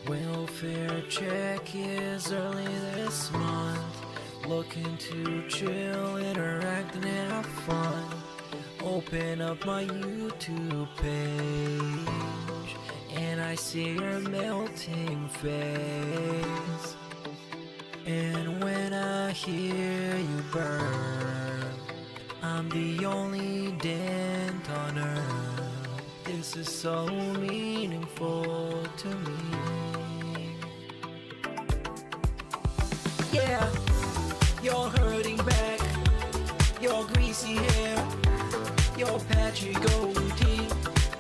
Welfare check is early this month. Looking to chill, interact and have fun. Open up my YouTube page and I see your melting face. And when I hear you burn, I'm the only dent on earth. This is so meaningful to me. Yeah, you're hurting back, your greasy hair, your patchy goatee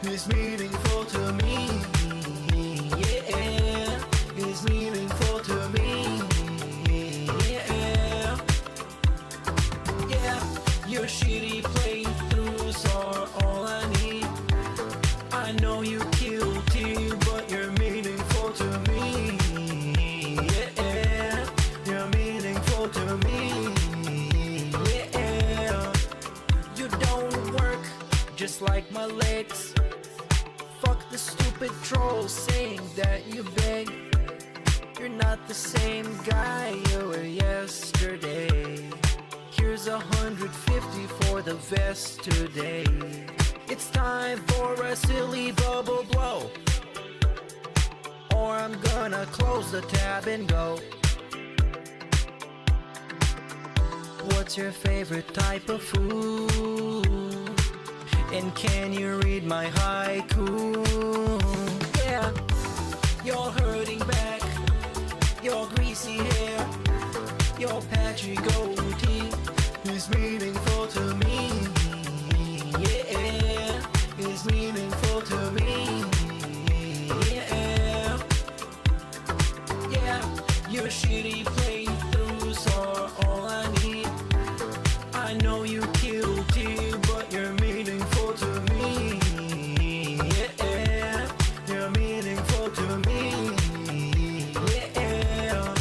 is meaningful to me. Yeah, is meaningful to me. Yeah, yeah, your shitty playthroughs are all I need. I know you guilty, but you're meaningful to me. Yeah, you're meaningful to me. Yeah, you don't work just like my legs. Fuck the stupid trolls saying that you beg. You're not the same guy you were yesterday. Here's 150 for the vest today. It's time for a silly bubble blow, or I'm gonna close the tab and go. What's your favorite type of food? And can you read my haiku? Yeah, you're hurting back, your greasy hair, your patchy goatee is meaningful to me. Yeah, is meaningful to me. Yeah, yeah, your shitty playthroughs are all I need. I know you guilty, but you're meaningful to me. Yeah, you're meaningful to me. Yeah,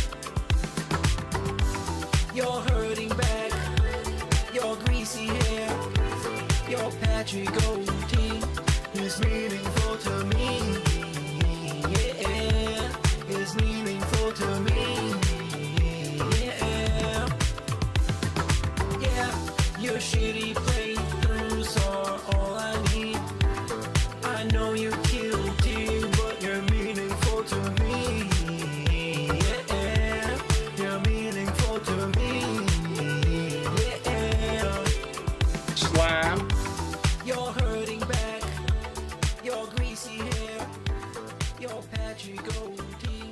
you're hurting back, your greasy hair, your patchy goatee is meaningful to me. Yeah, is meaningful to me. Yeah, yeah, your shitty playthroughs are all I need. I know you're guilty, but you're meaningful to me. Yeah, you're meaningful to me. Yeah, Slime. you're hurting back, your greasy hair, your patchy goatee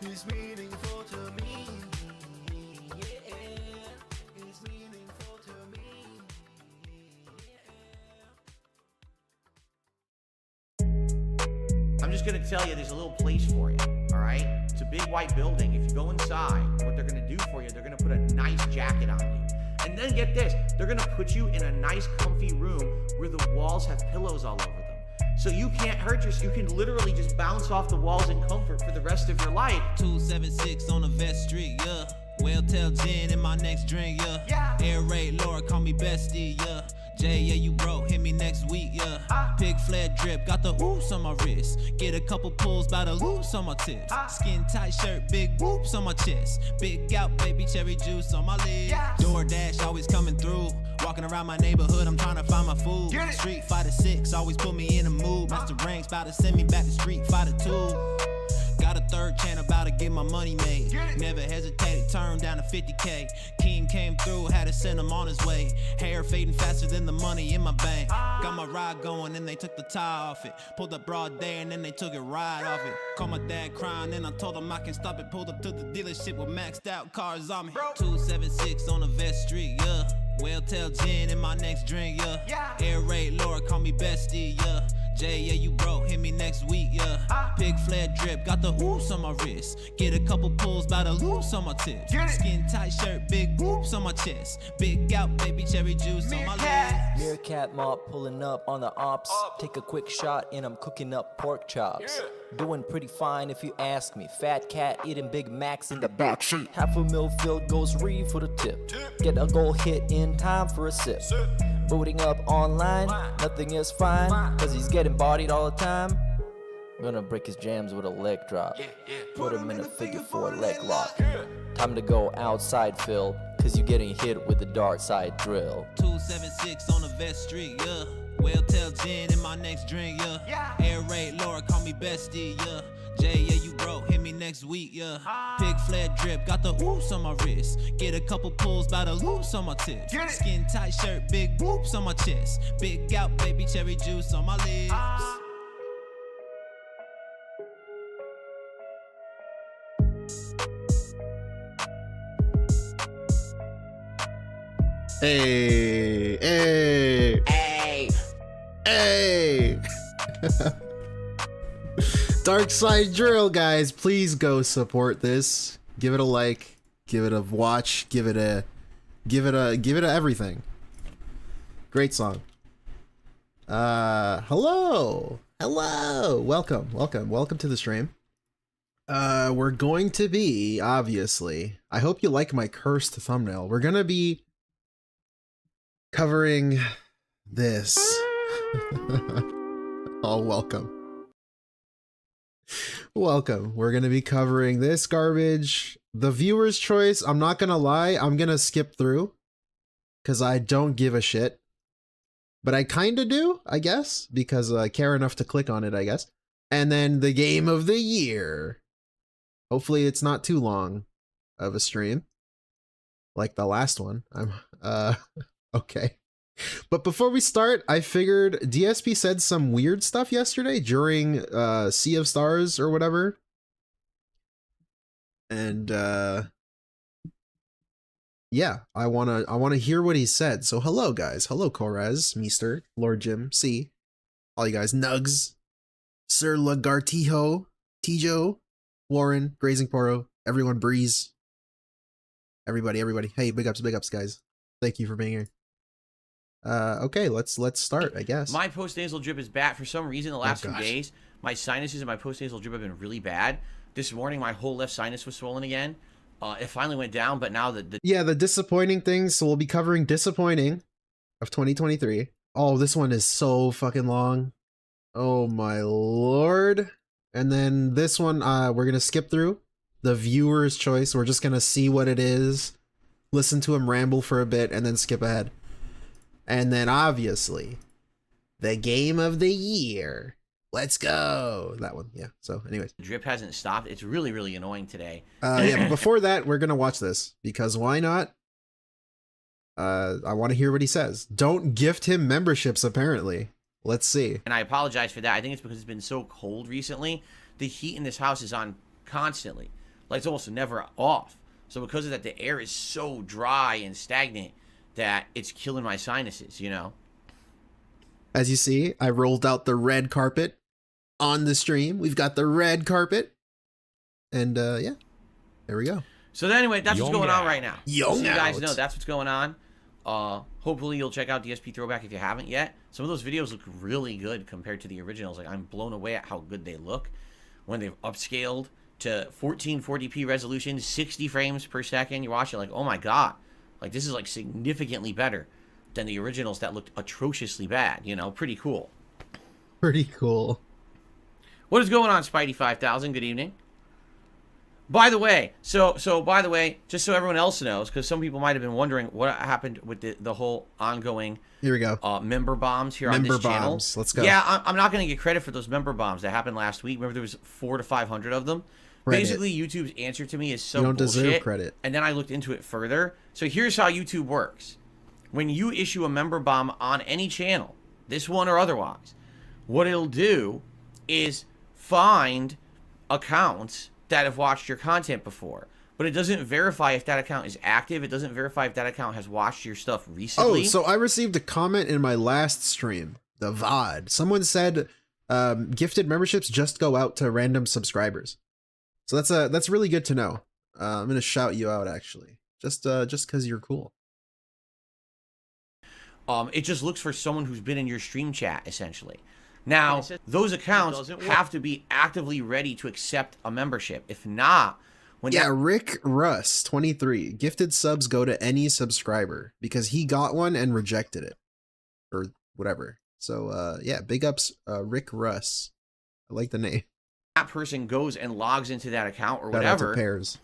is meaningful to me. Yeah, is meaningful to me. I'm just gonna tell you, there's a little place for you, all right? It's a big white building. If you go inside, what they're gonna do for you, they're gonna put a nice jacket on you. And then get this, they're gonna put you in a nice comfy room where the walls have pillows all over them. So you can't hurt yourself, you can literally just bounce off the walls in comfort for the rest of your life. 276 on the Vest Street, yeah. Well, tell Jen in my next drink, yeah. Air raid Laura, call me bestie, yeah. Jay, yeah, you broke, hit me next week, yeah. Pig fled drip, got the oops on my wrist. Get a couple pulls by the loops on my tips. Skin tight shirt, big whoops on my chest. Big out, baby, cherry juice on my lips. DoorDash always coming through. Walking around my neighborhood, I'm trying to find my food. Street Fighter 6 always put me in a mood. Master Ranks about to send me back to Street Fighter 2. Got a third channel, about to get my money made. Never hesitated, turned down to 50K. King came through, had to send him on his way. Hair fading faster than the money in my bank. Got my ride going, and they took the tie off it. Pulled up broad day, and then they took it right off it. Called my dad crying, and I told him I can stop it. Pulled up to the dealership with maxed out cars on me. 276 on the Vest Street, yeah. Well, tell Jen in my next drink, yeah. Air raid Laura, call me bestie, yeah. Jay, yeah, you broke, hit me next week, yeah. Pig fled drip, got the oops on my wrist. Get a couple pulls by the loops on my tips. Skin tight shirt, big whoops on my chest. Big out, baby, cherry juice on my lips. Meerkat mob pulling up on the ops. Take a quick shot and I'm cooking up pork chops. Doing pretty fine if you ask me. Fat cat eating Big Macs in the backseat. Half a mil field goes Reeve for the tip. Get a goal hit in time for a sip. Booting up online, nothing is fine, cause he's getting bodied all the time. I'm gonna break his jams with a leg drop. Put him in a figure 4 leg lock. Time to go outside, Phil, cause you getting hit with the dark side drill. 276 on the Vest Street, yeah. Well, tell Jen in my next drink, yeah. Air raid, Laura, call me bestie, yeah. Jay, yeah, you broke, hit me next week, yeah. Big flat drip, got the oops on my wrist. Get a couple pulls by the loops on my tip. Skin tight shirt, big whoops on my chest. Big gout, baby cherry juice on my lips. Hey, hey, Hey. hey. Dark Side Drill, guys, please go support this. Give it a like, give it a watch, give it a everything. Great song. Hello, welcome to the stream. We're going to be, obviously, I hope you like my cursed thumbnail. We're gonna be covering this. Oh, welcome. We're gonna be covering this garbage. The viewer's choice, I'm not gonna lie, I'm gonna skip through because I don't give a shit. But I kinda do, I guess, because I care enough to click on it, I guess. And then the game of the year. Hopefully it's not too long of a stream like the last one. Okay. But before we start, I figured DSP said some weird stuff yesterday during Sea of Stars or whatever. And yeah, I wanna hear what he said. So hello guys. Hello Korez, Meester, Lord Jim, C. All you guys, Nugs, Sir Lagartijo, Tijo, Warren, Grazing Poro, everyone, Breeze. Everybody. Hey, big ups, guys. Thank you for being here. Okay, let's start, I guess. My post-nasal drip is bad. For some reason, the last 2 days, my sinuses and my post-nasal drip have been really bad. This morning, my whole left sinus was swollen again. It finally went down, but now the disappointing things. So we'll be covering disappointing of 2023. Oh, this one is so fucking long. Oh my lord. And then this one, we're gonna skip through the viewer's choice. We're just gonna see what it is, listen to him ramble for a bit, and then skip ahead. And then obviously, the game of the year. Let's go. That one, yeah. So anyways. the drip hasn't stopped. It's really, really annoying today. Yeah, but before that, we're going to watch this. Because why not? I want to hear what he says. Don't gift him memberships, apparently. Let's see. And I apologize for that. I think it's because it's been so cold recently. The heat in this house is on constantly. Like, it's almost never off. So because of that, the air is so dry and stagnant that it's killing my sinuses, you know? As you see, I rolled out the red carpet on the stream. We've got the red carpet. And yeah, there we go. So anyway, that's what's going on right now. So you guys out. know that's what's going on. Hopefully you'll check out DSP Throwback if you haven't yet. Some of those videos look really good compared to the originals. Like, I'm blown away at how good they look when they've upscaled to 1440p resolution, 60 frames per second. You watch it like, oh my god. Like, this is like significantly better than the originals that looked atrociously bad, you know? Pretty cool. Pretty cool. What is going on, Spidey 5000? Good evening. By the way, by the way, just so everyone else knows, because some people might have been wondering what happened with the whole ongoing here we go member bombs here on this channel. Let's go. Yeah, I'm not going to get credit for those member bombs that happened last week. Remember, there was 400 to 500 of them. Basically, YouTube's answer to me is so bullshit. You don't deserve credit. And then I looked into it further. So here's how YouTube works. When you issue a member bomb on any channel, this one or otherwise, what it'll do is find accounts that have watched your content before. But it doesn't verify if that account is active. It doesn't verify if that account has watched your stuff recently. Oh, so I received a comment in my last stream, the VOD. Someone said gifted memberships just go out to random subscribers. So that's really good to know. I'm gonna shout you out actually, just because you're cool. It just looks for someone who's been in your stream chat essentially. Now those accounts have to be actively ready to accept a membership. If not, Rick Russ 23 gifted subs go to any subscriber because he got one and rejected it or whatever. So yeah, big ups Rick Russ. I like the name. That person goes and logs into that account or Shout out to whatever, Pairs.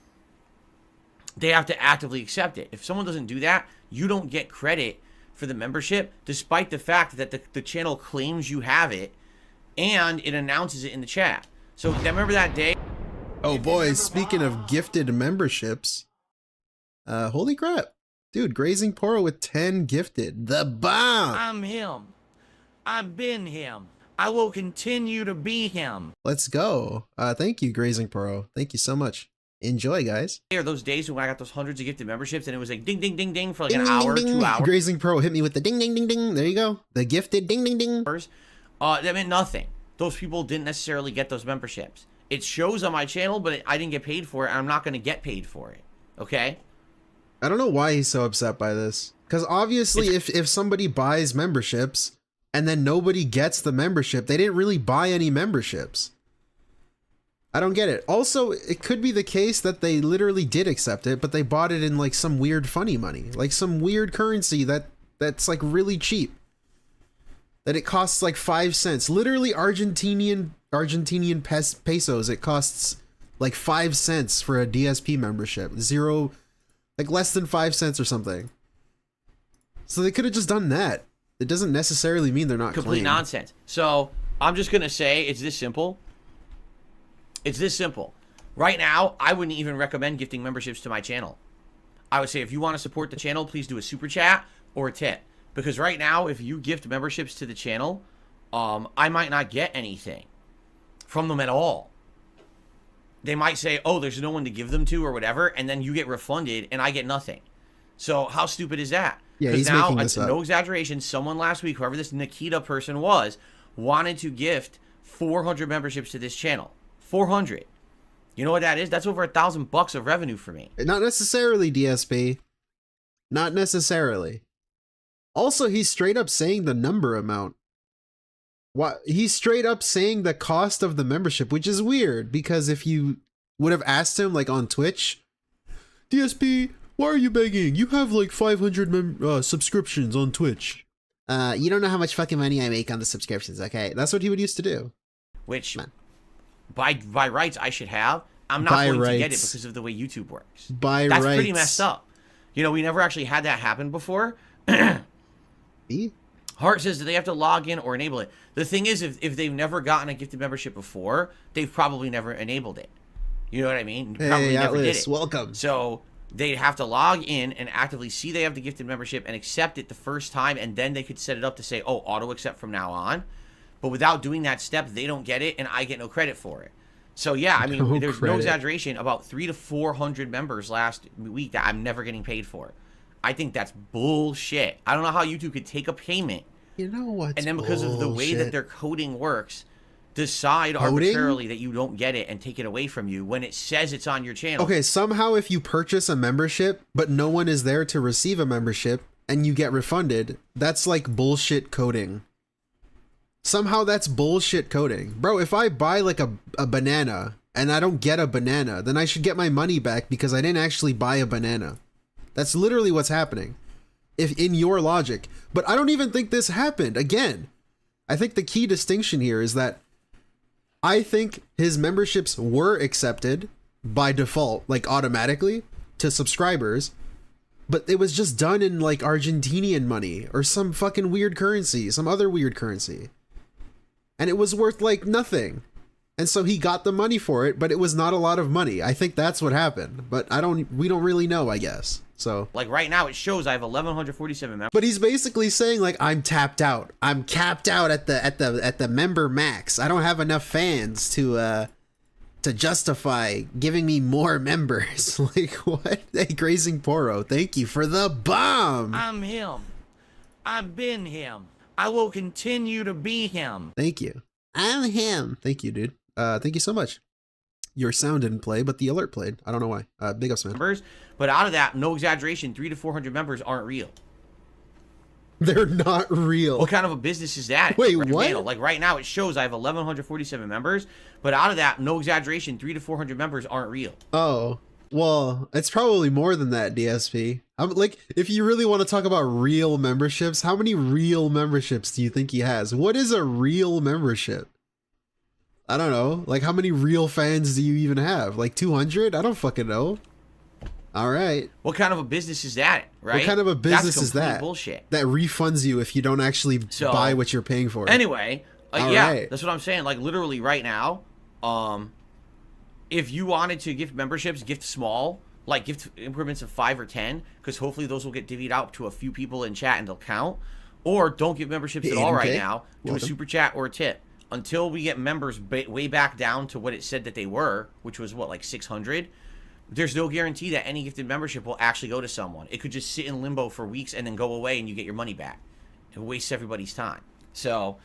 they have to actively accept it. If someone doesn't do that, you don't get credit for the membership, despite the fact that the channel claims you have it and it announces it in the chat. So remember that day? Oh boy, speaking of gifted memberships, holy crap. Dude, Grazing Poro with 10 gifted. The bomb! I'm him. I've been him. I will continue to be him. Let's go. Thank you, Grazing Poro. Thank you so much. Enjoy, guys. There those days when I got those hundreds of gifted memberships and it was like ding, ding, ding, ding for like Ding, an ding, hour, ding. 2 hours. Grazing Pro hit me with the ding, ding, ding, ding. There you go. The gifted ding, ding, ding. That meant nothing. Those people didn't necessarily get those memberships. It shows on my channel, but I didn't get paid for it, and I'm not going to get paid for it. Okay? I don't know why he's so upset by this. Because obviously, if somebody buys memberships and then nobody gets the membership, they didn't really buy any memberships. I don't get it. Also, it could be the case that they literally did accept it, but they bought it in like some weird funny money, like some weird currency that's like really cheap. That it costs like 5 cents. Literally Argentinian pesos. It costs like 5 cents for a DSP membership. Like less than 5 cents or something. So they could have just done that. It doesn't necessarily mean they're not complete nonsense. So I'm just gonna say it's this simple. It's this simple. Right now, I wouldn't even recommend gifting memberships to my channel. I would say if you want to support the channel, please do a super chat or a tip. Because right now, if you gift memberships to the channel, I might not get anything from them at all. They might say, oh, there's no one to give them to or whatever, and then you get refunded and I get nothing. So how stupid is that? Yeah, he's now, making this up. No exaggeration, someone last week, whoever this Nikita person was, wanted to gift 400 memberships to this channel. 400. You know what that is? That's over $1,000 of revenue for me. Not necessarily, DSP. Not necessarily. Also, he's straight up saying the number amount. What? He's straight up saying the cost of the membership, which is weird because if you would have asked him like on Twitch, DSP, why are you begging? You have like 500 subscriptions on Twitch. You don't know how much fucking money I make on the subscriptions, okay? That's what he would used to do. Which, by rights, I should have. I'm not going to get it because of the way YouTube works. That's pretty messed up. You know, we never actually had that happen before. Hart says that they have to log in or enable it. The thing is, if they've never gotten a gifted membership before, they've probably never enabled it. You know what I mean? Probably never did it. Welcome. So they'd have to log in and actively see they have the gifted membership and accept it the first time, and then they could set it up to say, oh, auto accept from now on. But without doing that step, they don't get it, and I get no credit for it. So yeah, I mean, there's no exaggeration. About 300 to 400 members last week that I'm never getting paid for. I think that's bullshit. I don't know how YouTube could take a payment. You know what? And then because of the way that their coding works, decide arbitrarily that you don't get it and take it away from you when it says it's on your channel. Okay, somehow if you purchase a membership, but no one is there to receive a membership, and you get refunded, that's like bullshit coding. Somehow that's bullshit coding. Bro, if I buy like a banana and I don't get a banana, then I should get my money back because I didn't actually buy a banana. That's literally what's happening. If in your logic. But I don't even think this happened. Again, I think the key distinction here is that I think his memberships were accepted by default, like automatically, to subscribers. But it was just done in like Argentinian money or some fucking weird currency, some other weird currency. And it was worth like nothing. And so he got the money for it, but it was not a lot of money. I think that's what happened. But we don't really know, I guess. So like right now it shows I have 1,147 members. But he's basically saying like I'm tapped out. I'm capped out at the member max. I don't have enough fans to justify giving me more members. Like what? Hey, Grazing Poro, thank you for the bomb. I'm him. I've been him. I will continue to be him. Thank you. I'm him. Thank you, dude. Thank you so much. Your sound didn't play, but the alert played. I don't know why. Big ups, man. Members, but out of that, no exaggeration, 300 to 400 members aren't real. They're not real. What kind of a business is that? Wait, what? Like right now, it shows I have 1,147 members, but out of that, no exaggeration, 300 to 400 members aren't real. Oh, well, it's probably more than that, DSP. I'm like, if you really want to talk about real memberships, how many real memberships do you think he has? What is a real membership? I don't know. Like, how many real fans do you even have? Like 200? I don't fucking know. All right. What kind of a business is that, right? What kind of a business That's is that? Bullshit. That refunds you if you don't actually buy what you're paying for. Anyway, yeah, right. That's what I'm saying. Like, literally right now, if you wanted to gift memberships, gift small, like gift increments of 5 or 10, because hopefully those will get divvied out to a few people in chat and they'll count. Or don't give memberships at all right now. Do a super chat or a tip. Until we get members way back down to what it said that they were, which was, what, like 600? There's no guarantee that any gifted membership will actually go to someone. It could just sit in limbo for weeks and then go away and you get your money back. It wastes everybody's time. So,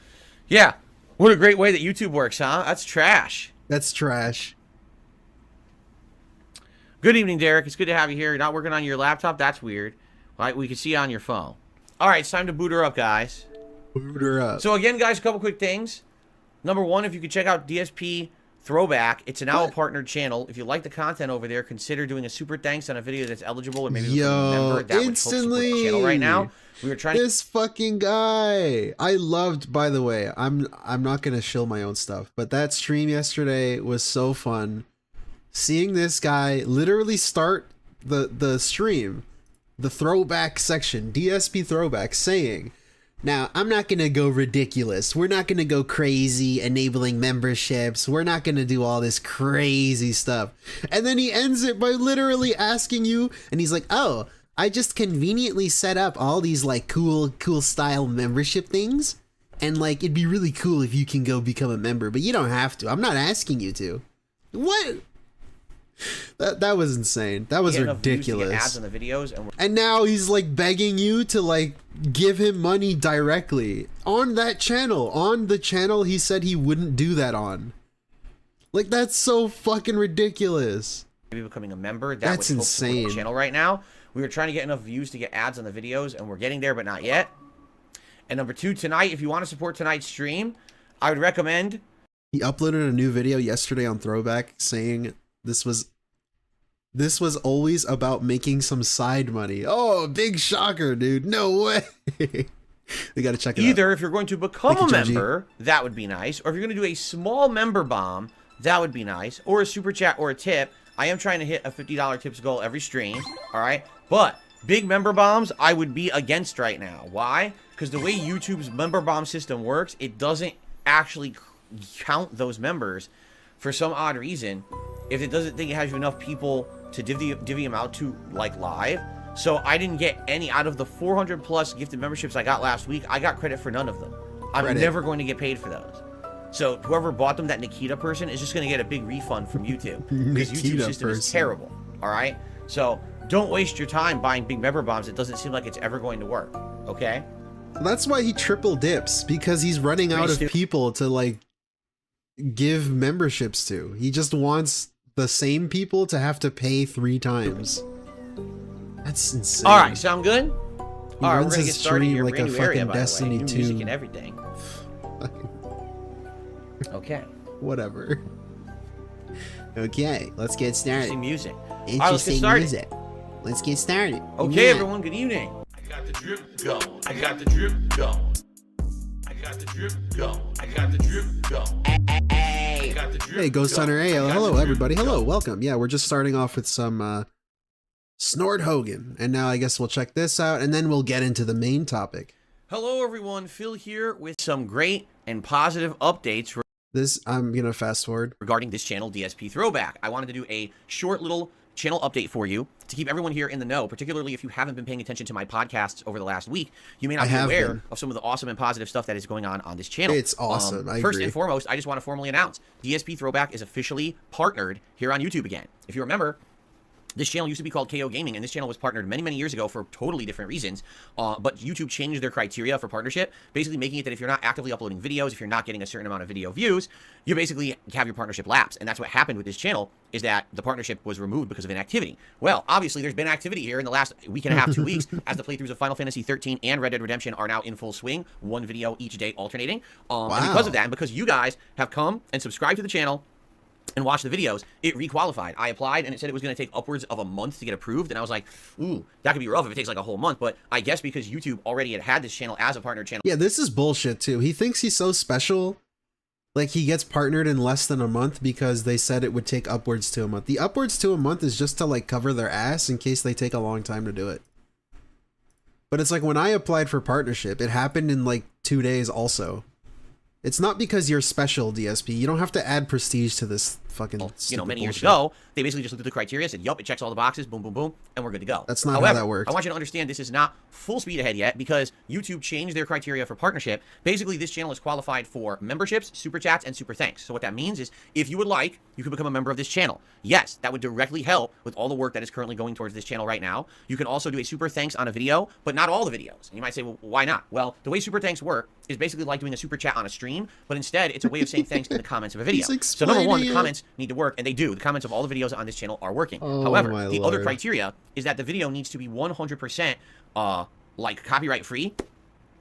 yeah. What a great way that YouTube works, huh? That's trash. That's trash. Good evening, Derek. It's good to have you here. You're not working on your laptop? That's weird. Right? We can see you on your phone. All right, it's time to boot her up, guys. Boot her up. So, again, guys, a couple quick things. Number one, if you could check out DSP Throwback, it's now a partnered channel. If you like the content over there, consider doing a super thanks on a video that's eligible, or maybe become a member. That would help support the channel right now. We were trying this fucking guy. I loved, by the way, I'm not gonna shill my own stuff, but that stream yesterday was so fun. Seeing this guy literally start the stream, the throwback section, DSP Throwback, saying, now, I'm not going to go ridiculous. We're not going to go crazy enabling memberships. We're not going to do all this crazy stuff. And then he ends it by literally asking you, and he's like, oh, I just conveniently set up all these like cool style membership things. And like, it'd be really cool if you can go become a member, but you don't have to. I'm not asking you to. What? That was insane. That was ridiculous. Ads on the videos and now he's like begging you to like give him money directly on that channel. On the channel he said he wouldn't do that on. Like, that's so fucking ridiculous. Maybe becoming a member. That's insane. The channel right now. We were trying to get enough views to get ads on the videos, and we're getting there, but not yet. And number two, tonight, if you want to support tonight's stream, I would recommend. He uploaded a new video yesterday on Throwback saying this was always about making some side money. Oh, big shocker, dude. No way. We got to check it out. Either if you're going to become a member, that would be nice. Or if you're going to do a small member bomb, that would be nice. Or a super chat or a tip. I am trying to hit a $50 tips goal every stream. All right. But big member bombs, I would be against right now. Why? Because the way YouTube's member bomb system works, it doesn't actually count those members for some odd reason. If it doesn't think it has enough people to divvy them out to, like, live. So I didn't get any out of the 400 plus gifted memberships I got last week. I got credit for none of them. I'm never going to get paid for those. So whoever bought them, that Nikita person, is just going to get a big refund from YouTube. Because YouTube system is terrible. All right? So don't waste your time buying big member bombs. It doesn't seem like it's ever going to work. Okay? That's why he triple dips, because he's running out of people to, like, give memberships to. He just wants the same people to have to pay 3 times. That's insane. All right, sound good? All right, we're gonna get started here. Like a fucking Destiny 2 music and everything. Okay. Whatever. Okay, let's get started. Interesting music. Interesting right, let's get started. music. Let's get started. Okay, everyone. Good evening. I got the drip going. I got the drip going. I got the drip going. I got the drip going. Hey, Ghost Hunter. Hey, hello, everybody. Hello, welcome. Yeah, we're just starting off with some Snort Hogan. And now I guess we'll check this out, and then we'll get into the main topic. Hello, everyone. Phil here with some great and positive updates. I'm going to fast forward. Regarding this channel, DSP Throwback. I wanted to do a short little channel update for you to keep everyone here in the know, particularly if you haven't been paying attention to my podcasts over the last week. You may not be aware of some of the awesome and positive stuff that is going on this channel. It's awesome. I First agree. and foremost, I just want to formally announce DSP Throwback is officially partnered here on YouTube again. If you remember, this channel used to be called KO Gaming, and this channel was partnered many, many years ago for totally different reasons. But YouTube changed their criteria for partnership, basically making it that if you're not actively uploading videos, if you're not getting a certain amount of video views, you basically have your partnership lapse. And that's what happened with this channel, is that the partnership was removed because of inactivity. Well, obviously, there's been activity here in the last week and a half, 2 weeks, as the playthroughs of Final Fantasy 13 and Red Dead Redemption are now in full swing, one video each day alternating. And because of that, and because you guys have come and subscribed to the channel, and watch the videos, it requalified. I applied, and it said it was going to take upwards of a month to get approved, and I was like, ooh, that could be rough if it takes like a whole month, but I guess because YouTube already had this channel as a partner channel. Yeah, this is bullshit, too. He thinks he's so special. like he gets partnered in less than a month because they said it would take upwards to a month. The upwards to a month is just to like cover their ass in case they take a long time to do it. But it's like when I applied for partnership, it happened in like 2 days also. It's not because you're special, DSP. You don't have to add prestige to this fucking many years bullshit. ago, they basically just looked at the criteria, said, yup, it checks all the boxes, boom, boom, boom, and we're good to go. That's not However, how that works. I want you to understand this is not full speed ahead yet because YouTube changed their criteria for partnership. Basically, this channel is qualified for memberships, super chats, and super thanks. So what that means is if you would like, you could become a member of this channel. Yes, that would directly help with all the work that is currently going towards this channel right now. You can also do a super thanks on a video, but not all the videos. And you might say, well, why not? Well, the way super thanks work is basically like doing a super chat on a stream, but instead it's a way of saying thanks in the comments of a video. So number one, the comments need to work, and they do. The comments of all the videos on this channel are working. However, the other criteria is that the video needs to be 100% like copyright free.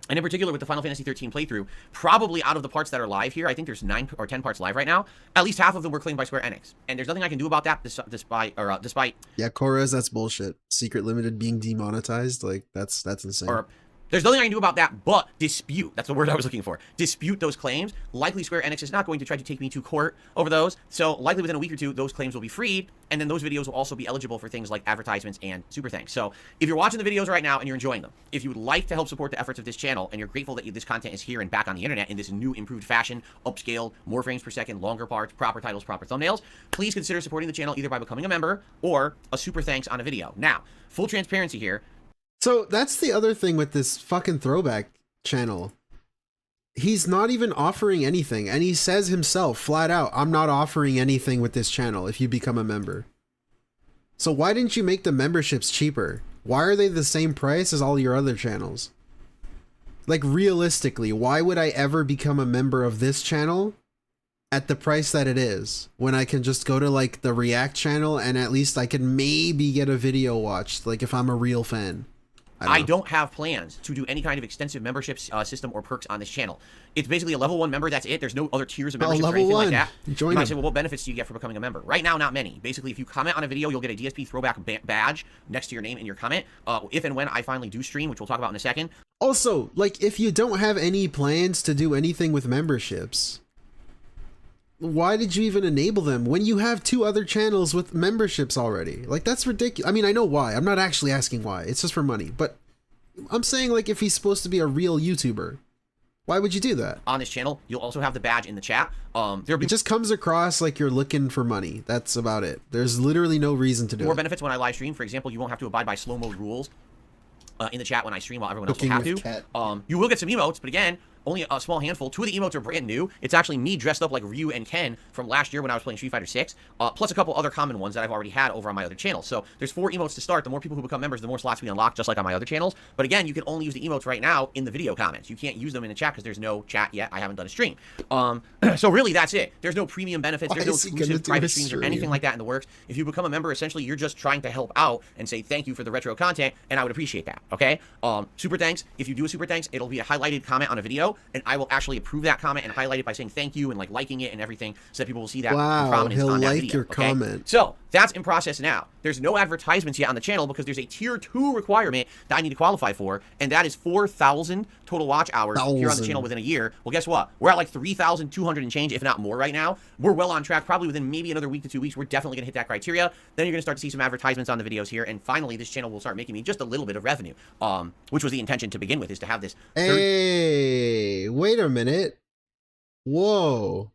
And in particular with the Final Fantasy 13 playthrough, probably out of the parts that are live here, I think there's 9 or 10 parts live right now, at least half of them were claimed by Square Enix. And there's nothing I can do about that despite Yeah, Korras, that's bullshit. Secret Limited being demonetized, like that's insane. There's nothing I can do about that but dispute. That's the word I was looking for. Dispute those claims. Likely Square Enix is not going to try to take me to court over those. So likely within a week or two, those claims will be freed. And then those videos will also be eligible for things like advertisements and super thanks. So if you're watching the videos right now and you're enjoying them, if you would like to help support the efforts of this channel and you're grateful that this content is here and back on the internet in this new improved fashion, upscaled, more frames per second, longer parts, proper titles, proper thumbnails, please consider supporting the channel either by becoming a member or a super thanks on a video. Now, full transparency here. So that's the other thing with this fucking Throwback channel. He's not even offering anything, and he says himself flat out, I'm not offering anything with this channel if you become a member. So why didn't you make the memberships cheaper? Why are they the same price as all your other channels? Like realistically, why would I ever become a member of this channel at the price that it is when I can just go to like the React channel and at least I can maybe get a video watched, like if I'm a real fan? I don't have plans to do any kind of extensive membership system or perks on this channel. It's basically a level 1 member, that's it. There's no other tiers of membership or anything like that. You might say, well, what benefits do you get for becoming a member? Right now, not many. Basically, if you comment on a video, you'll get a DSP Throwback badge next to your name in your comment. If and when I finally do stream, which we'll talk about in a second. Also, like, if you don't have any plans to do anything with memberships, why did you even enable them when you have 2 other channels with memberships already? Like, that's ridiculous. I mean, I know why. I'm not actually asking why. It's just for money. But I'm saying, like, if he's supposed to be a real YouTuber, why would you do that? On this channel, you'll also have the badge in the chat. It just comes across like you're looking for money. That's about it. There's literally no reason to do it. More benefits when I live stream. For example, you won't have to abide by slow mode rules in the chat when I stream while everyone else will have to. You will get some emotes, but again, only a small handful. 2 of the emotes are brand new. It's actually me dressed up like Ryu and Ken from last year when I was playing Street Fighter 6, plus a couple other common ones that I've already had over on my other channels. So there's 4 emotes to start. The more people who become members, the more slots we unlock, just like on my other channels. But again, you can only use the emotes right now in the video comments. You can't use them in the chat because there's no chat yet. I haven't done a stream. So really, that's it. There's no premium benefits. There's no exclusive private streams or anything like that in the works. If you become a member, essentially, you're just trying to help out and say thank you for the retro content, and I would appreciate that, okay? Super thanks. If you do a super thanks, it'll be a highlighted comment on a video, and I will actually approve that comment and highlight it by saying thank you and like liking it and everything so that people will see that prominence on that video. Your comment. So that's in process now. There's no advertisements yet on the channel because there's a tier 2 requirement that I need to qualify for, and that is 4,000 total watch hours here on the channel within a year. Well, guess what? We're at like 3,200 and change, if not more right now. We're well on track. Probably within maybe another week to 2 weeks, we're definitely gonna hit that criteria. Then you're gonna start to see some advertisements on the videos here, and finally this channel will start making me just a little bit of revenue, which was the intention to begin with, is to have this. Hey, wait a minute. Whoa.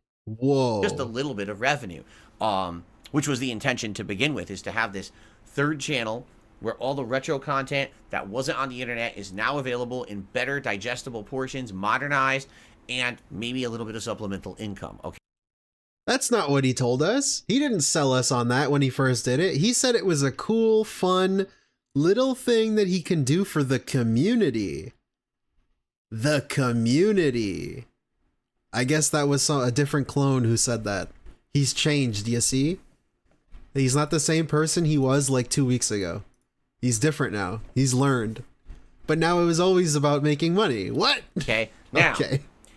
Just a little bit of revenue, which was the intention to begin with, is to have this 3rd channel where all the retro content that wasn't on the internet is now available in better digestible portions, modernized, and maybe a little bit of supplemental income. Okay. That's not what he told us. He didn't sell us on that when he first did it. He said it was a cool, fun, little thing that he can do for the community. The community. I guess that was a different clone who said that. He's changed, do you see? He's not the same person he was like 2 weeks ago. He's different now. He's learned. But now it was always about making money. What? Okay. Now,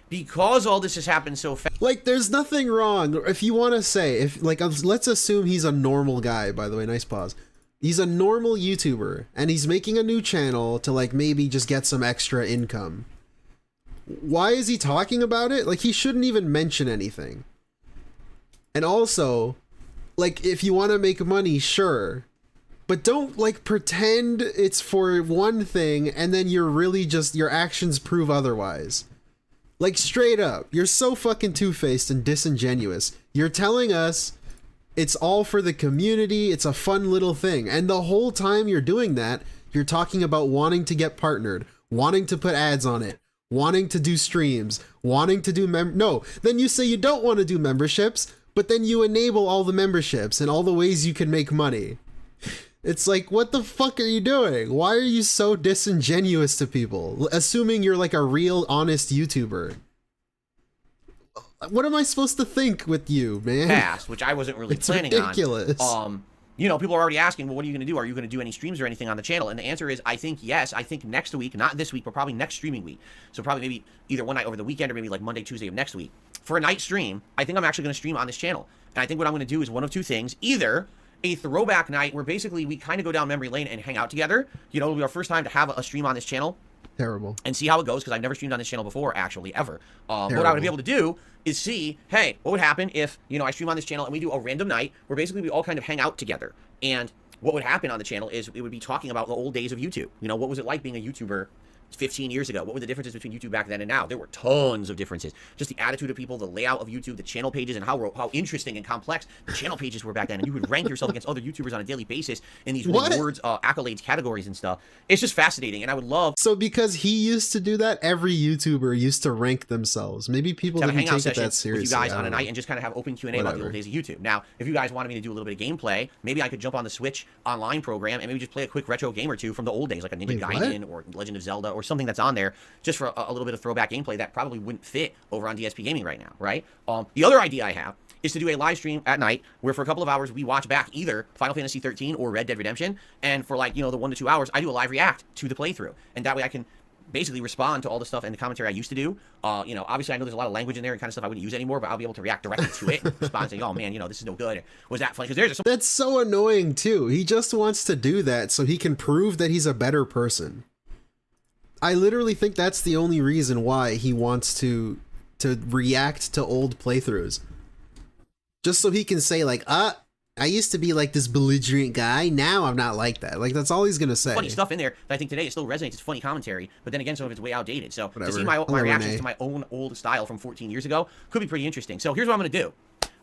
because all this has happened so fast. Like, there's nothing wrong. If you want to say, if like, let's assume he's a normal guy, by the way, nice pause. He's a normal YouTuber, and he's making a new channel to like maybe just get some extra income. why is he talking about it? Like, he shouldn't even mention anything. And also, like, if you want to make money, sure. But don't, like, pretend it's for one thing and then you're really just, your actions prove otherwise. Like, straight up, you're so fucking two-faced and disingenuous. You're telling us it's all for the community, it's a fun little thing. And the whole time you're doing that, you're talking about wanting to get partnered, wanting to put ads on it, wanting to do streams, wanting to do no, then you say you don't want to do memberships, but then you enable all the memberships and all the ways you can make money. It's like, what the fuck are you doing? Why are you so disingenuous to people? Assuming you're like a real, honest YouTuber. What am I supposed to think with you, man? Past, which I wasn't really It's planning ridiculous. on. You know, people are already asking, well, what are you going to do? Are you going to do any streams or anything on the channel? And the answer is, I think yes. I think next week, not this week, but probably next streaming week. So probably maybe either one night over the weekend or maybe like Monday, Tuesday of next week. For a night stream, I think I'm actually going to stream on this channel. And I think what I'm going to do is one of two things. Either a throwback night where basically we kind of go down memory lane and hang out together. You know, it'll be our first time to have a stream on this channel. Terrible. And see how it goes, because I've never streamed on this channel before, actually, ever. What I would be able to do is see, hey, what would happen if, you know, I stream on this channel and we do a random night where basically we all kind of hang out together. And what would happen on the channel is it would be talking about the old days of YouTube. You know, what was it like being a YouTuber 15 years ago? What were the differences between YouTube back then and now? There were tons of differences. Just the attitude of people, the layout of YouTube, the channel pages, and how interesting and complex the channel pages were back then. And you would rank yourself against other YouTubers on a daily basis in these rewards, accolades, categories, and stuff. It's just fascinating, and I would love... So because he used to do that, every YouTuber used to rank themselves. Maybe people didn't take it that seriously. With you guys on a night and just kind of have open Q&A about the old days of YouTube. Now, if you guys wanted me to do a little bit of gameplay, maybe I could jump on the Switch online program and maybe just play a quick retro game or two from the old days, like a Ninja Gaiden or Legend of Zelda or something that's on there, just for a little bit of throwback gameplay that probably wouldn't fit over on DSP Gaming right now, right? The other idea I have is to do a live stream at night where for a couple of hours we watch back either Final Fantasy 13 or Red Dead Redemption, and for like, you know, the 1 to 2 hours I do a live react to the playthrough, and that way I can basically respond to all the stuff and the commentary I used to do. You know, obviously I know there's a lot of language in there and kind of stuff I wouldn't use anymore, but I'll be able to react directly to it and respond and say, oh man, you know, this is no good. Was that funny? Because that's so annoying too. He just wants to do that so he can prove that he's a better person. I literally think that's the only reason why he wants to react to old playthroughs. Just so he can say like, I used to be like this belligerent guy, now I'm not like that. Like, that's all he's gonna say. Funny stuff in there that I think today it still resonates. It's funny commentary, but then again, some of it's way outdated. So whatever. To see my reactions to my own old style from 14 years ago could be pretty interesting. So here's what I'm gonna do.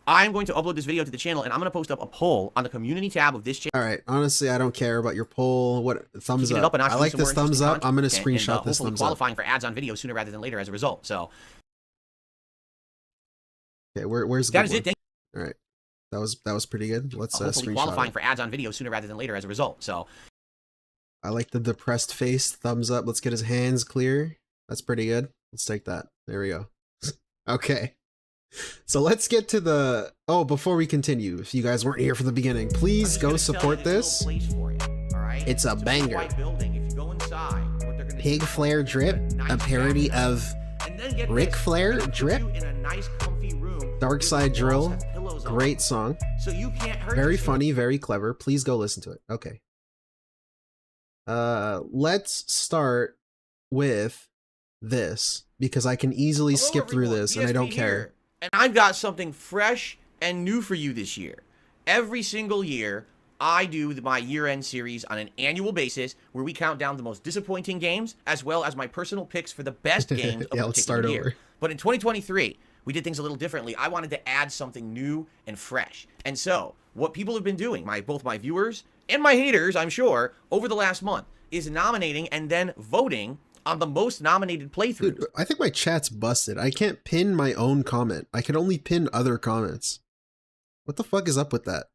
I'm going to upload this video to the channel, and I'm going to post up a poll on the community tab of this channel. All right. Honestly, I don't care about your poll. What thumbs up? I like this thumbs up. I'm going to screenshot this thumbs up. Qualifying for ads on video sooner rather than later as a result. So, okay, where's that is it. All right, that was pretty good. Let's screenshot qualifying it. for ads on video sooner rather than later as a result. So, I like the depressed face. Thumbs up. Let's get his hands clear. That's pretty good. Let's take that. There we go. Okay. So let's get to the... Oh, before we continue, if you guys weren't here from the beginning, please go support this. It's a banger. Pig Flare Drip, a parody of Ric Flair Drip. Dark Side Drill, great song. Very funny, very clever. Please go listen to it. Okay. Let's start with this, because I can easily skip through this and I don't care. And I've got something fresh and new for you this year. Every single year, I do my year-end series on an annual basis where we count down the most disappointing games as well as my personal picks for the best games of a particular year. But in 2023, we did things a little differently. I wanted to add something new and fresh. And so, what people have been doing, both my viewers and my haters, I'm sure, over the last month, is nominating and then voting on the most nominated playthroughs. Dude, I think my chat's busted. I can't pin my own comment. I can only pin other comments. What the fuck is up with that?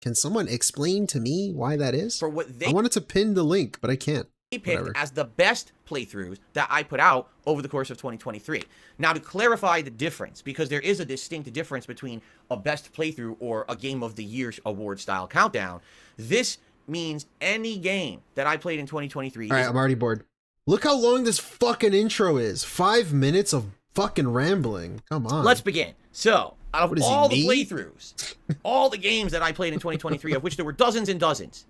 Can someone explain to me why that is? For what they I wanted to pin the link, but I can't. Picked as the best playthroughs that I put out over the course of 2023. Now, to clarify the difference, because there is a distinct difference between a best playthrough or a Game of the Year award style countdown, this means any game that I played in 2023. All right, I'm already bored. Look how long this fucking intro is. 5 minutes of fucking rambling. Come on. Let's begin. So, out of all the playthroughs, all the games that I played in 2023, of which there were dozens and dozens,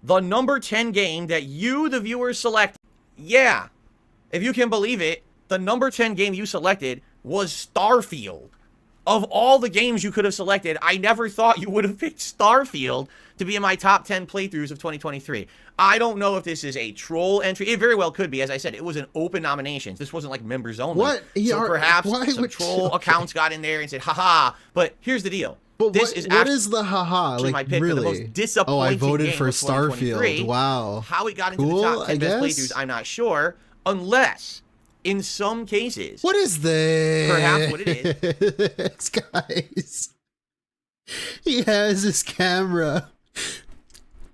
the number 10 game that you, the viewers, select, yeah, if you can believe it, the number 10 game you selected was Starfield. Of all the games you could have selected, I never thought you would have picked Starfield to be in my top 10 playthroughs of 2023. I don't know if this is a troll entry. It very well could be. As I said, it was an open nomination. This wasn't like members only. What? So perhaps some troll accounts got in there and said, haha. But here's the deal. But this what is the haha? Like, my pick really? For the most disappointing I voted game for of 2023. Starfield. Wow. How it got into Cool, the top 10 I best guess? playthroughs, I'm not sure. Unless, in some cases, What is this? perhaps what it is. Guys. He has his camera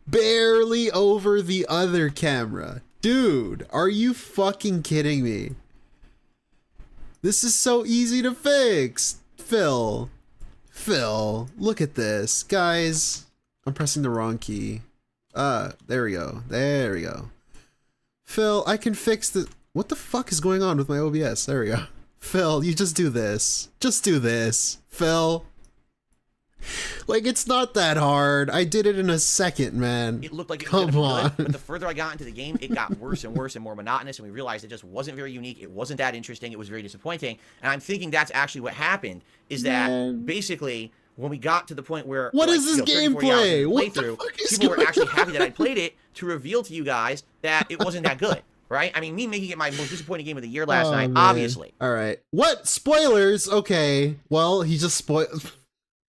barely over the other camera. Dude, are you fucking kidding me? This is so easy to fix. Phil, look at this. Guys, I'm pressing the wrong key. There we go. There we go. Phil, I can fix the... What the fuck is going on with my OBS? There we go. Phil, you just do this. Just do this. Phil. Like, it's not that hard. I did it in a second, man. It looked like it was Come gonna be on. good, but the further I got into the game, it got worse and worse and more monotonous, and we realized it just wasn't very unique. It wasn't that interesting. It was very disappointing. And I'm thinking that's actually what happened, is that basically when we got to the point where What is this 30, 40 hours gameplay? into What the playthrough, fuck is people were going actually on? happy that I played it to reveal to you guys that it wasn't that good. Right? I mean, me making it my most disappointing game of the year last night, man. obviously. All right. What? Spoilers? Okay. Well, he just spoiled...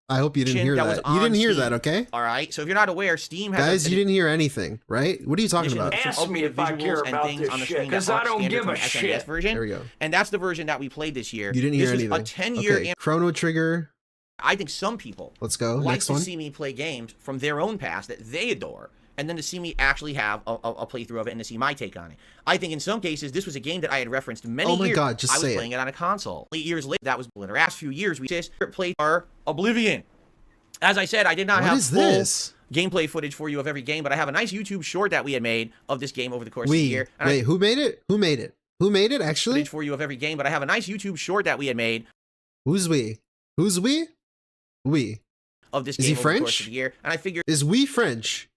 I hope you didn't hear that. You didn't hear that, okay? All right. So if you're not aware, Steam has... Guys, you didn't hear anything, right? What are you talking about? Ask me if I care about this shit, because I don't give a shit. Version, There we go. and that's the version that we played this year. You didn't hear this anything. was a 10-year... Okay. Chrono Trigger. I think some people Let's go. like Next to one. see me play games from their own past that they adore, and then to see me actually have a playthrough of it and to see my take on it. I think in some cases, this was a game that I had referenced many years. Oh my God, just I was say it. playing it on a console. 8 years later, that was in the last few years, we just played our Oblivion. As I said, I did not What have is full this? gameplay footage for you of every game, but I have a nice YouTube short that we had made of this game over the course of the year. And Wait, who made it? Who made it? Who made it, actually? footage for you of every game, but I have a nice YouTube short that we had made Who's we? Who's we? We. of this Is game he over the course French? of the year. And I figured, Is we French?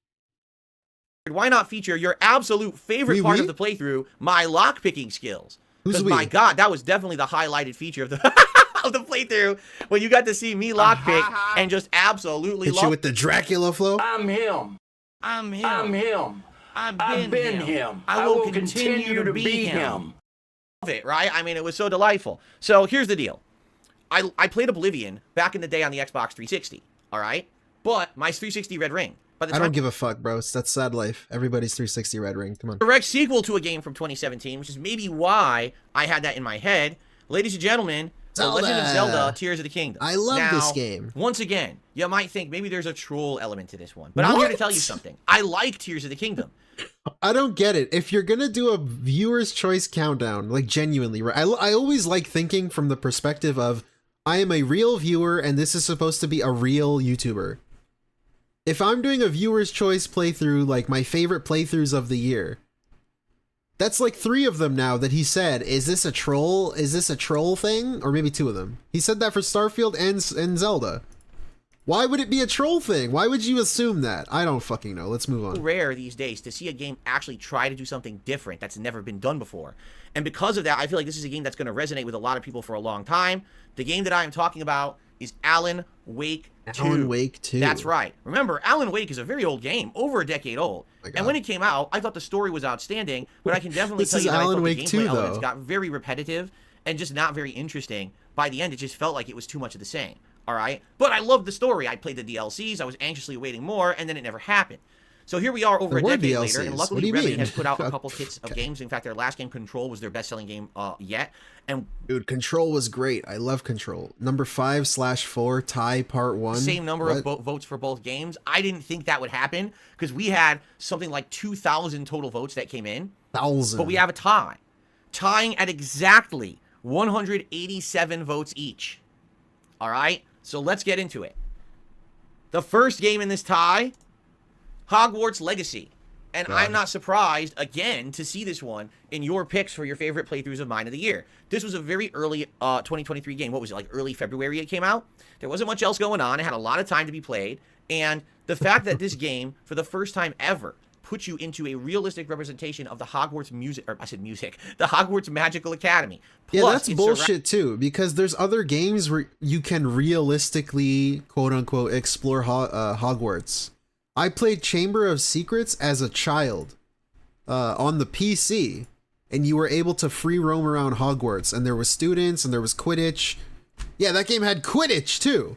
why not feature your absolute favorite Oui, part oui? of the playthrough, my lock-picking skills? Who's Because we? my God, that was definitely the highlighted feature of the of the playthrough, when you got to see me lockpick and just absolutely Hit you with the Dracula flow? I'm him. I'm him. I'm him. I've been him. I will continue to be him. Love it, right? I mean, it was so delightful. So here's the deal. I played Oblivion back in the day on the Xbox 360, all right? But my 360 Red Ring, by the I time don't give a fuck, bro. That's sad life. Everybody's 360 Red Ring. Come on. direct sequel to a game from 2017, which is maybe why I had that in my head. Ladies and gentlemen, The Legend of Zelda. Zelda Tears of the Kingdom. I love now, this game. Once again, you might think maybe there's a troll element to this one. But I'm here to tell you What? something. I like Tears of the Kingdom. I don't get it. If you're gonna do a viewer's choice countdown, like genuinely, right? I always like thinking from the perspective of, I am a real viewer and this is supposed to be a real YouTuber. If I'm doing a viewer's choice playthrough, like my favorite playthroughs of the year, that's like 3 of them now that he said, is this a troll? Is this a troll thing? Or maybe 2 of them. He said that for Starfield and Zelda. Why would it be a troll thing? Why would you assume that? I don't fucking know. Let's move on. Rare these days to see a game actually try to do something different that's never been done before. And because of that, I feel like this is a game that's going to resonate with a lot of people for a long time. The game that I am talking about is Alan Wake 2. Alan Wake 2. That's right. Remember, Alan Wake is a very old game, over a decade old. My God. And when it came out, I thought the story was outstanding, but I can definitely This tell is you that Alan I thought Wake the 2 gameplay elements though. got very repetitive and just not very interesting. By the end, it just felt like it was too much of the same. All right? But I loved the story. I played the DLCs. I was anxiously awaiting more, and then it never happened. So here we are over a There were decade later, DLCs. and What do luckily you Remedy mean? has put out a couple kits of games. In fact, their last game, Control, was their best-selling game yet. And Dude, Control was great. I love Control. Number 5/4 tie part 1. same number of votes for both games. I didn't think that would happen because we had something like 2,000 total votes that came in. 1,000. But we have a tie. Tying at exactly 187 votes each. All right? So let's get into it. The first game in this tie, Hogwarts Legacy. And I'm not surprised, again, to see this one in your picks for your favorite playthroughs of mine of the year. This was a very early 2023 game. What was it, like early February it came out? There wasn't much else going on. It had a lot of time to be played. And the fact that this game, for the first time ever, put you into a realistic representation of the Hogwarts the Hogwarts Magical Academy. Plus, yeah, that's bullshit too, because there's other games where you can realistically, quote unquote, explore Hogwarts. I played Chamber of Secrets as a child on the PC, and you were able to free roam around Hogwarts, and there was students, and there was Quidditch. Yeah, that game had Quidditch too.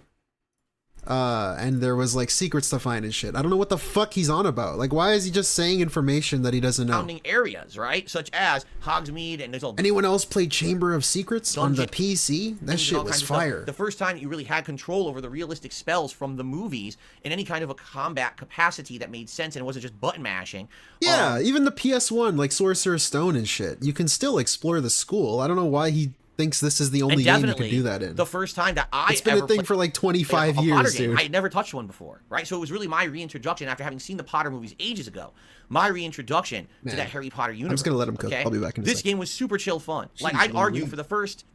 And there was like secrets to find and shit. I don't know what the fuck he's on about. Like, why is he just saying information that he doesn't know? Surrounding areas, right? Such as Hogsmeade, and there's all. Anyone else played Chamber of Secrets on the PC? That shit was fire. The first time you really had control over the realistic spells from the movies in any kind of a combat capacity that made sense, and it wasn't just button mashing. Yeah, even the PS1, like Sorcerer's Stone and shit. You can still explore the school. I don't know why he thinks this is the only game you can do that in. The first time that it's been a thing for like 25 years, dude. I had never touched one before, right? So it was really my reintroduction after having seen the Potter movies ages ago. My reintroduction to that Harry Potter universe. I'm just gonna let him cook. I'll be back in a second. This game was super chill fun. Like, I'd argue for the first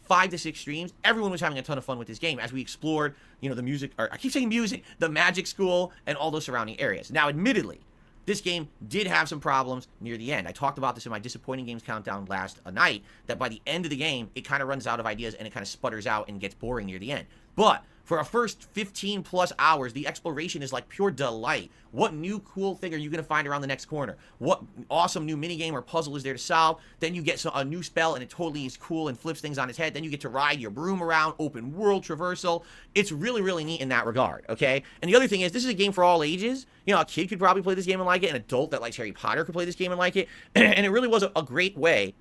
5 to 6 streams, everyone was having a ton of fun with this game as we explored, you know, the music, or I keep saying music, the magic school, and all those surrounding areas. Now, admittedly, this game did have some problems near the end. I talked about this in my disappointing games countdown last night, that by the end of the game, it kind of runs out of ideas and it kind of sputters out and gets boring near the end. But for our first 15 plus hours, the exploration is like pure delight. What new cool thing are you going to find around the next corner? What awesome new minigame or puzzle is there to solve? Then you get a new spell and it totally is cool and flips things on its head. Then you get to ride your broom around, open world traversal. It's really, really neat in that regard, okay? And the other thing is, this is a game for all ages. You know, a kid could probably play this game and like it. An adult that likes Harry Potter could play this game and like it. And it really was a great way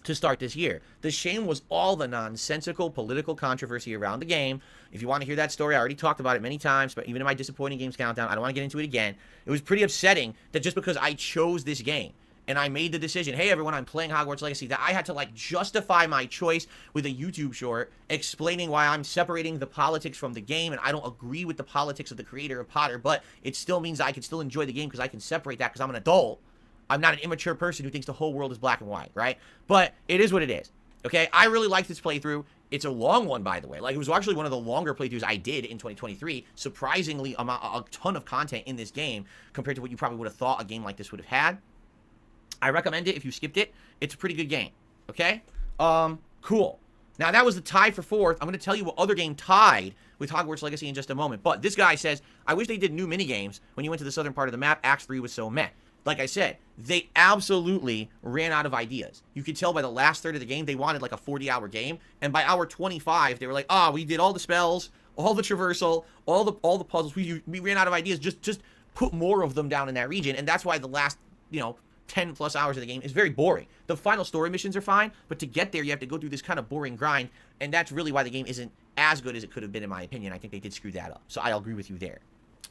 to start this year. The shame was all the nonsensical political controversy around the game. If you want to hear that story, I already talked about it many times, but even in my disappointing games countdown, I don't want to get into it again. It was pretty upsetting that just because I chose this game and I made the decision, hey everyone, I'm playing Hogwarts Legacy, that I had to like justify my choice with a YouTube short explaining why I'm separating the politics from the game, and I don't agree with the politics of the creator of Potter, but it still means I can still enjoy the game because I can separate that because I'm an adult. I'm not an immature person who thinks the whole world is black and white, right? But it is what it is, okay? I really liked this playthrough. It's a long one, by the way. Like, it was actually one of the longer playthroughs I did in 2023. Surprisingly, a ton of content in this game compared to what you probably would have thought a game like this would have had. I recommend it if you skipped it. It's a pretty good game, okay? Cool. Now, that was the tie for 4th. I'm going to tell you what other game tied with Hogwarts Legacy in just a moment. But this guy says, I wish they did new minigames when you went to the southern part of the map. Act 3 was so meh. Like I said, they absolutely ran out of ideas. You could tell by the last third of the game, they wanted like a 40-hour game. And by hour 25, they were like, we did all the spells, all the traversal, all the puzzles. We ran out of ideas. Just put more of them down in that region. And that's why the last, 10 plus hours of the game is very boring. The final story missions are fine, but to get there, you have to go through this kind of boring grind. And that's really why the game isn't as good as it could have been, in my opinion. I think they did screw that up. So I'll agree with you there.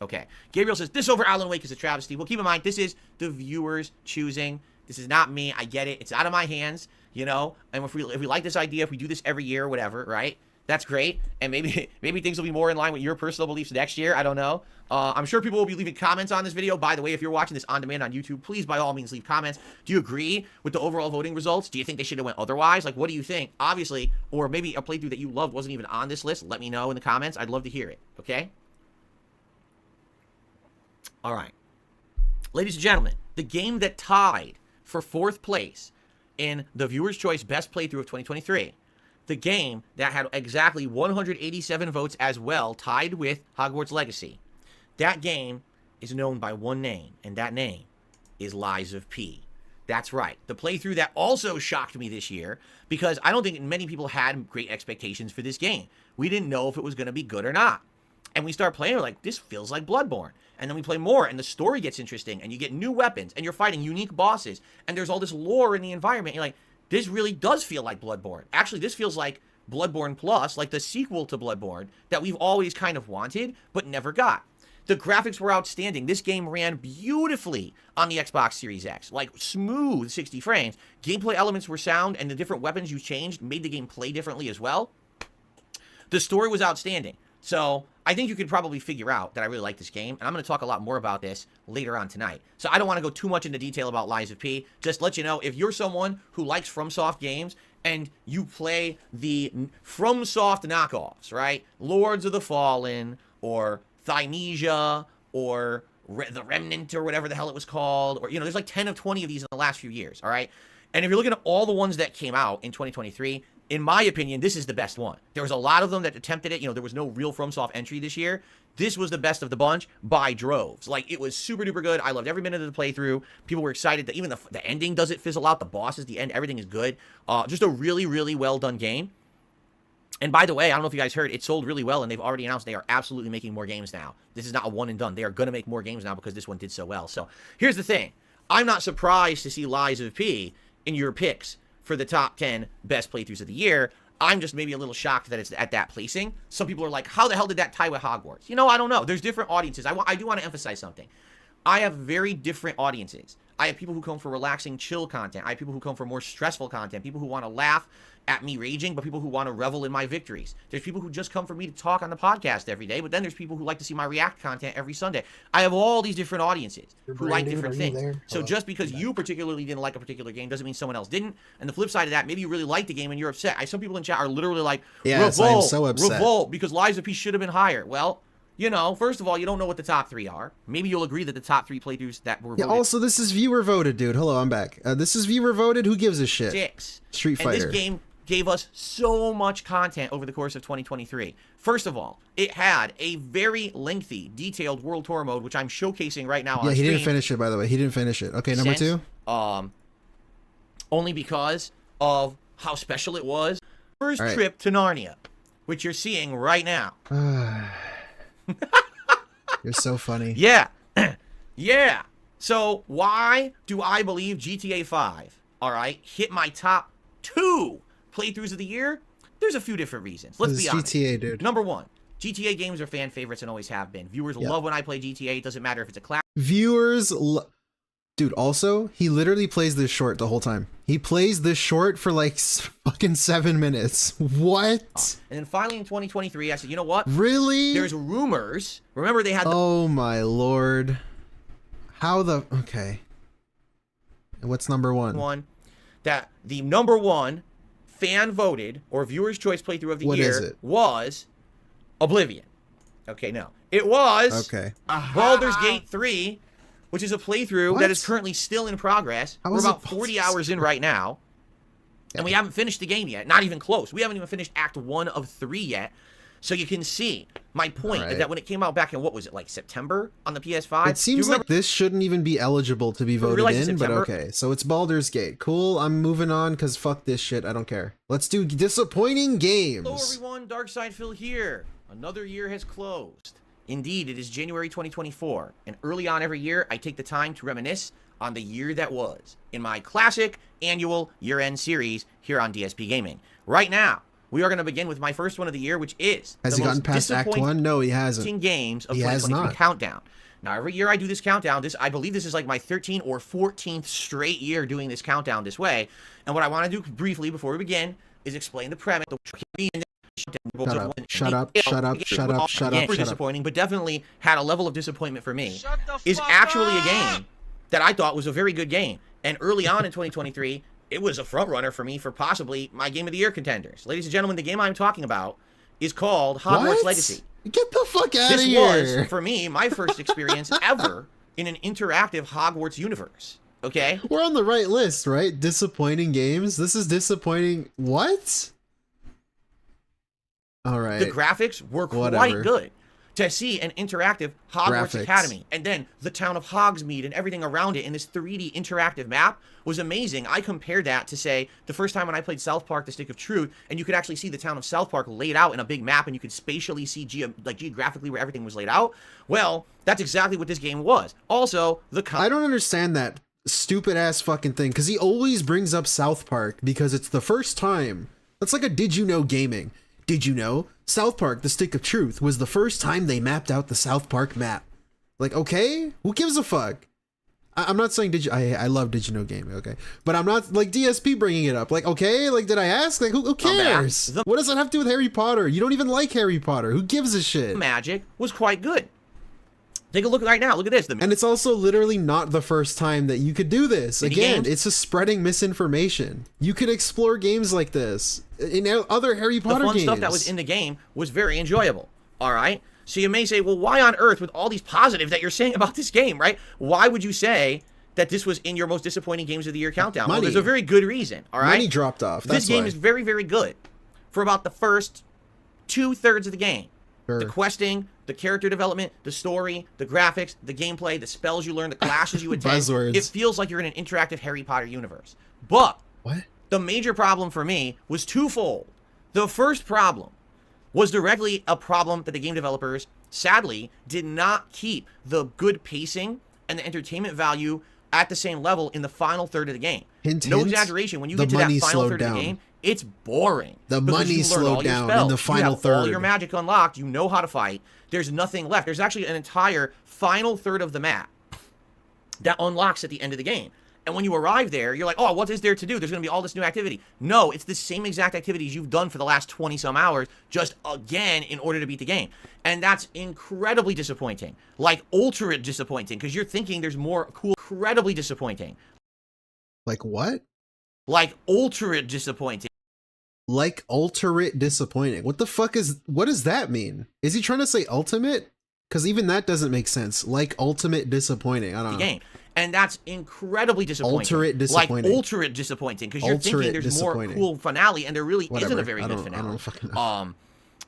Okay, Gabriel says, this over Alan Wake is a travesty. Well, keep in mind, this is the viewers choosing. This is not me. I get it. It's out of my hands, And if we like this idea, if we do this every year or whatever, right? That's great. And maybe things will be more in line with your personal beliefs next year. I don't know. I'm sure people will be leaving comments on this video. By the way, if you're watching this on demand on YouTube, please, by all means, leave comments. Do you agree with the overall voting results? Do you think they should have went otherwise? Like, what do you think? Obviously, or maybe a playthrough that you loved wasn't even on this list. Let me know in the comments. I'd love to hear it, okay? All right. Ladies and gentlemen, the game that tied for 4th place in the Viewer's Choice Best Playthrough of 2023, the game that had exactly 187 votes as well, tied with Hogwarts Legacy. That game is known by one name, and that name is Lies of P. That's right. The playthrough that also shocked me this year, because I don't think many people had great expectations for this game. We didn't know if it was going to be good or not. And we start playing, we're like, this feels like Bloodborne. And then we play more, and the story gets interesting, and you get new weapons, and you're fighting unique bosses, and there's all this lore in the environment. You're like, this really does feel like Bloodborne. Actually, this feels like Bloodborne Plus, like the sequel to Bloodborne that we've always kind of wanted, but never got. The graphics were outstanding. This game ran beautifully on the Xbox Series X, like smooth 60 frames. Gameplay elements were sound, and the different weapons you changed made the game play differently as well. The story was outstanding. So I think you could probably figure out that I really like this game, and I'm going to talk a lot more about this later on tonight. So I don't want to go too much into detail about Lies of P. Just let you know, if you're someone who likes FromSoft games and you play the FromSoft knockoffs, right? Lords of the Fallen, or Thynesia, or the Remnant or whatever the hell it was called, or, you know, there's like 10 of 20 of these in the last few years, all right? And if you're looking at all the ones that came out in 2023, in my opinion, this is the best one. There was a lot of them that attempted it. You know, there was no real FromSoft entry this year. This was the best of the bunch by droves. Like, it was super duper good. I loved every minute of the playthrough. People were excited that even the ending doesn't fizzle out. The bosses, the end, everything is good. Just a really, really well done game. And by the way, I don't know if you guys heard, it sold really well, and they've already announced they are absolutely making more games now. This is not a one and done. They are going to make more games now because this one did so well. So here's the thing. I'm not surprised to see Lies of P in your picks for the top 10 best playthroughs of the year. I'm just maybe a little shocked that it's at that placing. Some people are like, how the hell did that tie with Hogwarts? You know, I don't know. There's different audiences. I do want to emphasize something. I have very different audiences. I have people who come for relaxing, chill content. I have people who come for more stressful content. People who want to laugh at me raging, but people who want to revel in my victories. There's people who just come for me to talk on the podcast every day, but then there's people who like to see my React content every Sunday. I have all these different audiences who like different things. So just because you particularly didn't like a particular game doesn't mean someone else didn't. And the flip side of that, maybe you really liked the game and you're upset. Some people in chat are literally like, yes, revolt, I'm so upset. Revolt, because Lies of P should have been higher. Well, you know, first of all, you don't know what the top 3 are. Maybe you'll agree that the top 3 playthroughs that were voted. Yeah, also, this is viewer voted, dude. Hello, I'm back. This is viewer voted. Who gives a shit? 6. Street Fighter. And this game gave us so much content over the course of 2023. First of all, it had a very lengthy, detailed World Tour mode, which I'm showcasing right now on stream. Yeah, he didn't finish it, by the way. He didn't finish it. Okay, number 2. Only because of how special it was. First trip to Narnia, which you're seeing right now. You're so funny. Yeah. Yeah. So why do I believe GTA 5, all right, hit my top 2 playthroughs of the year? There's a few different reasons. Let's be honest. GTA, dude. Number 1, GTA games are fan favorites and always have been. Viewers love when I play GTA. It doesn't matter if it's a class. Viewers, dude. Also, he literally plays this short the whole time. He plays this short for like fucking 7 minutes. What? And then finally in 2023, I said, you know what? Really? There's rumors. Remember they had. Oh my lord. How the? Okay. And what's number 1? That the number 1 fan voted or viewers choice playthrough of the year was Oblivion. Okay, no. It was Baldur's Gate 3, which is a playthrough that is currently still in progress. We're about 40 hours in right now, and we haven't finished the game yet. Not even close. We haven't even finished Act 1 of 3 yet. So you can see my point is that when it came out back in, what was it, like September on the PS5? It seems like this shouldn't even be eligible to be voted in, but okay. So it's Baldur's Gate. Cool, I'm moving on because fuck this shit. I don't care. Let's do disappointing games. Hello everyone, Darkside Phil here. Another year has closed. Indeed, it is January 2024, and early on every year, I take the time to reminisce on the year that was in my classic annual year-end series here on DSP Gaming. Right now, we are going to begin with my first one of the year, which is Has he gotten past Act 1? No, he hasn't. Games of 2023 countdown. Now, every year I do this countdown. I believe this is like my 13th or 14th straight year doing this countdown this way. And what I want to do briefly before we begin is explain the premise. Shut up. Super disappointing, but definitely had a level of disappointment for me. Is actually a game that I thought was a very good game. And early on in 2023, it was a front runner for me for possibly my Game of the Year contenders. Ladies and gentlemen, the game I'm talking about is called Hogwarts Legacy. Get the fuck out of here. This was, for me, my first experience ever in an interactive Hogwarts universe. Okay? We're on the right list, right? Disappointing games. This is disappointing. What? All right. The graphics were quite good. To see an interactive Hogwarts Academy and then the town of Hogsmeade and everything around it in this 3D interactive map was amazing. I compared that to, say, the first time when I played South Park: The Stick of Truth, and you could actually see the town of South Park laid out in a big map, and you could spatially see geographically where everything was laid out. Well, that's exactly what this game was. Also, I don't understand that stupid ass fucking thing, because he always brings up South Park because it's the first time. That's like a did you know gaming. Did you know South Park: The Stick of Truth was the first time they mapped out the South Park map? Like, okay, who gives a fuck? I'm not saying I love Did You Know gaming, okay, but I'm not like DSP bringing it up. Like, okay, like, did I ask? Like, who cares? What does that have to do with Harry Potter? You don't even like Harry Potter. Who gives a shit? Magic was quite good. Take a look right now. Look at this. And it's also literally not the first time that you could do this. Again, it's just spreading misinformation. You could explore games like this in other Harry Potter games. The fun stuff that was in the game was very enjoyable. All right. So you may say, well, why on earth, with all these positives that you're saying about this game, right? Why would you say that this was in your most disappointing games of the year countdown? Well, there's a very good reason, all right? Money dropped off. This game is very, very good for about the first 2/3 of the game. Sure. The questing, the character development, the story, the graphics, the gameplay, the spells you learn, the classes you attend. Buzzwords. It feels like you're in an interactive Harry Potter universe. But What? the major problem for me was twofold. The first problem was directly a problem that the game developers, sadly, did not keep the good pacing and the entertainment value at the same level in the final third of the game. Hint, no hint, exaggeration. When you the get to that money final slowed third of down. the game, it's boring. The because money you learn slowed all your down in spells. the final you have all third. your magic unlocked. You know how to fight. There's nothing left. There's actually an entire final third of the map that unlocks at the end of the game. And when you arrive there, you're like, oh, what is there to do? There's going to be all this new activity. No, it's the same exact activities you've done for the last 20-some hours, just again in order to beat the game. And that's incredibly disappointing. Like, ultra disappointing, because you're thinking there's more cool. Incredibly disappointing. Like what? Like, ultra disappointing. Like ultimate disappointing. What the fuck what does that mean? Is he trying to say ultimate? Because even that doesn't make sense. Like ultimate disappointing. I don't know. Game. And that's incredibly disappointing. Ultra disappointing. Like, ultra disappointing, because you're thinking there's more cool finale, and there really isn't a very good finale. I don't fucking know.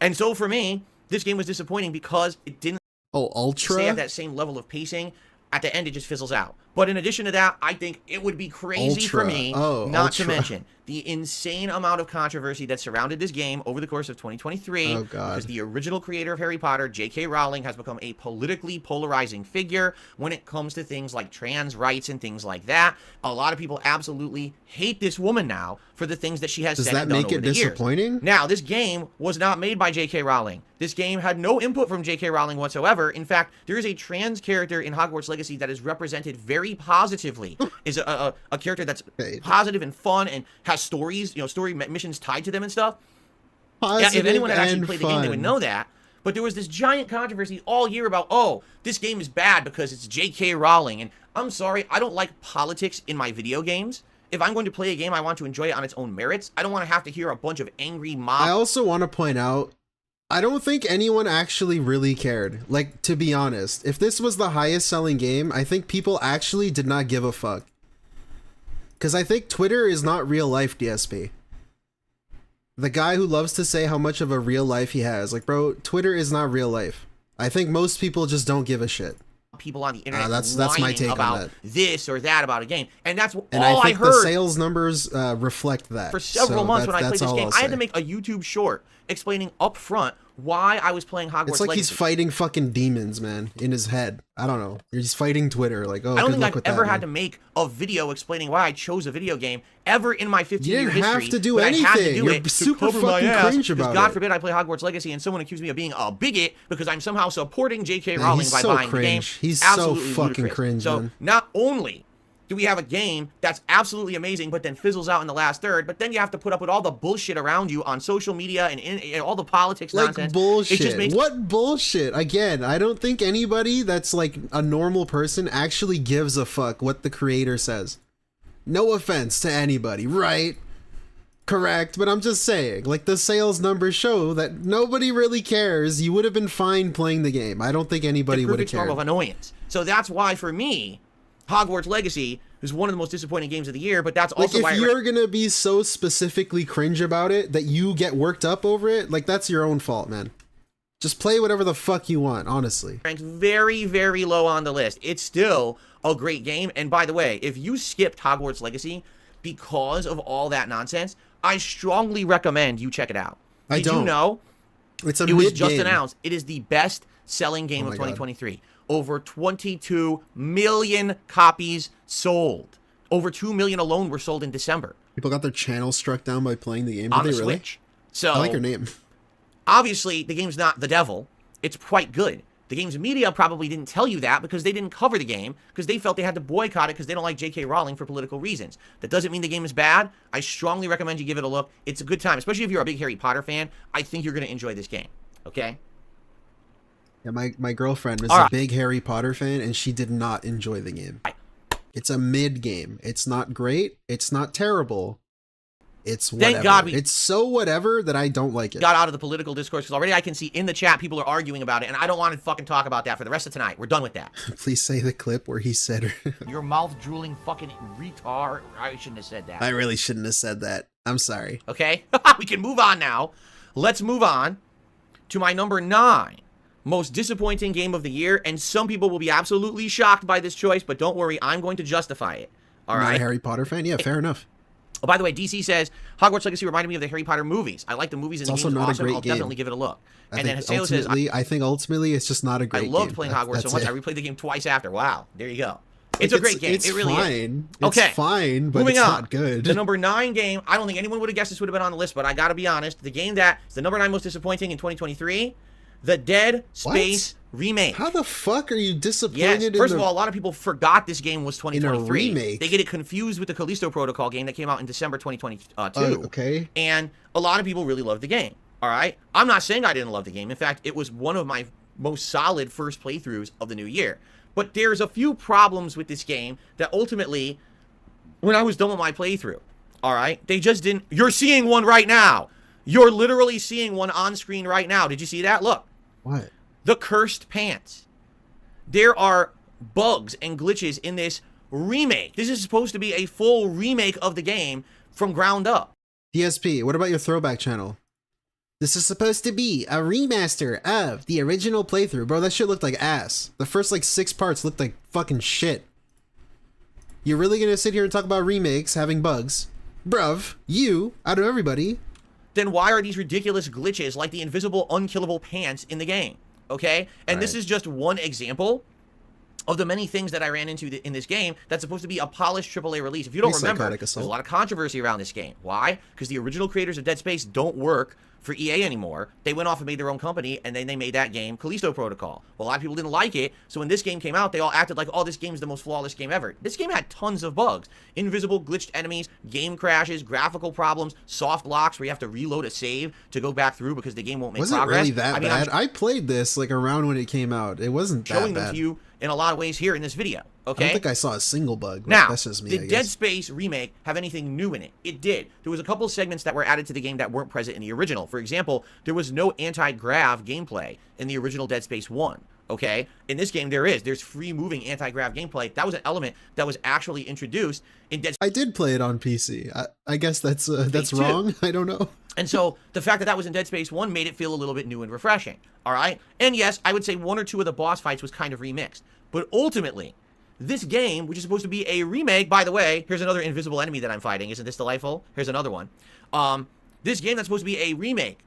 And so for me, this game was disappointing because it didn't ultra? stay at that same level of pacing. At the end, it just fizzles out. But in addition to that, I think it would be crazy for me not to mention the insane amount of controversy that surrounded this game over the course of 2023. Oh, God. Because the original creator of Harry Potter, J.K. Rowling, has become a politically polarizing figure when it comes to things like trans rights and things like that. A lot of people absolutely hate this woman now for the things that she has said and done over the years. Does that make it disappointing? Now, this game was not made by J.K. Rowling. This game had no input from J.K. Rowling whatsoever. In fact, there is a trans character in Hogwarts Legacy that is represented very positively. Is a character that's positive and fun and has stories, story missions tied to them and stuff. Positive if anyone had actually played fun. the game, they would know that. But there was this giant controversy all year about, oh, this game is bad because it's J.K. Rowling. And I'm sorry, I don't like politics in my video games. If I'm going to play a game, I want to enjoy it on its own merits. I don't want to have to hear a bunch of angry mobs. I also want to point out, I don't think anyone actually really cared. Like, to be honest, if this was the highest selling game, I think people actually did not give a fuck. Because I think Twitter is not real life, DSP. The guy who loves to say how much of a real life he has. Like, bro, Twitter is not real life. I think most people just don't give a shit. People on the internet that's my take about on that. this or that about a game. And that's all I think heard. the sales numbers reflect that. For several months when I played this game, I had to make. make a YouTube short explaining up front why I was playing Hogwarts It's like Legacy. he's fighting fucking demons, man, in his head. I don't know. He's fighting Twitter. Like, oh, I don't good think luck I've with ever that, had man. to make a video explaining why I chose a video game ever in my 15-year You history. didn't have to do but anything. I had to do You're it super to cover my fucking ass, cringe because about God it. forbid I play Hogwarts Legacy and someone accused me of being a bigot because I'm somehow supporting J.K. Man, Rowling he's by so buying the game. cringe. He's so Absolutely fucking ludicrous. cringe, So man. not only do we have a game that's absolutely amazing but then fizzles out in the last third, but then you have to put up with all the bullshit around you on social media and all the politics Like nonsense. bullshit. It just makes What bullshit? Again, I don't think anybody that's like a normal person actually gives a fuck what the creator says. No offense to anybody, right? Correct, but I'm just saying, like, the sales numbers show that nobody really cares. You would have been fine playing the game. I don't think anybody would have perfect storm cared. of annoyance. So that's why, for me, Hogwarts Legacy is one of the most disappointing games of the year, but that's also Like, why if you're gonna be so specifically cringe about it that you get worked up over it, like, that's your own fault, man. Just play whatever the fuck you want, honestly. ranked very, very low on the list. It's still a great game. And by the way, if you skipped Hogwarts Legacy because of all that nonsense, I strongly recommend you check it out. Did you know It's a it was mid just game. announced? It is the best selling game Oh of my God. 2023. Over 22 million copies sold. Over 2 million alone were sold in December People got their channel struck down by playing the game. on Did the they really? Switch. So I like your name. obviously, the game's not the devil. It's quite good. The game's media probably didn't tell you that because they didn't cover the game because they felt they had to boycott it because they don't like J.K. Rowling for political reasons. That doesn't mean the game is bad. I strongly recommend you give it a look. It's a good time, especially if you're a big Harry Potter fan. I think you're going to enjoy this game. Okay? Yeah, my girlfriend is All a right. big Harry Potter fan, and she did not enjoy the game. It's a mid game. It's not great. It's not terrible. It's whatever. Thank God it's so whatever that I don't like it. Got out of the political discourse, because already I can see in the chat people are arguing about it, and I don't want to fucking talk about that for the rest of tonight. We're done with that. Please say the clip where he said Your mouth drooling fucking retard. I shouldn't have said that. I really shouldn't have said that. I'm sorry. Okay? We can move on now. Let's move on to my number 9 most disappointing game of the year, and some people will be absolutely shocked by this choice, but don't worry, I'm going to justify it. All right? Not a Harry Potter fan? Yeah, fair enough. Oh, by the way, DC says, Hogwarts Legacy reminded me of the Harry Potter movies. I like the movies and the games. Also not awesome. a great I'll game. definitely give it a look. I And then think Haseo says, I think ultimately it's just not a great game. I loved playing Hogwarts so much. It. I replayed the game twice after. Wow. There you go. Like, It's a great game. It's it really fine. is. Okay. It's fine, but Moving it's on. not good. The number 9 game, I don't think anyone would have guessed this would have been on the list, but I gotta be honest. The game that is the number 9 most disappointing in 2023, the Dead Space remake. How the fuck are you disappointed? Yes. First of all, a lot of people forgot this game was 2023. In a remake. They get it confused with the Callisto Protocol game that came out in December 2022. Okay. And a lot of people really loved the game. All right. I'm not saying I didn't love the game. In fact, it was one of my most solid first playthroughs of the new year. But there's a few problems with this game that ultimately, when I was done with my playthrough, all right, they just didn't. You're seeing one right now. You're literally seeing one on screen right now. Did you see that? Look. What? The cursed pants. There are bugs and glitches in this remake. This is supposed to be a full remake of the game from ground up. DSP, what about your throwback channel? This is supposed to be a remaster of the original playthrough. Bro, that shit looked like ass. The first like 6 parts looked like fucking shit. You're really gonna sit here and talk about remakes having bugs? Bruv, you, out of everybody. Then why are these ridiculous glitches like the invisible unkillable pants in the game? Okay? And this is just one example of the many things that I ran into in this game that's supposed to be a polished AAA release. If you don't remember, there's a lot of controversy around this game. Why? Because the original creators of Dead Space don't work for EA anymore. They went off and made their own company, and then they made that game, Callisto Protocol. Well, a lot of people didn't like it, so when this game came out, they all acted like, oh, this game's the most flawless game ever. This game had tons of bugs. Invisible, glitched enemies, game crashes, graphical problems, soft locks where you have to reload a save to go back through because the game won't make progress. Was it really that bad? I played this like around when it came out. It wasn't that bad. Showing them to you in a lot of ways here in this video. Okay? I don't think I saw a single bug. Now, that's just me, did Dead Space remake have anything new in it? It did. There was a couple of segments that were added to the game that weren't present in the original. For example, there was no anti-grav gameplay in the original Dead Space 1. Okay? In this game, there is. There's free-moving anti-grav gameplay. That was an element that was actually introduced in Dead Space. I did play it on PC. I guess that's wrong. I don't know. And so the fact that that was in Dead Space 1 made it feel a little bit new and refreshing. All right? And yes, I would say 1 or 2 of the boss fights was kind of remixed. But ultimately, this game, which is supposed to be a remake, by the way, here's another invisible enemy that I'm fighting. Isn't this delightful? Here's another one. This game that's supposed to be a remake,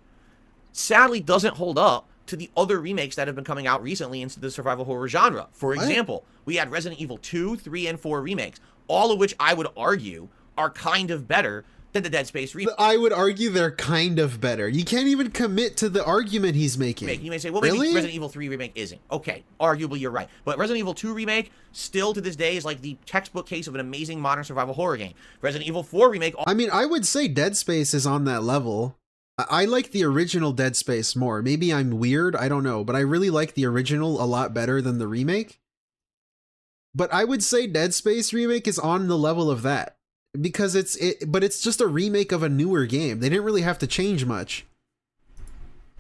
sadly doesn't hold up to the other remakes that have been coming out recently into the survival horror genre. For example, we had Resident Evil 2, 3, and 4 remakes, all of which I would argue are kind of better than the Dead Space remake. I would argue they're kind of better. You can't even commit to the argument he's making. You may say, well, really? maybe Resident Evil 3 remake isn't. Okay, arguably you're right. But Resident Evil 2 remake, still to this day, is like the textbook case of an amazing modern survival horror game. Resident Evil 4 remake... I mean, I would say Dead Space is on that level. I like the original Dead Space more. Maybe I'm weird, I don't know. But I really like the original a lot better than the remake. But I would say Dead Space remake is on the level of that. Because but it's just a remake of a newer game. They didn't really have to change much.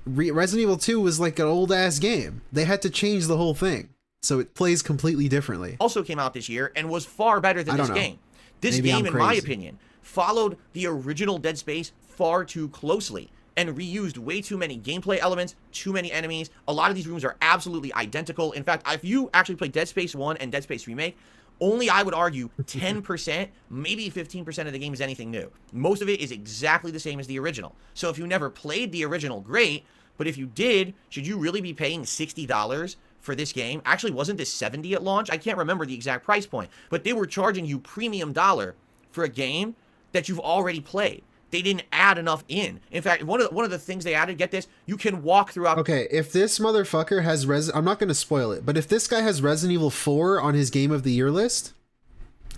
Resident Evil 2 was like an old ass game. They had to change the whole thing. So it plays completely differently. Also came out this year and was far better than this game. This game, in my opinion, followed the original Dead Space far too closely and reused way too many gameplay elements, too many enemies. A lot of these rooms are absolutely identical. In fact, if you actually play Dead Space 1 and Dead Space Remake, only, I would argue, 10%, maybe 15% of the game is anything new. Most of it is exactly the same as the original. So if you never played the original, great. But if you did, should you really be paying $60 for this game? Actually, wasn't this $70 at launch? I can't remember the exact price point. But they were charging you premium dollar for a game that you've already played. They didn't add enough in. In fact, one of the things they added, get this, you can walk throughout... Okay, if this motherfucker has I'm not going to spoil it, but if this guy has Resident Evil 4 on his Game of the Year list,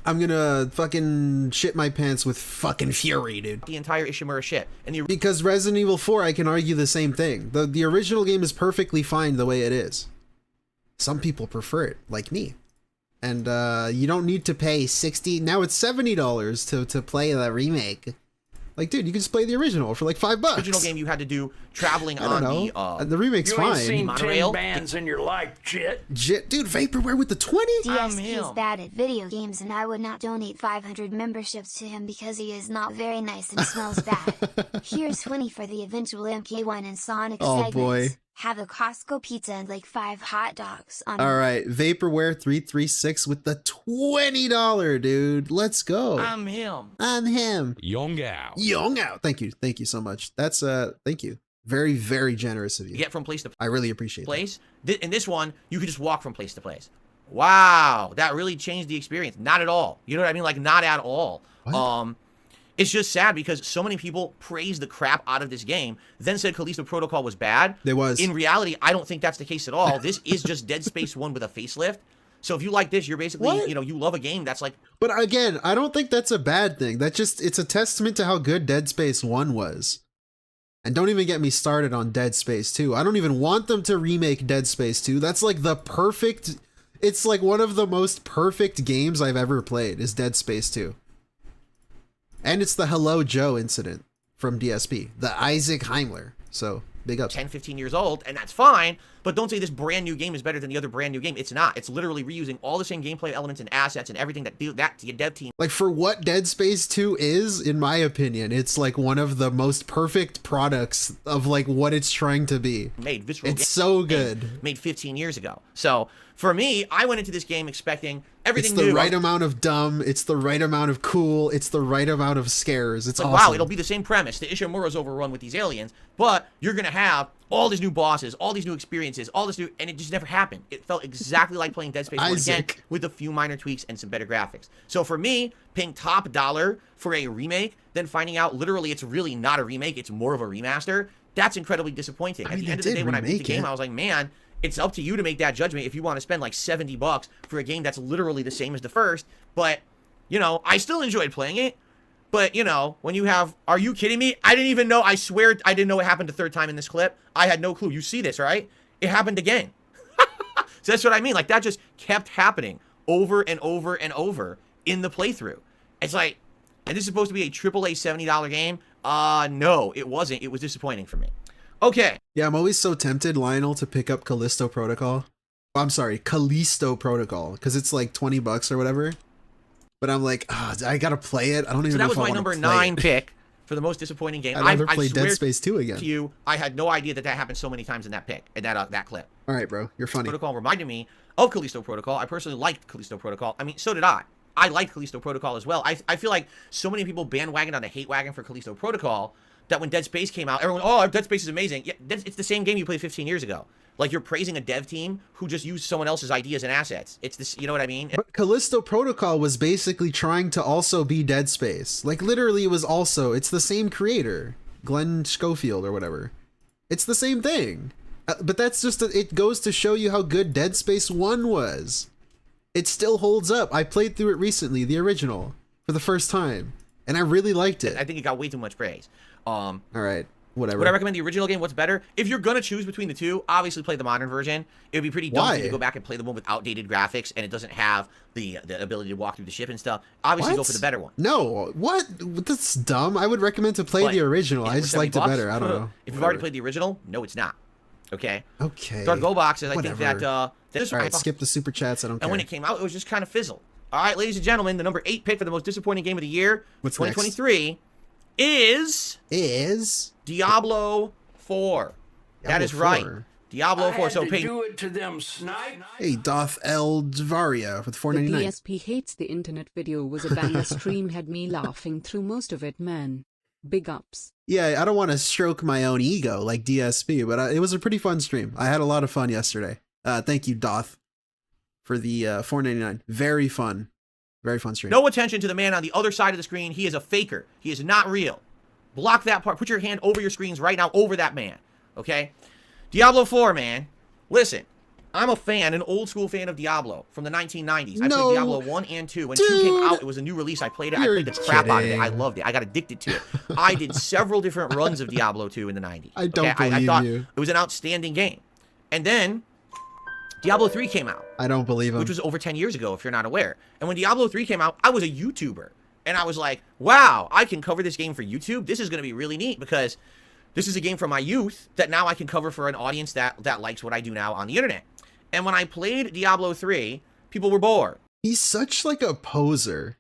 I'm going to fucking shit my pants with fucking fury, dude. The entire Ishimura shit. Because Resident Evil 4, I can argue the same thing. The original game is perfectly fine the way it is. Some people prefer it, like me. And you don't need to pay $60... Now it's $70 to play the remake. Like, dude, you can just play the original for like $5. Original game, you had to do traveling on the remake's fine. You ain't seen monorail. 10 bands in your life, Jit. Dude, Vaporware with the 20? DSP is bad at video games and I would not donate 500 memberships to him because he is not very nice and smells bad. Here's 20 for the eventual MK1 and Sonic segments. Boy. Have a Costco pizza and like 5 hot dogs on All right, Vaporware 336 with the $20, dude. Let's go. I'm him. I'm him. Young out. Young out. Thank you so much. That's thank you. Very, very generous of you. You get from place to I really appreciate place. In this one, you could just walk from place to place. Wow, that really changed the experience. Not at all. You know what I mean? Like, not at all. What? It's just sad because so many people praised the crap out of this game, then said Callisto Protocol was bad. It was. In reality, I don't think that's the case at all. This is just Dead Space 1 with a facelift. So if you like this, you're basically, What? you know, you love a game that's like... But again, I don't think that's a bad thing. It's a testament to how good Dead Space 1 was. And don't even get me started on Dead Space 2. I don't even want them to remake Dead Space 2. That's like the perfect... It's like one of the most perfect games I've ever played is Dead Space 2. And it's the Hello Joe incident from DSP, the Isaac Heimler. So, big ups. 10, 15 years old, and that's fine, but don't say this brand new game is better than the other brand new game. It's not. It's literally reusing all the same gameplay elements and assets and everything that your dev team Like, for what Dead Space 2 is, in my opinion, it's like one of the most perfect products of like what it's trying to be. made. Visceral It's so good. Made 15 years ago. So, for me, I went into this game expecting everything It's the new. right amount of dumb, it's the right amount of cool, it's the right amount of scares. It's like, awesome. wow, it'll be the same premise. The Ishimura's overrun with these aliens, but you're going to have all these new bosses, all these new experiences, all this new, and it just never happened. It felt exactly like playing Dead Space 1 again Isaac. with a few minor tweaks and some better graphics. So for me, paying top dollar for a remake, then finding out literally it's really not a remake, it's more of a remaster, that's incredibly disappointing. I At mean, the end of they the day, did when I beat the remake game, it. I was like, man, it's up to you to make that judgment if you want to spend like $70 for a game that's literally the same as the first. But, you know, I still enjoyed playing it. But, you know, when you have... Are you kidding me? I didn't even know... I swear I didn't know it happened a third time in this clip. I had no clue. You see this, right? It happened again. So that's what I mean. Like, that just kept happening over and over and over in the playthrough. It's like... And this is supposed to be a AAA $70 game? No, it wasn't. It was disappointing for me. Okay. Yeah, I'm always so tempted, Lionel, to pick up Callisto Protocol. I'm sorry, Callisto Protocol, because it's like $20 or whatever. But I'm like, I gotta play it. I don't even So know that if was I my want to number play 9 it. pick for the most disappointing game. I'd rather I play swear Dead Space 2 again. to you, I had no idea that happened so many times in that pick, in that clip. All right, bro, you're funny. Protocol reminded me of Callisto Protocol. I personally liked Callisto Protocol. I mean, so did I. I liked Callisto Protocol as well. I feel like so many people bandwagoned on the hate wagon for Callisto Protocol that when Dead Space came out, everyone, oh, Dead Space is amazing. Yeah, it's the same game you played 15 years ago. Like, you're praising a dev team who just used someone else's ideas and assets. It's this, you know what I mean? But Callisto Protocol was basically trying to also be Dead Space. Like, literally, it was also, it's the same creator, Glenn Schofield or whatever. It's the same thing. But that's just, it goes to show you how good Dead Space 1 was. It still holds up. I played through it recently, the original, for the first time. And I really liked it. I think it got way too much praise. All right, whatever. Would I recommend the original game? What's better? If you're gonna choose between the two, obviously play the modern version. It would be pretty dumb for you to go back and play the one with outdated graphics and it doesn't have the ability to walk through the ship and stuff. Obviously, go for the better one. No, what? That's dumb. I would recommend to play the original. I just liked it better. I don't know. If you've already played the original, no, it's not. Okay. Okay. Dark Go boxes. I think that this. All right, skip the super chats. I don't care. And when it came out, it was just kind of fizzled. All right, ladies and gentlemen, the number 8 pick for the most disappointing game of the year, What's 2023, is Diablo 4. That is right. Diablo 4. So pay. Do it to them, snipe. Hey, Doth L. Dvaria with The $4.99. DSP hates the internet video was a banger. Stream had me laughing through most of it, man. Big ups. Yeah, I don't want to stroke my own ego like DSP, but it was a pretty fun stream. I had a lot of fun yesterday. Thank you, Doth, for the $4.99. Very fun. Very fun stream. No attention to the man on the other side of the screen. He is a faker. He is not real. Block that part. Put your hand over your screens right now, over that man. Okay? Diablo 4, man. Listen, I'm a fan, an old school fan of Diablo from the 1990s. I played Diablo 1 and 2. When 2 came out, it was a new release. I played it. I played the crap out of it. I loved it. I got addicted to it. I did several different runs of Diablo 2 in the 90s. I don't believe I thought you. it was an outstanding game. And then Diablo 3 came out. I don't believe him. Which was over 10 years ago, if you're not aware. And when Diablo 3 came out, I was a YouTuber. And I was like, wow, I can cover this game for YouTube. This is going to be really neat because this is a game from my youth that now I can cover for an audience that likes what I do now on the internet. And when I played Diablo 3, people were bored. He's such like a poser.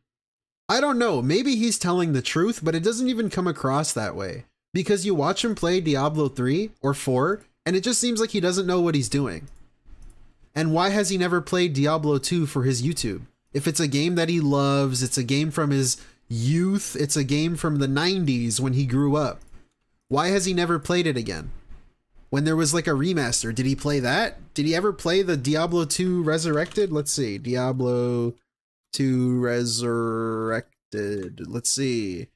I don't know, maybe he's telling the truth, but it doesn't even come across that way. Because you watch him play Diablo 3 or 4, and it just seems like he doesn't know what he's doing. And why has he never played Diablo 2 for his YouTube? If it's a game that he loves, it's a game from his youth, it's a game from the 90s when he grew up. Why has he never played it again? When there was like a remaster, did he play that? Did he ever play the Diablo 2 Resurrected? Let's see. Diablo 2 Resurrected. Let's see.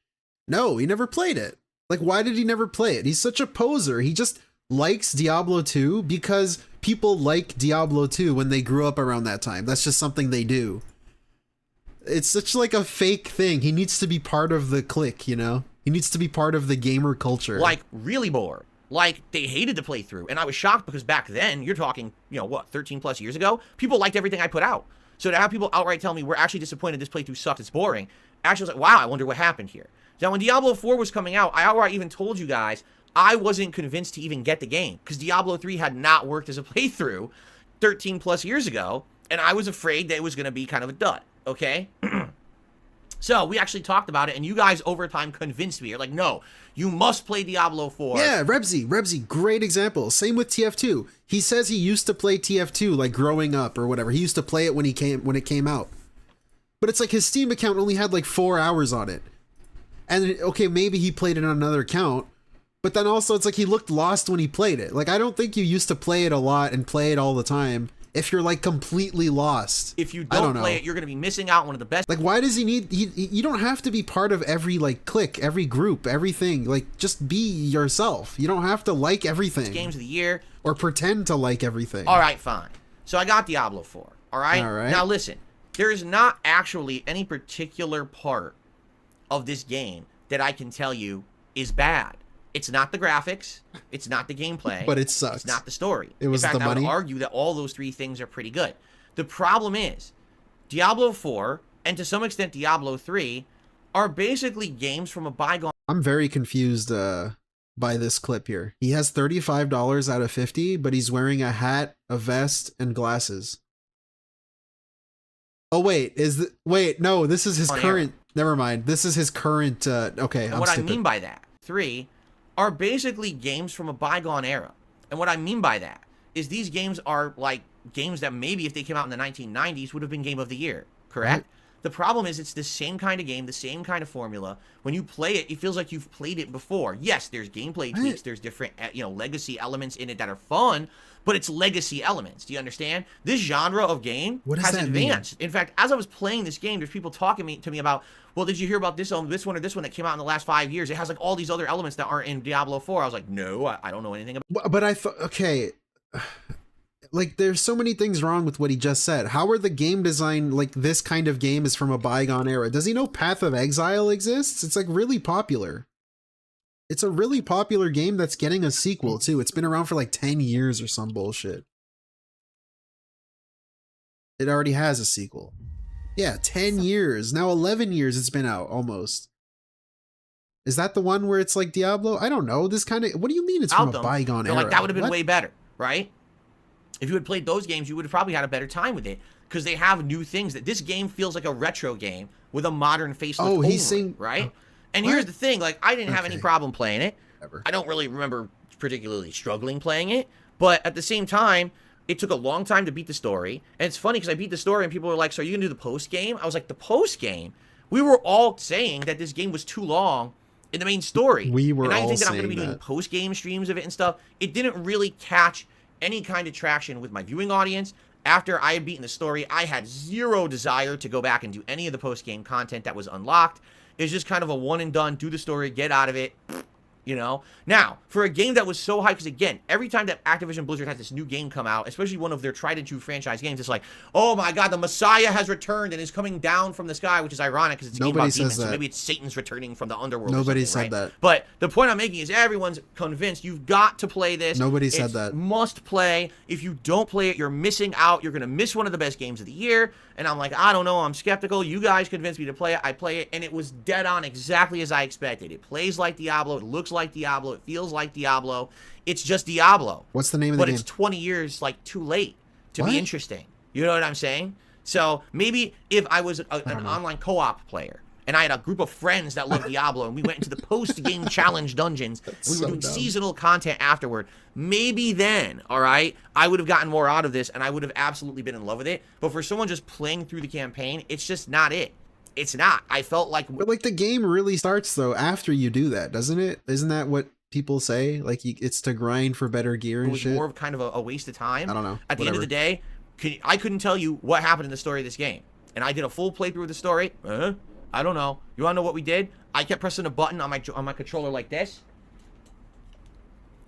No, he never played it. Like, why did he never play it? He's such a poser. He just likes Diablo 2 because people like Diablo 2 when they grew up around that time. That's just something they do. It's such like a fake thing. He needs to be part of the clique, you know? He needs to be part of the gamer culture. Like, really bored. Like, they hated the playthrough. And I was shocked because back then, you're talking, you know, what, 13 plus years ago? People liked everything I put out. So to have people outright tell me, we're actually disappointed this playthrough sucked, it's boring, actually was like, wow, I wonder what happened here. Now, when Diablo 4 was coming out, I outright even told you guys, I wasn't convinced to even get the game because Diablo 3 had not worked as a playthrough 13 plus years ago. And I was afraid that it was going to be kind of a dud. Okay. So we actually talked about it and you guys over time convinced me. You're like, no, you must play Diablo 4. Yeah, Rebsy, great example. Same with TF2. He says he used to play TF2 like growing up or whatever. He used to play it when it came out. But it's like his Steam account only had like 4 hours on it. And okay, maybe he played it on another account, but then also it's like he looked lost when he played it. Like, I don't think you used to play it a lot and play it all the time if you're like completely lost. If you don't play it, you're going to be missing out one of the best. Like, why does he need, you don't have to be part of every like clique, every group, everything. Like, just be yourself. You don't have to like everything. Games of the year. Or pretend to like everything. All right, fine. So I got Diablo 4. All right? Now listen, there is not actually any particular part of this game that I can tell you is bad. It's not the graphics. It's not the gameplay. But it sucks. It's not the story. It was In fact, the money. I would argue that all those three things are pretty good. The problem is, Diablo 4, and to some extent Diablo 3, are basically games from a bygone... I'm very confused by this clip here. He has $35 out of 50, but he's wearing a hat, a vest, and glasses. Oh, wait. No, this is his current... Never mind. This is his current... okay, and what I mean by that, 3 are basically games from a bygone era. And what I mean by that is these games are like games that maybe if they came out in the 1990s would have been Game of the Year, correct? Right. The problem is it's the same kind of game, the same kind of formula. When you play it, it feels like you've played it before. Yes, there's gameplay tweaks, there's different, legacy elements in it that are fun, but it's legacy elements. Do you understand? This genre of game has advanced. In fact, as I was playing this game, there's people talking to me about, well, did you hear about this one or this one that came out in the last 5 years? It has like all these other elements that aren't in Diablo 4. I was like, no, I don't know anything about it. But I thought, okay, like there's so many things wrong with what he just said. How are the game design, like this kind of game is from a bygone era? Does he know Path of Exile exists? It's like really popular. It's a really popular game that's getting a sequel too. It's been around for like 10 years or some bullshit. It already has a sequel. Yeah, 10 years. Now 11 years it's been out almost. Is that the one where it's like Diablo? I don't know. This kind of, what do you mean it's from a bygone era? Like that would have been way better, right? If you had played those games, you would have probably had a better time with it because they have new things. That this game feels like a retro game with a modern facelift. Oh, he's saying, right? And here's the thing, like I didn't have any problem playing it. I don't really remember particularly struggling playing it, but at the same time, it took a long time to beat the story. And it's funny because I beat the story and people were like, so are you gonna do the post game? I was like, the post game? We were all saying that this game was too long in the main story. We were all saying that. And I think that I'm gonna be doing post game streams of it and stuff. It didn't really catch any kind of traction with my viewing audience. After I had beaten the story, I had zero desire to go back and do any of the post-game content that was unlocked. It's just kind of a one and done, do the story, get out of it, You know, now for a game that was so high, because again, every time that Activision Blizzard has this new game come out, especially one of their tried and true franchise games, it's like, oh my god, the Messiah has returned and is coming down from the sky, which is ironic because it's a game about demons, so maybe it's Satan's returning from the underworld. Nobody said right? that. But the point I'm making is everyone's convinced you've got to play this. Nobody said that. Must play. If you don't play it, you're missing out. You're gonna miss one of the best games of the year. And I'm like, I don't know. I'm skeptical. You guys convinced me to play it. I play it, and it was dead on exactly as I expected. It plays like Diablo. It looks like Diablo. It feels like Diablo. It's just Diablo. What's the name of the game? But it's 20 years like too late to be interesting. You know what I'm saying? So maybe if I was an online co-op player and I had a group of friends that loved Diablo and we went into the post-game challenge dungeons and we were doing seasonal content afterward, maybe then, all right, I would have gotten more out of this and I would have absolutely been in love with it. But for someone just playing through the campaign, it's just not it. It's not. I felt like... But like the game really starts though after you do that, doesn't it? Isn't that what people say? Like it's to grind for better gear and shit? It was more of kind of a waste of time. I don't know. At the end of the day, I couldn't tell you what happened in the story of this game. And I did a full playthrough of the story. I don't know. You want to know what we did? I kept pressing a button on my controller like this.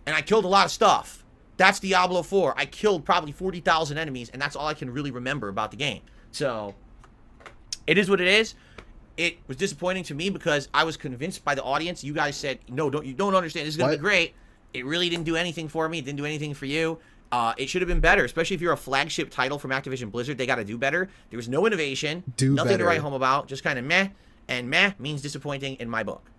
And I killed a lot of stuff. That's Diablo 4. I killed probably 40,000 enemies, and that's all I can really remember about the game. So, it is what it is. It was disappointing to me because I was convinced by the audience. You guys said, no, you don't understand. This is going to be great. It really didn't do anything for me. It didn't do anything for you. It should have been better, especially if you're a flagship title from Activision Blizzard. They got to do better. There was no innovation. Nothing to write home about. Just kind of meh. And meh means disappointing in my book.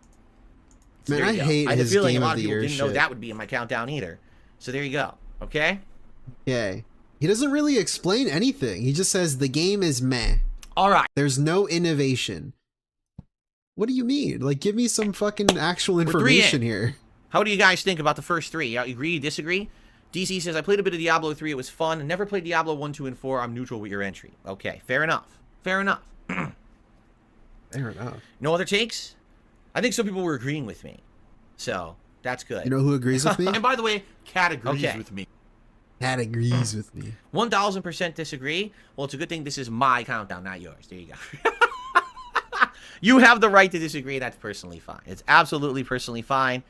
So man, I hate his Game of the Year shit. Didn't know that would be in my countdown either. So there you go. Okay? Okay. He doesn't really explain anything. He just says the game is meh. All right. There's no innovation. What do you mean? Like, give me some fucking actual information here. How do you guys think about the first three? You agree, disagree? DC says, I played a bit of Diablo 3. It was fun. I never played Diablo 1, 2, and 4. I'm neutral with your entry. Okay, fair enough. Fair enough. Fair enough. No other takes? I think some people were agreeing with me. So, that's good. You know who agrees with me? And by the way, Cat agrees with me. Cat agrees with me. 1000% disagree. Well, it's a good thing this is my countdown, not yours. There you go. You have the right to disagree. That's personally fine. It's absolutely personally fine.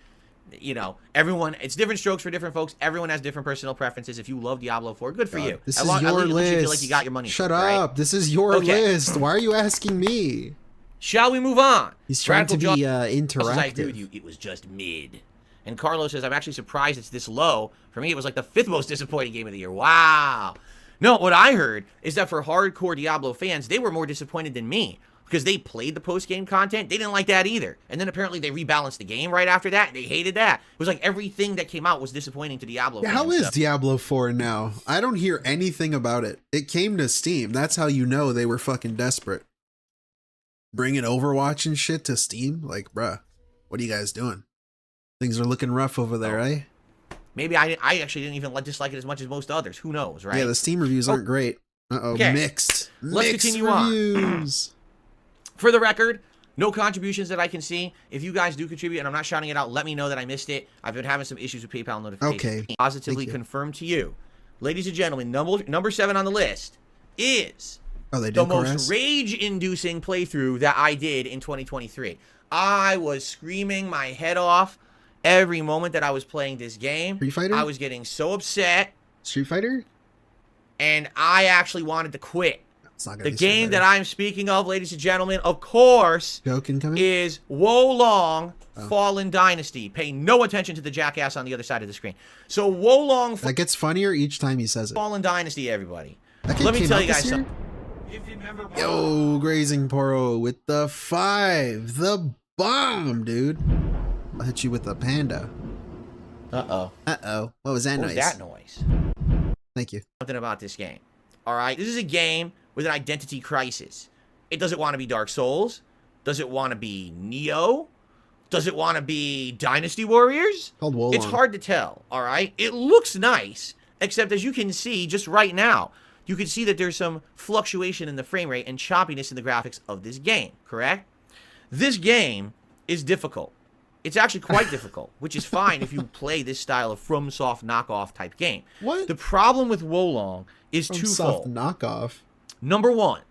You know, everyone, it's different strokes for different folks. Everyone has different personal preferences. If you love Diablo 4, good for you. This is your list. You feel like you got your money. Shut up. Right? This is your list. Why are you asking me? Shall we move on? He's trying to be interactive. I agree with you. It was just mid. And Carlos says, I'm actually surprised it's this low. For me, it was like the 5th most disappointing game of the year. Wow. No, what I heard is that for hardcore Diablo fans, they were more disappointed than me. Because they played the post-game content. They didn't like that either. And then apparently they rebalanced the game right after that. They hated that. It was like everything that came out was disappointing to Diablo fans. How is Diablo 4 now? I don't hear anything about it. It came to Steam. That's how you know they were fucking desperate. Bringing Overwatch and shit to Steam? Like, bruh, what are you guys doing? Things are looking rough over there, eh? Maybe I actually didn't even dislike it as much as most others. Who knows, right? Yeah, the Steam reviews aren't great. Uh-oh, okay. Mixed. Let's continue on. For the record, no contributions that I can see. If you guys do contribute and I'm not shouting it out, let me know that I missed it. I've been having some issues with PayPal notifications. Okay. Positively confirmed to you. Ladies and gentlemen, number 7 on the list is the most rage-inducing playthrough that I did in 2023. I was screaming my head off every moment that I was playing this game. Street Fighter? I was getting so upset. Street Fighter? And I actually wanted to quit. The game that I'm speaking of, ladies and gentlemen, of course, is Wolong Fallen Dynasty. Pay no attention to the jackass on the other side of the screen. So Wolong... That gets funnier each time he says it. Fallen Dynasty, everybody. Let me tell you guys something. Yo, Grazing Poro with the 5. The bomb, dude. I'll hit you with a panda. Uh-oh. Uh-oh. What was that noise? What was that noise? Thank you. Something about this game. All right? This is a game with an identity crisis. It doesn't want to be Dark Souls. Does it want to be Neo? Does it want to be Dynasty Warriors? Called Wolong. It's hard to tell, all right? It looks nice, except as you can see just right now, you can see that there's some fluctuation in the frame rate and choppiness in the graphics of this game, correct? This game is difficult. It's actually quite difficult, which is fine if you play this style of FromSoft knockoff type game. What? The problem with Wolong is twofold. twofold. Knockoff. Number 1,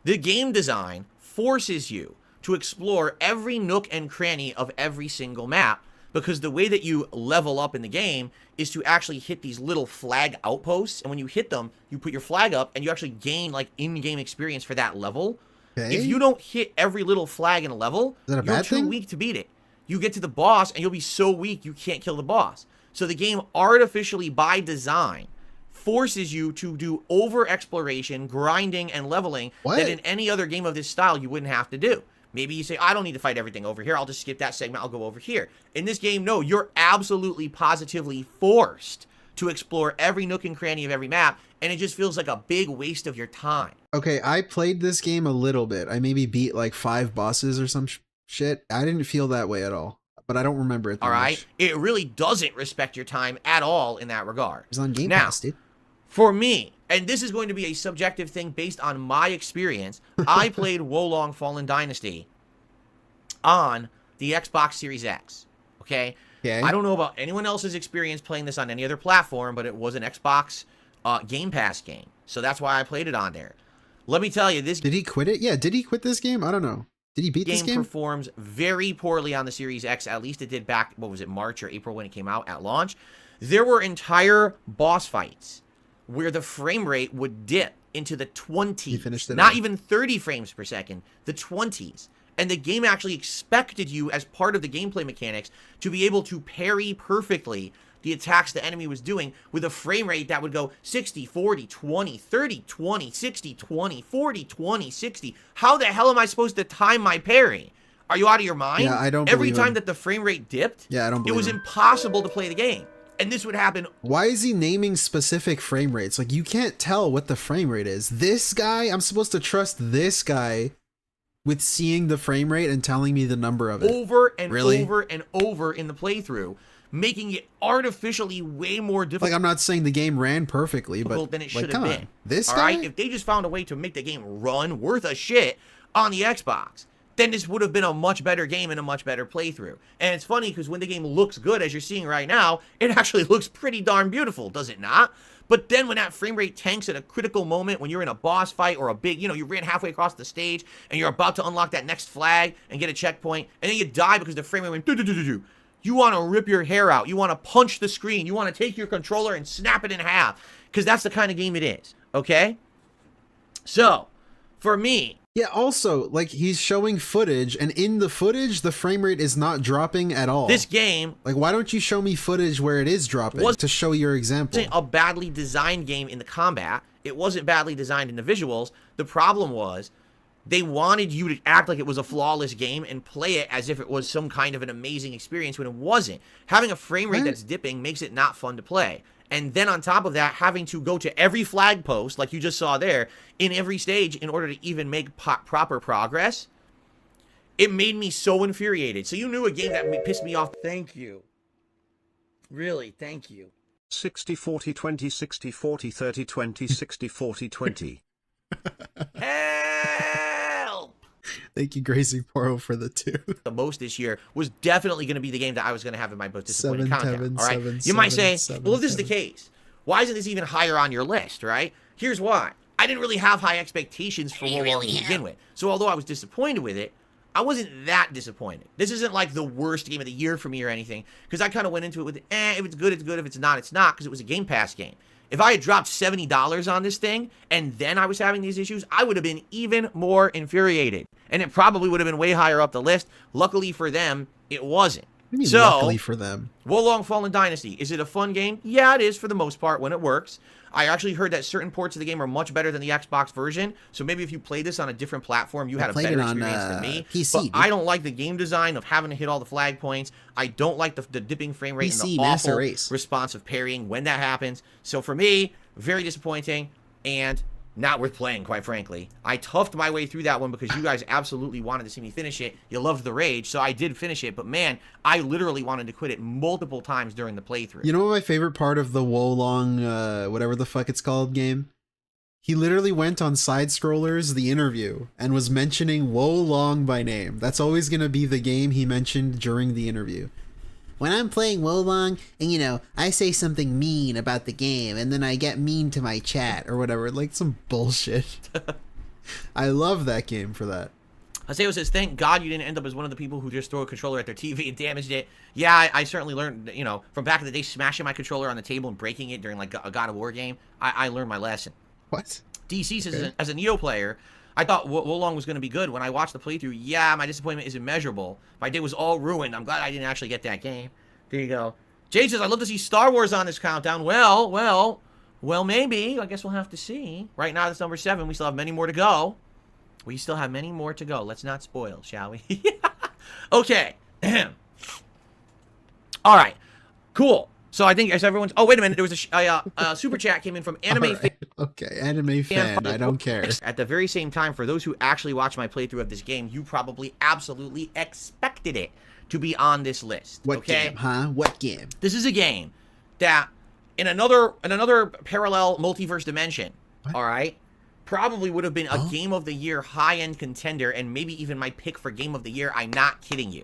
the game design forces you to explore every nook and cranny of every single map because the way that you level up in the game is to actually hit these little flag outposts, and when you hit them, you put your flag up, and you actually gain, like, in-game experience for that level. Okay. If you don't hit every little flag in a level, Is that a you're bad too thing? weak to beat it. You get to the boss, and you'll be so weak you can't kill the boss. So the game artificially, by design, forces you to do over-exploration, grinding, and leveling that in any other game of this style you wouldn't have to do. Maybe you say, I don't need to fight everything over here. I'll just skip that segment. I'll go over here. In this game, no, you're absolutely positively forced to explore every nook and cranny of every map, and it just feels like a big waste of your time. Okay, I played this game a little bit. I maybe beat like 5 bosses or some shit. I didn't feel that way at all, but I don't remember it that all right? much. It really doesn't respect your time at all in that regard. It's on Game Now, Pass, dude. For me, and this is going to be a subjective thing based on my experience, I played Wolong Fallen Dynasty on the Xbox Series X, okay? I don't know about anyone else's experience playing this on any other platform, but it was an Xbox Game Pass game, so that's why I played it on there. Let me tell you, this Did he quit it? Yeah, did he quit this game? I don't know. Did he beat this game? Performs very poorly on the Series X, at least it did back, what was it, March or April when it came out at launch. There were entire boss fights where the frame rate would dip into the 20s, not even 30 frames per second, the 20s. And the game actually expected you, as part of the gameplay mechanics, to be able to parry perfectly the attacks the enemy was doing with a frame rate that would go 60, 40, 20, 30, 20, 60, 20, 40, 20, 60. How the hell am I supposed to time my parry? Are you out of your mind? Yeah, I don't Every believe time him. that the frame rate dipped, Yeah, I don't believe it was him. impossible to play the game. And this would happen. Why is he naming specific frame rates? Like, you can't tell what the frame rate is. This guy, I'm supposed to trust this guy with seeing the frame rate and telling me the number of it. Over and over and over in the playthrough, making it artificially way more difficult. Like, I'm not saying the game ran perfectly, but than it like, should come have on. been. This all guy? right? If they just found a way to make the game run worth a shit on the Xbox, then this would have been a much better game and a much better playthrough. And it's funny because when the game looks good, as you're seeing right now, it actually looks pretty darn beautiful, does it not? But then when that frame rate tanks at a critical moment, when you're in a boss fight or a big, you ran halfway across the stage and you're about to unlock that next flag and get a checkpoint, and then you die because the frame rate went do-do-do-do-do. You want to rip your hair out. You want to punch the screen. You want to take your controller and snap it in half, because that's the kind of game it is, okay? So, for me... Yeah, also, like, he's showing footage, and in the footage, the frame rate is not dropping at all. This game... Like, why don't you show me footage where it is dropping to show your example? It wasn't a badly designed game in the combat. It wasn't badly designed in the visuals. The problem was they wanted you to act like it was a flawless game and play it as if it was some kind of an amazing experience when it wasn't. Having a frame rate that's dipping makes it not fun to play. And then on top of that, having to go to every flag post, like you just saw there, in every stage in order to even make proper progress, it made me so infuriated. So you knew a game that pissed me off. Thank you. Really, thank you. 60-40-20, 60-40, 30-20, 60-40-20. Help! Thank you, Gracie Poro, for the 2. The most this year was definitely going to be the game that I was going to have in my most disappointing countdown. All right, 7, you might 7, say, 7, well, if this is the case, why isn't this even higher on your list? Right? Here's why: I didn't really have high expectations for Wolong to begin with. So although I was disappointed with it, I wasn't that disappointed. This isn't like the worst game of the year for me or anything, because I kind of went into it with, if it's good, it's good. If it's not, it's not, because it was a Game Pass game. If I had dropped $70 on this thing, and then I was having these issues, I would have been even more infuriated. And it probably would have been way higher up the list. Luckily for them, it wasn't. What do you mean, so, luckily for them? Wolong Fallen Dynasty. Is it a fun game? Yeah, it is for the most part when it works. I actually heard that certain ports of the game are much better than the Xbox version. So maybe if you played this on a different platform, you had a better experience than me. PC, but dude. I don't like the game design of having to hit all the flag points. I don't like the dipping frame rate PC and the Master awful Race. response of parrying when that happens. So for me, very disappointing and not worth playing, quite frankly. I toughed my way through that one because you guys absolutely wanted to see me finish it. You loved the rage, so I did finish it. But man, I literally wanted to quit it multiple times during the playthrough. You know what my favorite part of the Wolong, whatever the fuck it's called, game? He literally went on Side Scrollers, the interview, and was mentioning Wolong by name. That's always going to be the game he mentioned during the interview. When I'm playing Wolong, and I say something mean about the game, and then I get mean to my chat or whatever, like some bullshit. I love that game for that. Haseo says, thank God you didn't end up as one of the people who just throw a controller at their TV and damaged it. Yeah, I certainly learned, you know, from back in the day, smashing my controller on the table and breaking it during, like, a God of War game. I learned my lesson. What? DC says, as a Neo player, I thought Wolong was going to be good. When I watched the playthrough, yeah, my disappointment is immeasurable. My day was all ruined. I'm glad I didn't actually get that game. There you go. Jay says, I'd love to see Star Wars on this countdown. Well, maybe. I guess we'll have to see. Right now, it's number 7. We still have many more to go. We still have many more to go. Let's not spoil, shall we? Okay. All right. Cool. So I think as everyone's... Oh, wait a minute. There was a super chat came in from Anime Fan. Okay, Anime Fan. I don't care. At the very same time, for those who actually watched my playthrough of this game, you probably absolutely expected it to be on this list. What game, huh? What game? This is a game that in another parallel multiverse dimension, all right, probably would have been a Game of the Year high-end contender and maybe even my pick for Game of the Year. I'm not kidding you,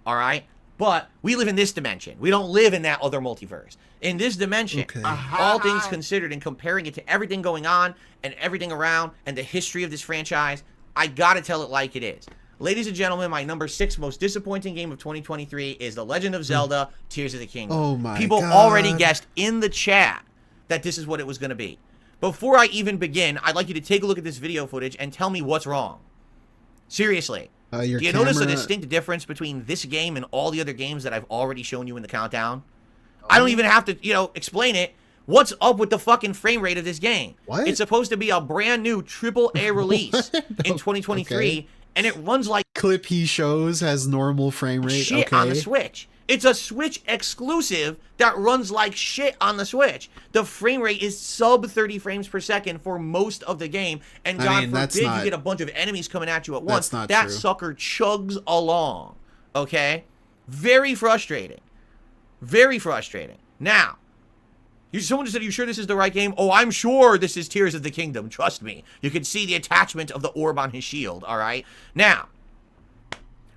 all right? But we live in this dimension. We don't live in that other multiverse. In this dimension, all things considered and comparing it to everything going on and everything around and the history of this franchise, I gotta tell it like it is. Ladies and gentlemen, my number 6 most disappointing game of 2023 is The Legend of Zelda Tears of the Kingdom. Oh my People God. already guessed in the chat that this is what it was going to be. Before I even begin, I'd like you to take a look at this video footage and tell me what's wrong. Seriously. Do you notice a distinct difference between this game and all the other games that I've already shown you in the countdown? I don't even have to, you know, explain it. What's up with the fucking frame rate of this game? What? It's supposed to be a brand new AAA release in 2023, and it runs like clip he shows has normal frame rate. shit on the Switch. It's a Switch exclusive that runs like shit on the Switch. The frame rate is sub 30 frames per second for most of the game. And God forbid you get a bunch of enemies coming at you at once. That sucker chugs along. Okay? Very frustrating. Very frustrating. Now, someone just said, are you sure this is the right game? Oh, I'm sure this is Tears of the Kingdom. Trust me. You can see the attachment of the orb on his shield. All right? Now,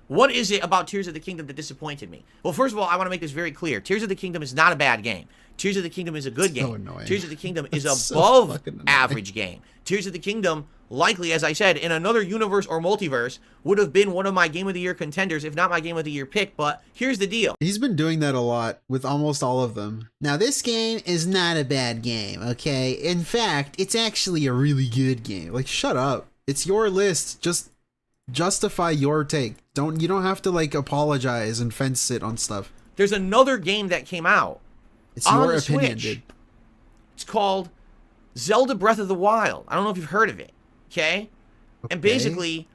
what is it about Tears of the Kingdom that disappointed me? Well, first of all, I want to make this very clear. Tears of the Kingdom is not a bad game. Tears of the Kingdom is a good game. Annoying. Tears of the Kingdom is above average game. Tears of the Kingdom, likely, as I said, in another universe or multiverse, would have been one of my Game of the Year contenders, if not my Game of the Year pick. But here's the deal. He's been doing that a lot with almost all of them. Now, this game is not a bad game, okay? In fact, it's actually a really good game. Like, shut up. It's your list. Just justify your take. You don't have to like apologize and fence sit on stuff. There's another game that came out. It's your opinion, dude. It's called Zelda Breath of the Wild. I don't know if you've heard of it. Okay? And basically,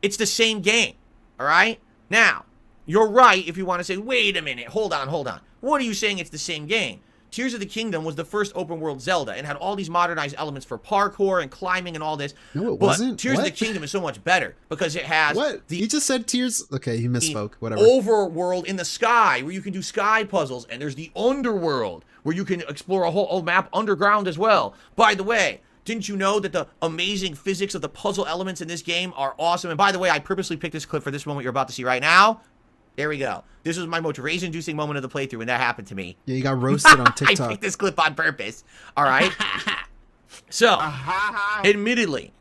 it's the same game. All right? Now, you're right if you want to say, wait a minute, hold on. What are you saying it's the same game? Tears of the Kingdom was the first open world Zelda and had all these modernized elements for parkour and climbing and all this. No, it wasn't. Tears of the Kingdom is so much better because it has He just said Tears. Okay, he misspoke. Whatever. Overworld in the sky where you can do sky puzzles, and there's the underworld where you can explore a whole map underground as well. By the way, didn't you know that the amazing physics of the puzzle elements in this game are awesome? And by the way, I purposely picked this clip for this moment you're about to see right now. There we go. This was my most rage-inducing moment of the playthrough when that happened to me. Yeah, you got roasted on TikTok. I picked this clip on purpose. All right? So, admittedly,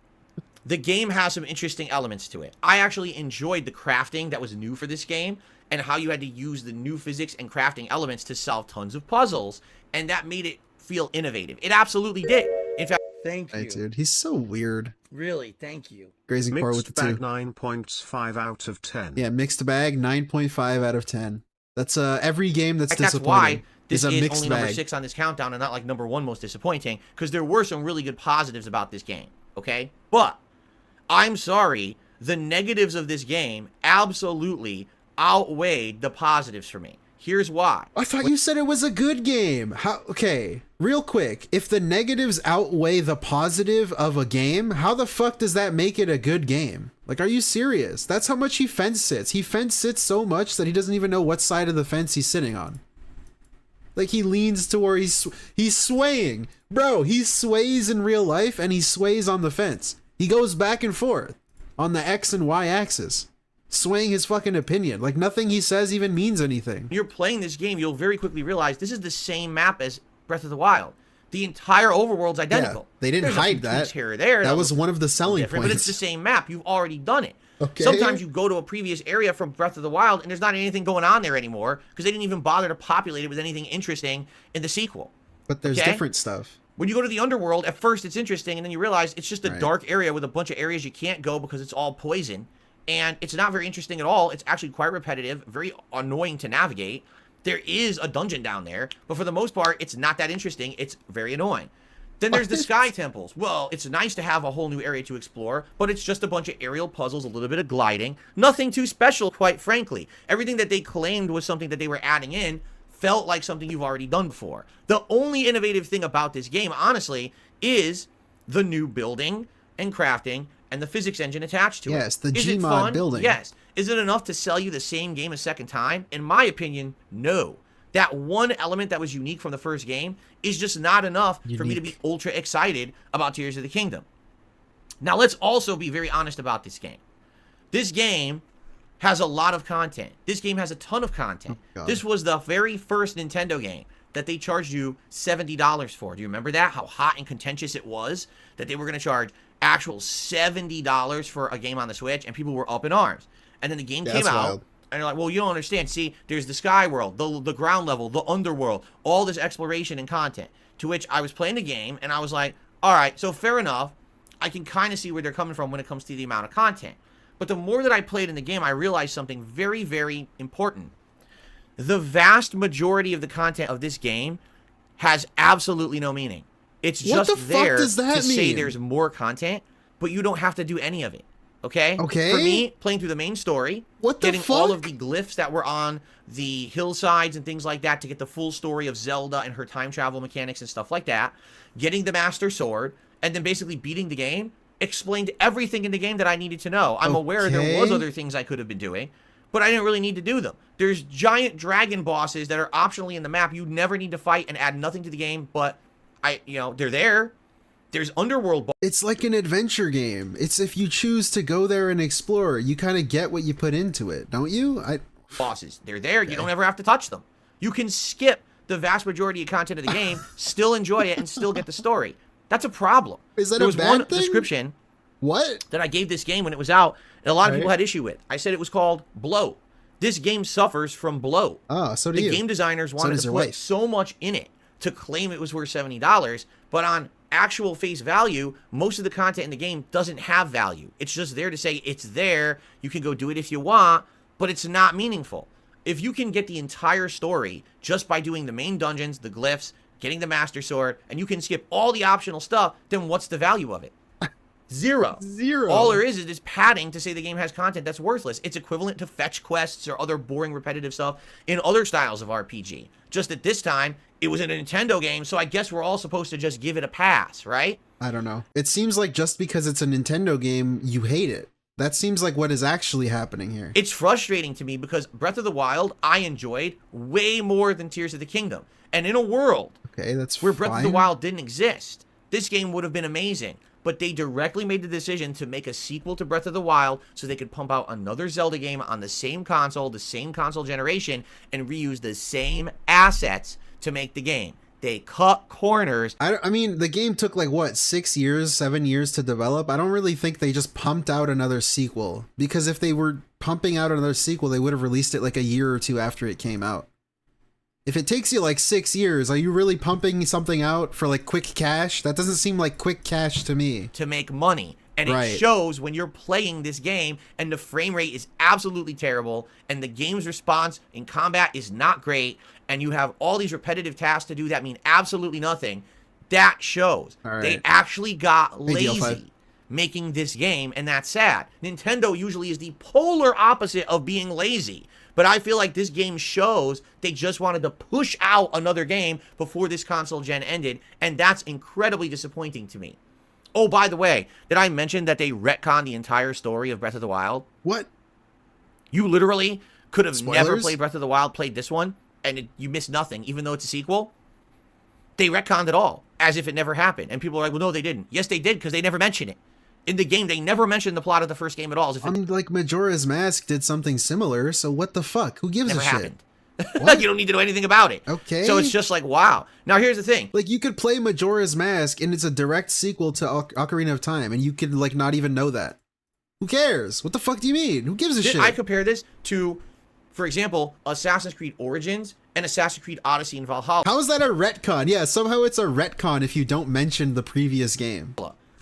the game has some interesting elements to it. I actually enjoyed the crafting that was new for this game and how you had to use the new physics and crafting elements to solve tons of puzzles, and that made it feel innovative. It absolutely did. In fact, thank you. Hey, dude, he's so weird. Really, thank you. Grazing Core with the 2. 9.5 out of 10. Yeah, mixed bag, 9.5 out of 10. That's every game that's disappointing. That's why this is mixed only bag. number 6 on this countdown and not like number 1 most disappointing, because there were some really good positives about this game, okay? But I'm sorry, the negatives of this game absolutely outweighed the positives for me. Here's why. I thought you said it was a good game. How? Okay, real quick. If the negatives outweigh the positive of a game, how the fuck does that make it a good game? Like, are you serious? That's how much he fence sits. He fence sits so much that he doesn't even know what side of the fence he's sitting on. Like, he leans to where he's swaying. Bro, he sways in real life and he sways on the fence. He goes back and forth on the X and Y axis, swaying his fucking opinion. Like, nothing he says even means anything. You're playing this game, you'll very quickly realize this is the same map as Breath of the Wild. The entire overworld's identical. Yeah, they didn't hide that. Here or there. That was one of the selling points. But it's the same map. You've already done it. Okay. Sometimes you go to a previous area from Breath of the Wild and there's not anything going on there anymore because they didn't even bother to populate it with anything interesting in the sequel. But there's different stuff. When you go to the underworld, at first it's interesting, and then you realize it's just a dark area with a bunch of areas you can't go because it's all poison. And it's not very interesting at all. It's actually quite repetitive, very annoying to navigate. There is a dungeon down there, but for the most part, it's not that interesting. It's very annoying. Then there's the sky temples. Well, it's nice to have a whole new area to explore, but it's just a bunch of aerial puzzles, a little bit of gliding. Nothing too special, quite frankly. Everything that they claimed was something that they were adding in felt like something you've already done before. The only innovative thing about this game, honestly, is the new building and crafting and the physics engine attached to it. Yes, the Gmod building. Yes. Is it enough to sell you the same game a second time? In my opinion, no. That one element that was unique from the first game is just not enough for me to be ultra excited about Tears of the Kingdom. Now, let's also be very honest about this game. This game has a lot of content. This game has a ton of content. Oh, this was the very first Nintendo game that they charged you $70 for. Do you remember that? How hot and contentious it was that they were going to charge actual $70 for a game on the Switch, and people were up in arms. And then the game came out, wild. and you're like, well, you don't understand. See, there's the sky world, the ground level, the underworld, all this exploration and content. To which I was playing the game, and I was like, all right, so fair enough. I can kind of see where they're coming from when it comes to the amount of content. But the more that I played in the game, I realized something very, very important. The vast majority of the content of this game has absolutely no meaning. It's just there to say there's more content, but you don't have to do any of it. Okay? Okay. For me, playing through the main story, getting all of the glyphs that were on the hillsides and things like that to get the full story of Zelda and her time travel mechanics and stuff like that, getting the Master Sword, and then basically beating the game, explained everything in the game that I needed to know. I'm aware there was other things I could have been doing, but I didn't really need to do them. There's giant dragon bosses that are optionally in the map you never need to fight and add nothing to the game, but they're there. There's underworld It's like an adventure game. It's if you choose to go there and explore, you kind of get what you put into it, don't you? Bosses. They're there. You don't ever have to touch them. You can skip the vast majority of content of the game, still enjoy it, and still get the story. That's a problem. Is that there a was bad one thing? description that I gave this game when it was out, and a lot of people had issue with. I said it was called bloat. This game suffers from bloat. Oh, so do the you. game designers wanted to put so much in it to claim it was worth $70, but on actual face value, most of the content in the game doesn't have value. It's just there to say it's there. You can go do it if you want, but it's not meaningful. If you can get the entire story just by doing the main dungeons, the glyphs, getting the Master Sword, and you can skip all the optional stuff, then what's the value of it? Zero. All there is this padding to say the game has content that's worthless. It's equivalent to fetch quests or other boring repetitive stuff in other styles of RPG. Just that this time, it was a Nintendo game, so I guess we're all supposed to just give it a pass, right? I don't know. It seems like just because it's a Nintendo game, you hate it. That seems like what is actually happening here. It's frustrating to me because Breath of the Wild, I enjoyed way more than Tears of the Kingdom. And in a world where Breath of the Wild didn't exist, this game would have been amazing. But they directly made the decision to make a sequel to Breath of the Wild so they could pump out another Zelda game on the same console generation, and reuse the same assets to make the game. They cut corners. I mean, the game took like, what, 6 years, 7 years to develop? I don't really think they just pumped out another sequel. Because if they were pumping out another sequel, they would have released it like a year or two after it came out. If it takes you like 6 years, are you really pumping something out for like quick cash? That doesn't seem like quick cash to me. To make money. And it shows when you're playing this game and the frame rate is absolutely terrible and the game's response in combat is not great and you have all these repetitive tasks to do that mean absolutely nothing. That shows. They actually got lazy making this game, and that's sad. Nintendo usually is the polar opposite of being lazy. But I feel like this game shows they just wanted to push out another game before this console gen ended, and that's incredibly disappointing to me. Oh, by the way, did I mention that they retconned the entire story of Breath of the Wild? What? You literally could have never played Breath of the Wild, played this one, and you missed nothing, even though it's a sequel. They retconned it all, as if it never happened. And people are like, well, no, they didn't. Yes, they did, because they never mentioned it. In the game, they never mentioned the plot of the first game at all. I mean, like, Majora's Mask did something similar, so what the fuck? Who gives a shit? You don't need to know anything about it. Okay. So it's just like, wow. Now, here's the thing. Like, you could play Majora's Mask, and it's a direct sequel to Ocarina of Time, and you could, like, not even know that. Who cares? What the fuck do you mean? Who gives a shit? I compare this to, for example, Assassin's Creed Origins and Assassin's Creed Odyssey and Valhalla. How is that a retcon? Yeah, somehow it's a retcon if you don't mention the previous game.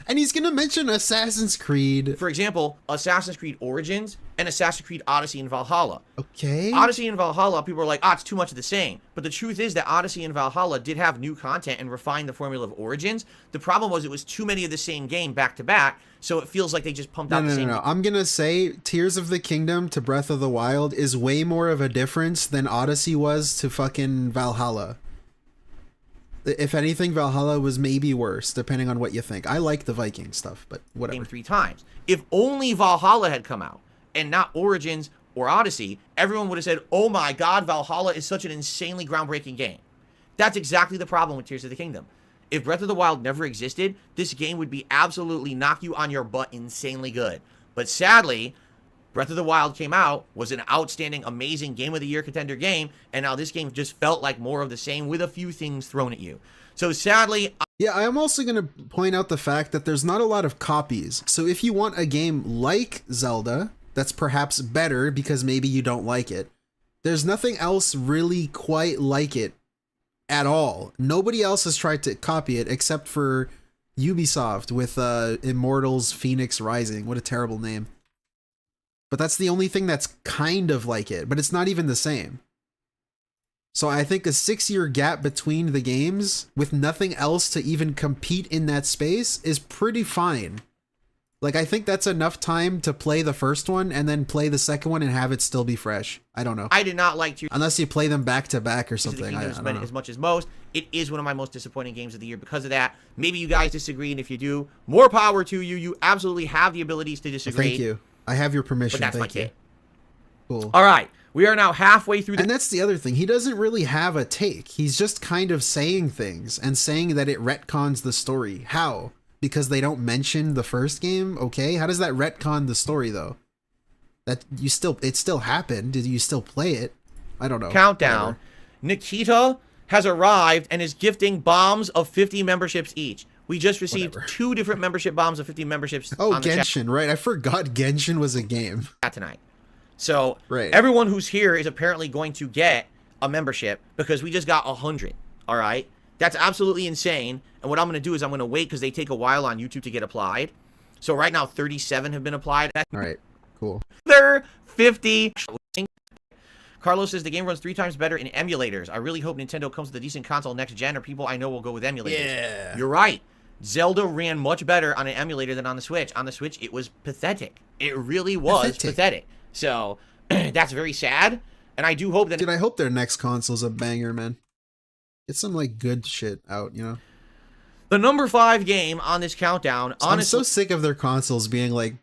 And he's gonna mention Assassin's Creed. For example, Assassin's Creed Origins and Assassin's Creed Odyssey and Valhalla. Okay. Odyssey and Valhalla, people are like, it's too much of the same. But the truth is that Odyssey and Valhalla did have new content and refined the formula of Origins. The problem was it was too many of the same game back to back, so it feels like they just pumped out the same. No. I'm gonna say Tears of the Kingdom to Breath of the Wild is way more of a difference than Odyssey was to fucking Valhalla. If anything, Valhalla was maybe worse, depending on what you think. I like the Viking stuff, but whatever. Game 3 times. If only Valhalla had come out and not Origins or Odyssey, everyone would have said, oh my god, Valhalla is such an insanely groundbreaking game. That's exactly the problem with Tears of the Kingdom. If Breath of the Wild never existed, this game would be absolutely knock you on your butt insanely good. But sadly, Breath of the Wild came out, was an outstanding, amazing Game of the Year contender game, and now this game just felt like more of the same with a few things thrown at you. So sadly... Yeah, I'm also going to point out the fact that there's not a lot of copies. So if you want a game like Zelda, that's perhaps better because maybe you don't like it, there's nothing else really quite like it at all. Nobody else has tried to copy it except for Ubisoft with Immortals Phoenix Rising. What a terrible name. But that's the only thing that's kind of like it, but it's not even the same. So I think a 6-year gap between the games with nothing else to even compete in that space is pretty fine. Like, I think that's enough time to play the first one and then play the second one and have it still be fresh. I don't know. I did not like Tears. Unless you play them back to back or something. I don't know. As much as most. It is one of my most disappointing games of the year because of that. Maybe you guys disagree, and if you do, more power to you. You absolutely have the abilities to disagree. Thank you. I have your permission. But that's Thank my you. take. Cool. All right. We are now halfway through And that's the other thing. He doesn't really have a take. He's just kind of saying things and saying that it retcons the story. How? Because they don't mention the first game? Okay. How does that retcon the story though? That it still happened. Did you still play it? I don't know. Countdown. Whatever. Nikita has arrived and is gifting bombs of 50 memberships each. We just received 2 different membership bombs of 50 memberships. Oh, on the Genshin, right? I forgot Genshin was a game. Tonight. So right. Everyone who's here is apparently going to get a membership because we just got 100. All right. That's absolutely insane. And what I'm going to do is I'm going to wait because they take a while on YouTube to get applied. So right now 37 have been applied. All right. Cool. They're 50. Carlos says the game runs 3 times better in emulators. I really hope Nintendo comes with a decent console next gen, or people I know will go with emulators. Yeah. You're right. Zelda ran much better on an emulator than on the Switch. On the Switch, it was pathetic. It really was pathetic. So, that's very sad. And I do hope that... Dude, I hope their next console's a banger, man. Get some, like, good shit out, you know? The number 5 game on this countdown, honestly... I'm so sick of their consoles being, like,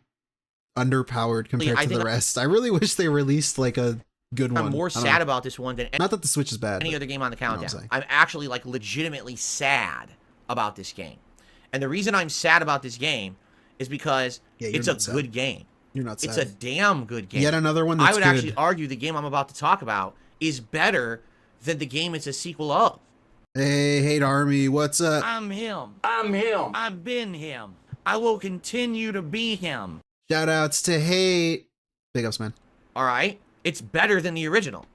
underpowered compared to the rest. I really wish they released, like, a good one. I'm more sad about this one than not that the Switch is bad. Any other game on the countdown. I'm actually, like, legitimately sad about this game. And the reason I'm sad about this game is because it's a good game. You're not sad. It's a damn good game. Yet another one that's I would good. actually argue the game I'm about to talk about is better than the game it's a sequel of. Hey, Hate Army, what's up? I'm him. I'm him. I've been him. I will continue to be him. Shoutouts to Hate. Big ups, man. All right. It's better than the original.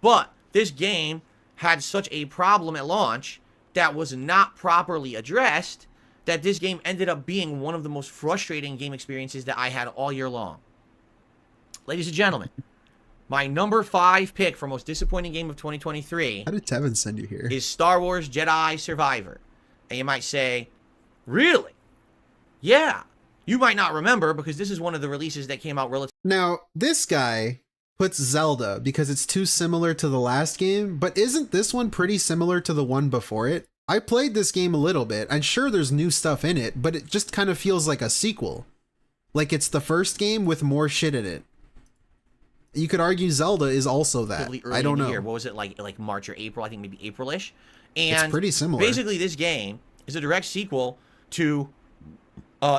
But this game had such a problem at launch that was not properly addressed that this game ended up being one of the most frustrating game experiences that I had all year long. Ladies and gentlemen, my number 5 pick for most disappointing game of 2023 How did Tevin send you here? Is Star Wars Jedi Survivor. And you might say, really? Yeah. You might not remember because this is one of the releases that came out relatively... Now, this guy puts Zelda because it's too similar to the last game, but isn't this one pretty similar to the one before it? I played this game a little bit. I'm sure there's new stuff in it, but it just kind of feels like a sequel. Like it's the first game with more shit in it. You could argue Zelda is also that. I don't know. What was it, like March or April? I think maybe April-ish. And it's pretty similar. Basically, this game is a direct sequel to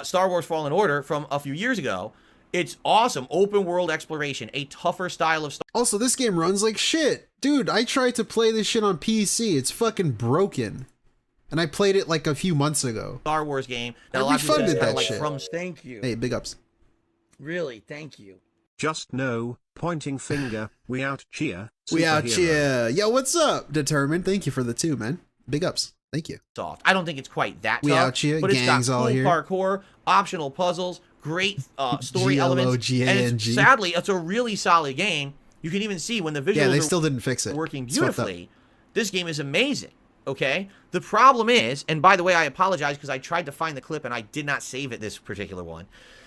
Star Wars Fallen Order from a few years ago. It's awesome. Open world exploration. A tougher style of... Also, this game runs like shit. Dude, I tried to play this shit on PC. It's fucking broken. And I played it like a few months ago. Star Wars game. I refunded that shit. Thank you. Hey, big ups. Really, thank you. Just know, pointing finger, we out cheer. We out superhero. cheer. Yo, what's up, Determined? Thank you for the 2, man. Big ups. Thank you. Soft. I don't think it's quite that We tough, out here, but it's got gangs all cool here. parkour, optional puzzles, great story elements, and sadly, it's a really solid game. You can even see when the visuals they still didn't fix it. Working It's fucked up. beautifully. This game is amazing. Okay. The problem is, and by the way, I apologize because I tried to find the clip and I did not save it. This particular one.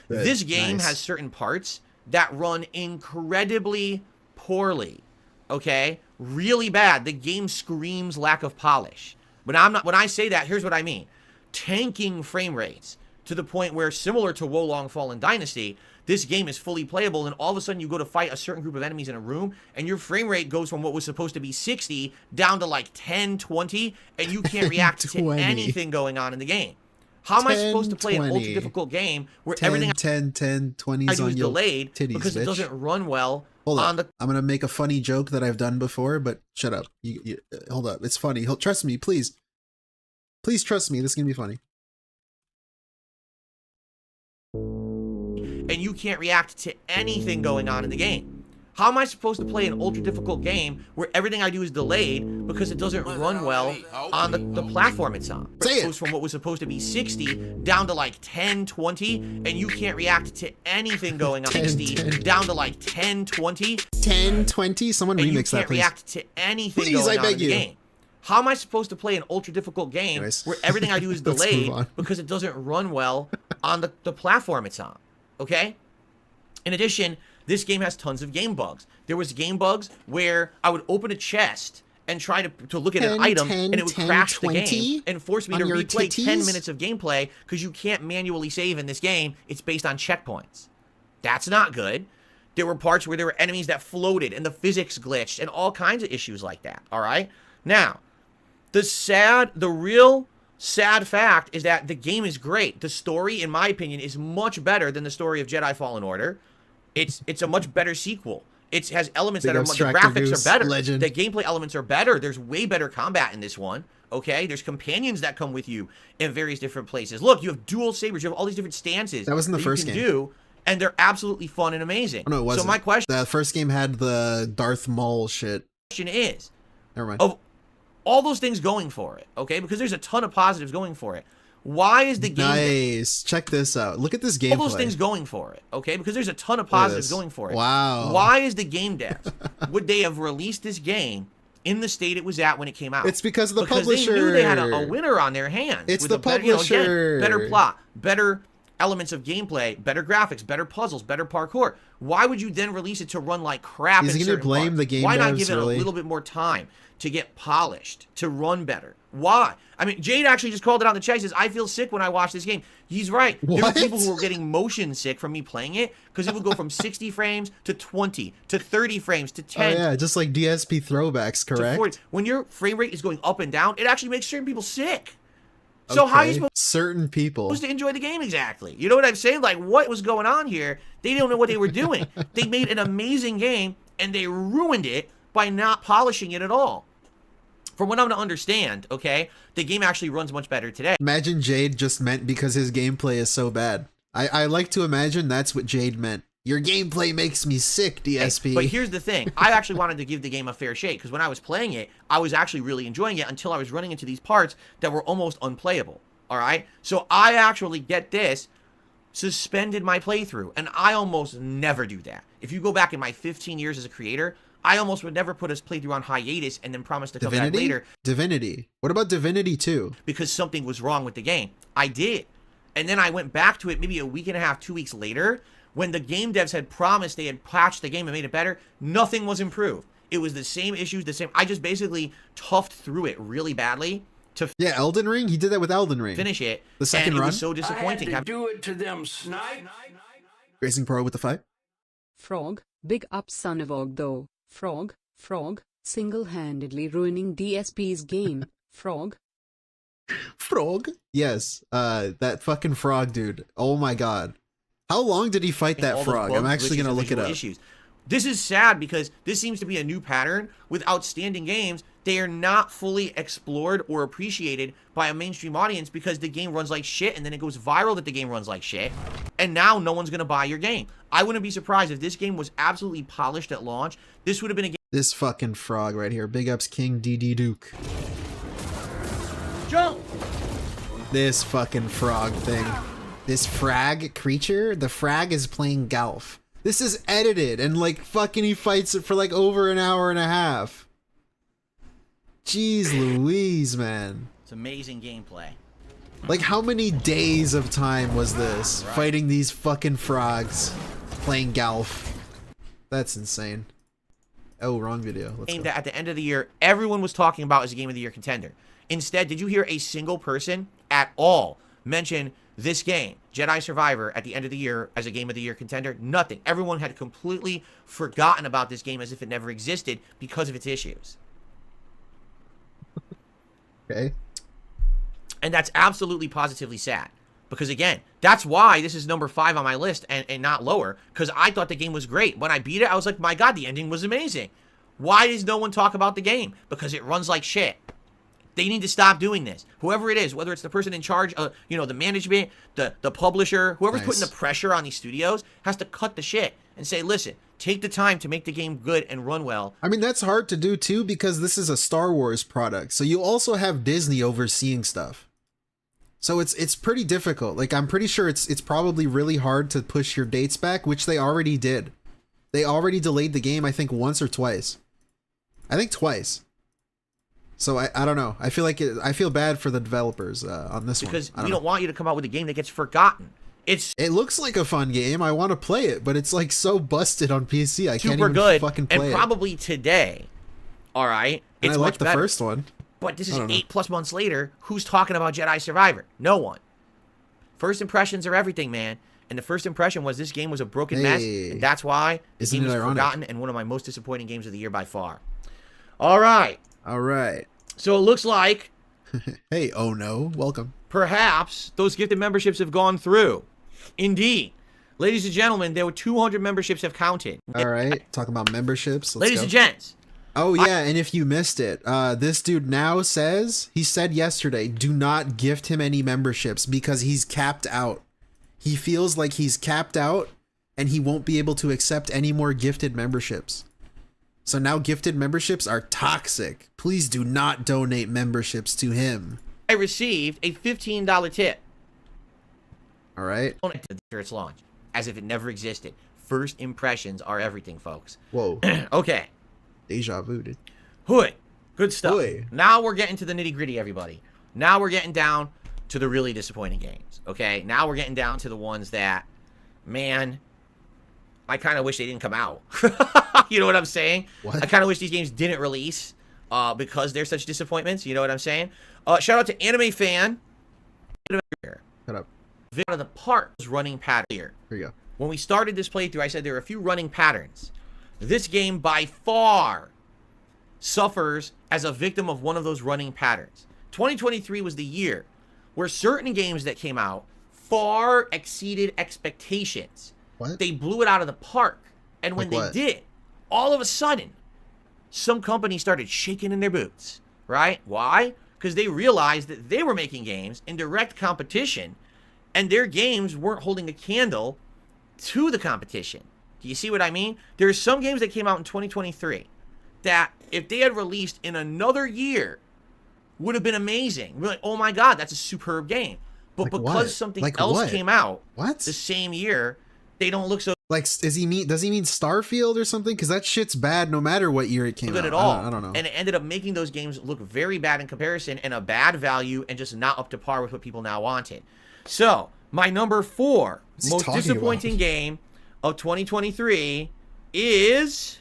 Good. This game Nice. has certain parts that run incredibly poorly. Okay, really bad. The game screams lack of polish. But I'm not. When I say that, here's what I mean: tanking frame rates to the point where, similar to Wolong Fallen Dynasty, this game is fully playable, and all of a sudden you go to fight a certain group of enemies in a room, and your frame rate goes from what was supposed to be 60 down to like 10, 20, and you can't react to anything going on in the game. How am I supposed to play an ultra difficult game where 10, everything 10, 10, 20s I do on is your delayed titties, because it bitch. doesn't run well Hold on up. I'm gonna make a funny joke that I've done before, but shut up. Hold up. It's funny. Trust me, please. Please trust me. This is gonna be funny. and you can't react to anything going on in the game. How am I supposed to play an ultra difficult game where everything I do is delayed because it doesn't run well on the platform it's on? It goes from what was supposed to be 60 down to like 10, 20, and you can't react to anything going on. 60 down to like 10, 20. 10, 20? Someone remix that, please. You can't react to anything Please, going I on in beg the you. game. How am I supposed to play an ultra difficult game where everything I do is Let's move delayed on. because it doesn't run well on the platform it's on? Okay? In addition, this game has tons of game bugs. There was game bugs where I would open a chest and try to look at an 10, item, 10, and it would 10, crash 20 the game and force me on to your replay 10 titties? minutes of gameplay because you can't manually save in this game. It's based on checkpoints. That's not good. There were parts where there were enemies that floated and the physics glitched and all kinds of issues like that, all right? Now, the real sad fact is that the game is great. The story, in my opinion, is much better than the story of Jedi Fallen Order. It's a much better sequel. It has elements Big that are ups, the Tractor graphics Goose, are better. legend. The gameplay elements are better. There's way better combat in this one. Okay, there's companions that come with you in various different places. Look, you have dual sabers. You have all these different stances That was in the first you game. can do, and they're absolutely fun and amazing. Oh, no, it wasn't. So my question The first game had the Darth Maul shit. is, Never mind. of all those things going for it, okay, because there's a ton of positives going for it. Why is the game Nice. Check this out. Look at this gameplay. all those things going for it, okay? Because there's a ton of Look at positives this. going for it. Wow. Why is the game devs, would they have released this game in the state it was at when it came out? It's because the because publisher. they knew they had a winner on their hands. It's with the a better, you know, again, publisher. better plot, better elements of gameplay, better graphics, better puzzles, better parkour. Why would you then release it to run like crap? Is in he gonna certain blame parts? the game Why not devs, give it really? a little bit more time to get polished, to run better? Why? I mean, Jade actually just called it on the chat. He says, I feel sick when I watch this game. He's right. There were What? people who were getting motion sick from me playing it because it would go from 60 frames to 20 to 30 frames to 10 Oh yeah, just like DSP throwbacks, to correct? 40. When your frame rate is going up and down, it actually makes certain people sick. So how are you Okay. Certain people. supposed to enjoy the game exactly? You know what I'm saying? Like, what was going on here? They don't know what they were doing. They made an amazing game, and they ruined it by not polishing it at all. From what I'm to understand, okay, the game actually runs much better today. Imagine Jade just meant because his gameplay is so bad. I like to imagine that's what Jade meant. Your gameplay makes me sick, DSP. But here's the thing. I actually wanted to give the game a fair shake because when I was playing it, I was actually really enjoying it until I was running into these parts that were almost unplayable. All right? So I actually, get this, suspended my playthrough. And I almost never do that. If you go back in my 15 years as a creator, I almost would never put a playthrough on hiatus and then promise to come back Divinity? later Divinity. What about Divinity 2? because something was wrong with the game. I did. And then I went back to it maybe a week and a half, 2 weeks later, when the game devs had promised they had patched the game and made it better. Nothing was improved. It was the same issues, the same. I just basically toughed through it really badly to Yeah, Elden Ring? He did that with Elden Ring. finish it. The second and it run? was so disappointing. do it to them, snipe. Racing Pro with the fight. Frog, big up son of Og though. Frog, single-handedly ruining DSP's game. Frog. Frog? Yes. That fucking frog dude. Oh my god. How long did he fight that all those frog? bugs, I'm actually glitches, gonna and look it visual up. Issues. This is sad because this seems to be a new pattern with outstanding games. They are not fully explored or appreciated by a mainstream audience because the game runs like shit, and then it goes viral that the game runs like shit, and now no one's going to buy your game. I wouldn't be surprised if this game was absolutely polished at launch. This would have been a game. This fucking frog right here. Big ups King DD Duke. Jump! This fucking frog thing. This frag creature, the frag is playing golf. This is edited and like fucking he fights it for like over an hour and a half. Jeez Louise, man. It's amazing gameplay. Like how many days of time was this fighting these fucking frogs playing golf? That's insane. Oh, wrong video. Let's Game go. that at the end of the year, everyone was talking about as a Game of the Year contender. Instead, did you hear a single person at all mention this game, Jedi Survivor, at the end of the year as a Game of the Year contender? Nothing. Everyone had completely forgotten about this game as if it never existed because of its issues. Okay. And that's absolutely positively sad. Because again, that's why this is number 5 on my list and not lower. Because I thought the game was great. When I beat it, I was like, my God, the ending was amazing. Why does no one talk about the game? Because it runs like shit. They need to stop doing this. Whoever it is, whether it's the person in charge of, the management, the publisher, whoever's putting the pressure on these studios, has to cut the shit and say, listen, take the time to make the game good and run well. I mean, that's hard to do too because this is a Star Wars product. So you also have Disney overseeing stuff. So it's pretty difficult. Like, I'm pretty sure it's probably really hard to push your dates back, which they already did. They already delayed the game, I think, once or twice. I think twice. So I don't know. I feel like I feel bad for the developers on this one. Because we don't want you to come out with a game that gets forgotten. It looks like a fun game. I want to play it, but it's like so busted on PC. I can't even good, fucking play it. and probably today. All right, it's I like the better. first one. But this is 8+ months later. Who's talking about Jedi Survivor? No one. First impressions are everything, man. And the first impression was this game was a broken mess, and that's why the game was forgotten and one of my most disappointing games of the year by far. All right. All right. So it looks like... Hey, oh no. Welcome. Perhaps those gifted memberships have gone through. Indeed. Ladies and gentlemen, there were 200 memberships have counted. All right. Talking about memberships. Ladies and gents. Oh, yeah. And if you missed it, this dude now says, he said yesterday, do not gift him any memberships because he's capped out. He feels like he's capped out and he won't be able to accept any more gifted memberships. So now gifted memberships are toxic. Please do not donate memberships to him. I received a $15 tip. All right. After its launch, as if it never existed. First impressions are everything, folks. Whoa. Okay. Deja vu, dude. Hooey. Good stuff. Hooey. Now we're getting to the nitty gritty, everybody. Now we're getting down to the really disappointing games. Okay. Now we're getting down to the ones that, man, I kind of wish they didn't come out. You know what I'm saying? What? I kind of wish these games didn't release because they're such disappointments. You know what I'm saying? Shout out to Anime Fan. Shut up. Out of the part was running pattern here. Here you go. When we started this playthrough, I said there were a few running patterns. This game by far suffers as a victim of one of those running patterns. 2023 was the year where certain games that came out far exceeded expectations. What? They blew it out of the park. And when Like they what? did, all of a sudden, some companies started shaking in their boots, right? Why? Because they realized that they were making games in direct competition and their games weren't holding a candle to the competition. Do you see what I mean? There's some games that came out in 2023 that if they had released in another year would have been amazing. We're like, oh my God, that's a superb game. But Like because what? something Like else what? came out What? the same year, they don't look so Like, does he mean Starfield or something? Because that shit's bad no matter what year it came good out. at all. I don't know. And it ended up making those games look very bad in comparison and a bad value and just not up to par with what people now wanted. So, my number 4 most disappointing game of 2023 is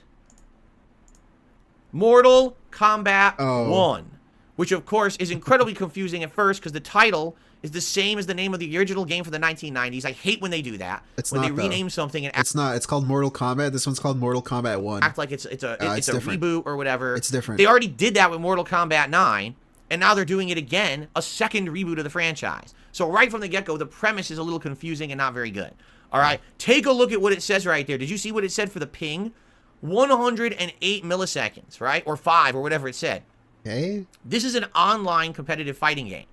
Mortal Kombat 1, which of course is incredibly confusing at first because the title is the same as the name of the original game for the 1990s. I hate when they do that. It's when not, they rename something and it's not. It's called Mortal Kombat. This one's called Mortal Kombat 1. act like it's a different. reboot or whatever. It's different. They already did that with Mortal Kombat 9, and now they're doing it again, a second reboot of the franchise. So right from the get-go, the premise is a little confusing and not very good. All right, take a look at what it says right there. Did you see what it said for the ping 108 milliseconds, right? Or 5 or whatever it said. Okay. This is an online competitive fighting game.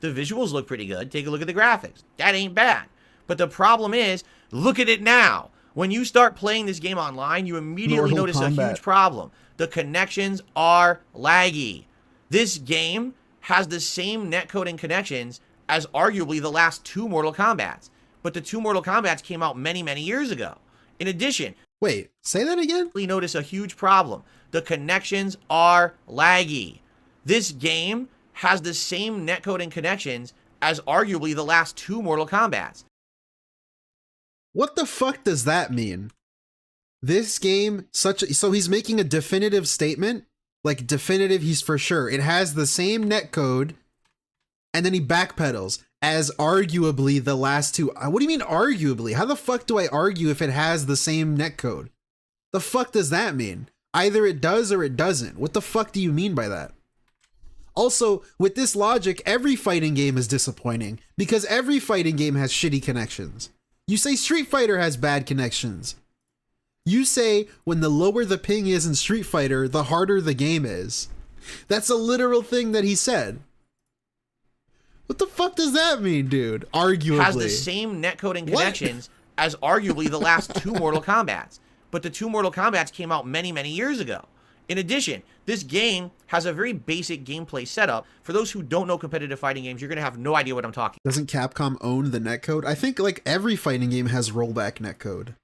The visuals look pretty good. Take a look at the graphics. That ain't bad. But the problem is, look at it now. When you start playing this game online, you immediately Mortal notice Kombat. a huge problem. The connections are laggy. This game has the same netcode and connections as arguably the last 2 Mortal Kombats. But the 2 Mortal Kombats came out many, many years ago. In addition, wait, say that again? we notice a huge problem. The connections are laggy. This game has the same netcode and connections as arguably the last 2 Mortal Kombats. What the fuck does that mean? This game, so he's making a definitive statement? Like definitive, he's for sure. It has the same netcode, and then he backpedals as arguably the last 2. What do you mean arguably? How the fuck do I argue if it has the same netcode? The fuck does that mean? Either it does or it doesn't. What the fuck do you mean by that? Also, with this logic, every fighting game is disappointing because every fighting game has shitty connections. You say Street Fighter has bad connections. You say when the lower the ping is in Street Fighter, the harder the game is. That's a literal thing that he said. What the fuck does that mean, dude? Arguably. Has the same netcode and connections as arguably the last 2 Mortal Kombats. But the 2 Mortal Kombats came out many, many years ago. In addition, this game has a very basic gameplay setup. For those who don't know competitive fighting games, you're going to have no idea what I'm talking about. Doesn't Capcom own the netcode? I think like every fighting game has rollback netcode.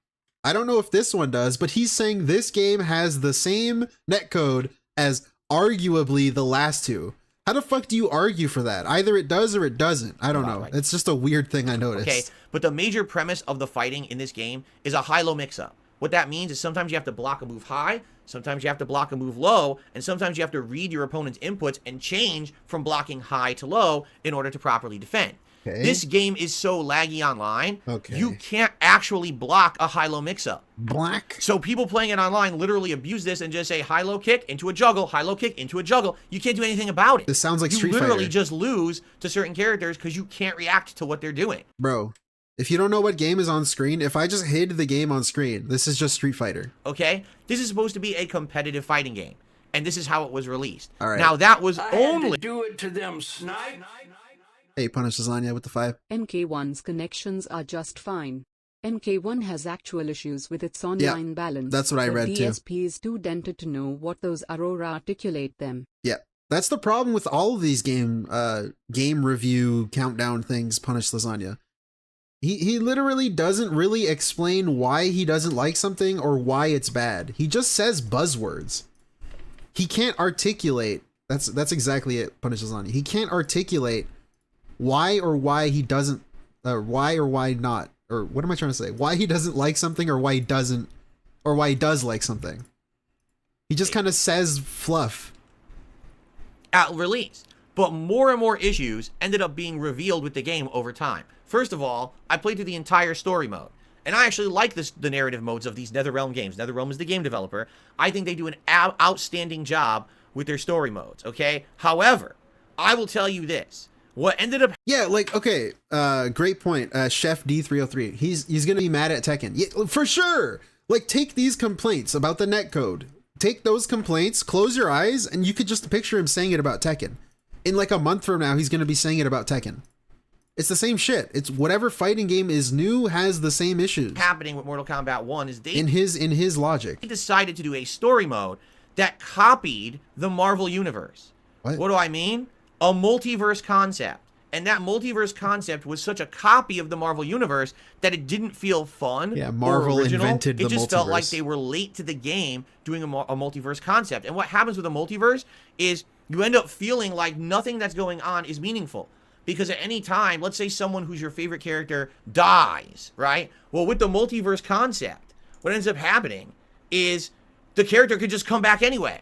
I don't know if this one does, but he's saying this game has the same netcode as arguably the last 2. How the fuck do you argue for that? Either it does or it doesn't. I don't know. Right. It's just a weird thing I noticed. Okay, but the major premise of the fighting in this game is a high-low mix-up. What that means is sometimes you have to block a move high, sometimes you have to block a move low, and sometimes you have to read your opponent's inputs and change from blocking high to low in order to properly defend. Okay. This game is so laggy online, Okay. you can't actually block a high-low mix-up. Black. So people playing it online literally abuse this and just say high-low kick into a juggle, high-low kick into a juggle. You can't do anything about it. This sounds like Street You literally Fighter. just lose to certain characters because you can't react to what they're doing. Bro, if you don't know what game is on screen, if I just hid the game on screen, this is just Street Fighter. Okay? This is supposed to be a competitive fighting game. And this is how it was released. All right. Now, that was I only... had to do it to them, snipe. Hey, Punish Lasagna with the 5. MK1's connections are just fine. MK1 has actual issues with its online balance. that's what I read too. DSP is too dented to know what those are or articulate them. Yeah. That's the problem with all of these game review countdown things, Punish Lasagna. He literally doesn't really explain why he doesn't like something or why it's bad. He just says buzzwords. He can't articulate. That's exactly it, Punish Lasagna. He can't articulate why or why he doesn't, why or why not, or what am I trying to say? Why he doesn't like something or why he doesn't, or why he does like something. He just kind of says fluff. At release. But more and more issues ended up being revealed with the game over time. First of all, I played through the entire story mode. And I actually like the narrative modes of these NetherRealm games. NetherRealm is the game developer. I think they do an outstanding job with their story modes, okay? However, I will tell you this. What ended up... Yeah, like, okay, great point. Chef D303. He's gonna be mad at Tekken. Yeah, for sure! Like, take these complaints about the netcode. Take those complaints, close your eyes, and you could just picture him saying it about Tekken. In like a month from now, he's gonna be saying it about Tekken. It's the same shit. It's whatever fighting game is new has the same issues. Happening with Mortal Kombat 1 is they... In his logic. They decided to do a story mode that copied the Marvel Universe. What do I mean? A multiverse concept. And that multiverse concept was such a copy of the Marvel Universe that it didn't feel fun. Yeah, Marvel or original. invented the It just felt like multiverse. they were late to the game doing a multiverse concept. And what happens with a multiverse is you end up feeling like nothing that's going on is meaningful. Because at any time, let's say someone who's your favorite character dies, right? Well, with the multiverse concept, what ends up happening is the character could just come back anyway.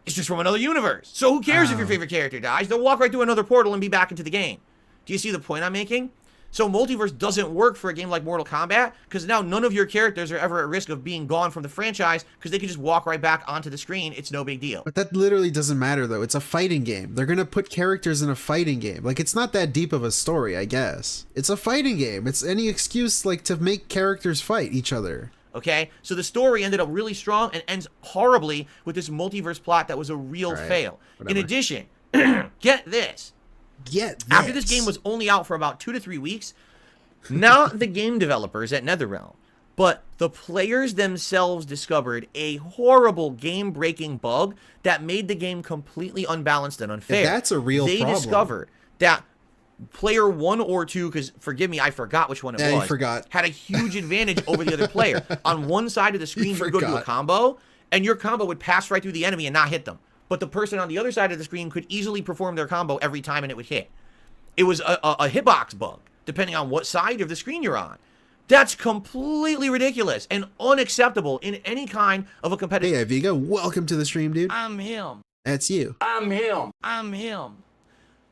It's just from another universe. So who cares if your favorite character dies? They'll walk right through another portal and be back into the game. Do you see the point I'm making? So multiverse doesn't work for a game like Mortal Kombat because now none of your characters are ever at risk of being gone from the franchise because they can just walk right back onto the screen. It's no big deal. But that literally doesn't matter though. It's a fighting game. They're gonna put characters in a fighting game. Like, it's not that deep of a story, I guess. It's a fighting game. It's any excuse like to make characters fight each other. Okay, so the story ended up really strong and ends horribly with this multiverse plot that was a real fail. Whatever. In addition, get this. After this game was only out for about 2 to 3 weeks, not the game developers at NetherRealm, but the players themselves discovered a horrible game-breaking bug that made the game completely unbalanced and unfair. That's a real problem. They discovered that player 1 or 2, because forgive me, I forgot which one it was. You forgot. Had a huge advantage over the other player. On one side of the screen, you go to do a combo, and your combo would pass right through the enemy and not hit them. But the person on the other side of the screen could easily perform their combo every time and it would hit. It was a hitbox bug, depending on what side of the screen you're on. That's completely ridiculous and unacceptable in any kind of a competitive... Hey, Vigo, welcome to the stream, dude. I'm him. That's you. I'm him. I'm him.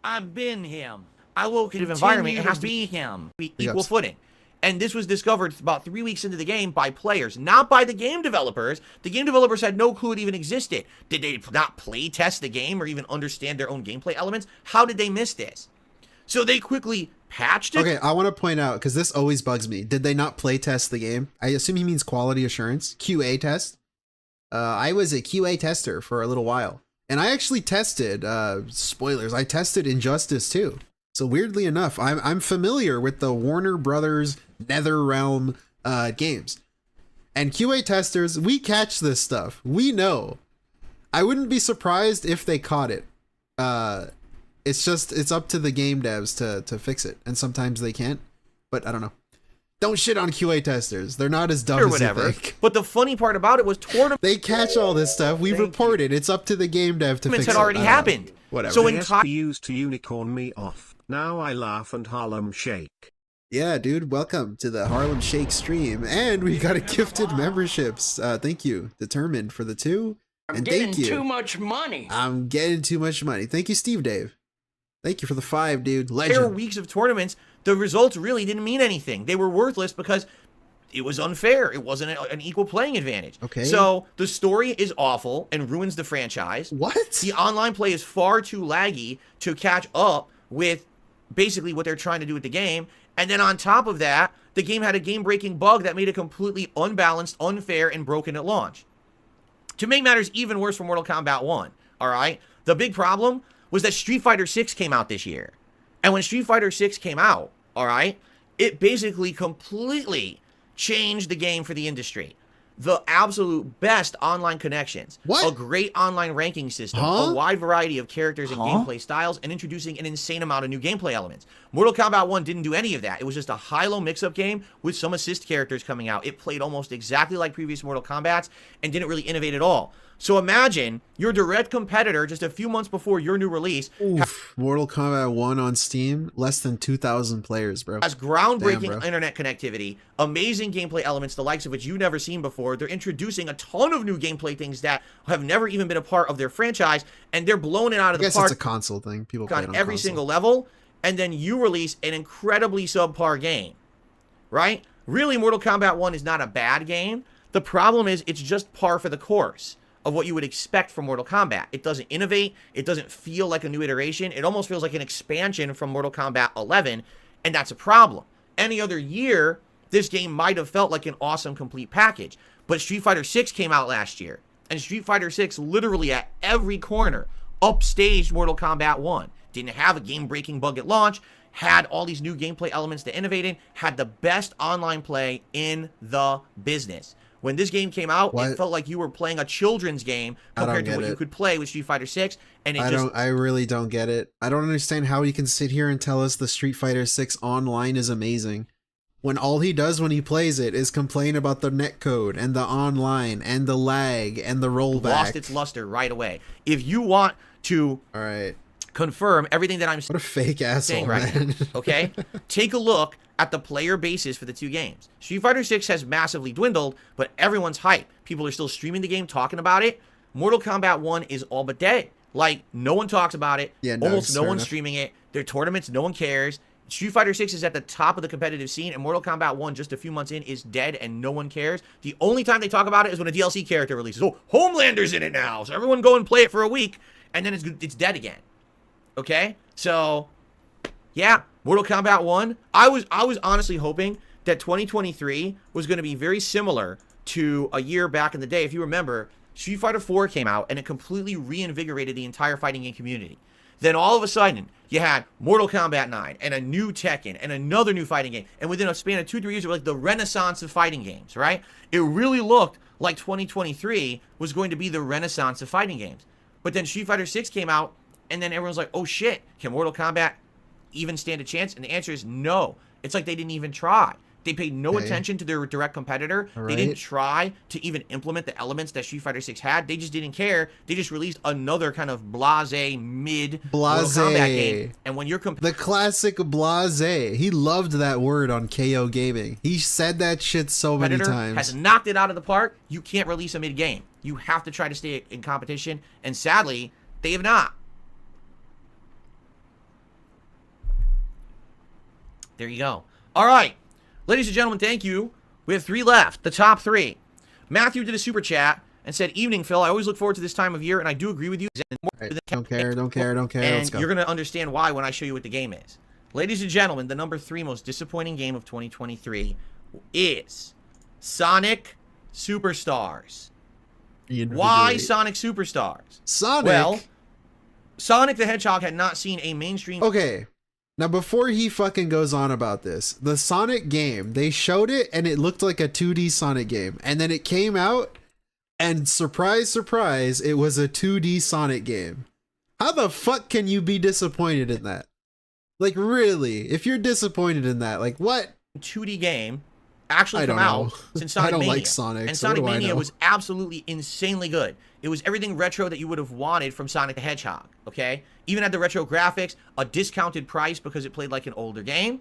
I've been him. I will continue environment, it has to be him. Be equal footing. And this was discovered about 3 weeks into the game by players, not by the game developers. The game developers had no clue it even existed. Did they not play test the game or even understand their own gameplay elements? How did they miss this? So they quickly patched it. Okay, I want to point out, because this always bugs me. Did they not play test the game? I assume he means quality assurance. QA test. I was a QA tester for a little while. And I actually tested, spoilers, I tested Injustice 2. So weirdly enough, I'm familiar with the Warner Brothers NetherRealm games. And QA testers, we catch this stuff. We know. I wouldn't be surprised if they caught it. It's up to the game devs to fix it. And sometimes they can't. But I don't know. Don't shit on QA testers. They're not as dumb or as whatever. you think. But the funny part about it was tournament. They catch all this stuff. We report it. It's up to the game dev to fix it. Had already happened. Whatever. So in DSP used to unicorn me off. Now I laugh and Harlem shake. Yeah, dude, welcome to the Harlem Shake stream. And we got a gifted memberships. Thank you, Determined, for the 2. And thank you. Too much money. I'm getting too much money. Thank you, Steve Dave. Thank you for the 5, dude. Legend. There were weeks of tournaments. The results really didn't mean anything. They were worthless because it was unfair. It wasn't an equal playing advantage. Okay. So the story is awful and ruins the franchise. What? The online play is far too laggy to catch up with basically what they're trying to do with the game. And then on top of that, the game had a game-breaking bug that made it completely unbalanced, unfair, and broken at launch. To make matters even worse for Mortal Kombat 1, all right? The big problem was that Street Fighter 6 came out this year. And when Street Fighter 6 came out, all right, it basically completely changed the game for the industry. The absolute best online connections, a great online ranking system, a wide variety of characters and gameplay styles, and introducing an insane amount of new gameplay elements. Mortal Kombat 1 didn't do any of that. It was just a high-low mix-up game with some assist characters coming out. It played almost exactly like previous Mortal Kombats and didn't really innovate at all. So imagine your direct competitor just a few months before your new release. Oof, Mortal Kombat 1 on Steam, less than 2,000 players, bro. Has groundbreaking internet connectivity, amazing gameplay elements, the likes of which you've never seen before. They're introducing a ton of new gameplay things that have never even been a part of their franchise, and they're blowing it out of the park. I guess it's a console thing. People play it on every console. single level, and then you release an incredibly subpar game, right? Really, Mortal Kombat 1 is not a bad game. The problem is it's just par for the course of what you would expect from Mortal Kombat. It doesn't innovate. It doesn't feel like a new iteration. It almost feels like an expansion from Mortal Kombat 11, and that's a problem. Any other year, this game might have felt like an awesome complete package, but Street Fighter 6 came out last year, and Street Fighter 6 literally at every corner upstaged Mortal Kombat 1. Didn't have a game-breaking bug at launch, had all these new gameplay elements to innovate in, had the best online play in the business. When this game came out, it felt like you were playing a children's game compared to what you could play with Street Fighter 6, and I really don't get it. I don't understand how you can sit here and tell us the Street Fighter 6 online is amazing when all he does when he plays it is complain about the netcode and the online and the lag and the rollback. Lost its luster right away. If you want to confirm everything that I'm saying, what a fake asshole, right man. now, okay? Take a look at the player bases for the two games. Street Fighter 6 has massively dwindled, but everyone's hype. People are still streaming the game, talking about it. Mortal Kombat 1 is all but dead. Like, no one talks about it. Yeah, almost no one's streaming it. Their tournaments, no one cares. Street Fighter 6 is at the top of the competitive scene, and Mortal Kombat 1, just a few months in, is dead, and no one cares. The only time they talk about it is when a DLC character releases. Oh, Homelander's in it now, so everyone go and play it for a week, and then it's dead again. Okay? So, yeah, Mortal Kombat 1. I was honestly hoping that 2023 was going to be very similar to a year back in the day. If you remember, Street Fighter 4 came out and it completely reinvigorated the entire fighting game community. Then all of a sudden, you had Mortal Kombat 9 and a new Tekken and another new fighting game. And within a span of 2-3 years, it was like the renaissance of fighting games, right? It really looked like 2023 was going to be the renaissance of fighting games. But then Street Fighter 6 came out, and then everyone's like, oh shit, can Mortal Kombat even stand a chance? And the answer is no. It's like they didn't even try. They paid no attention to their direct competitor. They didn't try to even implement the elements that Street Fighter 6 had. They just didn't care. They just released another kind of blasé Mortal Kombat game. And when you're the classic blasé, he loved that word on KO Gaming. He said that shit so many times. Has knocked it out of the park. You can't release a mid game. You have to try to stay in competition. And sadly, they have not. There you go. All right. Ladies and gentlemen, thank you. We have 3 left, the top 3. Matthew did a super chat and said, evening, Phil. I always look forward to this time of year, and I do agree with you. Right, don't care. And you're going to understand why when I show you what the game is. Ladies and gentlemen, the number 3 most disappointing game of 2023 is Sonic Superstars. Why Sonic Superstars? Sonic? Well, Sonic the Hedgehog had not seen a mainstream... Okay. Now, before he fucking goes on about this, the Sonic game, they showed it and it looked like a 2D Sonic game. And then it came out and surprise, surprise, it was a 2D Sonic game. How the fuck can you be disappointed in that? Like, really? If you're disappointed in that, like, what? 2D game actually come out since Sonic Mania. I don't like Sonic, and so Sonic Mania was absolutely insanely good. It was everything retro that you would have wanted from Sonic the Hedgehog, okay? Even had the retro graphics, a discounted price because it played like an older game.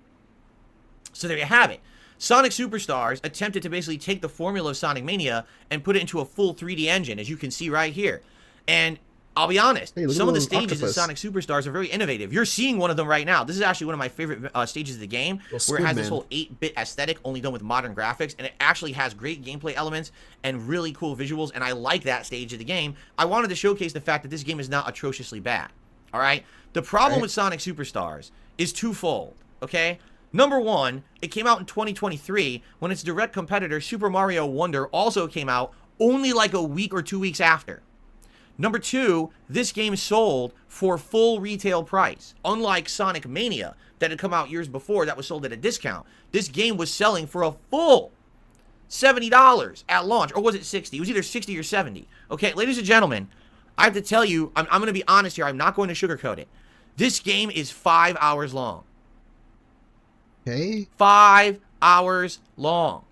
So there you have it. Sonic Superstars attempted to basically take the formula of Sonic Mania and put it into a full 3D engine, as you can see right here. And I'll be honest, some of the stages in Sonic Superstars are very innovative. You're seeing one of them right now. This is actually one of my favorite stages of the game, where it has this whole 8-bit aesthetic, only done with modern graphics, and it actually has great gameplay elements and really cool visuals, and I like that stage of the game. I wanted to showcase the fact that this game is not atrociously bad, all right? The problem with Sonic Superstars is twofold, okay? Number 1, it came out in 2023 when its direct competitor, Super Mario Wonder, also came out only like a week or 2 weeks after. Number 2, this game sold for full retail price. Unlike Sonic Mania that had come out years before that was sold at a discount. This game was selling for a full $70 at launch. Or was it 60? It was either 60 or 70. Okay, ladies and gentlemen, I have to tell you, I'm going to be honest here. I'm not going to sugarcoat it. This game is 5 hours long. Okay. 5 hours long.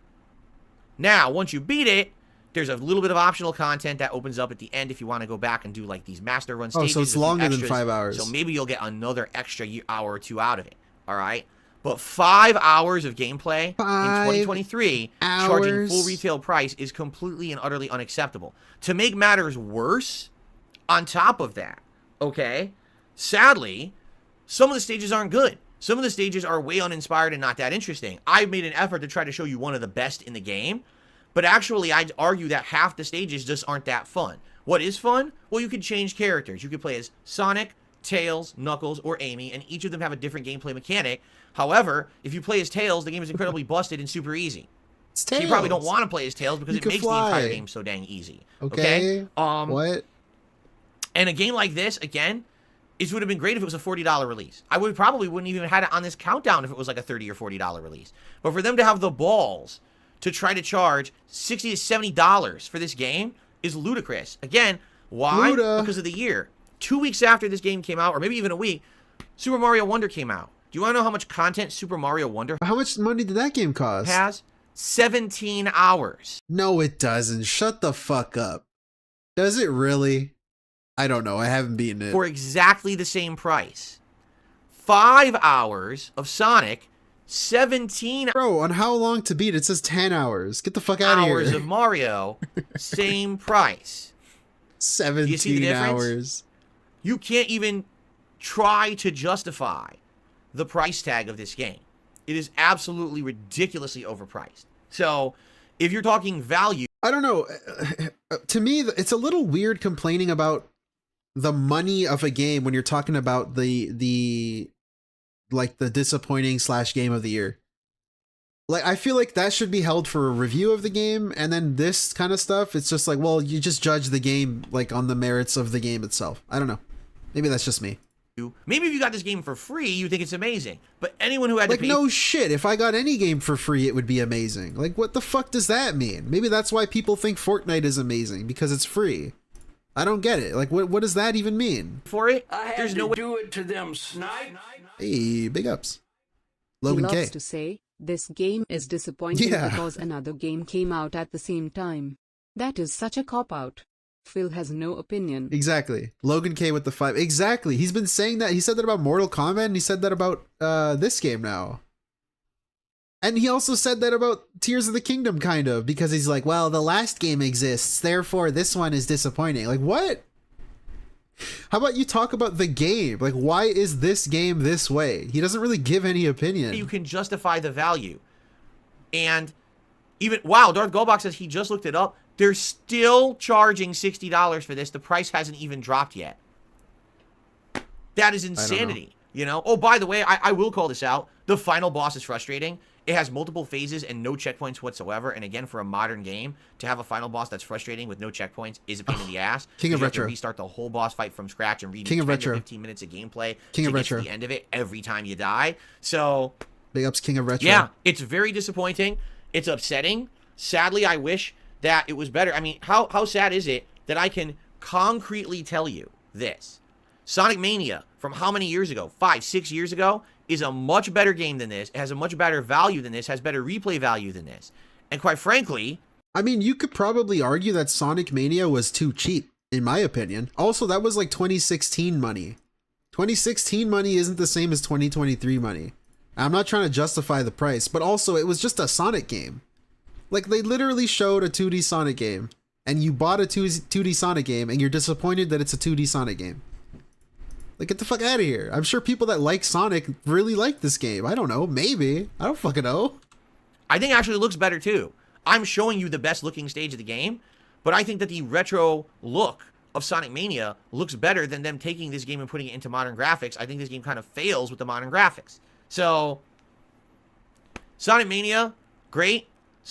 Now, once you beat it, there's a little bit of optional content that opens up at the end if you want to go back and do like these master run stages. Oh, so it's longer than 5 hours. So maybe you'll get another extra hour or 2 out of it. All right. But 5 hours of gameplay in 2023, charging full retail price is completely and utterly unacceptable. To make matters worse, on top of that, okay, sadly, some of the stages aren't good. Some of the stages are way uninspired and not that interesting. I've made an effort to try to show you one of the best in the game. But actually, I'd argue that half the stages just aren't that fun. What is fun? Well, you could change characters. You could play as Sonic, Tails, Knuckles, or Amy, and each of them have a different gameplay mechanic. However, if you play as Tails, the game is incredibly busted and super easy. It's Tails. So you probably don't want to play as Tails because it makes the entire game so dang easy. Okay? What? And a game like this, again, it would have been great if it was a $40 release. I probably wouldn't even have had it on this countdown if it was like a $30 or $40 release. But for them to have the balls to try to charge $60 to $70 for this game is ludicrous. Again, why? Because of the year. 2 weeks after this game came out, or maybe even a week, Super Mario Wonder came out. Do you want to know how much content Super Mario Wonder How much money did that game cost? has? 17 hours. No, it doesn't. Shut the fuck up. Does it really? I don't know. I haven't beaten it. For exactly the same price. 5 hours of Sonic, 17 Bro, on how long to beat? It says 10 hours. Get the fuck out of here. hours of Mario, same price. 17 Do you see the difference? hours. You can't even try to justify the price tag of this game. It is absolutely ridiculously overpriced. So, if you're talking value... I don't know. To me, it's a little weird complaining about the money of a game when you're talking about the disappointing / game of the year. Like, I feel like that should be held for a review of the game, and then this kind of stuff, it's just like, well, you just judge the game, like, on the merits of the game itself. I don't know. Maybe that's just me. Maybe if you got this game for free, you think it's amazing. But anyone who had like, to pay... no shit, if I got any game for free, it would be amazing. Like, what the fuck does that mean? Maybe that's why people think Fortnite is amazing, because it's free. I don't get it. Like, what does that even mean? For it, there's no way to do it to them, snipe. Hey, big ups. Logan he K. loves to say, this game is disappointing because another game came out at the same time. That is such a cop-out. Phil has no opinion. Exactly. Logan K with the 5. Exactly. He's been saying that. He said that about Mortal Kombat, and he said that about this game now. And he also said that about Tears of the Kingdom, kind of, because he's like, well, the last game exists, therefore this one is disappointing. Like, what? How about you talk about the game? Like, why is this game this way? He doesn't really give any opinion. You can justify the value. And even, wow, Darth Goldbach says he just looked it up. They're still charging $60 for this. The price hasn't even dropped yet. That is insanity, you know? Oh, by the way, I will call this out. The final boss is frustrating. It has multiple phases and no checkpoints whatsoever. And again, for a modern game, to have a final boss that's frustrating with no checkpoints is a pain in the ass. King of you have to Retro. restart the whole boss fight from scratch and redo King of 10 Retro. to 15 minutes of gameplay King to of get Retro. to the end of it every time you die. So, big ups, King of Retro. yeah, it's very disappointing. It's upsetting. Sadly, I wish that it was better. I mean, how sad is it that I can concretely tell you this? Sonic Mania, from how many years ago? 5, 6 years ago, is a much better game than this. It has a much better value than this, has better replay value than this. And quite frankly... I mean, you could probably argue that Sonic Mania was too cheap, in my opinion. Also, that was like 2016 money. 2016 money isn't the same as 2023 money. I'm not trying to justify the price, but also it was just a Sonic game. Like, they literally showed a 2D Sonic game, and you bought a 2D Sonic game, and you're disappointed that it's a 2D Sonic game. Like, get the fuck out of here. I'm sure people that like Sonic really like this game. I don't know. Maybe. I don't fucking know. I think actually it looks better too. I'm showing you the best looking stage of the game, but I think that the retro look of Sonic Mania looks better than them taking this game and putting it into modern graphics. I think this game kind of fails with the modern graphics. So, Sonic Mania, great.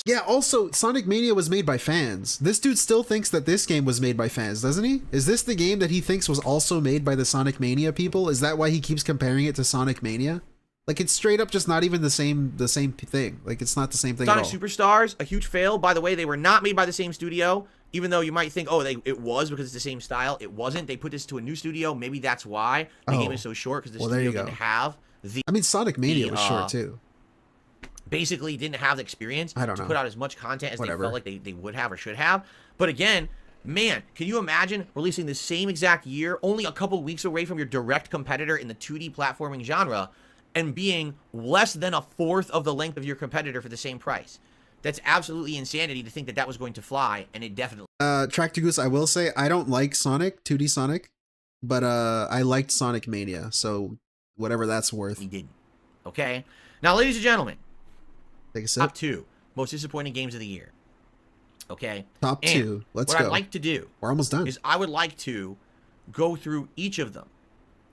Yeah, also, Sonic Mania was made by fans. This dude still thinks that this game was made by fans, doesn't he? Is this the game that he thinks was also made by the Sonic Mania people? Is that why he keeps comparing it to Sonic Mania? Like, it's straight up just not even the same thing. Like, it's not the same thing Sonic at all. Superstars, a huge fail. By the way, they were not made by the same studio, even though you might think, oh, it was because it's the same style. It wasn't. They put this to a new studio. Maybe that's why the game is so short, because the studio didn't have the... I mean, Sonic Mania was short, too. Basically didn't have the experience to know. put out as much content as they felt like they would have or should have. But again, man, can you imagine releasing the same exact year, only a couple weeks away from your direct competitor in the 2D platforming genre, and being less than a fourth of the length of your competitor for the same price? That's absolutely insanity to think that that was going to fly, and it definitely... Tractor Goose, I will say, I don't like Sonic, 2D Sonic, but I liked Sonic Mania, so whatever that's worth. We didn't. Okay? Now, ladies and gentlemen, take a sip. Top 2 most disappointing games of the year. Okay? Top 2. Let's go. What I'd like to do... We're almost done. ...is I would like to go through each of them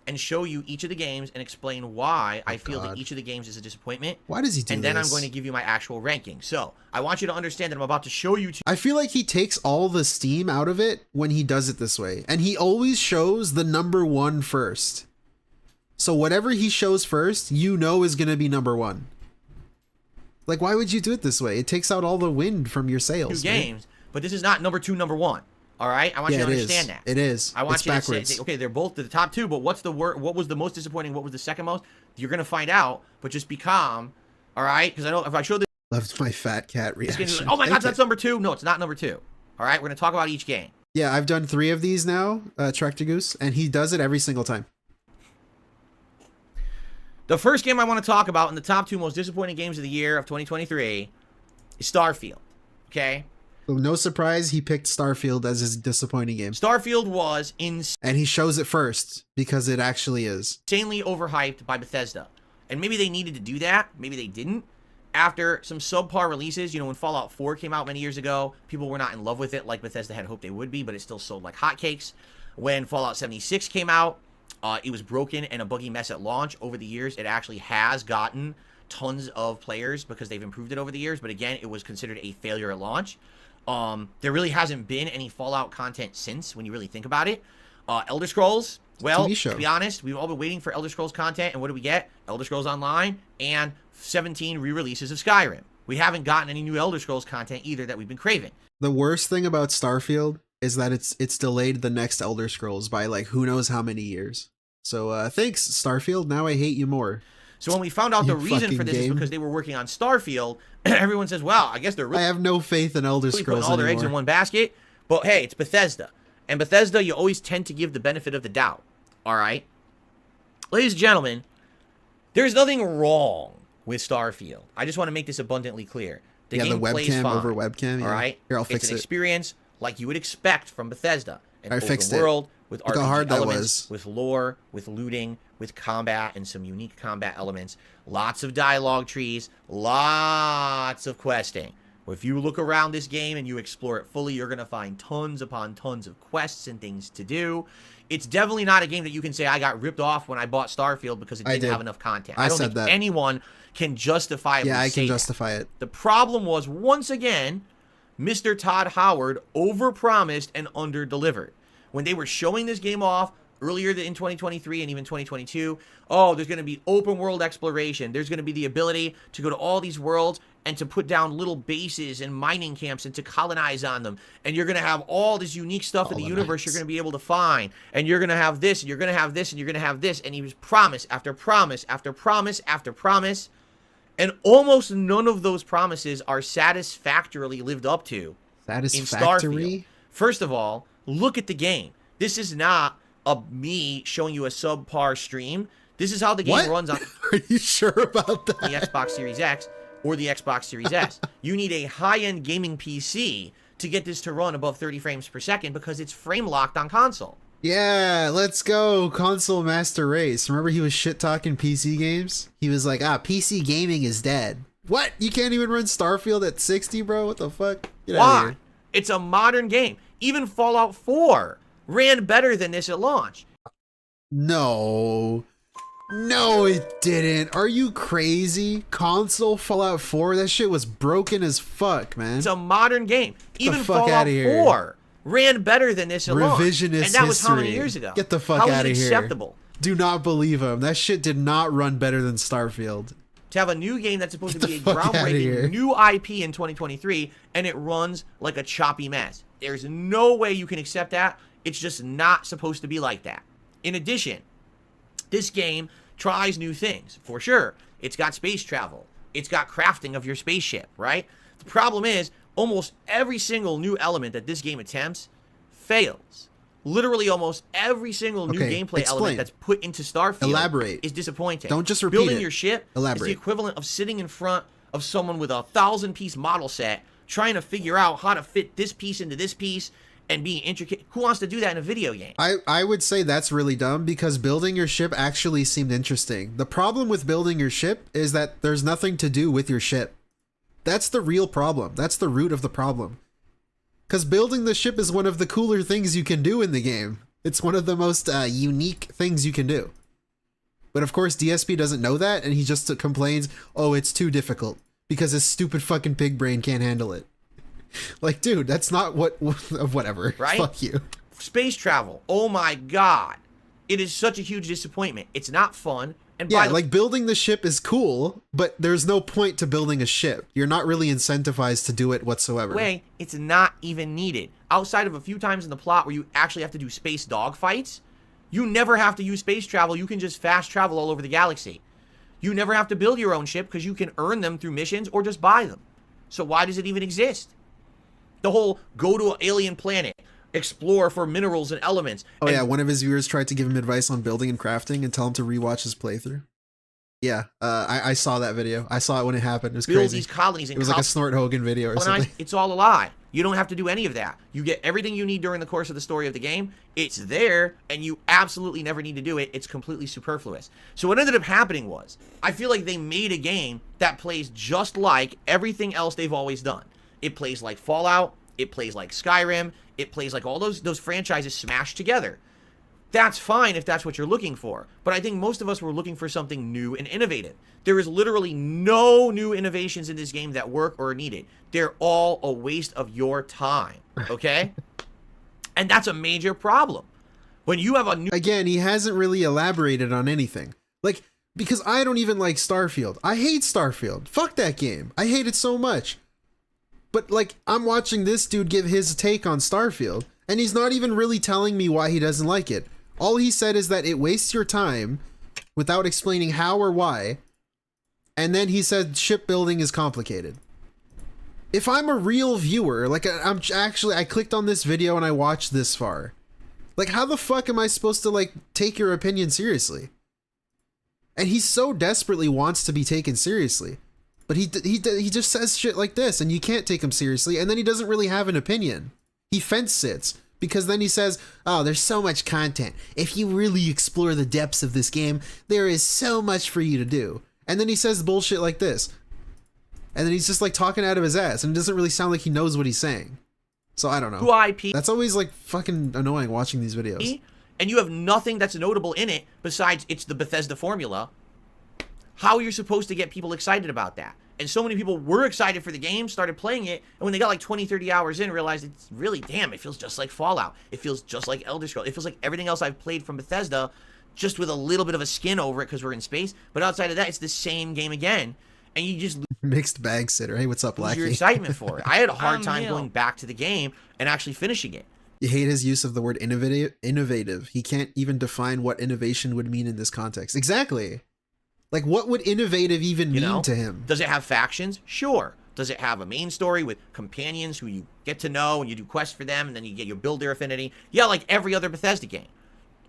and show you each of the games and explain why I feel that each of the games is a disappointment. Why does he do this? And then I'm going to give you my actual ranking. So, I want you to understand that I'm about to show you... I feel like he takes all the steam out of it when he does it this way. And he always shows the number 1 first. So whatever he shows first, you know is going to be number 1. Like, why would you do it this way? It takes out all the wind from your sails. 2 games, but this is not number 2, number 1. All right? I want you to understand that. It is. I want it's you backwards. to say, okay, they're both the top 2, but what was the most disappointing? What was the second most? You're going to find out, but just be calm. All right? Because I know if I show this... Loved my fat cat reaction. Like, oh my God, that's number 2. No, it's not number 2. All right? We're going to talk about each game. Yeah, I've done 3 of these now, Tractor Goose, and he does it every single time. The first game I want to talk about in the top 2 most disappointing games of the year of 2023 is Starfield. Okay? So no surprise, he picked Starfield as his disappointing game. Starfield was insane. And he shows it first, because it actually is. Insanely overhyped by Bethesda. And maybe they needed to do that. Maybe they didn't. After some subpar releases, you know, when Fallout 4 came out many years ago, people were not in love with it like Bethesda had hoped they would be, but it still sold like hotcakes. When Fallout 76 came out, it was broken and a buggy mess at launch. Over the years, it actually has gotten tons of players because they've improved it over the years. But again, it was considered a failure at launch. There really hasn't been any Fallout content since, when you really think about it. Elder Scrolls, well, to be honest, we've all been waiting for Elder Scrolls content, and what do we get? Elder Scrolls Online and 17 re-releases of Skyrim. We haven't gotten any new Elder Scrolls content either that we've been craving. The worst thing about Starfield is that it's delayed the next Elder Scrolls by like who knows how many years. So thanks, Starfield. Now I hate you more. So when we found out the reason for this is because they were working on Starfield, everyone says, well, I guess they're really... I have no faith in Elder Scrolls putting all their eggs in one basket. But hey, it's Bethesda. And Bethesda, you always tend to give the benefit of the doubt. All right? Ladies and gentlemen, there's nothing wrong with Starfield. I just want to make this abundantly clear. The game plays fine, over webcam. Yeah. All right? Here, I'll fix it's an it. experience like you would expect from Bethesda. An open fixed world with Look how hard RPG that elements, was. with lore, with looting, with combat, and some unique combat elements. Lots of dialogue trees, lots of questing. If you look around this game and you explore it fully, you're going to find tons upon tons of quests and things to do. It's definitely not a game that you can say, I got ripped off when I bought Starfield because it didn't have enough content. I don't think anyone can justify it. Yeah, I can justify it. The problem was, once again, Mr. Todd Howard overpromised and underdelivered. When they were showing this game off earlier in 2023 and even 2022, oh, there's going to be open world exploration. There's going to be the ability to go to all these worlds and to put down little bases and mining camps and to colonize on them. And you're going to have all this unique stuff in the universe you're going to be able to find. And you're going to have this, and you're going to have this, and you're going to have this. And he was promise after promise after promise after promise. And almost none of those promises are satisfactorily lived up to in Starfield. First of all, look at the game. This is not me showing you a subpar stream. This is how the game runs on. Are you sure about that? The Xbox Series X or the Xbox Series S. You need a high-end gaming PC to get this to run above 30 frames per second because it's frame locked on console. Yeah, let's go, console master race. Remember he was shit-talking PC games? He was like, PC gaming is dead. What? You can't even run Starfield at 60, bro? What the fuck? Get out of here. It's a modern game. Even Fallout 4 ran better than this at launch. No, it didn't. Are you crazy? Console Fallout 4? That shit was broken as fuck, man. It's a modern game. Even Fallout 4 ran better than this at launch. Revisionist and that was how many years ago? Get the fuck out of here. How is it acceptable? Do not believe him. That shit did not run better than Starfield. To have a new game that's supposed to be a groundbreaking new IP in 2023, and it runs like a choppy mess. There's no way you can accept that. It's just not supposed to be like that. In addition, this game tries new things, for sure. It's got space travel. It's got crafting of your spaceship, right? The problem is, almost every single new element that this game attempts fails. Literally almost every single new gameplay element that's put into Starfield is disappointing. Don't just repeat Building it. your ship is the equivalent of sitting in front of someone with a 1,000-piece model set, trying to figure out how to fit this piece into this piece and being intricate. Who wants to do that in a video game? I would say that's really dumb because building your ship actually seemed interesting. The problem with building your ship is that there's nothing to do with your ship. That's the real problem. That's the root of the problem. Because building the ship is one of the cooler things you can do in the game. It's one of the most unique things you can do. But of course, DSP doesn't know that, and he just complains, oh, it's too difficult, because his stupid fucking pig brain can't handle it. Like, dude, that's not whatever. Right? Fuck you. Space travel. Oh my god. It is such a huge disappointment. It's not fun. And yeah, like building the ship is cool, but there's no point to building a ship. You're not really incentivized to do it whatsoever. It's not even needed. Outside of a few times in the plot where you actually have to do space dogfights, you never have to use space travel. You can just fast travel all over the galaxy. You never have to build your own ship because you can earn them through missions or just buy them. So why does it even exist? The whole go to an alien planet, explore for minerals and elements. Oh yeah, one of his viewers tried to give him advice on building and crafting and tell him to rewatch his playthrough. Yeah, I saw that video. I saw it when it happened. It was build crazy. These colonies. It was like a Snort Hogan video or something. It's all a lie. You don't have to do any of that. You get everything you need during the course of the story of the game. It's there, and you absolutely never need to do it. It's completely superfluous. So what ended up happening was, I feel like they made a game that plays just like everything else they've always done. It plays like Fallout. It plays like Skyrim. It plays like all those franchises smashed together. That's fine if that's what you're looking for. But I think most of us were looking for something new and innovative. There is literally no new innovations in this game that work or are needed. They're all a waste of your time, okay? And that's a major problem. When you have a new... Again, he hasn't really elaborated on anything. Like, because I don't even like Starfield. I hate Starfield. Fuck that game. I hate it so much. But, like, I'm watching this dude give his take on Starfield, and he's not even really telling me why he doesn't like it. All he said is that it wastes your time without explaining how or why. And then he said shipbuilding is complicated. If I'm a real viewer, like I clicked on this video and I watched this far. Like, how the fuck am I supposed to, like, take your opinion seriously? And he so desperately wants to be taken seriously. But he just says shit like this and you can't take him seriously. And then he doesn't really have an opinion. He fence sits. Because then he says, oh, there's so much content. If you really explore the depths of this game, there is so much for you to do. And then he says bullshit like this. And then he's just like talking out of his ass. And it doesn't really sound like he knows what he's saying. So I don't know. IP. That's always like fucking annoying watching these videos. And you have nothing that's notable in it besides it's the Bethesda formula. How are you supposed to get people excited about that? And so many people were excited for the game, started playing it, and when they got like 20, 30 hours in, realized it's really, damn, it feels just like Fallout. It feels just like Elder Scrolls. It feels like everything else I've played from Bethesda, just with a little bit of a skin over it because we're in space. But outside of that, it's the same game again. And you just mixed bag sitter. Hey, what's up, Blackie? Your excitement for it. I had a hard time going back to the game and actually finishing it. You hate his use of the word innovative. He can't even define what innovation would mean in this context. Exactly. Like, what would innovative even mean to him? Does it have factions? Sure. Does it have a main story with companions who you get to know and you do quests for them and then you get your builder affinity? Yeah, like every other Bethesda game.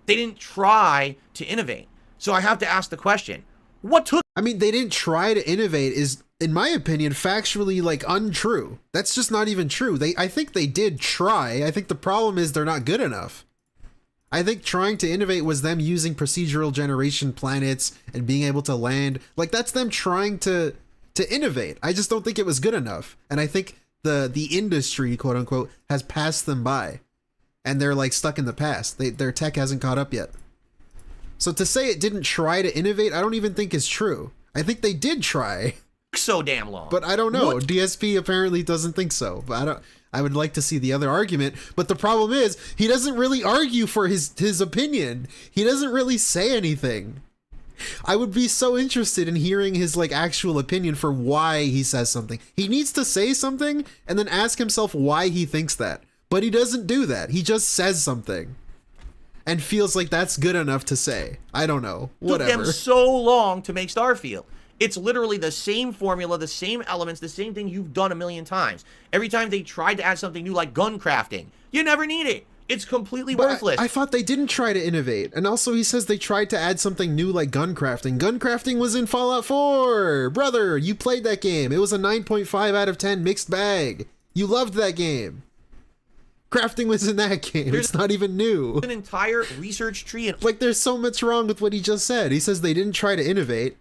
They didn't try to innovate. So I have to ask the question, what took... I mean, they didn't try to innovate is, in my opinion, factually, like, untrue. That's just not even true. I think they did try. I think the problem is they're not good enough. I think trying to innovate was them using procedural generation planets and being able to land. Like, that's them trying to innovate. I just don't think it was good enough. And I think the industry, quote unquote, has passed them by. And they're like stuck in the past. Their tech hasn't caught up yet. So to say it didn't try to innovate, I don't even think is true. I think they did try. So damn long. But I don't know. What? DSP apparently doesn't think so. But I would like to see the other argument, but the problem is he doesn't really argue for his opinion. He doesn't really say anything. I would be so interested in hearing his like actual opinion for why he says something. He needs to say something and then ask himself why he thinks that. But he doesn't do that. He just says something and feels like that's good enough to say. I don't know. Whatever. It took them so long to make Starfield. It's literally the same formula, the same elements, the same thing you've done a million times. Every time they tried to add something new like gun crafting, you never need it. It's completely worthless. I thought they didn't try to innovate. And also he says they tried to add something new like gun crafting. Gun crafting was in Fallout 4. Brother, you played that game. It was a 9.5 out of 10 mixed bag. You loved that game. Crafting was in that game. It's not even new. An entire research tree. And like, there's so much wrong with what he just said. He says they didn't try to innovate.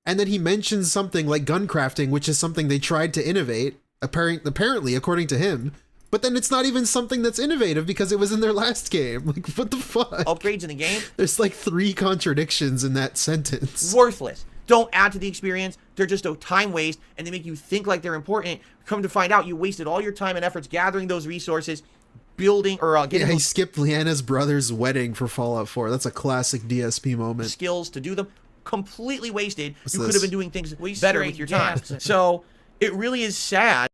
And then he mentions something like gun crafting, which is something they tried to innovate, apparently, according to him. But then it's not even something that's innovative because it was in their last game. Like, what the fuck? Upgrades in the game? There's like 3 contradictions in that sentence. Worthless. Don't add to the experience. They're just a time waste, and they make you think like they're important. Come to find out, you wasted all your time and efforts gathering those resources, building, or getting... Yeah, he skipped Leanna's brother's wedding for Fallout 4. That's a classic DSP moment. Skills to do them. Completely wasted. You could have been doing things better with your time. So it really is sad.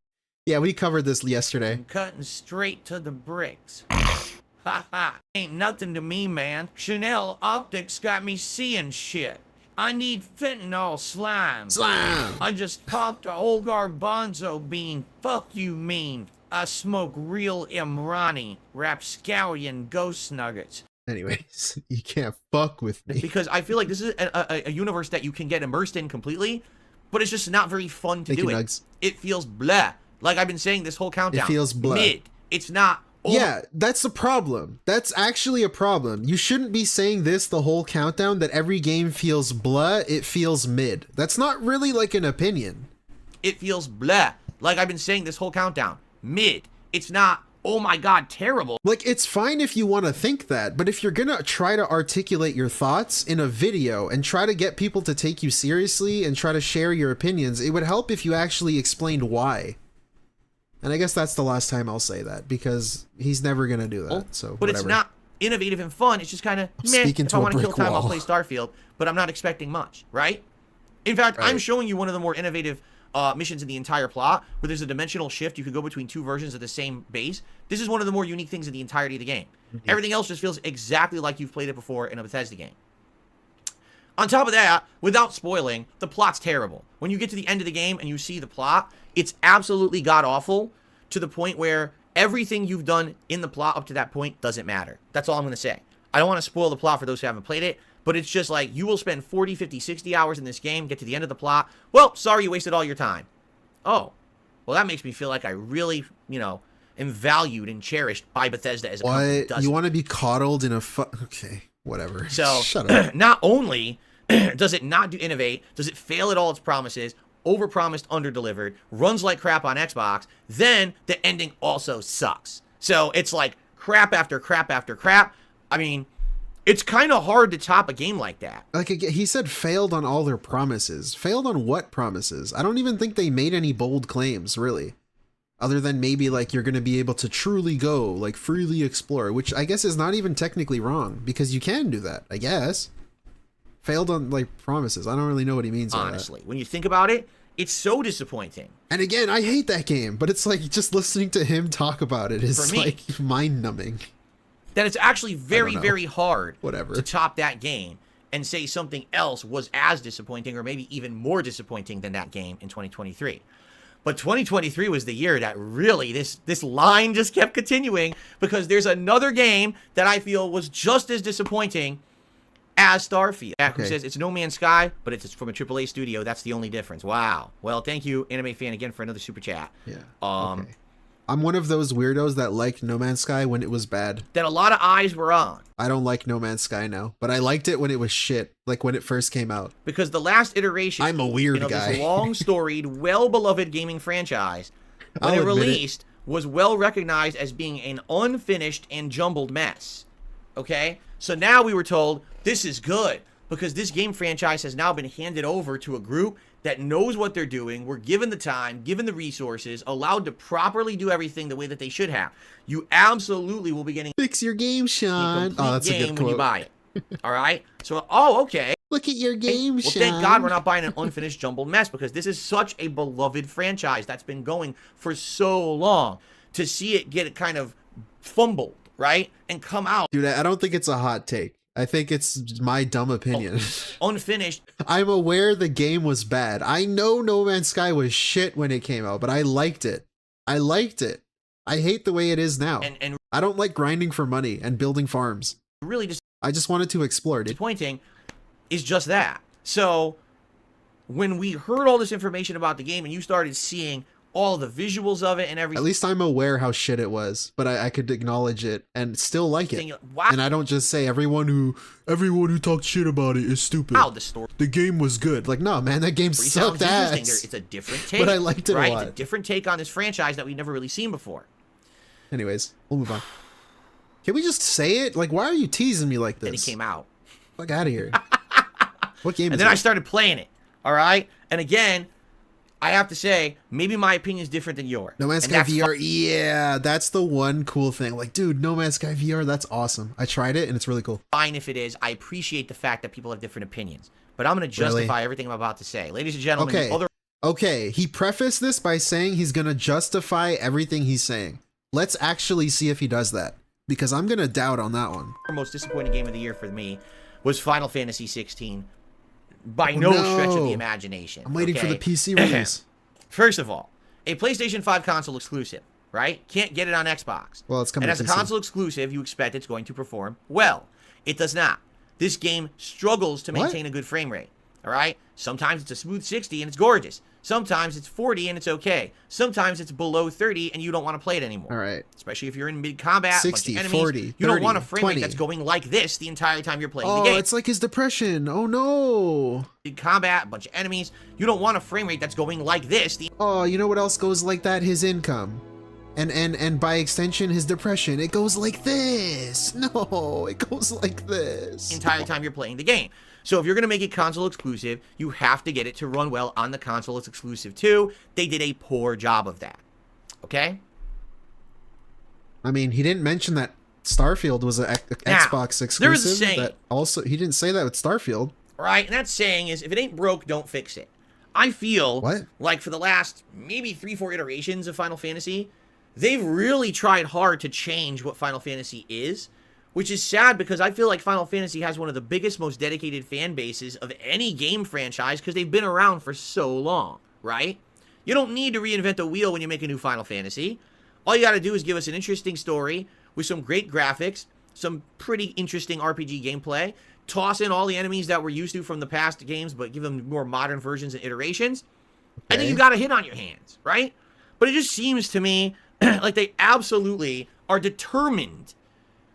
Yeah, we covered this yesterday. I'm cutting straight to the bricks. Ha ha. Ain't nothing to me, man. Chanel Optics got me seeing shit. I need fentanyl slime. Slime! I just popped a old garbanzo bean. Fuck you mean. I smoke real Imrani, rapscallion ghost nuggets. Anyways, you can't fuck with me. Because I feel like this is a universe that you can get immersed in completely, but it's just not very fun to do it. Thank you, Nugs. It feels blah. Like I've been saying this whole countdown. It feels blah. Mid. It's not... Yeah, that's the problem. That's actually a problem. You shouldn't be saying this the whole countdown, that every game feels blah, it feels mid. That's not really like an opinion. It feels blah. Like I've been saying this whole countdown. Mid. It's not oh my god, terrible. Like, it's fine if you want to think that, but if you're gonna try to articulate your thoughts in a video and try to get people to take you seriously and try to share your opinions, it would help if you actually explained why. And I guess that's the last time I'll say that, because he's never gonna do that. So, but whatever. it's not innovative and fun. It's just kind of meh. If I want to kill time, I'll play Starfield, but I'm not expecting much, right? In fact, I'm showing you one of the more innovative missions in the entire plot, where there's a dimensional shift. You could go between two versions of the same base. This is one of the more unique things in the entirety of the game. Everything else just feels exactly like you've played it before in a Bethesda game. On top of that, without spoiling, the plot's terrible. When you get to the end of the game and you see the plot, it's absolutely god-awful, to the point where everything you've done in the plot up to that point doesn't matter. That's all I'm going to say. I don't want to spoil the plot for those who haven't played it, but it's just like, you will spend 40, 50, 60 hours in this game, get to the end of the plot. Well, sorry you wasted all your time. Oh, well, that makes me feel like I really, you know, am valued and cherished by Bethesda as a company. What? You want to be coddled in a okay, whatever. So, shut up. Not only does it not do innovate, does it fail at all its promises, overpromised, underdelivered, runs like crap on Xbox, then the ending also sucks. So it's like crap after crap after crap. I mean, it's kind of hard to top a game like that. Like, he said failed on all their promises. Failed on what promises? I don't even think they made any bold claims, really. Other than maybe, like, you're going to be able to truly go, like, freely explore, which I guess is not even technically wrong, because you can do that, I guess. Failed on, like, promises. I don't really know what he means by that. Honestly, when you think about it, it's so disappointing. And again, I hate that game, but it's like, just listening to him talk about it is, like, mind-numbing. That it's actually very, very hard Whatever. to top that game and say something else was as disappointing or maybe even more disappointing than that game in 2023. But 2023 was the year that really this line just kept continuing, because there's another game that I feel was just as disappointing as Starfield. Who says it's No Man's Sky, but it's from a AAA studio. That's the only difference. Wow. Well, thank you, Anime Fan, again for another super chat. Yeah. I'm one of those weirdos that liked No Man's Sky when it was bad. That a lot of eyes were on. I don't like No Man's Sky now, but I liked it when it was shit, like when it first came out. Because the last iteration I'm a weird guy. This long-storied, well-beloved gaming franchise, when it released, was well-recognized as being an unfinished and jumbled mess. Okay? So now we were told, this is good, because this game franchise has now been handed over to a group that knows what they're doing. We're given the time, given the resources, allowed to properly do everything the way that they should have. You absolutely will be getting fix your game, Sean. Oh, that's a good quote. When you buy it. All right? So, oh, okay. Look at your game, Sean. Well, thank God we're not buying an unfinished jumbled mess, because this is such a beloved franchise that's been going for so long. To see it get kind of fumbled, right? And come out. Dude, I don't think it's a hot take. I think it's my dumb opinion. Unfinished. I'm aware the game was bad. I know No Man's Sky was shit when it came out, but I liked it. I liked it. I hate the way it is now. And I don't like grinding for money and building farms. Really, I just wanted to explore. Disappointing is just that. So when we heard all this information about the game and you started seeing all the visuals of it and everything. At least I'm aware how shit it was, but I could acknowledge it and still like it. Wow. And I don't just say everyone who talked shit about it is stupid. Wow, the story. The game was good. Like, no, man, that game sucked ass. It's a different take. But I liked it a lot. It's a different take on this franchise that we've never really seen before. Anyways, we'll move on. Can we just say it? Like, why are you teasing me like this? Then it came out. Fuck out of here. What game is it? And then I started playing it. All right? And again, I have to say, maybe my opinion is different than yours. No Man's Sky VR, yeah, that's the one cool thing. Like, dude, No Man's Sky VR, that's awesome. I tried it, and it's really cool. Fine if it is. I appreciate the fact that people have different opinions. But I'm going to justify everything I'm about to say. Ladies and gentlemen, Okay, he prefaced this by saying he's going to justify everything he's saying. Let's actually see if he does that, because I'm going to doubt on that one. The most disappointing game of the year for me was Final Fantasy 16. By no stretch of the imagination. I'm waiting for the PC release. First of all, a PlayStation 5 console exclusive, right? Can't get it on Xbox. Well, it's coming. And as a console exclusive, you expect it's going to perform well. It does not. This game struggles to maintain a good frame rate. All right? Sometimes it's a smooth 60 and it's gorgeous. Sometimes it's 40 and it's okay. Sometimes it's below 30 and you don't want to play it anymore. All right. Especially if you're in mid-combat, 60, bunch of enemies, 40, 30, you don't want a frame 20. rate that's going like this the entire time you're playing the game. Oh, it's like his depression. Oh, no. Mid-combat, a bunch of enemies. You don't want a frame rate that's going like this. Oh, you know what else goes like that? His income. And by extension, his depression. It goes like this. No, it goes like this. Entire time you're playing the game. So if you're going to make it console exclusive, you have to get it to run well on the console it's exclusive to. They did a poor job of that. Okay? I mean, he didn't mention that Starfield was an Xbox exclusive. There is a saying. That also, he didn't say that with Starfield. Right? And that saying is, if it ain't broke, don't fix it. I feel like for the last maybe 3-4 iterations of Final Fantasy, they've really tried hard to change what Final Fantasy is, which is sad because I feel like Final Fantasy has one of the biggest, most dedicated fan bases of any game franchise because they've been around for so long, right? You don't need to reinvent the wheel when you make a new Final Fantasy. All you got to do is give us an interesting story with some great graphics, some pretty interesting RPG gameplay, toss in all the enemies that we're used to from the past games, but give them more modern versions and iterations, and then you've got a hit on your hands, right? But it just seems to me like they absolutely are determined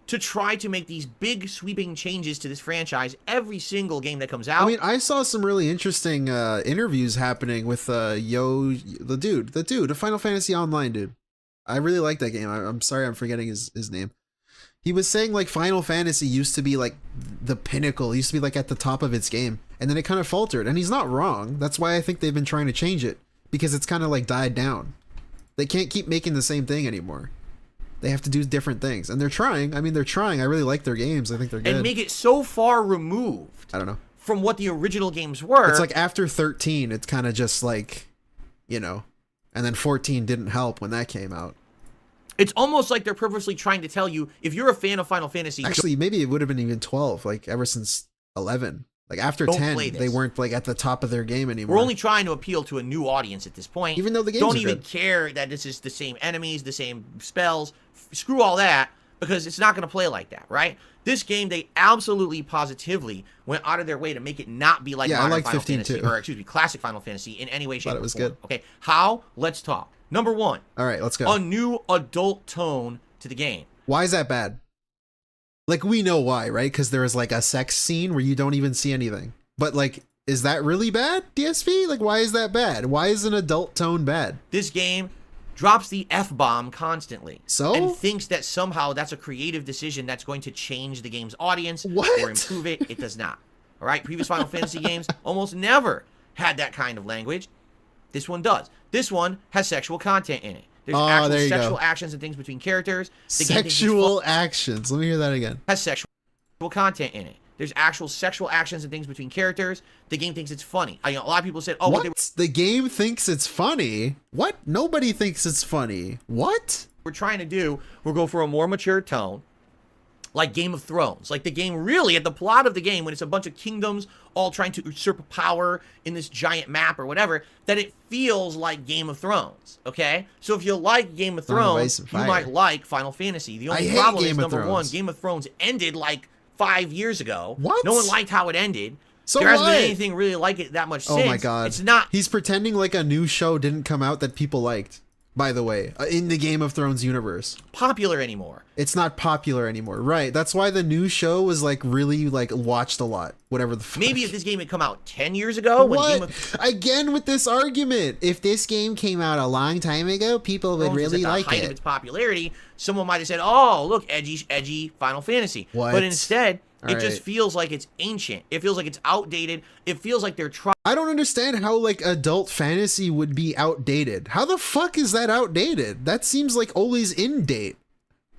to try to make these big sweeping changes to this franchise every single game that comes out. I mean, I saw some really interesting interviews happening with the Final Fantasy Online dude. I really like that game. I'm sorry I'm forgetting his name. He was saying like Final Fantasy used to be like the pinnacle. It used to be like at the top of its game. And then it kind of faltered. And he's not wrong. That's why I think they've been trying to change it. Because it's kind of like died down. They can't keep making the same thing anymore. They have to do different things. And they're trying. I mean, they're trying. I really like their games. I think they're good. And make it so far removed. I don't know. From what the original games were. It's like after 13, it's kind of just like, you know. And then 14 didn't help when that came out. It's almost like they're purposely trying to tell you, if you're a fan of Final Fantasy... Actually, maybe it would have been even 12, like ever since 11. Like after 10, they weren't like at the top of their game anymore. We're only trying to appeal to a new audience at this point. Even though the games don't are even good. care that this is the same enemies, the same spells. Screw all that, because it's not going to play like that, right? This game, they absolutely, positively went out of their way to make it not be like modern Final Fantasy, or excuse me, classic Final Fantasy in any way, shape, or form. Good. Okay, how? Let's talk. Number one. All right, let's go. A new adult tone to the game. Why is that bad? Like, we know why, right? Because there is like a sex scene where you don't even see anything. But like, is that really bad, DSP? Like, why is that bad? Why is an adult tone bad? This game drops the F-bomb constantly. So? And thinks that somehow that's a creative decision that's going to change the game's audience or improve it. It does not. All right? Previous Final Fantasy games almost never had that kind of language. This one does. This one has sexual content in it. There's actual sexual actions and things between characters. Sexual actions. Let me hear that again. Has sexual content in it. There's actual sexual actions and things between characters. The game thinks it's funny. A lot of people said, "Oh, what? The game thinks it's funny? What? Nobody thinks it's funny. What?" We're trying to do, we'll go for a more mature tone, like Game of Thrones. Like the game really, at the plot of the game, when it's a bunch of kingdoms all trying to usurp power in this giant map or whatever, that it feels like Game of Thrones, okay? So if you like Game of Thrones, you might like Final Fantasy. The only problem is, number one, Game of Thrones ended like 5 years ago. What? No one liked how it ended. So there hasn't been anything really like it that much since. Oh my god. It's not. He's pretending like a new show didn't come out that people liked, by the way, in the Game of Thrones universe. Popular anymore. It's not popular anymore. Right. That's why the new show was like really like watched a lot. Whatever the fuck. Maybe if this game had come out 10 years ago. What? Again with this argument. If this game came out a long time ago, people would really like it. At the height of its popularity, someone might have said, "Oh, look, edgy Final Fantasy." What? But instead, it just feels like it's ancient. It feels like it's outdated. It feels like they're trying. I don't understand how like adult fantasy would be outdated. How the fuck is that outdated? That seems like always in date.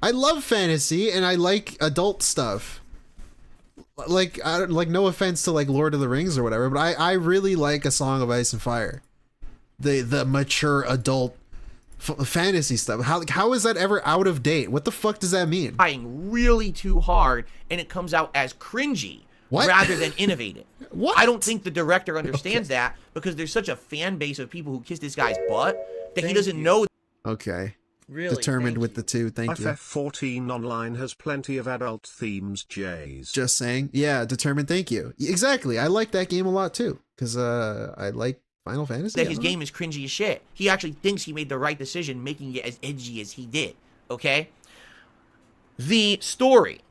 I love fantasy and I like adult stuff. Like, no offense to like Lord of the Rings or whatever, but I really like A Song of Ice and Fire. The mature adult fantasy stuff. How is that ever out of date? What the fuck does that mean? Trying really too hard and it comes out as cringy rather than innovative. What? I don't think the director understands that because there's such a fan base of people who kiss this guy's butt that he doesn't know. Okay. Really? Determined with the two. Thank you. FF14 Online has plenty of adult themes, Jays. Just saying. Yeah, determined. Thank you. Exactly. I like that game a lot too because I like Final Fantasy. That his game is cringy as shit. He actually thinks he made the right decision making it as edgy as he did. Okay? The story,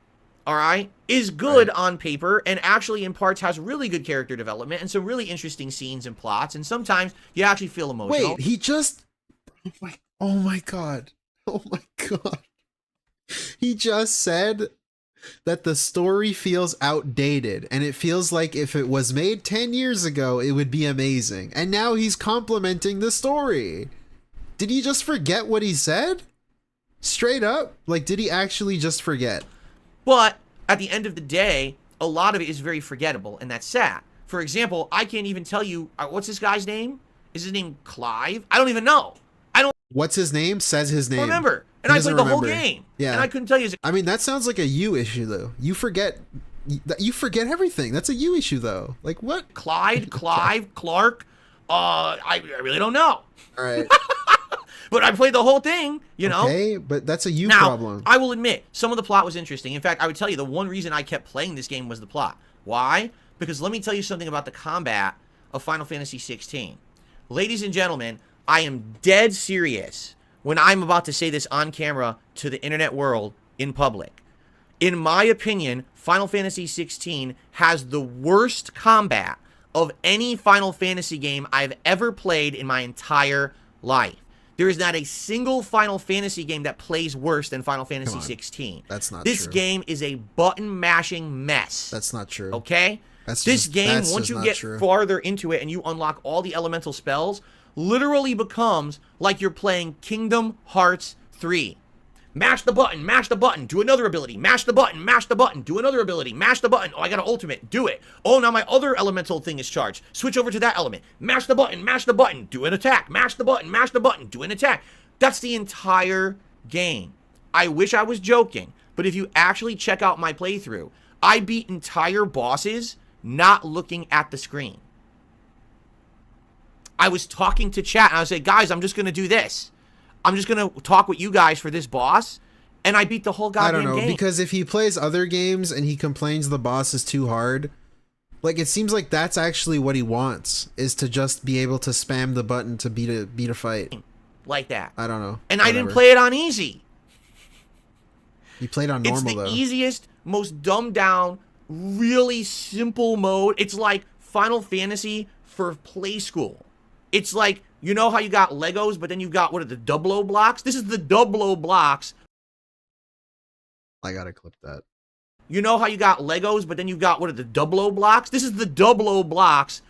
all right, is good on paper and actually in parts has really good character development and some really interesting scenes and plots. And sometimes you actually feel emotional. Wait, he just... Oh my god. Oh my god. He just said that the story feels outdated, and it feels like if it was made 10 years ago, it would be amazing. And now he's complimenting the story. Did he just forget what he said? Straight up? Like, did he actually just forget? But at the end of the day, a lot of it is very forgettable, and that's sad. For example, I can't even tell you, what's this guy's name? Is his name Clive? I don't even know. I don't. What's his name? Says his name. Remember. And I played the whole game. Yeah. And I couldn't tell you. I mean, that sounds like a you issue, though. You forget everything. That's a you issue, though. Like, what? Clive, Clark. I really don't know. All right. But I played the whole thing, you know? Okay, but that's a you now, problem. I will admit, some of the plot was interesting. In fact, I would tell you the one reason I kept playing this game was the plot. Why? Because let me tell you something about the combat of Final Fantasy 16. Ladies and gentlemen, I am dead serious when I'm about to say this on camera to the internet world in public. In my opinion, Final Fantasy 16 has the worst combat of any Final Fantasy game I've ever played in my entire life. There is not a single Final Fantasy game that plays worse than Final Fantasy 16. That's not This true. game is a button-mashing mess. That's not true. Okay? This game, once you get farther into it and you unlock all the elemental spells, literally becomes like you're playing Kingdom Hearts 3. Mash the button, do another ability. Mash the button, do another ability. Mash the button. Oh, I got an ultimate. Do it. Oh, now my other elemental thing is charged. Switch over to that element. Mash the button, do an attack. Mash the button, do an attack. That's the entire game. I wish I was joking, but if you actually check out my playthrough, I beat entire bosses not looking at the screen. I was talking to chat and I was like, guys, I'm just going to do this. I'm just going to talk with you guys for this boss. And I beat the whole goddamn game. I don't know, because if he plays other games and he complains the boss is too hard, like, it seems like that's actually what he wants, is to just be able to spam the button to beat a fight. Like that. I don't know. And whatever. I didn't play it on easy. You played on normal, though. It's the easiest, most dumbed down, really simple mode. It's like Final Fantasy for play school. It's like, you know how you got Legos, but then you got, what are the double-O blocks? This is the double-O blocks. I gotta clip that. You know how you got Legos, but then you got, what are the double-O blocks? This is the double-O blocks.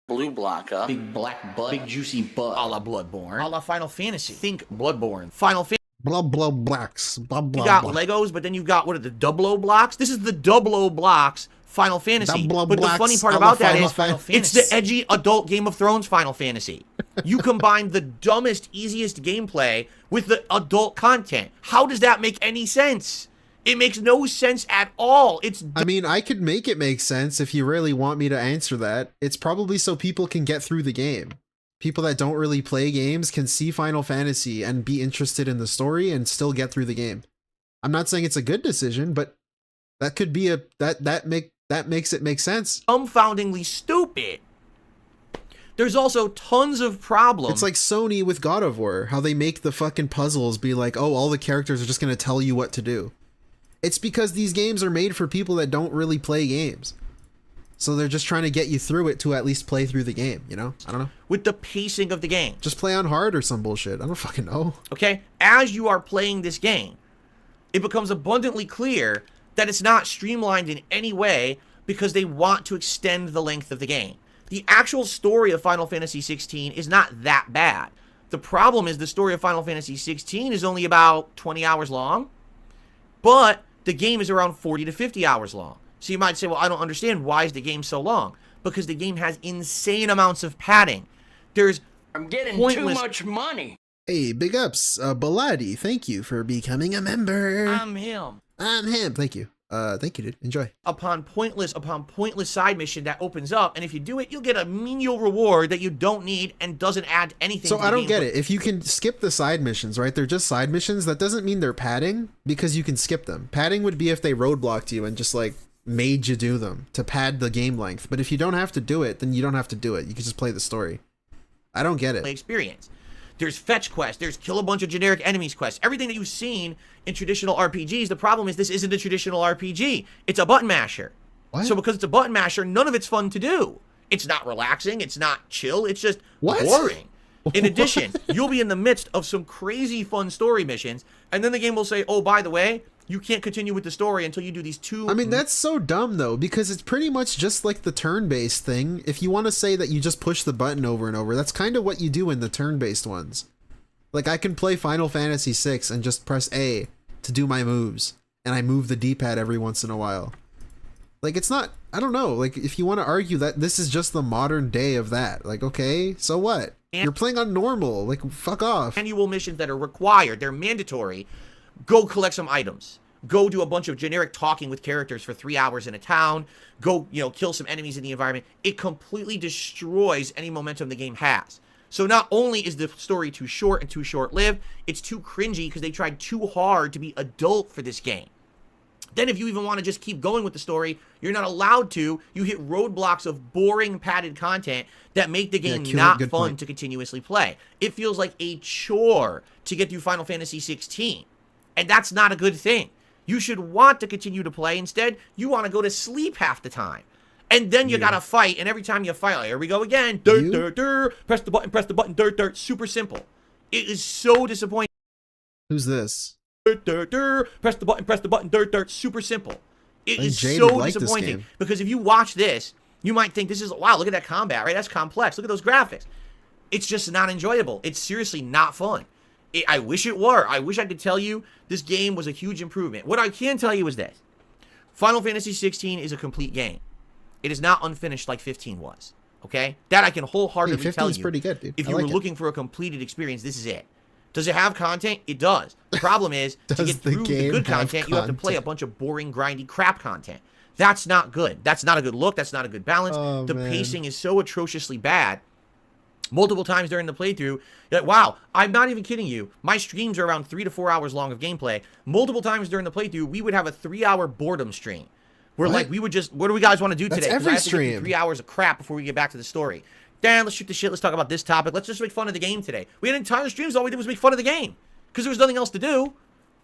Blue block, huh? Big black butt. Big juicy butt. A la Bloodborne. A la Final Fantasy. Think Bloodborne. Final Fantasy. Blah, blah, blocks. Blah, blah, you got blah. Legos, but then you got, what are the double-O blocks? This is the double-O blocks Final Fantasy. But the funny part about that is, it's the edgy adult Game of Thrones Final Fantasy. You combine the dumbest, easiest gameplay with the adult content. How does that make any sense? It makes no sense at all. I mean, I could make it make sense if you really want me to answer that. It's probably so people can get through the game. People that don't really play games can see Final Fantasy and be interested in the story and still get through the game. I'm not saying it's a good decision, but that could be that makes it make sense. Dumbfoundingly stupid. There's also tons of problems. It's like Sony with God of War, how they make the fucking puzzles be like, oh, all the characters are just going to tell you what to do. It's because these games are made for people that don't really play games. So they're just trying to get you through it to at least play through the game, you know? I don't know. With the pacing of the game. Just play on hard or some bullshit. I don't fucking know. Okay? As you are playing this game, it becomes abundantly clear that it's not streamlined in any way because they want to extend the length of the game. The actual story of Final Fantasy 16 is not that bad. The problem is the story of Final Fantasy 16 is only about 20 hours long, but the game is around 40 to 50 hours long. So you might say, well, I don't understand. Why is the game so long? Because the game has insane amounts of padding. I'm getting too much money. Hey, big ups. Baladi, thank you for becoming a member. I'm him. Thank you. Thank you, dude. Enjoy. Upon pointless side mission that opens up, and if you do it, you'll get a menial reward that you don't need and doesn't add anything so to the I don't game. get it. If you can skip the side missions, right? They're just side missions. That doesn't mean they're padding because you can skip them. Padding would be if they roadblocked you and just like made you do them to pad the game length. But if you don't have to do it, then you don't have to do it. You can just play the story. I don't get it. Experience. There's fetch quests. There's kill a bunch of generic enemies quests. Everything that you've seen in traditional RPGs. The problem is this isn't a traditional RPG. It's a button masher. What? So because it's a button masher, none of it's fun to do. It's not relaxing. It's not chill. It's just what? boring. In addition, you'll be in the midst of some crazy fun story missions, and then the game will say, oh, by the way, you can't continue with the story until you do these 2... I mean, that's so dumb, though, because it's pretty much just like the turn-based thing. If you want to say that you just push the button over and over, that's kind of what you do in the turn-based ones. Like, I can play Final Fantasy VI and just press A to do my moves, and I move the D-pad every once in a while. Like, it's not... I don't know. Like, if you want to argue that this is just the modern day of that, like, okay, so what? You're playing on normal. Like, fuck off. Annual missions that are required. They're mandatory. Go collect some items. Go do a bunch of generic talking with characters for 3 hours in a town. Go, kill some enemies in the environment. It completely destroys any momentum the game has. So not only is the story too short and too short-lived, it's too cringy because they tried too hard to be adult for this game. Then if you even want to just keep going with the story, you're not allowed to. You hit roadblocks of boring padded content that make the game not fun to continuously play. It feels like a chore to get through Final Fantasy 16. And that's not a good thing. You should want to continue to play. Instead, you want to go to sleep half the time. And then you gotta fight, and every time you fight, like, here we go again. Press the button, super simple. It is so disappointing. Who's this? Press the button, super simple. It is so disappointing because if you watch this, you might think this is, wow, look at that combat, right? That's complex. Look at those graphics. It's just not enjoyable. It's seriously not fun. I wish it were. I wish I could tell you this game was a huge improvement. What I can tell you is this. Final Fantasy 16 is a complete game. It is not unfinished like 15 was. Okay? That I can wholeheartedly tell you. Pretty good, dude. If you were looking for a completed experience, this is it. Does it have content? It does. The problem is, to get through the good content, you have to play a bunch of boring, grindy crap content. That's not good. That's not a good look. That's not a good balance. The pacing is so atrociously bad. Multiple times during the playthrough, you're like, wow, I'm not even kidding you. My streams are around 3 to 4 hours long of gameplay. Multiple times during the playthrough, we would have a 3-hour boredom stream. Where, like, we would just, what do we guys want to do today? That's every stream. I have to get 3 hours of crap before we get back to the story. Dan, let's shoot the shit. Let's talk about this topic. Let's just make fun of the game today. We had entire streams. All we did was make fun of the game because there was nothing else to do.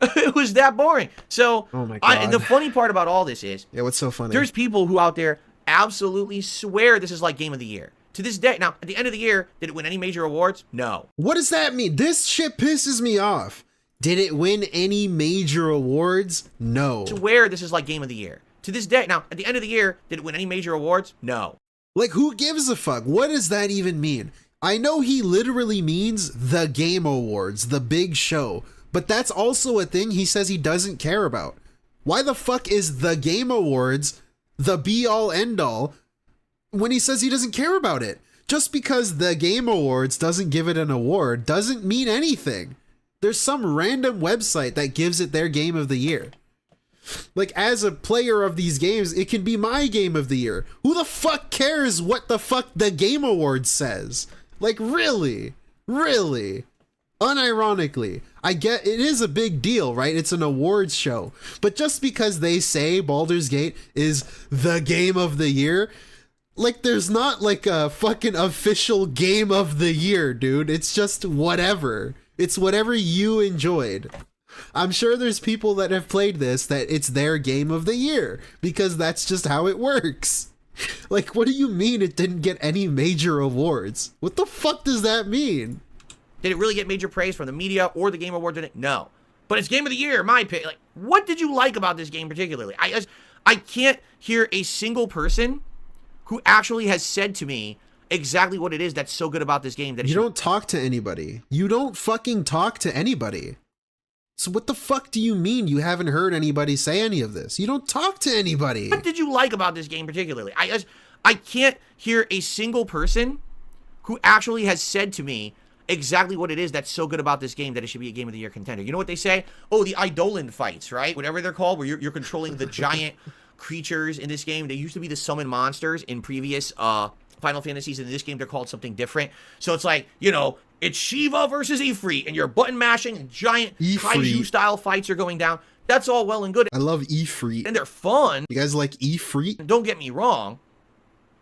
It was that boring. So, oh my God. And the funny part about all this is, yeah, what's so funny? There's people who out there absolutely swear this is like Game of the Year. To this day, now, at the end of the year, did it win any major awards? No. What does that mean? This shit pisses me off. Did it win any major awards? No. Swear this is like Game of the Year. To this day, now, at the end of the year, did it win any major awards? No. Like, who gives a fuck? What does that even mean? I know he literally means the Game Awards, the big show, but that's also a thing he says he doesn't care about. Why the fuck is the Game Awards the be-all, end-all when he says he doesn't care about it? Just because the Game Awards doesn't give it an award doesn't mean anything. There's some random website that gives it their Game of the Year. Like, as a player of these games, it can be my Game of the Year. Who the fuck cares what the fuck the Game Awards says? Like, really? Really? Unironically. I get it is a big deal, right? It's an awards show. But just because they say Baldur's Gate is the Game of the Year, like, there's not like a fucking official Game of the Year, dude. It's just whatever. It's whatever you enjoyed. I'm sure there's people that have played this that it's their Game of the Year because that's just how it works. Like, what do you mean it didn't get any major awards? What the fuck does that mean? Did it really get major praise from the media or the Game Awards? No. But it's Game of the Year, my opinion. Like, what did you like about this game particularly? I can't hear a single person who actually has said to me exactly what it is that's so good about this game. That you don't talk to anybody. You don't fucking talk to anybody. So what the fuck do you mean you haven't heard anybody say any of this? You don't talk to anybody. What did you like about this game particularly? I can't hear a single person who actually has said to me exactly what it is that's so good about this game that it should be a Game of the Year contender. You know what they say? Oh, the Eidolon fights, right? Whatever they're called, where you're controlling the giant creatures in this game. They used to be the summon monsters in previous Final Fantasies. In this game, they're called something different. So it's like, it's Shiva versus Ifrit, and you're button mashing, and giant kaiju-style fights are going down. That's all well and good. I love Ifrit. And they're fun. You guys like Ifrit? Don't get me wrong.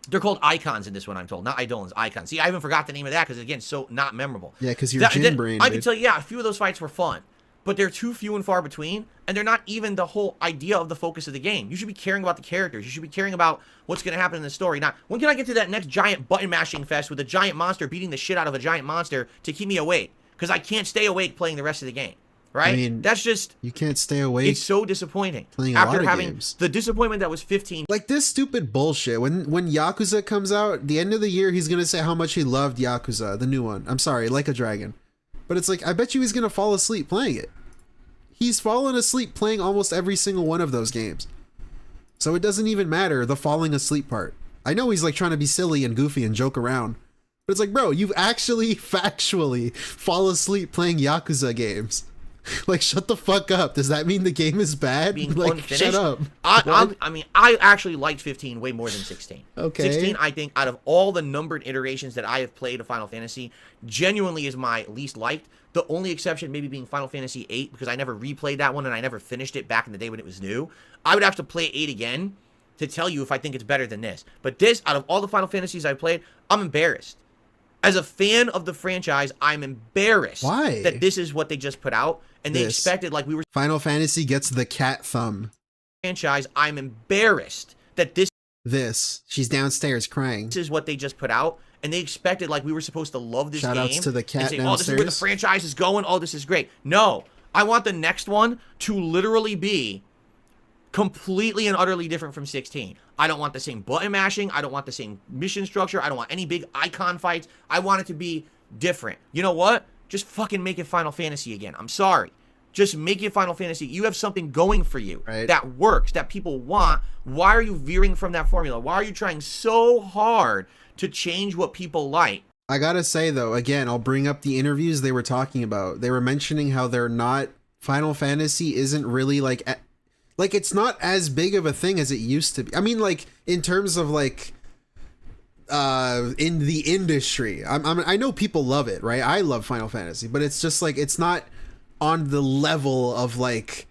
They're called icons in this one, I'm told. Not Eidolons, icons. See, I even forgot the name of that because, again, it's so not memorable. Yeah, because you're gin brain. I can tell you, yeah, a few of those fights were fun. but they're too few and far between, and they're not even the whole idea of the focus of the game. You should be caring about the characters. You should be caring about what's going to happen in the story. Now, when can I get to that next giant button mashing fest with a giant monster beating the shit out of a giant monster to keep me awake? Because I can't stay awake playing the rest of the game. Right? I mean, that's just... You can't stay awake. It's so disappointing. Playing After a lot of having games. The disappointment that was 15... Like this stupid bullshit. When Yakuza comes out, the end of the year, he's going to say how much he loved Yakuza, the new one. I'm sorry, Like a Dragon. But it's like, I bet you he's going to fall asleep playing it. He's fallen asleep playing almost every single one of those games. So it doesn't even matter, the falling asleep part. I know he's like trying to be silly and goofy and joke around. But it's like, bro, you've actually factually fall asleep playing Yakuza games. Like, shut the fuck up. Does that mean the game is bad? Being like, unfinished? shut up. I mean, I actually liked 15 way more than 16. Okay. 16, I think, out of all the numbered iterations that I have played of Final Fantasy, genuinely is my least liked. The only exception maybe being Final Fantasy 8, because I never replayed that one and I never finished it back in the day when it was new. I would have to play 8 again to tell you if I think it's better than this. But this, out of all the Final Fantasies I've played, I'm embarrassed. As a fan of the franchise, I'm embarrassed that this is what they just put out. And they expected, like we were... Final Fantasy gets the cat thumb. Franchise, I'm embarrassed that she's downstairs crying. This is what they just put out. And they expected, like, we were supposed to love this game. Shoutouts to the cat and say, downstairs. oh, this is where the franchise is going. Oh, this is great. No. I want the next one to literally be completely and utterly different from 16. I don't want the same button mashing. I don't want the same mission structure. I don't want any big icon fights. I want it to be different. You know what? Just fucking make it Final Fantasy again. I'm sorry. Just make it Final Fantasy. You have something going for you that works, that people want. Why are you veering from that formula? Why are you trying so hard to change what people like? I gotta say, though, again, I'll bring up the interviews they were talking about. They were mentioning how they're not... Final Fantasy isn't really, like, it's not as big of a thing as it used to be. I mean, like, in terms of, like... in the industry, I know people love it, right? I love Final Fantasy, but it's just like it's not on the level of like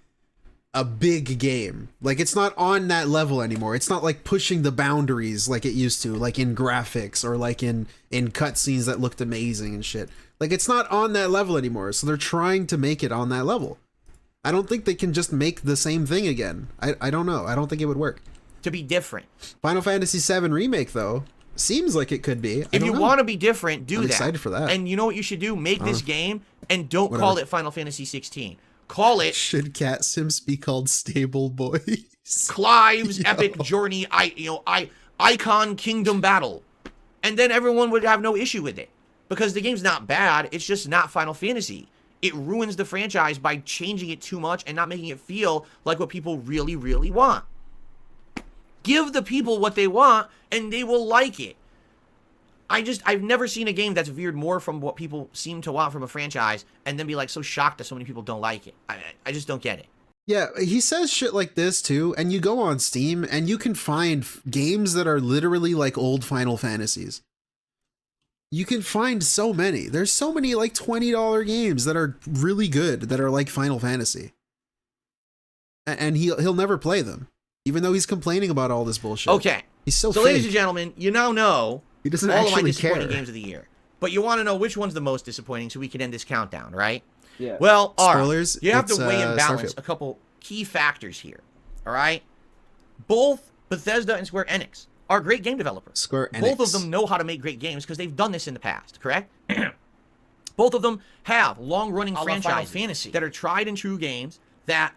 a big game. Like it's not on that level anymore. It's not like pushing the boundaries like it used to, like in graphics or like in cutscenes that looked amazing and shit. Like it's not on that level anymore. So they're trying to make it on that level. I don't think they can just make the same thing again. I don't know. I don't think it would work. To be different. Final Fantasy VII Remake though. Seems like it could be. If you want to be different, do that. I'm excited for that. And you know what you should do? Make this game and don't call it Final Fantasy 16. Call it... Should Cat Sims be called Stable Boys? Clive's Epic Journey, Icon Kingdom Battle. And then everyone would have no issue with it. Because the game's not bad, it's just not Final Fantasy. It ruins the franchise by changing it too much and not making it feel like what people really, really want. Give the people what they want, and they will like it. I've never seen a game that's veered more from what people seem to want from a franchise, and then be like so shocked that so many people don't like it. I just don't get it. Yeah, he says shit like this too, and you go on Steam, and you can find games that are literally like old Final Fantasies. You can find so many. There's so many like $20 games that are really good, that are like Final Fantasy. And he'll never play them. Even though he's complaining about all this bullshit. Okay. He's so fake. Ladies and gentlemen, you now know he doesn't all of my actually disappointing care. games of the year. But you want to know which one's the most disappointing so we can end this countdown, right? Yeah. Well, all Spoilers, right. You have to weigh and balance Starfield. a couple key factors here. All right? Both Bethesda and Square Enix are great game developers. Square Enix. Both of them know how to make great games because they've done this in the past, correct? Both of them have long-running franchises that are tried and true games that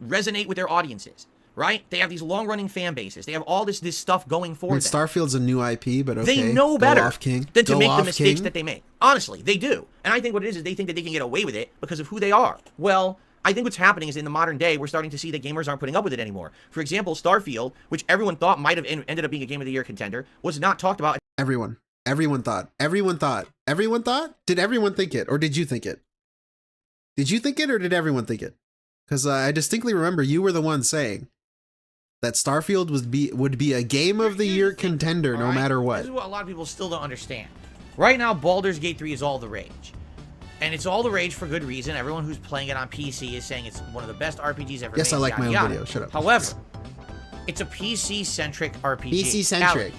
resonate with their audiences. Right? They have these long-running fan bases. They have all this stuff going for them. Starfield's a new IP, but okay. They know better than to make the mistakes King. that they make. Honestly, they do. And I think what it is they think that they can get away with it because of who they are. Well, I think what's happening is in the modern day, we're starting to see that gamers aren't putting up with it anymore. For example, Starfield, which everyone thought might have ended up being a Game of the Year contender, was not talked about. Everyone thought. Did everyone think it? Or did you think it? Did you think it or did everyone think it? Because I distinctly remember you were the one saying that Starfield would be a Game of the Year contender no matter what. This is what a lot of people still don't understand. Right now, Baldur's Gate 3 is all the rage. And it's all the rage for good reason. Everyone who's playing it on PC is saying it's one of the best RPGs ever made. Yes, I like my own video. Shut up. However, it's a PC-centric RPG. PC-centric.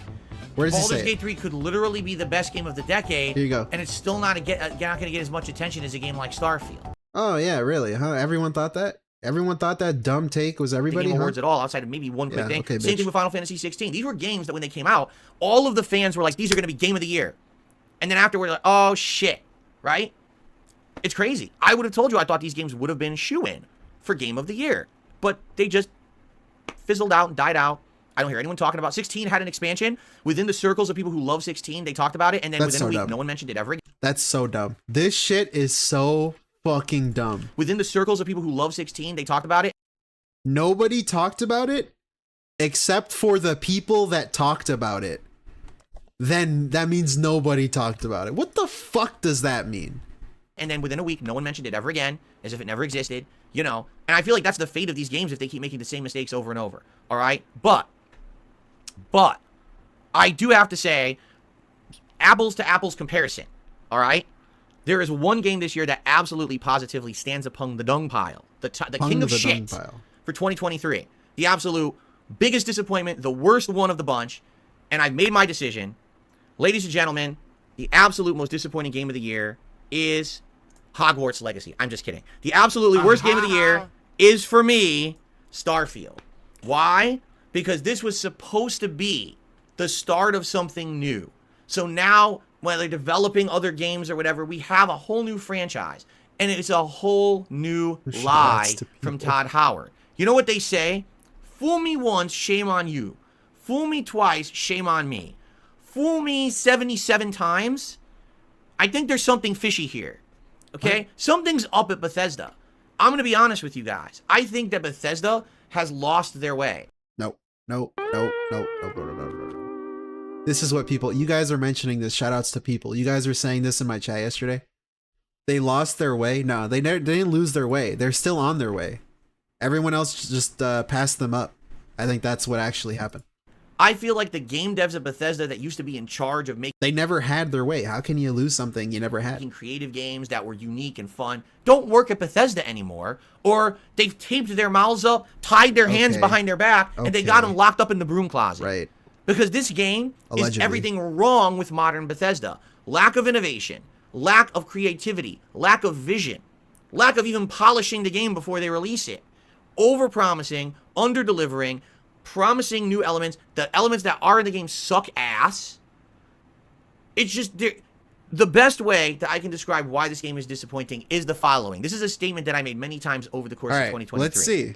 Where does it say? Baldur's Gate 3 could literally be the best game of the decade. Here you go. And it's still not going to get as much attention as a game like Starfield. Oh yeah, really? Huh? Everyone thought that? Everyone thought that dumb take was everybody? The Game huh? Awards at all, outside of maybe one quick thing. Okay, Same thing with Final Fantasy 16. These were games that when they came out, all of the fans were like, these are going to be Game of the Year. And then afterward, like, oh shit, right? It's crazy. I would have told you I thought these games would have been shoe-in for Game of the Year. But they just fizzled out and died out. I don't hear anyone talking about 16 had an expansion. Within the circles of people who love 16, they talked about it. And then within a week, no one mentioned it ever again. That's so dumb. This shit is so fucking dumb. Within the circles of people who love 16, they talked about it. Nobody talked about it except for the people that talked about it. Then that means nobody talked about it. What the fuck does that mean? And then within a week, no one mentioned it ever again, as if it never existed, you know. And I feel like that's the fate of these games if they keep making the same mistakes over and over, all right? But I do have to say, apples to apples comparison, all right? There is one game this year that absolutely positively stands upon the dung pile, the king of shit for 2023. The absolute biggest disappointment, the worst one of the bunch, and I've made my decision. Ladies and gentlemen, the absolute most disappointing game of the year is Hogwarts Legacy. I'm just kidding. The absolutely worst game of the year is, for me, Starfield. Why? Because this was supposed to be the start of something new. So now, when they're developing other games or whatever, we have a whole new franchise. And it's a whole new lie from Todd Howard. You know what they say? Fool me once, shame on you. Fool me twice, shame on me. Fool me 77 times, I think there's something fishy here. Okay? What? Something's up at Bethesda. I'm going to be honest with you guys. I think that Bethesda has lost their way. No. This is what people, you guys are mentioning this. Shout outs to people. You guys were saying this in my chat yesterday. They lost their way. No, they didn't lose their way. They're still on their way. Everyone else just passed them up. I think that's what actually happened. I feel like the game devs at Bethesda that used to be in charge of making... They never had their way. How can you lose something you never had? Making creative games that were unique and fun don't work at Bethesda anymore. Or they've taped their mouths up, tied their hands behind their back, and they got them locked up in the broom closet. Right. Because this game is everything wrong with modern Bethesda. Lack of innovation, lack of creativity, lack of vision, lack of even polishing the game before they release it. Over-promising, under-delivering, promising new elements. The elements that are in the game suck ass. It's just... The best way that I can describe why this game is disappointing is the following. This is a statement that I made many times over the course of 2023. Let's see.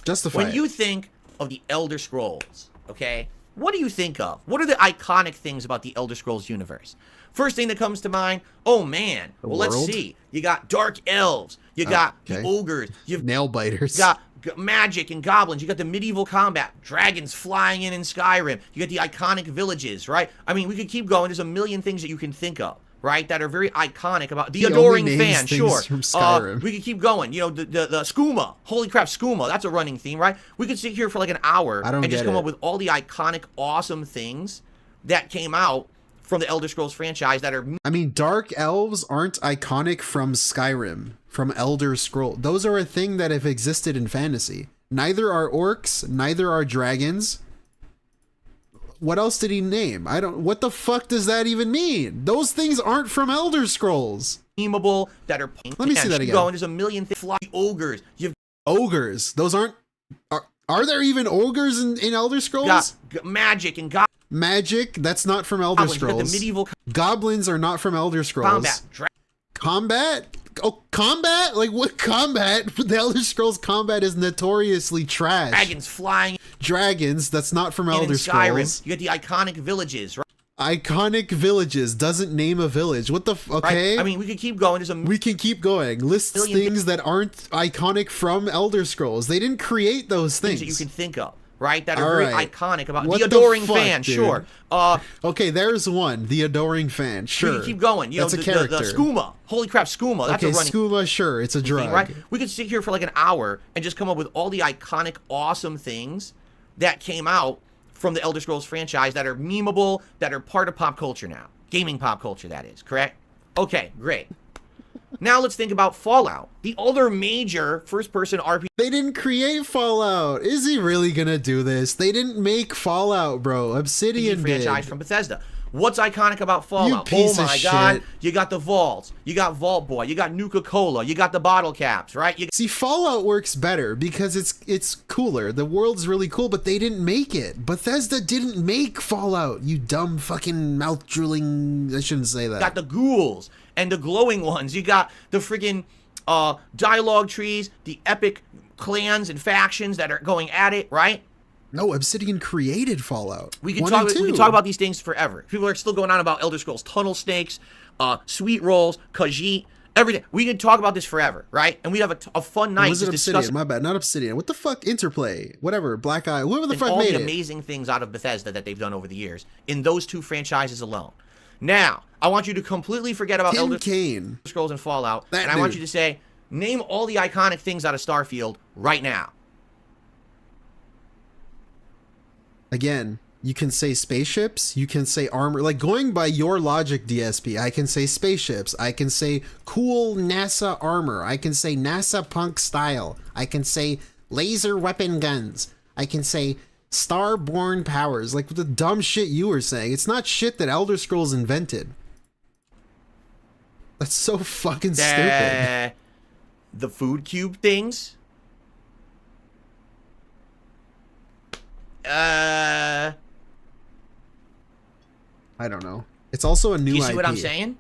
Justify When you think of the Elder Scrolls, okay, what do you think of? What are the iconic things about the Elder Scrolls universe? First thing that comes to mind, oh man, well, let's see. You got dark elves. You got the ogres. You've nail biters. You got magic and goblins. You got the medieval combat. Dragons flying in Skyrim. You got the iconic villages, right? I mean, we could keep going. There's a million things that you can think of, right, that are very iconic about the adoring fan, sure. From Skyrim. We could keep going. You know, the skooma. Holy crap, skooma. That's a running theme, right? We could sit here for like an hour and just come up with all the iconic, awesome things that came out from the Elder Scrolls franchise that are... I mean, dark elves aren't iconic from Skyrim, from Elder Scrolls. Those are a thing that have existed in fantasy. Neither are orcs, neither are dragons. What else did he name? What the fuck does that even mean? Those things aren't from Elder Scrolls. Memeable, that are... Let me see that again. There's a million things. Fly ogres. You've... Ogres. Those aren't... Are there even ogres in Elder Scrolls? Magic and Magic, that's not from Elder Scrolls. The medieval... Goblins are not from Elder Scrolls. Combat? Oh, combat? Like, what combat? The Elder Scrolls combat is notoriously trash. Dragons flying. Dragons, that's not from Elder Scrolls. You got the iconic villages, right? Iconic villages doesn't name a village. What the okay? Right? I mean, we could keep going. We can keep going. Lists things that aren't iconic from Elder Scrolls. They didn't create those things. That you can think of. Right, that are very iconic about the adoring fan, dude? Sure. Okay, there's one. The adoring fan, sure. We can keep going. You know, that's a character. The skooma. Holy crap, skooma. That's a running skooma, sure. It's a drug. Thing, right? We could sit here for like an hour and just come up with all the iconic, awesome things that came out from the Elder Scrolls franchise that are memeable, that are part of pop culture now. Gaming pop culture, that is. Correct? Okay, great. Now let's think about Fallout, the other major first-person RPG. They didn't create Fallout. Is he really gonna do this? They didn't make Fallout, bro. Obsidian franchise from Bethesda. What's iconic about Fallout? You piece Oh of my God. shit. You got the vaults. You got Vault Boy. You got Nuka-Cola. You got the bottle caps, right? See, Fallout works better because it's cooler. The world's really cool, but they didn't make it. Bethesda didn't make Fallout, you dumb fucking mouth-drooling... I shouldn't say that. You got the ghouls and the glowing ones. You got the friggin' dialogue trees, the epic clans and factions that are going at it, right? No, Obsidian created Fallout. We can talk about these things forever. People are still going on about Elder Scrolls Tunnel Snakes, Sweet Rolls, Khajiit, everything. We can talk about this forever, right? And we have a fun night Was it to Obsidian? discuss. My bad, not Obsidian. What the fuck? Interplay, whatever, Black Eye, whoever the and fuck all made the it. amazing things out of Bethesda that they've done over the years in those two franchises alone. Now, I want you to completely forget about Elder Scrolls and Fallout, and I want you to say, name all the iconic things out of Starfield right now. Again, you can say spaceships, you can say armor, like going by your logic, DSP, I can say spaceships, I can say cool NASA armor, I can say NASA punk style, I can say laser weapon guns, I can say starborn powers, like the dumb shit you were saying. It's not shit that Elder Scrolls invented. That's so fucking stupid. The food cube things. I don't know. It's also a new You see IP. what I'm saying?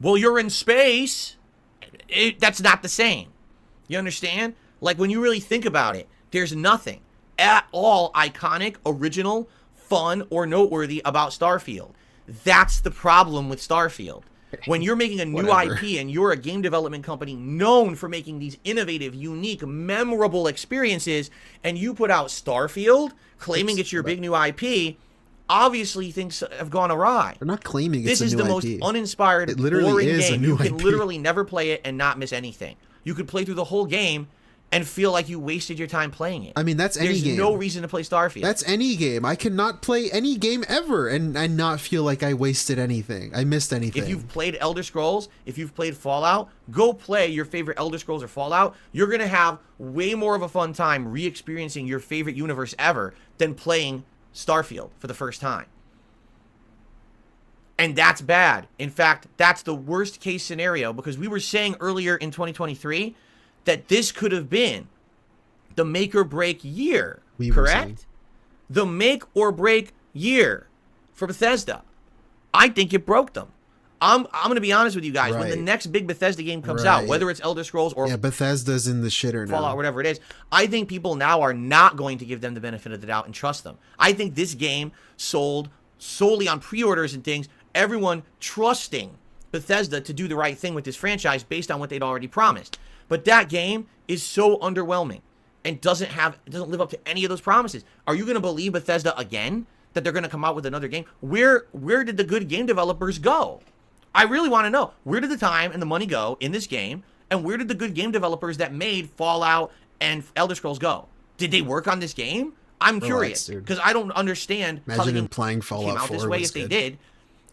Well, you're in space. That's not the same. You understand? Like, when you really think about it, there's nothing at all iconic, original, fun, or noteworthy about Starfield. That's the problem with Starfield. When you're making a new IP and you're a game development company known for making these innovative, unique, memorable experiences, and you put out Starfield, claiming it's your big new IP, obviously things have gone awry. They're not claiming it's this a is new the most IP. uninspired, It literally boring is a game. new You can IP. literally never play it and not miss anything. You could play through the whole game and feel like you wasted your time playing it. I mean, that's any game. There's no reason to play Starfield. That's any game. I cannot play any game ever and not feel like I wasted anything. I missed anything. If you've played Elder Scrolls, if you've played Fallout, go play your favorite Elder Scrolls or Fallout. You're going to have way more of a fun time re-experiencing your favorite universe ever than playing Starfield for the first time. And that's bad. In fact, that's the worst case scenario, because we were saying earlier in 2023 that this could have been the make or break year, correct? The make or break year for Bethesda. I think it broke them. I'm going to be honest with you guys. When the next big Bethesda game comes out, whether it's Elder Scrolls or Bethesda's in the shitter now. Fallout, whatever it is, I think people now are not going to give them the benefit of the doubt and trust them. I think this game sold solely on pre-orders and things, everyone trusting Bethesda to do the right thing with this franchise based on what they'd already promised. But that game is so underwhelming and doesn't live up to any of those promises. Are you going to believe Bethesda again that they're going to come out with another game? Where did the good game developers go? I really want to know. Where did the time and the money go in this game? And where did the good game developers that made Fallout and Elder Scrolls go? Did they work on this game? I'm curious, because I don't understand how the game implying Fallout came out 4 this way was if they good. did.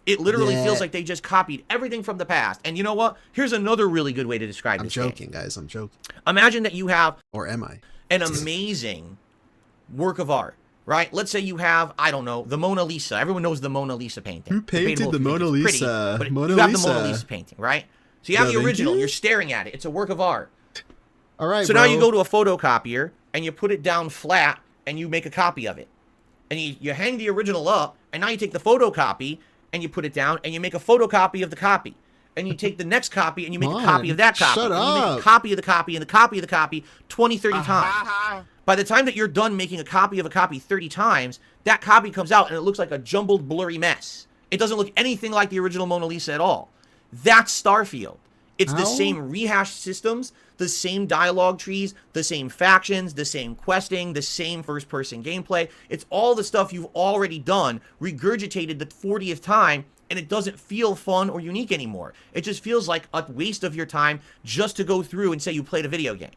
It literally feels like they just copied everything from the past. And you know what? Here's another really good way to describe this game. I'm joking, guys. I'm joking. Imagine that you have... Or am I? An amazing work of art, right? Let's say you have, I don't know, the Mona Lisa. Everyone knows the Mona Lisa painting. Who painted the Mona Lisa? Pretty, but Mona you have Lisa. the Mona Lisa painting, right? So you have the original. You're staring at it. It's a work of art. All right, So now you go to a photocopier and you put it down flat and you make a copy of it. And you hang the original up, and now you take the photocopy and you put it down and you make a photocopy of the copy. And you take the next copy and you make a copy of that copy. Shut and you make up. a copy of the copy and the copy of the copy 20, 30 times. By the time that you're done making a copy of a copy 30 times, that copy comes out and it looks like a jumbled, blurry mess. It doesn't look anything like the original Mona Lisa at all. That's Starfield. It's the same rehashed systems, the same dialogue trees, the same factions, the same questing, the same first-person gameplay. It's all the stuff you've already done, regurgitated the 40th time, and it doesn't feel fun or unique anymore. It just feels like a waste of your time just to go through and say you played a video game.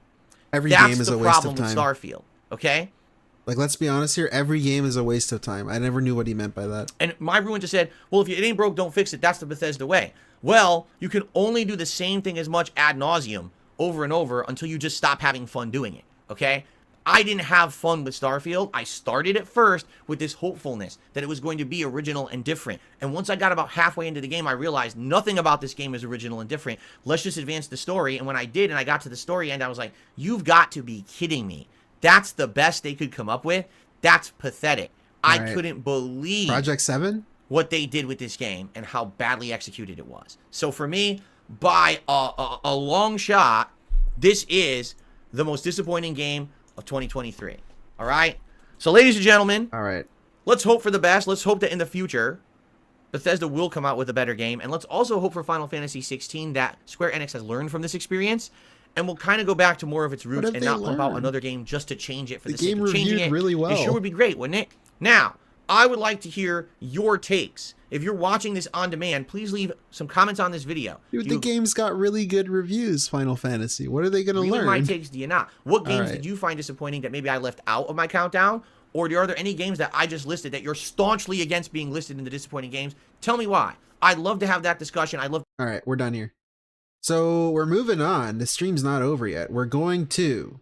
Every game is a waste of time. That's the problem with Starfield, okay? Like, let's be honest here. Every game is a waste of time. I never knew what he meant by that. And my ruin just said, well, if it ain't broke, don't fix it. That's the Bethesda way. Well, you can only do the same thing as much ad nauseum over and over until you just stop having fun doing it, okay? I didn't have fun with Starfield. I started at first with this hopefulness that it was going to be original and different. And once I got about halfway into the game, I realized nothing about this game is original and different. Let's just advance the story. And when I did, and I got to the story end, I was like, you've got to be kidding me. That's the best they could come up with? That's pathetic. I couldn't believe Project 7? What they did with this game and how badly executed it was. So for me, by a long shot, this is the most disappointing game of 2023. All right? So ladies and gentlemen, all right, let's hope for the best. Let's hope that in the future, Bethesda will come out with a better game. And let's also hope for Final Fantasy 16 that Square Enix has learned from this experience and will kind of go back to more of its roots and not pump out another game just to change it for the sake of changing it. Really well. It sure would be great, wouldn't it? Now, I would like to hear your takes. If you're watching this on demand, please leave some comments on this video. Dude, the game's got really good reviews, Final Fantasy. What are they going to learn? My takes, do you not? What games did you find disappointing that maybe I left out of my countdown? Or are there any games that I just listed that you're staunchly against being listed in the disappointing games? Tell me why. I'd love to have that discussion. I'd love. All right, we're done here. So we're moving on. The stream's not over yet. We're going to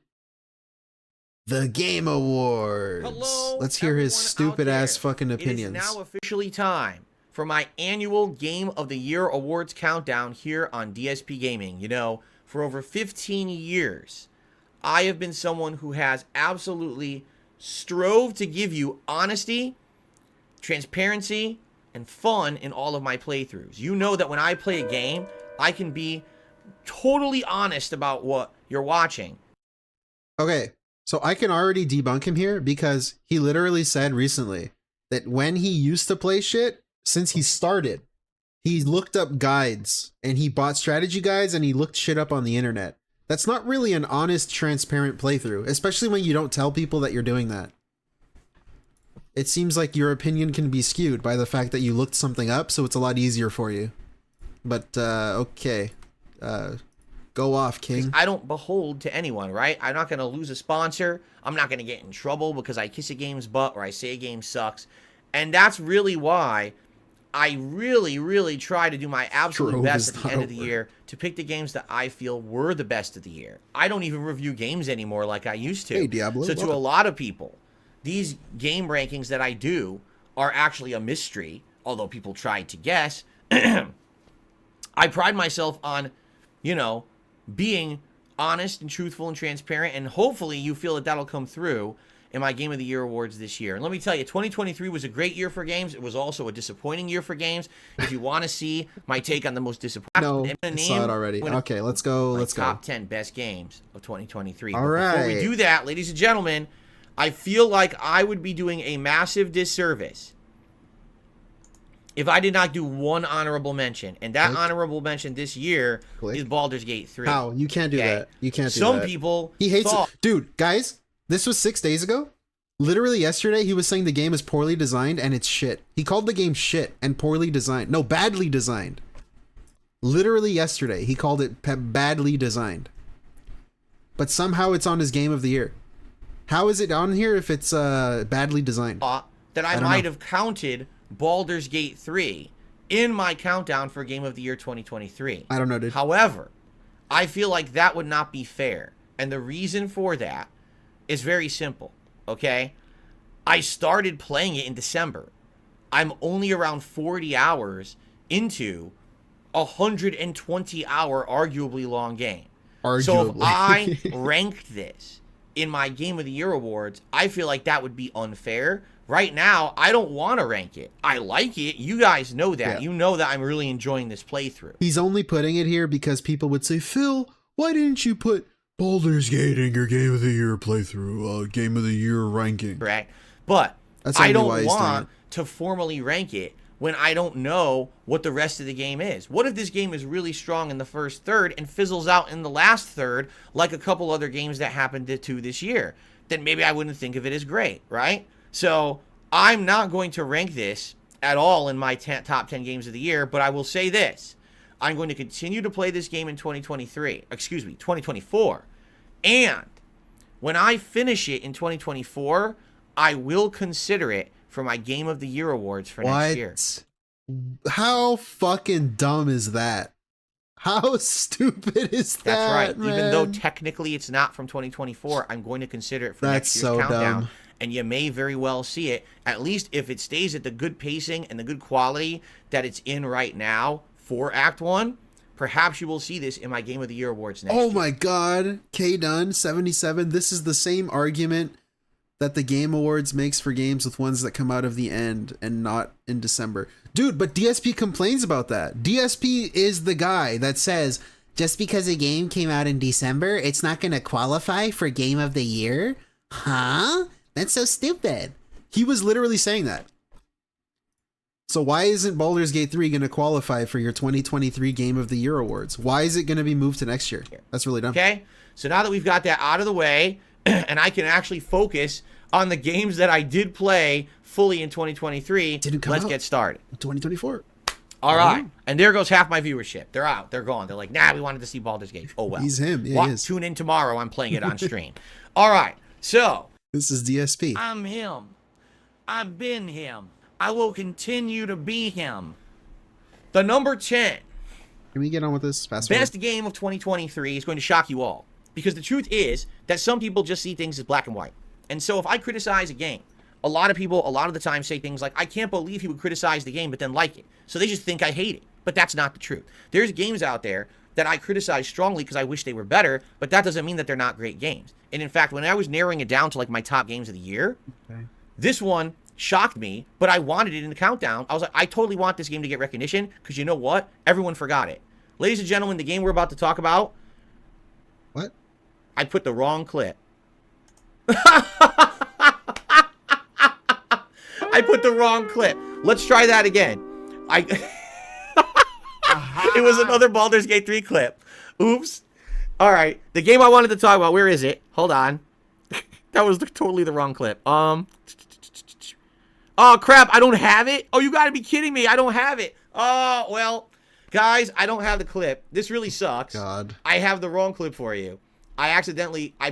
the Game Awards. Hello, let's hear his stupid ass fucking opinions. It is now officially time for my annual Game of the Year Awards countdown here on DSP Gaming. You know, for over 15 years, I have been someone who has absolutely strove to give you honesty, transparency, and fun in all of my playthroughs. You know that when I play a game, I can be totally honest about what you're watching. Okay, so I can already debunk him here because he literally said recently that when he used to play shit, since he started, he looked up guides and he bought strategy guides and he looked shit up on the internet. That's not really an honest, transparent playthrough, especially when you don't tell people that you're doing that. It seems like your opinion can be skewed by the fact that you looked something up, so it's a lot easier for you. But, okay. Go off, King. I don't behold to anyone, right? I'm not going to lose a sponsor. I'm not going to get in trouble because I kiss a game's butt or I say a game sucks. And that's really why I really try to do my absolute best at the end of the year to pick the games that I feel were the best of the year. I don't even review games anymore like I used to. Hey, Diablo, so to a lot of people, these game rankings that I do are actually a mystery, although people try to guess. I pride myself on, you know, being honest and truthful and transparent, and hopefully you feel that that'll come through in my Game of the Year awards this year. And let me tell you, 2023 was a great year for games. It was also a disappointing year for games. If you want to see my take on the most disappointing... No, I saw it already. Okay, let's go. Let's go. Top 10 best games of 2023. All right. Before we do that, ladies and gentlemen, I feel like I would be doing a massive disservice if I did not do one honorable mention. And that honorable mention this year is Baldur's Gate 3. How? You can't do that. You can't do that. Some people He hates it. Dude, guys, this was 6 days ago. Literally yesterday, he was saying the game is poorly designed and it's shit. He called the game shit and poorly designed. No, badly designed. Literally yesterday, he called it badly designed. But somehow it's on his Game of the Year. How is it on here if it's badly designed? That I might have counted Baldur's Gate 3 in my countdown for Game of the Year 2023. I don't know, dude. However, I feel like that would not be fair. And the reason for that is very simple, okay? I started playing it in December. I'm only around 40 hours into a 120-hour, arguably long game. Arguably. So if I ranked this in my Game of the Year awards, I feel like that would be unfair. Right now, I don't want to rank it. I like it. You guys know that. Yeah. You know that I'm really enjoying this playthrough. He's only putting it here because people would say, Phil, why didn't you put Baldur's Gate in your Game of the Year playthrough, Game of the Year ranking? Correct. But I don't want to formally rank it when I don't know what the rest of the game is. What if this game is really strong in the first third and fizzles out in the last third like a couple other games that happened to this year? Then maybe I wouldn't think of it as great, right? So I'm not going to rank this at all in my top 10 games of the year, but I will say this. I'm going to continue to play this game in 2024. And when I finish it in 2024, I will consider it for my Game of the Year awards for next year. How fucking dumb is that? How stupid is that? That's right. Man? Even though technically it's not from 2024, I'm going to consider it for next year's countdown. Dumb. And you may very well see it, at least if it stays at the good pacing and the good quality that it's in right now for Act 1. Perhaps you will see this in my Game of the Year awards next year. Oh my god. K Dunn 77. This is the same argument that the Game Awards makes for games with ones that come out of the end and not in December. Dude, but DSP complains about that. DSP is the guy that says, just because a game came out in December, it's not going to qualify for Game of the Year? Huh? That's so stupid. He was literally saying that. So why isn't Baldur's Gate 3 going to qualify for your 2023 Game of the Year awards? Why is it going to be moved to next year? That's really dumb. Okay, so now that we've got that out of the way, and I can actually focus on the games that I did play fully in 2023, let's get started. 2024. All right, and there goes half my viewership. They're out. They're gone. They're like, nah, we wanted to see Baldur's Gate. Oh, well. He's him. Yeah, he is. Tune in tomorrow. I'm playing it on stream. All right, so. This is DSP. I'm him. I've been him. I will continue to be him. The number 10. Can we get on with this? Fast Best game of 2023 is going to shock you all. Because the truth is that some people just see things as black and white. And so if I criticize a game, a lot of people, a lot of the time say things like, I can't believe he would criticize the game but then like it. So they just think I hate it. But that's not the truth. There's games out there that I criticize strongly because I wish they were better, but that doesn't mean that they're not great games. And in fact, when I was narrowing it down to like my top games of the year, this one shocked me, but I wanted it in the countdown. I was like, I totally want this game to get recognition because you know what? Everyone forgot it. Ladies and gentlemen, the game we're about to talk about. What? I put the wrong clip. I put the wrong clip. Let's try that again. It was another Baldur's Gate 3 clip. Oops. All right. The game I wanted to talk about, where is it? Hold on. That was totally the wrong clip. Oh, crap. I don't have it. Oh, you got to be kidding me. I don't have it. Oh, well, guys, I don't have the clip. This really sucks. God. I have the wrong clip for you. I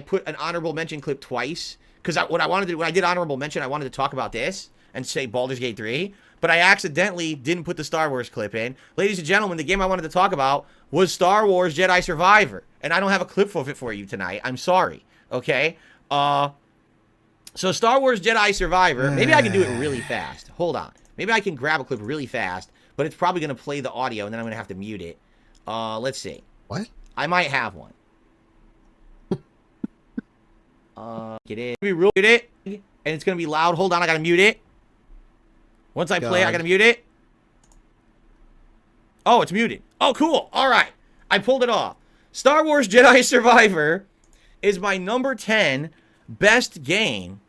put an honorable mention clip twice because when I did honorable mention, I wanted to talk about this and say Baldur's Gate 3, but I accidentally didn't put the Star Wars clip in. Ladies and gentlemen, the game I wanted to talk about was Star Wars Jedi Survivor, and I don't have a clip of it for you tonight. I'm sorry, okay? So Star Wars Jedi Survivor, maybe I can do it really fast. Hold on. Maybe I can grab a clip really fast, but it's probably going to play the audio, and then I'm going to have to mute it. Let's see. What? I might have one. Get it. Mute it, and it's going to be loud. Hold on, I got to mute it. Once I play, I got to mute it. Oh, it's muted. Oh, cool. All right. I pulled it off. Star Wars Jedi Survivor is my number 10 best game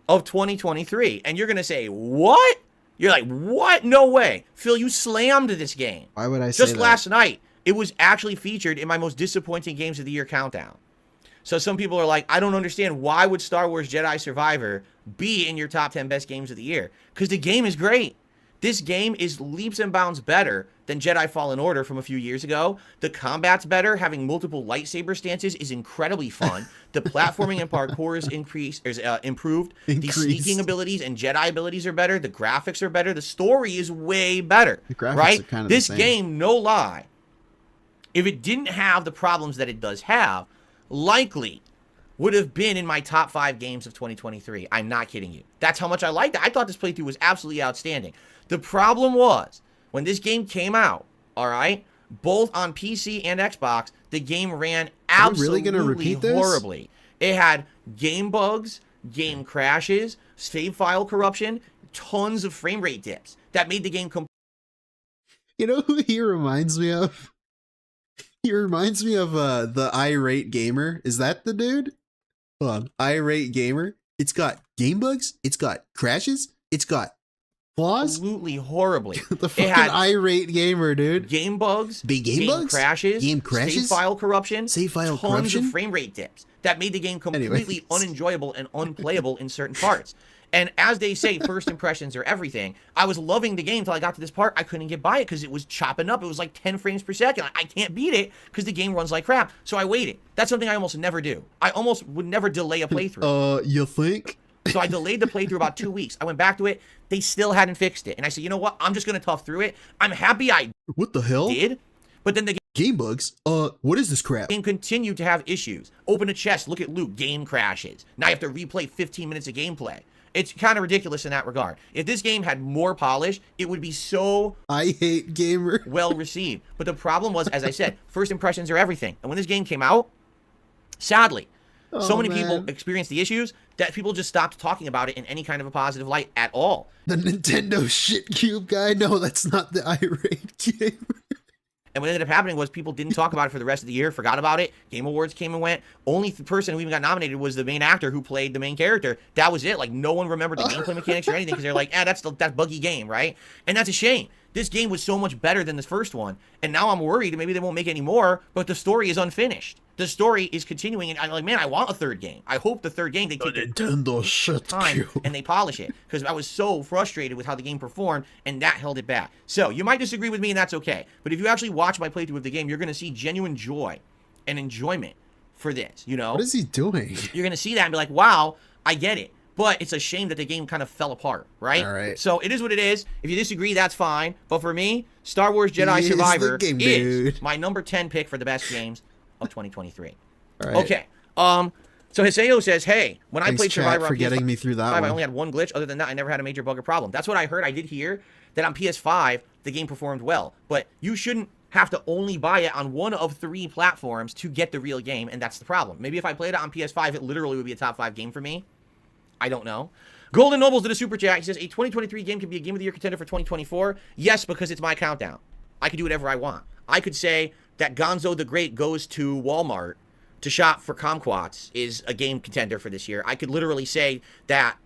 of 2023. And you're going to say, what? You're like, what? No way. Phil, you slammed this game. Why would I say that? Just last night, it was actually featured in my most disappointing games of the year countdown. So some people are like, I don't understand. Why would Star Wars Jedi Survivor be in your top 10 best games of the year? Because the game is great. This game is leaps and bounds better than Jedi Fallen Order from a few years ago. The combat's better. Having multiple lightsaber stances is incredibly fun. The platforming and parkour is improved. The sneaking abilities and Jedi abilities are better. The graphics are better. The story is way better. The graphics right? are kind of This the same. game, no lie, if it didn't have the problems that it does have, likely would have been in my top 5 games of 2023. I'm not kidding you. That's how much I liked it. I thought this playthrough was absolutely outstanding. The problem was, when this game came out, all right, both on PC and Xbox, the game ran absolutely gonna repeat this? horribly. It had game bugs, game crashes, save file corruption, tons of frame rate dips that made the game You know who he reminds me of? He reminds me of the irate gamer. Is that the dude? Hold on. Irate gamer. It's got game bugs. It's got crashes. It's got flaws. absolutely horribly. The It fucking had irate gamer, dude. game bugs, Game bugs? crashes, Game crashes? save file corruption, Save file tons corruption? of frame rate dips that made the game completely Anyways. unenjoyable and unplayable in certain parts. And as they say, first impressions are everything. I was loving the game until I got to this part. I couldn't get by it because it was chopping up. It was like 10 frames per second. I can't beat it because the game runs like crap. So I waited. That's something I almost never do. I almost would never delay a playthrough. You think? So I delayed the playthrough about 2 weeks. I went back to it. They still hadn't fixed it. And I said, you know what? I'm just going to tough through it. I'm happy I What the hell? did. But then the game Game bugs? What is this crap? Game continued to have issues. Open a chest, look at loot, game crashes. Now you have to replay 15 minutes of gameplay. It's kind of ridiculous in that regard. If this game had more polish, it would be so I hate gamer well received. But the problem was, as I said, first impressions are everything. And when this game came out, sadly, so many people experienced the issues that people just stopped talking about it in any kind of a positive light at all. The Nintendo shit cube guy? No, that's not the irate gamer. And what ended up happening was people didn't talk about it for the rest of the year, forgot about it. Game Awards came and went. Only the person who even got nominated was the main actor who played the main character. That was it. Like, no one remembered the gameplay mechanics or anything because they're like, that's buggy game, right? And that's a shame. This game was so much better than this first one. And now I'm worried maybe they won't make any more, but the story is unfinished. The story is continuing, and I'm like, man, I want a third game. I hope the third game they take Nintendo shit time and they polish it, because I was so frustrated with how the game performed, and that held it back. So you might disagree with me, and that's okay. But if you actually watch my playthrough of the game, you're going to see genuine joy and enjoyment for this. You know, what is he doing? You're going to see that and be like, wow, I get it. But it's a shame that the game kind of fell apart, right? All right. So it is what it is. If you disagree, that's fine. But for me, Star Wars Jedi Survivor is my number 10 pick for the best games of 2023. All right. Okay. So Hiseo says, hey, when I played Survivor on for getting PS5, me through that I one. only had one glitch. Other than that, I never had a major bug or problem. That's what I heard. I did hear that on PS5, the game performed well. But you shouldn't have to only buy it on one of 3 platforms to get the real game, and that's the problem. Maybe if I played it on PS5, it literally would be a top 5 game for me. I don't know. Golden Nobles did a super chat. He says, a 2023 game can be a Game of the Year contender for 2024. Yes, because it's my countdown. I can do whatever I want. I could say that Gonzo the Great goes to Walmart to shop for kumquats is a game contender for this year. I could literally say that,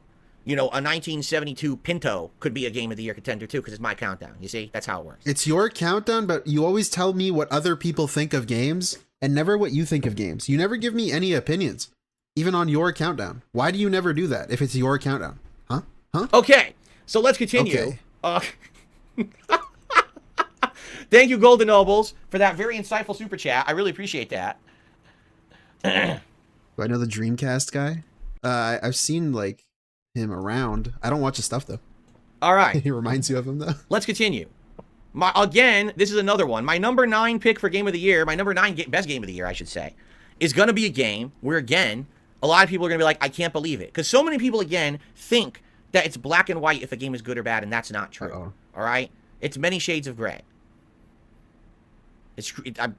you know, a 1972 Pinto could be a Game of the Year contender too, because it's my countdown. You see? That's how it works. It's your countdown, but you always tell me what other people think of games and never what you think of games. You never give me any opinions. Even on your countdown. Why do you never do that if it's your countdown? Huh? Okay, so let's continue. Okay. Thank you, Golden Nobles, for that very insightful super chat. I really appreciate that. Do I know the Dreamcast guy? I've seen, like, him around. I don't watch his stuff, though. All right. He reminds you of him, though. Let's continue. Again, this is another one. My number 9 pick for Game of the Year, my number 9 best Game of the Year, I should say, is going to be a game where, again, a lot of people are going to be like, I can't believe it. Because so many people, again, think that it's black and white if a game is good or bad, and that's not true. All right? It's many shades of gray.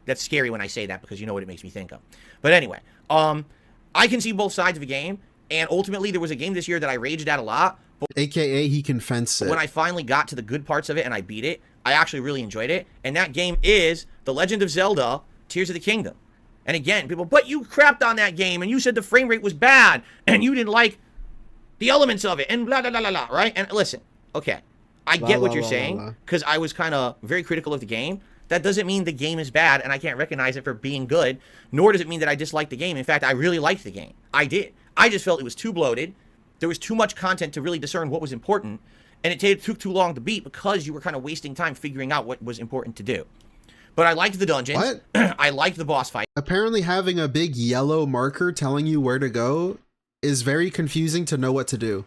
That's scary when I say that because you know what it makes me think of. But anyway, I can see both sides of a game, and ultimately there was a game this year that I raged at a lot. But AKA he can fence it. When I finally got to the good parts of it and I beat it, I actually really enjoyed it. And that game is The Legend of Zelda, Tears of the Kingdom. And again, people, but you crapped on that game, and you said the frame rate was bad, and you didn't like the elements of it, and blah, blah, blah, blah, blah, right? And listen, okay, I get what you're saying, because I was kind of very critical of the game. That doesn't mean the game is bad, and I can't recognize it for being good, nor does it mean that I dislike the game. In fact, I really liked the game. I did. I just felt it was too bloated. There was too much content to really discern what was important, and it took too long to beat because you were kind of wasting time figuring out what was important to do. But I liked the dungeons. What? I liked the boss fight. Apparently having a big yellow marker telling you where to go is very confusing to know what to do.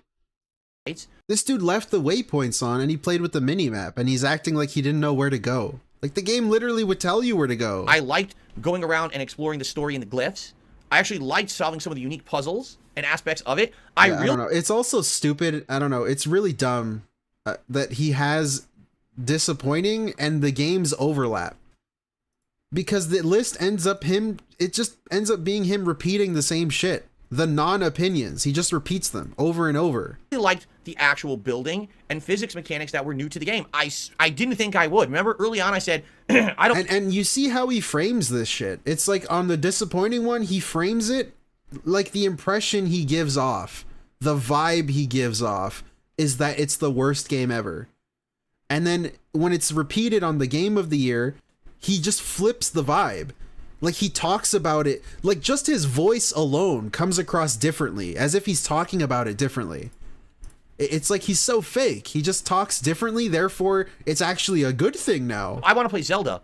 This dude left the waypoints on and he played with the minimap and he's acting like he didn't know where to go. Like the game literally would tell you where to go. I liked going around and exploring the story and the glyphs. I actually liked solving some of the unique puzzles and aspects of it. I don't know. It's also stupid. I don't know. It's really dumb that he has disappointing and the games overlap. Because the list it just ends up being him repeating the same shit. The non-opinions. He just repeats them over and over. I liked the actual building and physics mechanics that were new to the game. I didn't think I would. Remember early on I said, I don't... And you see how he frames this shit. It's like on the disappointing one, he frames it like the impression he gives off, the vibe he gives off is that it's the worst game ever. And then when it's repeated on the Game of the Year, he just flips the vibe. Like he talks about it, like just his voice alone comes across differently, as if he's talking about it differently. It's like he's so fake. He just talks differently, therefore it's actually a good thing now. I want to play Zelda.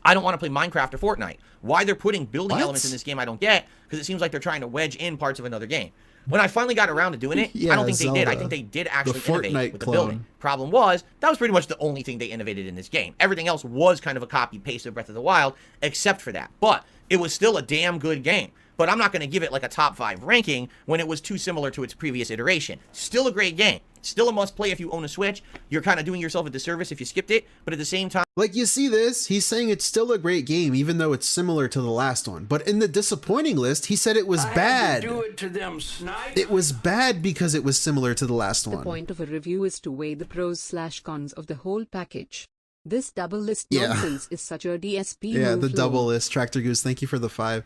I don't want to play Minecraft or Fortnite. Why they're putting building elements in this game I don't get, because it seems like they're trying to wedge in parts of another game. When I finally got around to doing it, Yeah, I don't think they did. I Zelda. think they did actually The innovate Fortnite with the clone. building. Problem was, that was pretty much the only thing they innovated in this game. Everything else was kind of a copy-paste of Breath of the Wild, except for that. But it was still a damn good game. But I'm not going to give it like a top 5 ranking when it was too similar to its previous iteration. Still a great game. Still a must-play if you own a Switch. You're kind of doing yourself a disservice if you skipped it. But at the same time... Like, you see this? He's saying it's still a great game, even though it's similar to the last one. But in the disappointing list, he said it was bad. Do it to them, snipe. It was bad because it was similar to the last one. The point of a review is to weigh the pros/cons of the whole package. This double list Yeah. nonsense is such a DSP Yeah, move the low. double list. Tractor Goose, thank you for the 5.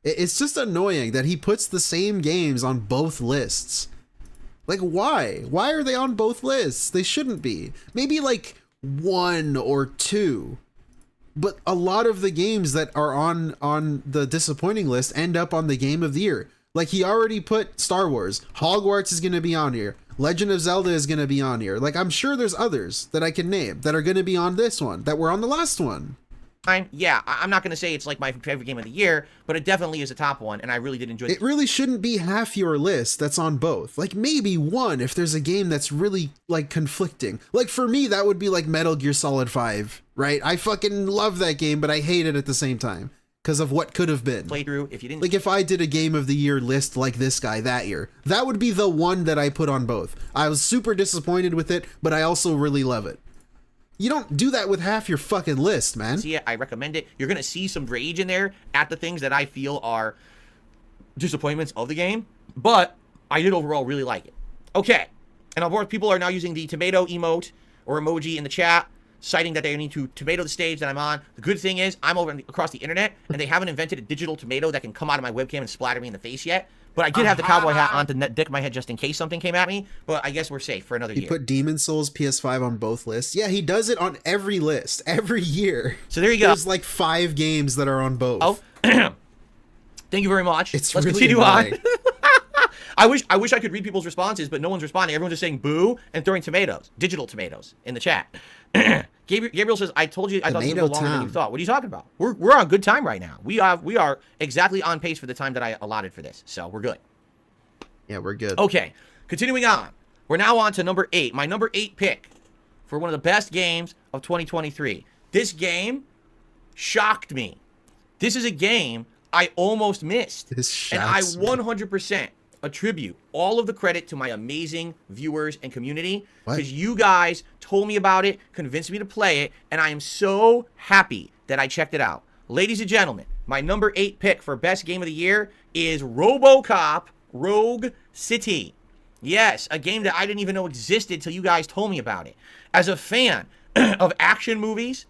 It's just annoying that he puts the same games on both lists. Like, why? Why are they on both lists? They shouldn't be. Maybe like 1 or 2. But a lot of the games that are on the disappointing list end up on the Game of the Year. Like, he already put Star Wars. Hogwarts is going to be on here. Legend of Zelda is going to be on here. Like, I'm sure there's others that I can name that are going to be on this one, that were on the last one. Yeah, I'm not going to say it's like my favorite game of the year, but it definitely is a top one, and I really did enjoy it. It really shouldn't be half your list that's on both. Like, maybe 1 if there's a game that's really, like, conflicting. Like, for me, that would be, like, Metal Gear Solid 5, right? I fucking love that game, but I hate it at the same time because of what could have been. Playthrough, if you didn't... Like, if I did a Game of the Year list like this guy that year, that would be the one that I put on both. I was super disappointed with it, but I also really love it. You don't do that with half your fucking list, man. See it, I recommend it. You're going to see some rage in there at the things that I feel are disappointments of the game, but I did overall really like it. Okay, and of course people are now using the tomato emote or emoji in the chat, citing that they need to tomato the stage that I'm on. The good thing is I'm over across the internet, and they haven't invented a digital tomato that can come out of my webcam and splatter me in the face yet. But I did have the cowboy hat on to dick my head just in case something came at me. But I guess we're safe for another year. He put Demon Souls PS5 on both lists. Yeah, he does it on every list, every year. So there you go. There's like 5 games that are on both. Oh, thank you very much. Let's really continue annoying. on. I wish I could read people's responses, but no one's responding. Everyone's just saying boo and throwing tomatoes, digital tomatoes, in the chat. Gabriel says, I told you I thought this would go longer than you thought. What are you talking about? We're on good time right now. We are exactly on pace for the time that I allotted for this. So we're good. Yeah, we're good. Okay, continuing on. We're now on to number 8. My number 8 pick for one of the best games of 2023. This game shocked me. This is a game I almost missed. And I 100% attribute all of the credit to my amazing viewers and community, because you guys told me about it, convinced me to play it, and I am so happy that I checked it out. Ladies and gentlemen, my number 8 pick for best game of the year is RoboCop Rogue City. Yes, a game that I didn't even know existed till you guys told me about it. As a fan of action movies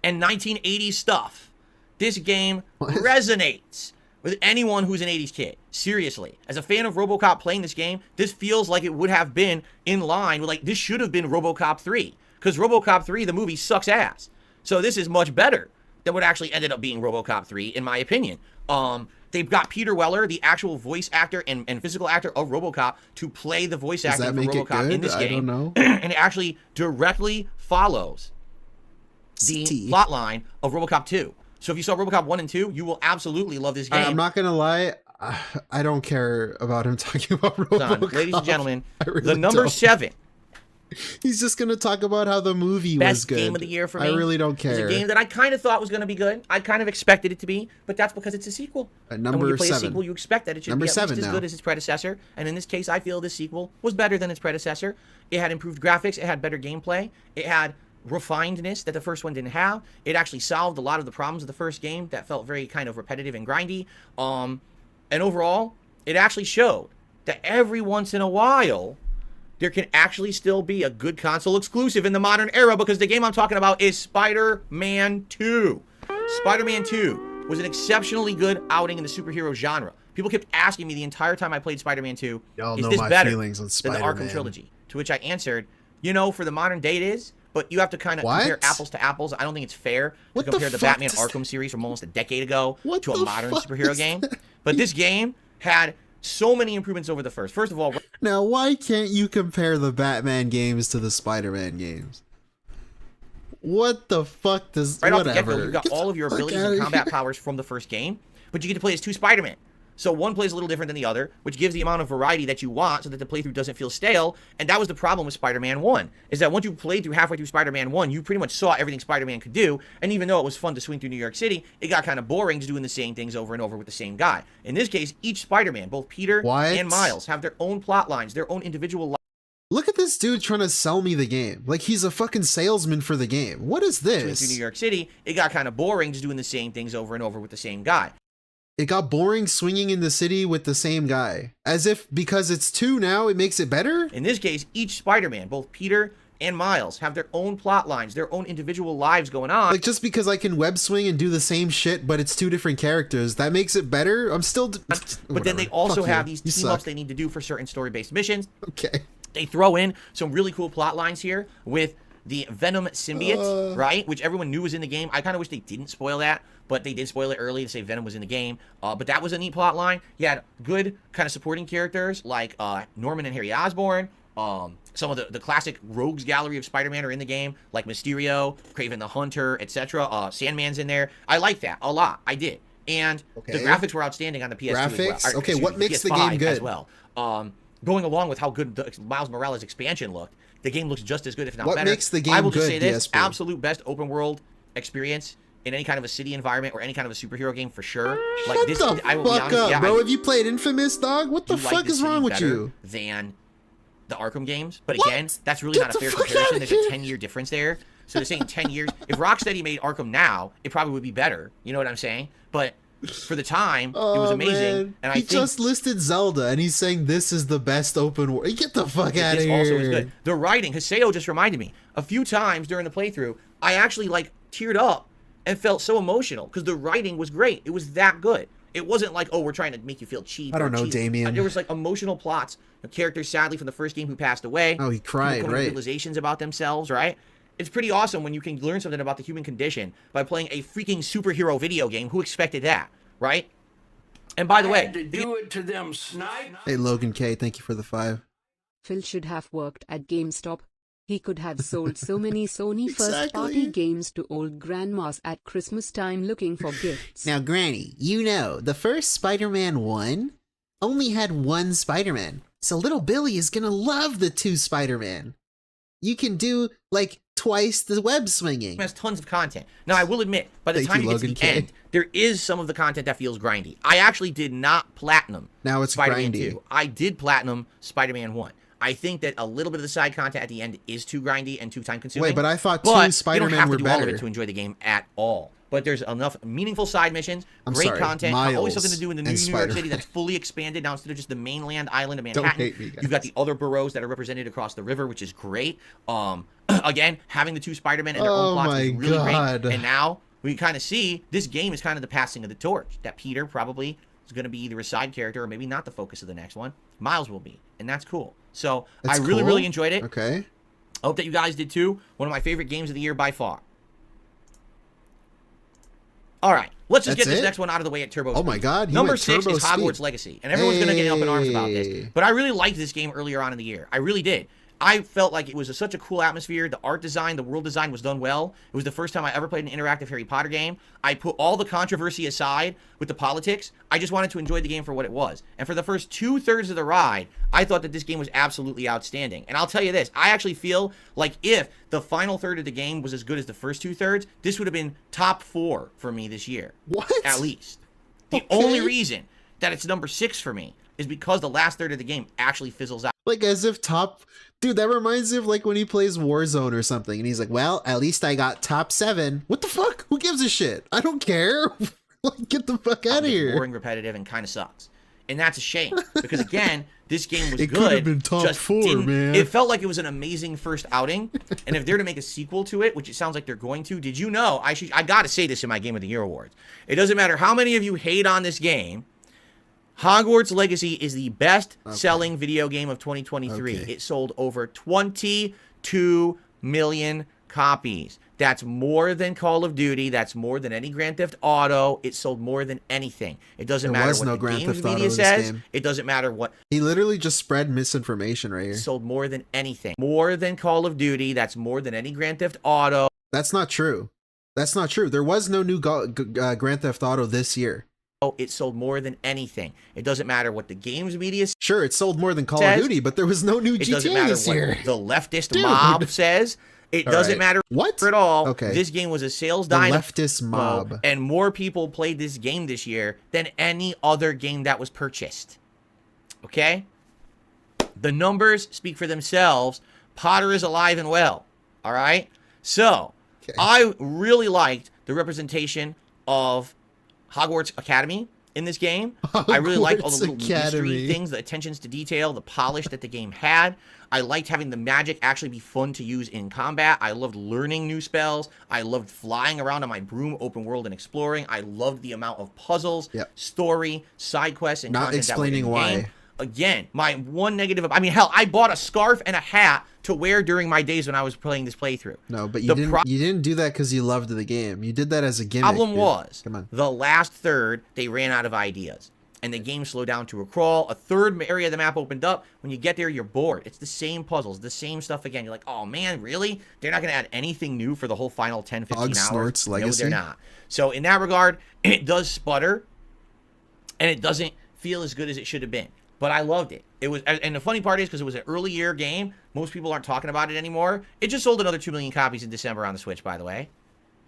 and 1980s stuff, this game resonates with anyone who's an 80s kid. Seriously. As a fan of RoboCop playing this game, this feels like it would have been in line with, like, this should have been RoboCop 3. Because RoboCop 3, the movie, sucks ass. So this is much better than what actually ended up being RoboCop 3, in my opinion. They've got Peter Weller, the actual voice actor and physical actor of RoboCop, to play the voice acting for RoboCop in this game. I don't know. And it actually directly follows the plot line of RoboCop 2. So if you saw RoboCop 1 and 2, you will absolutely love this game. I'm not gonna lie, I don't care about him talking about RoboCop. Ladies and gentlemen, really the number don't. 7. He's just gonna talk about how the movie was good. Best game of the year for me. I really don't care. It's a game that I kind of thought was going to be good. I kind of expected it to be, but that's because it's a sequel. And when you play a sequel, you expect that it should be at least as good as its predecessor. And in this case, I feel this sequel was better than its predecessor. It had improved graphics. It had better gameplay. It had refinedness that the first one didn't have. It actually solved a lot of the problems of the first game that felt very kind of repetitive and grindy. And overall, it actually showed that every once in a while, there can actually still be a good console exclusive in the modern era, because the game I'm talking about is Spider-Man 2. Spider-Man 2 was an exceptionally good outing in the superhero genre. People kept asking me the entire time I played Spider-Man 2, is this better than the Arkham trilogy? To which I answered, you know, for the modern day it is, but you have to kind of compare apples to apples. I don't think it's fair to compare the Batman Arkham series from almost a decade ago to a modern superhero game. But this game had so many improvements over the first. First of all, now why can't you compare the Batman games to the Spider-Man games? What the fuck does off the get-go, you've got all of your abilities and combat powers from the first game, but you get to play as 2 Spider-Man. So one plays a little different than the other, which gives the amount of variety that you want so that the playthrough doesn't feel stale. And that was the problem with Spider-Man 1, is that once you played through halfway through Spider-Man 1, you pretty much saw everything Spider-Man could do. And even though it was fun to swing through New York City, it got kind of boring just doing the same things over and over with the same guy. In this case, each Spider-Man, both Peter and Miles, have their own plot lines, their own individual lives. Look at this dude trying to sell me the game. Like he's a fucking salesman for the game. What is this? Through New York City, it got kind of boring just doing the same things over and over with the same guy. It got boring swinging in the city with the same guy. As if because it's 2 now, it makes it better? In this case, each Spider-Man, both Peter and Miles, have their own plot lines, their own individual lives going on. Like just because I can web swing and do the same shit, but it's 2 different characters, that makes it better? I'm still... But then they also have these team-ups they need to do for certain story-based missions. Okay. They throw in some really cool plot lines here with the Venom symbiote, right? Which everyone knew was in the game. I kind of wish they didn't spoil that, but they did spoil it early to say Venom was in the game. But that was a neat plot line. You had good kind of supporting characters like Norman and Harry Osborn. Some of the classic rogues gallery of Spider-Man are in the game, like Mysterio, Kraven the Hunter, etc. Sandman's in there. I like that a lot. I did. And the graphics were outstanding on the PS2 graphics? as well. Okay, what makes the game good? As well. Going along with how good the Miles Morales expansion looked, the game looks just as good, if not better. What makes the game I will just good, say this, DSP? absolute best open world experience in any kind of a city environment or any kind of a superhero game for sure. Like Shut this, the I will be fuck honest, up, yeah, bro. Have you played Infamous, dog? What the fuck is wrong with you? Than the Arkham games. But again, that's really not a fair fuck comparison. outta There's a 10-year difference there. So they're saying 10 years. If Rocksteady made Arkham now, it probably would be better. You know what I'm saying? But for the time, it was amazing. Man. And he just listed Zelda, and he's saying this is the best open world. Get the fuck out of here. This also is good. The writing, Haseo just reminded me. A few times during the playthrough, I actually like teared up and felt so emotional because the writing was great. It was that good. It wasn't like, oh, we're trying to make you feel cheap. I don't know, Damien. There was like emotional plots. The characters, sadly, from the first game who passed away. Oh, he cried, right? Realizations about themselves, right? It's pretty awesome when you can learn something about the human condition by playing a freaking superhero video game. Who expected that, right? And by the way, to do it to them, snipe. Hey, Logan K, thank you for the 5. Phil should have worked at GameStop. He could have sold so many Sony first-party games to old grandmas at Christmas time looking for gifts. Now, Granny, you know, the first Spider-Man 1 only had 1 Spider-Man. So little Billy is gonna love the 2 Spider-Man. You can do, like, twice the web swinging. It has tons of content. Now, I will admit, by the time you get to the end, there is some of the content that feels grindy. I actually did not platinum now it's Spider-Man grindy. 2. I did platinum Spider-Man 1. I think that a little bit of the side content at the end is too grindy and too time-consuming. Wait, but I thought 2 Spider-Man were better. You don't have to do all of it to enjoy the game at all. But there's enough meaningful side missions, great content, always something to do in the new York City that's fully expanded now instead of just the mainland island of Manhattan. Don't hate me, guys. You've got the other boroughs that are represented across the river, which is great. Again, having the 2 Spider-Men and their own plots is really great. And now we kind of see this game is kind of the passing of the torch. That Peter probably is going to be either a side character or maybe not the focus of the next one. Miles will be, and that's cool. So I really, really enjoyed it. Okay. I hope that you guys did too. One of my favorite games of the year by far. All right, let's just get this next one out of the way at Turbo Speed. Oh my God. Number 6 is Hogwarts Legacy, and everyone's going to get up in arms about this. But I really liked this game earlier on in the year. I really did. I felt like it was such a cool atmosphere. The art design, the world design was done well. It was the first time I ever played an interactive Harry Potter game. I put all the controversy aside with the politics. I just wanted to enjoy the game for what it was. And for the first 2/3 of the ride, I thought that this game was absolutely outstanding. And I'll tell you this, I actually feel like if the final third of the game was as good as the first 2/3, this would have been top 4 for me this year. What? At least. The only reason that it's number 6 for me is because the last third of the game actually fizzles out. Like as if top... Dude, that reminds me of like when he plays Warzone or something and he's like, well, at least I got top 7. What the fuck? Who gives a shit? I don't care. Like, get the fuck out of here. Boring, repetitive, and kind of sucks. And that's a shame because again, this game was it good. It could have been top 4, man. It felt like it was an amazing first outing. And if they're to make a sequel to it, which it sounds like they're going to, did you know, I got to say this in my Game of the Year awards. It doesn't matter how many of you hate on this game, Hogwarts Legacy is the best-selling video game of 2023. It sold over 22 million copies. That's more than Call of Duty. That's more than any Grand Theft Auto. It sold more than anything. It doesn't matter what the games media says. It doesn't matter what... He literally just spread misinformation right here. It sold more than anything. More than Call of Duty. That's more than any Grand Theft Auto. That's not true. That's not true. There was no new Grand Theft Auto this year. it sold more than anything. It doesn't matter what the games media says. Sure, it sold more than Call of Duty, but there was no new GTA doesn't matter this year. what the leftist mob says. It doesn't matter what at all. Okay. This game was a sales The dynamo. leftist mob. And more people played this game this year than any other game that was purchased. Okay? The numbers speak for themselves. Potter is alive and well. All right? So, I really liked the representation of Hogwarts Academy in this game. I really liked all the little mystery things, the attentions to detail, the polish that the game had. I liked having the magic actually be fun to use in combat. I loved learning new spells. I loved flying around on my broom, open world, and exploring. I loved the amount of puzzles, story, side quests, and not explaining why. Game. Again, my one negative, I mean, hell, I bought a scarf and a hat to wear during my days when I was playing this playthrough. No, but you didn't do that because you loved the game. You did that as a gimmick. Problem dude. was, Come on. the last third, they ran out of ideas. And the game slowed down to a crawl. A third area of the map opened up. When you get there, you're bored. It's the same puzzles, the same stuff again. You're like, oh man, really? They're not going to add anything new for the whole final 10, 15 hours? Snort's Legacy? No, they're not. So in that regard, it does sputter. And it doesn't feel as good as it should have been. But I loved it. It was, and the funny part is, because it was an early year game, most people aren't talking about it anymore. It just sold another 2 million copies in December on the Switch, by the way.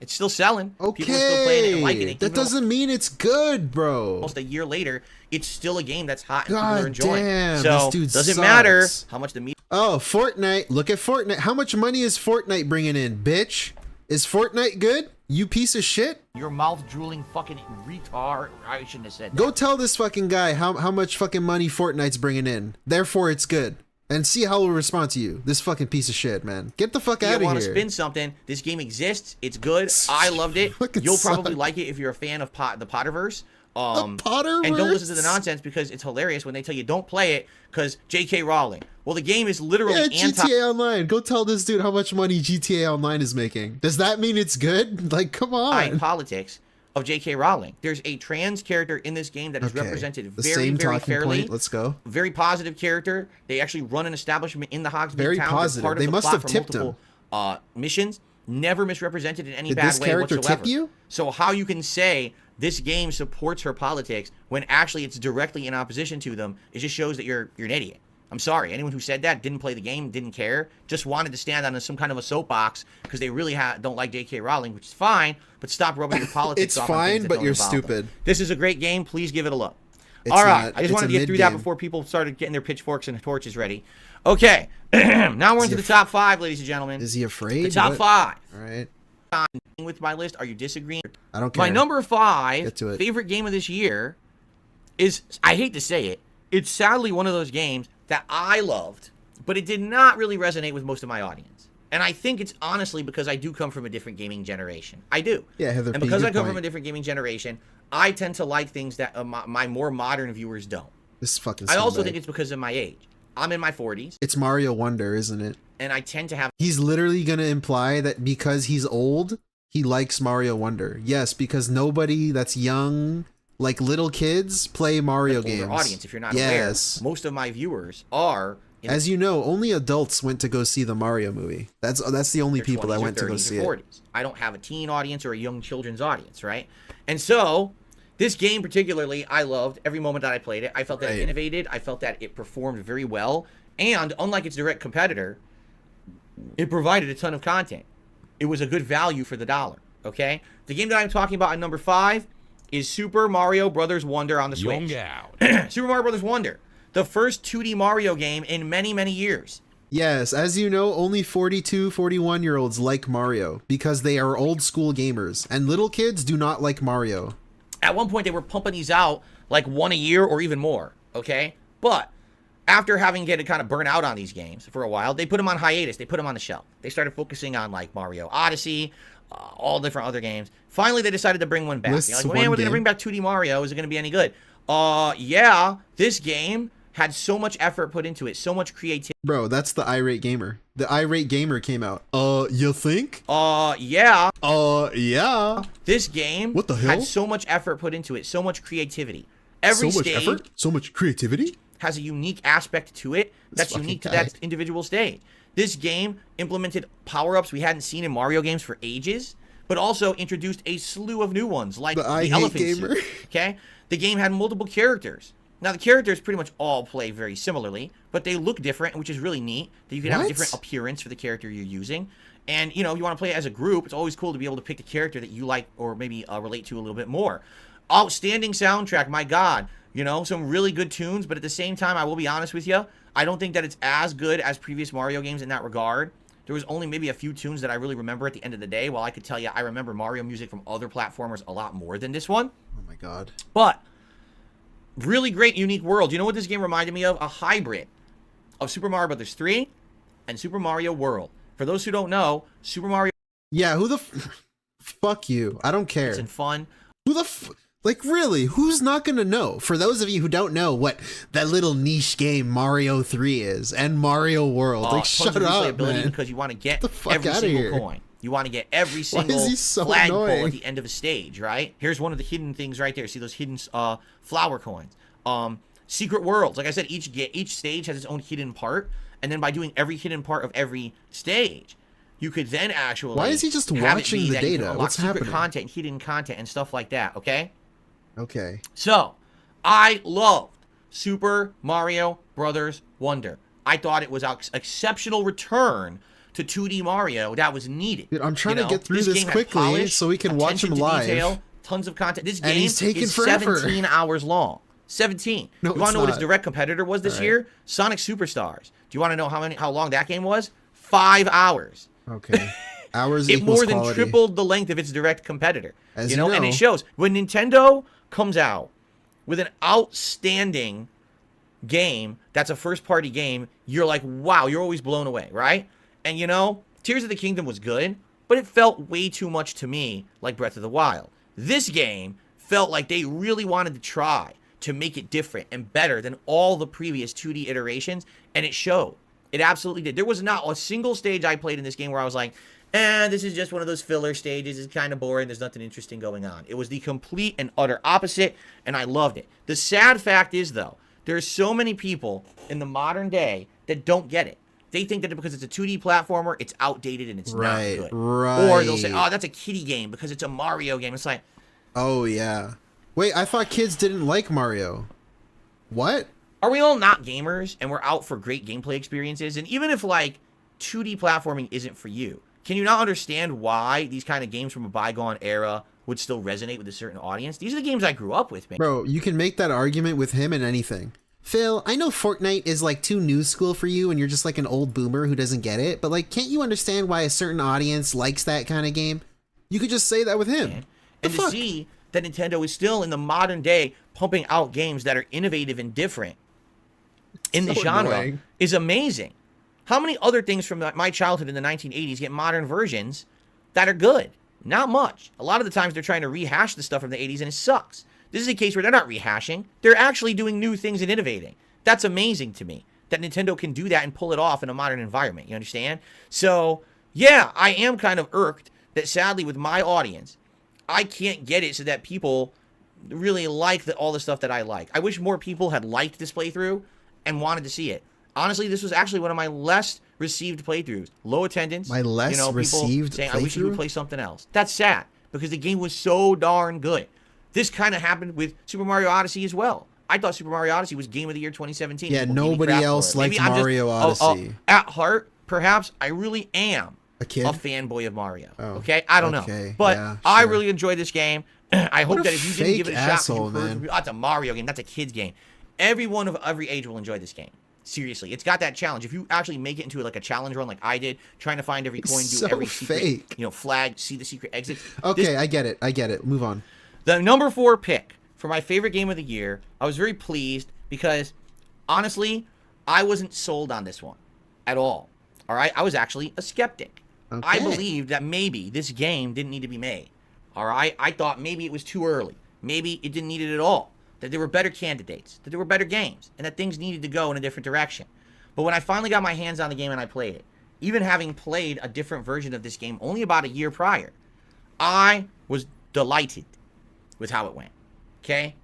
It's still selling. Okay. People are still playing it and liking it. That doesn't mean it's good, bro. Almost a year later, it's still a game that's hot and God people are enjoying. damn, So this dude doesn't sucks. matter how much the media. Oh, Fortnite. Look at Fortnite. How much money is Fortnite bringing in, bitch? Is Fortnite good? You piece of shit. Your mouth drooling fucking retard. I shouldn't have said that. Go tell this fucking guy how much fucking money Fortnite's bringing in. Therefore, it's good. And see how he'll respond to you. This fucking piece of shit, man. Get the fuck out of here. You want to spin something. This game exists. It's good. I loved it. You'll probably like it if you're a fan of the Potterverse. Potterverse? And don't listen to the nonsense because it's hilarious when they tell you don't play it because J.K. Rowling. Well, the game is literally GTA Online. Go tell this dude how much money GTA Online is making. Does that mean it's good? Like, come on. Politics of J.K. Rowling. There's a trans character in this game that is represented very, very fairly. Let's go. Very positive character. They actually run an establishment in the Hogsmeade very town. Positive. Part of they the must plot have for tipped multiple, missions. Never misrepresented in any Did bad this way character whatsoever. tip you? So how you can say this game supports her politics when actually it's directly in opposition to them, it just shows that you're an idiot. I'm sorry. Anyone who said that didn't play the game, didn't care, just wanted to stand on some kind of a soapbox because they really don't like J.K. Rowling, which is fine, but stop rubbing your politics off. It's fine, but you're stupid. This is a great game. Please give it a look. It's all right. not, I just wanted to get through that before people started getting their pitchchforks and torches ready. Okay. Now we're into the top 5, ladies and gentlemen. Is he afraid? The top 5. All right. With my list, are you disagreeing? I don't care. My number 5 Get to it. favorite game of this year is, I hate to say it, it's sadly one of those games that I loved, but it did not really resonate with most of my audience. And I think it's honestly because I do come from a different gaming generation. I do. Yeah, Heather. And because I come from a different gaming generation, I tend to like things that my more modern viewers don't. This fucking. I also think it's because of my age. I'm in my 40s. It's Mario Wonder, isn't it? And I tend to have. He's literally gonna imply that because he's old, he likes Mario Wonder. Yes, because nobody that's young, like little kids, play Mario games. Audience, if you're not aware, most of my viewers are. As you know, only adults went to go see the Mario movie. That's the only people that went to go see it. I don't have a teen audience or a young children's audience, right? And so, this game particularly, I loved every moment that I played it. I felt that it innovated. I felt that it performed very well. And unlike its direct competitor, it provided a ton of content. It was a good value for the dollar, okay? The game that I'm talking about at number 5 is Super Mario Brothers Wonder on the Switch. Super Mario Brothers Wonder. The first 2D Mario game in many, many years. Yes, as you know, only 42, 41-year-olds like Mario because they are old school gamers, and little kids do not like Mario. At one point, they were pumping these out like one a year or even more, okay? But after having get kind of burn out on these games for a while, they put them on hiatus. They put them on the shelf. They started focusing on like Mario Odyssey, all different other games. Finally, they decided to bring one back. They're like, man, we're going to bring back 2D Mario. Is it going to be any good? Yeah, this game had so much effort put into it, so much creativity. Bro, that's the irate gamer. The irate gamer came out. You think? Yeah. Yeah. This game what the hell? Had so much effort put into it, so much creativity. Every so much stage effort? So much creativity? Has a unique aspect to it that's unique to that individual stage. This game implemented power-ups we hadn't seen in Mario games for ages. but also introduced a slew of new ones, like the I Hate elephant Gamer. suit, okay? The game had multiple characters. Now, the characters pretty much all play very similarly, but they look different, which is really neat, that you can have a different appearance for the character you're using. And, you know, you want to play as a group, it's always cool to be able to pick a character that you like or maybe relate to a little bit more. Outstanding soundtrack, my God. You know, some really good tunes, but at the same time, I will be honest with you, I don't think that it's as good as previous Mario games in that regard. There was only maybe a few tunes that I really remember at the end of the day, while I could tell you I remember Mario music from other platformers a lot more than this one. Oh my God. But, really great, unique world. You know what this game reminded me of? A hybrid of Super Mario Bros. 3 and Super Mario World. For those who don't know, Super Mario... Yeah, who the fuck you. I don't care. It's fun. Who the like, really, who's not gonna know? For those of you who don't know what that little niche game Mario 3 is and Mario World, like, shut up, man. Because you want to get fuck every outta single here. coin. You want to get every single Why is he so flagpole annoying? at the end of a stage, right? Here's one of the hidden things right there. See those hidden flower coins? Secret worlds. Like I said, each stage has its own hidden part, and then by doing every hidden part of every stage, you could then actually... Why is he just have it watching be the that you can data? unlock What's secret happening? content, hidden content, and stuff like that, okay? Okay. So, I loved Super Mario Brothers Wonder. I thought it was an exceptional return to 2D Mario that was needed. Dude, I'm trying You to know, get through this game had quickly polish, so we can watch him attention to live. detail, tons of content. This And game he's taking is forever. 17 hours long. 17. No, You want to it's know what its not. direct competitor was this All right. year? Sonic Superstars. Do you want to know how long that game was? 5 hours. Okay. Hours It equals more than quality. tripled the length of its direct competitor. As you you know, and know. it shows when Nintendo comes out with an outstanding game that's a first-party game, you're like, wow, you're always blown away, right? And you know, Tears of the Kingdom was good, but it felt way too much to me like Breath of the Wild. This game felt like they really wanted to try to make it different and better than all the previous 2D iterations, and it showed. It absolutely did. There was not a single stage I played in this game where I was like, this is just one of those filler stages. It's kind of boring. There's nothing interesting going on. It was the complete and utter opposite, and I loved it. The sad fact is, though, there's so many people in the modern day that don't get it. They think that because it's a 2D platformer, it's outdated and it's not good. Right. Or they'll say, oh, that's a kiddie game because it's a Mario game. It's like... Oh, yeah. Wait, I thought kids didn't like Mario. What? Are we all not gamers and we're out for great gameplay experiences? And even if, like, 2D platforming isn't for you, can you not understand why these kind of games from a bygone era would still resonate with a certain audience? These are the games I grew up with, man. Bro, you can make that argument with him and anything. Phil, I know Fortnite is like too new school for you and you're just like an old boomer who doesn't get it, but like, can't you understand why a certain audience likes that kind of game? You could just say that with him. And to see that Nintendo is still in the modern day pumping out games that are innovative and different in the So genre annoying. is amazing. How many other things from my childhood in the 1980s get modern versions that are good? Not much. A lot of the times they're trying to rehash the stuff from the 80s and it sucks. This is a case where they're not rehashing. They're actually doing new things and innovating. That's amazing to me, that Nintendo can do that and pull it off in a modern environment. You understand? So, yeah, I am kind of irked that sadly with my audience, I can't get it so that people really like all the stuff that I like. I wish more people had liked this playthrough and wanted to see it. Honestly, this was actually one of my less received playthroughs. Low attendance. My less people received saying, I wish you would playthrough? play something else. That's sad because the game was so darn good. This kind of happened with Super Mario Odyssey as well. I thought Super Mario Odyssey was Game of the Year 2017. Yeah, People gave me nobody crap for else it. liked Maybe I'm just- Mario Odyssey. at heart, perhaps, I really am A kid? a fanboy of Mario. Oh, Okay? I don't know. okay, But yeah, I sure. really enjoyed this game. I hope What a that if you didn't give it a fake shot, asshole, you heard, man. that's a Mario game. That's a kid's game. Everyone of every age will enjoy this game. Seriously, it's got that challenge. If you actually make it into like a challenge run like I did, trying to find every coin, do so every secret, fake. flag, see the secret exit. Okay, I get it. Move on. The number 4 pick for my favorite game of the year, I was very pleased because, honestly, I wasn't sold on this one at all. All right? I was actually a skeptic. I Okay. believed that maybe this game didn't need to be made. All right? I thought maybe it was too early. Maybe it didn't need it at all. That there were better candidates. That there were better games. And that things needed to go in a different direction. But when I finally got my hands on the game and I played it, even having played a different version of this game only about a year prior, I was delighted with how it went. Okay?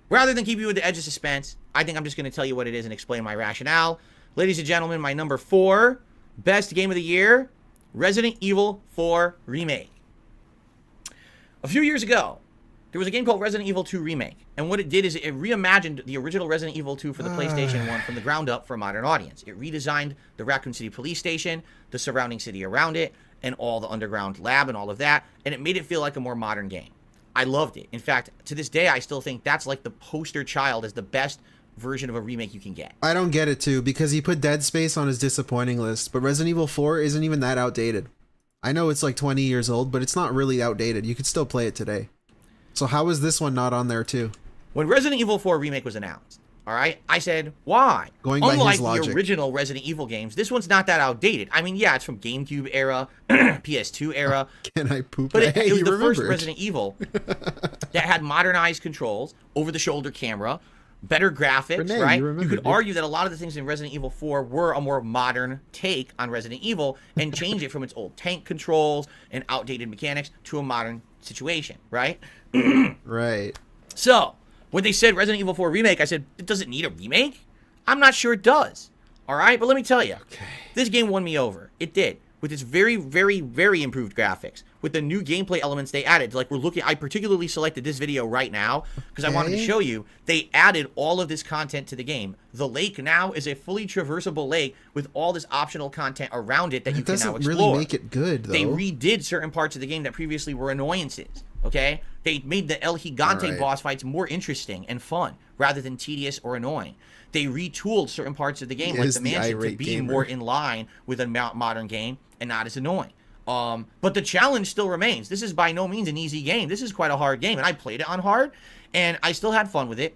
Rather than keep you at the edge of suspense, I think I'm just going to tell you what it is and explain my rationale. Ladies and gentlemen, my number 4 best game of the year, Resident Evil 4 Remake. A few years ago, there was a game called Resident Evil 2 Remake, and what it did is it reimagined the original Resident Evil 2 for the PlayStation 1 from the ground up for a modern audience. It redesigned the Raccoon City police station, the surrounding city around it, and all the underground lab and all of that, and it made it feel like a more modern game. I loved it. In fact, to this day, I still think that's like the poster child as the best version of a remake you can get. I don't get it too, because he put Dead Space on his disappointing list, but Resident Evil 4 isn't even that outdated. I know it's like 20 years old, but it's not really outdated. You could still play it today. So how is this one not on there too? When Resident Evil 4 Remake was announced, all right, I said, why? Going by Unlike his logic. the original Resident Evil games, this one's not that outdated. I mean, yeah, it's from GameCube era, PS2 era. Can I poop? But it was the first Resident Evil that had modernized controls, over-the-shoulder camera, better graphics, Renee, right? you could argue that a lot of the things in Resident Evil 4 were a more modern take on Resident Evil and change it from its old tank controls and outdated mechanics to a modern situation, right? Right. So, when they said Resident Evil 4 Remake, I said, does it need a remake? I'm not sure it does. All right, but let me tell you, this game won me over. It did. With its very, very, very improved graphics. With the new gameplay elements they added. Like, we're looking, I particularly selected this video right now because I wanted to show you. They added all of this content to the game. The lake now is a fully traversable lake with all this optional content around it that you can now explore. It doesn't really make it good, though. They redid certain parts of the game that previously were annoyances. Okay? They made the El Gigante boss fights more interesting and fun rather than tedious or annoying. They retooled certain parts of the game, like the mansion, to be more in line with a modern game and not as annoying. But the challenge still remains. This is by no means an easy game. This is quite a hard game, and I played it on hard, and I still had fun with it.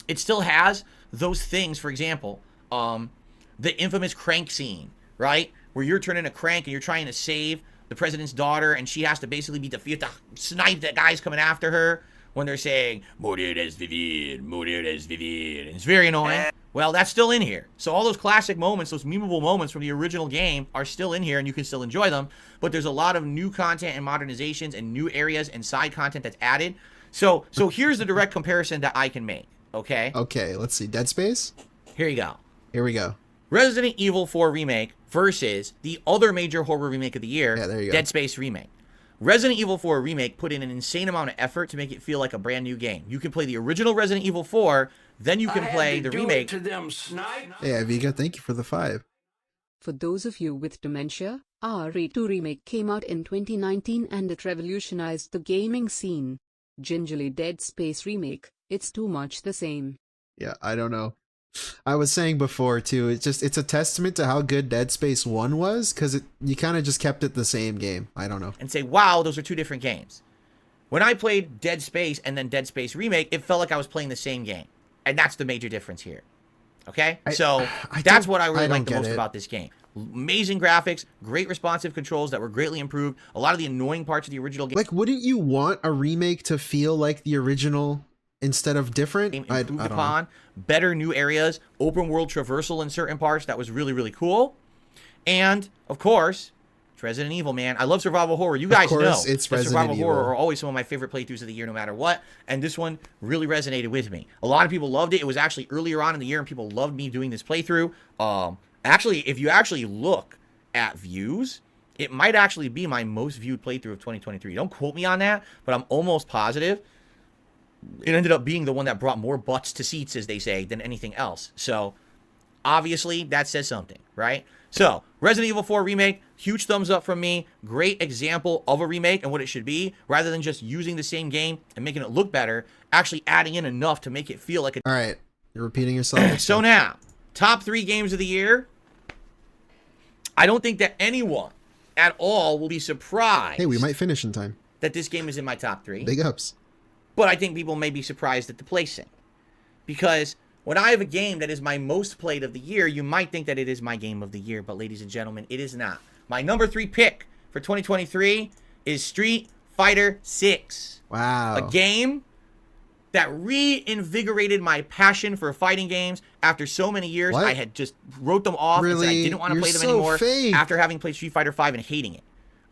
It still has those things, for example, the infamous crank scene, right? Where you're turning a crank and you're trying to save the president's daughter, and she has to basically be defeated to snipe that guy's coming after her when they're saying, mourir des vivir, mourir des vivir. And it's very annoying. Well, that's still in here. So all those classic moments, those memeable moments from the original game are still in here, and you can still enjoy them. But there's a lot of new content and modernizations and new areas and side content that's added. So here's the direct comparison that I can make, okay? Okay, let's see. Dead Space? Here you go. Here we go. Resident Evil 4 Remake versus the other major horror remake of the year, there you go. Dead Space Remake. Resident Evil 4 Remake put in an insane amount of effort to make it feel like a brand new game. You can play the original Resident Evil 4, then you can play the remake. Hey, Aviga, thank you for the 5. For those of you with dementia, RE2 Remake came out in 2019 and it revolutionized the gaming scene. Gingerly Dead Space Remake, it's too much the same. Yeah, I don't know. I was saying before too, it's a testament to how good Dead Space 1 was, because you kind of just kept it the same game. I don't know. And say, wow, those are two different games. When I played Dead Space and then Dead Space Remake, it felt like I was playing the same game. And that's the major difference here. Okay? So that's what I really like the most about this game. Amazing graphics, great responsive controls that were greatly improved, a lot of the annoying parts of the original game. Like, wouldn't you want a remake to feel like the original instead of different? Improved upon, better new areas, open world traversal in certain parts. That was really, really cool. And, of course, it's Resident Evil, man. I love survival horror. You guys know it's that survival horror are always some of my favorite playthroughs of the year, no matter what. And this one really resonated with me. A lot of people loved it. It was actually earlier on in the year, and people loved me doing this playthrough. Actually, if you actually look at views, it might actually be my most viewed playthrough of 2023. Don't quote me on that, but I'm almost positive. It ended up being the one that brought more butts to seats, as they say, than anything else. So, obviously, that says something, right? So, Resident Evil 4 Remake, huge thumbs up from me. Great example of a remake and what it should be, rather than just using the same game and making it look better, actually adding in enough to make it feel like a... All right, you're repeating yourself. So now, top 3 games of the year. I don't think that anyone at all will be surprised... Hey, we might finish in time. ...that this game is in my top 3. Big ups. But I think people may be surprised at the placing. Because when I have a game that is my most played of the year, you might think that it is my game of the year. But ladies and gentlemen, it is not. My number 3 pick for 2023 is Street Fighter 6. Wow. A game that reinvigorated my passion for fighting games after so many years. What? I had just wrote them off and said I didn't want to play them anymore after having played Street Fighter 5 and hating it.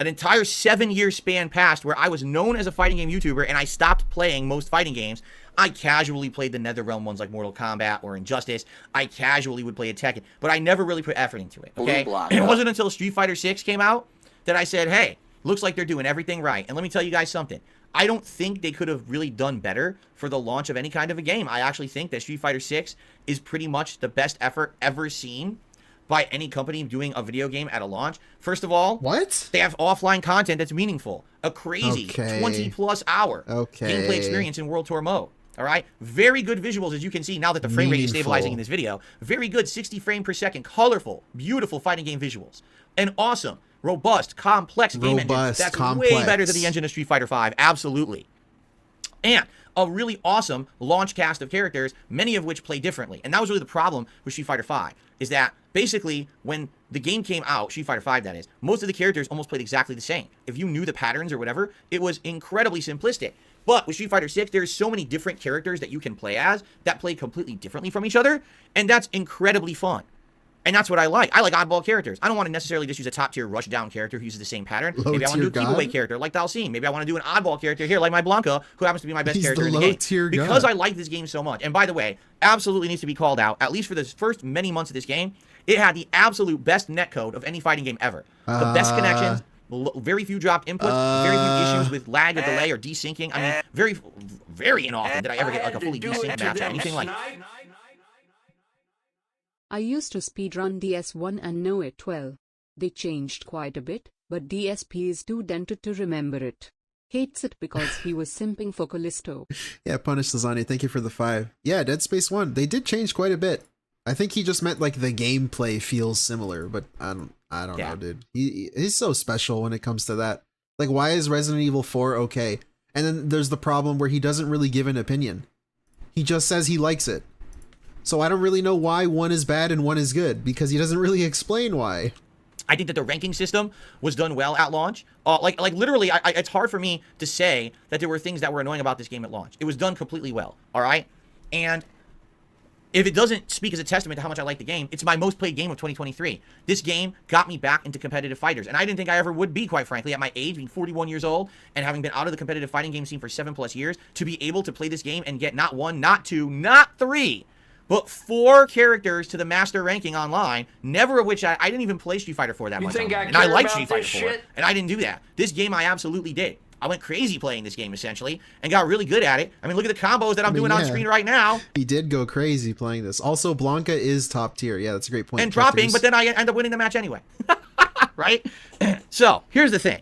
An entire 7-year span passed where I was known as a fighting game YouTuber and I stopped playing most fighting games. I casually played the NetherRealm ones like Mortal Kombat or Injustice. I casually would play a Tekken, but I never really put effort into it, okay? It wasn't until Street Fighter 6 came out that I said, hey, Looks like they're doing everything right. And let me tell you guys something. I don't think they could have really done better for the launch of any kind of a game. I actually think that Street Fighter 6 is pretty much the best effort ever seen by any company doing a video game at a launch. First of all, what? They have offline content that's meaningful. A crazy 20+ hour gameplay experience in World Tour mode. All right? Very good visuals, as you can see now that the frame rate is stabilizing in this video. Very good 60 frames per second, colorful, beautiful fighting game visuals. And awesome, robust, complex game engine. That's way better than the engine of Street Fighter V. Absolutely. And a really awesome launch cast of characters, many of which play differently. And that was really the problem with Street Fighter V, is that basically when the game came out, Street Fighter V that is, most of the characters almost played exactly the same. If you knew the patterns or whatever, it was incredibly simplistic. But with Street Fighter 6, there's so many different characters that you can play as that play completely differently from each other, and that's incredibly fun. And that's what I like. I like oddball characters. I don't want to necessarily just use a top-tier rush-down character who uses the same pattern. Maybe I want to do a keep-away character like Dalsim. Maybe I want to do an oddball character here like my Blanca, who happens to be my best character in the game. Because I like this game so much. And by the way, absolutely needs to be called out, at least for the first many months of this game, it had the absolute best netcode of any fighting game ever. The best connections, very few dropped inputs, very few issues with lag or delay or desyncing. I mean, very, very inoften did I ever get like a fully desynced match or anything like that. I used to speedrun DS1 and know it well. They changed quite a bit, but DSP is too dented to remember it. Hates it because he was simping for Callisto. Yeah, Punish Lasagna, thank you for the 5. Yeah, Dead Space 1, they did change quite a bit. I think he just meant like the gameplay feels similar, but I don't know, dude. He's so special when it comes to that. Like, why is Resident Evil 4 okay? And then there's the problem where he doesn't really give an opinion. He just says he likes it. So I don't really know why one is bad and one is good, because he doesn't really explain why. I think that the ranking system was done well at launch. Like literally, it's hard for me to say that there were things that were annoying about this game at launch. It was done completely well, all right? And if it doesn't speak as a testament to how much I like the game, it's my most played game of 2023. This game got me back into competitive fighters, and I didn't think I ever would be, quite frankly, at my age, being 41 years old, and having been out of the competitive fighting game scene for 7+ years, to be able to play this game and get not 1, not 2, not 3, but 4 characters to the master ranking online, never of which I didn't even play Street Fighter 4 that much. And I like Street Fighter 4, and I didn't do that. This game I absolutely did. I went crazy playing this game, essentially, and got really good at it. I mean, look at the combos that I'm doing on screen right now. He did go crazy playing this. Also, Blanca is top tier. Yeah, that's a great point. And dropping, but then I end up winning the match anyway. Right? So, here's the thing.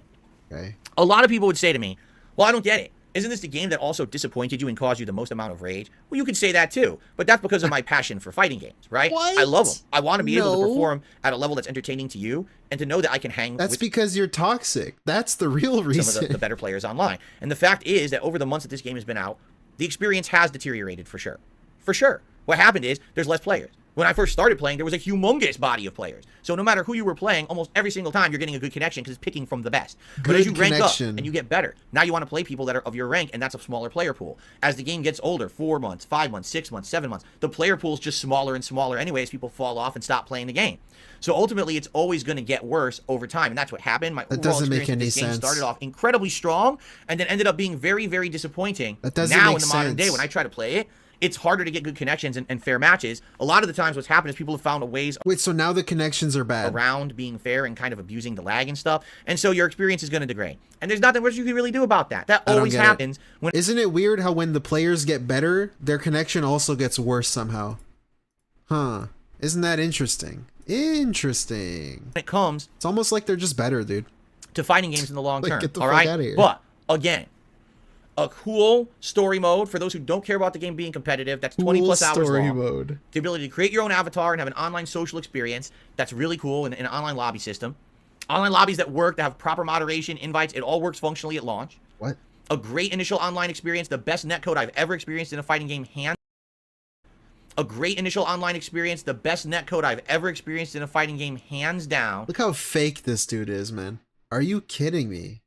Okay. A lot of people would say to me, well, I don't get it. Isn't this the game that also disappointed you and caused you the most amount of rage? Well, you could say that too, but that's because of my passion for fighting games, right? What? I love them. I want to be able to perform at a level that's entertaining to you, and to know that I can hang That's with because you're toxic. That's the real reason. Some of the better players online. And the fact is that over the months that this game has been out, the experience has deteriorated for sure. For sure. What happened is there's less players. When I first started playing, there was a humongous body of players. So no matter who you were playing, almost every single time you're getting a good connection because it's picking from the best. But as you rank up and you get better, now you want to play people that are of your rank, and that's a smaller player pool. As the game gets older, 4 months, 5 months, 6 months, 7 months, the player pool is just smaller and smaller anyways. People fall off and stop playing the game. So ultimately, it's always going to get worse over time, and that's what happened. My overall experience with this game started off incredibly strong, and then ended up being very, very disappointing. Now in the modern day, when I try to play it, it's harder to get good connections and fair matches. A lot of the times what's happened is people have found ways... Wait, so now the connections are bad? ...around being fair and kind of abusing the lag and stuff. And so your experience is going to degrade. And there's nothing much you can really do about that. That always happens. When Isn't it weird how when the players get better, their connection also gets worse somehow? Huh. Isn't that interesting? Interesting. When it comes... It's almost like they're just better, dude. ...to fighting games in the long term. Get the fuck out of here. But, again... a cool story mode for those who don't care about the game being competitive. That's 20+ hours long. Mode. The ability to create your own avatar and have an online social experience. That's really cool in an online lobby system. Online lobbies that work, that have proper moderation, invites. It all works functionally at launch. What? A great initial online experience. The best netcode I've ever experienced in a fighting game. A great initial online experience. The best netcode I've ever experienced in a fighting game. Hands down. Look how fake this dude is, man. Are you kidding me?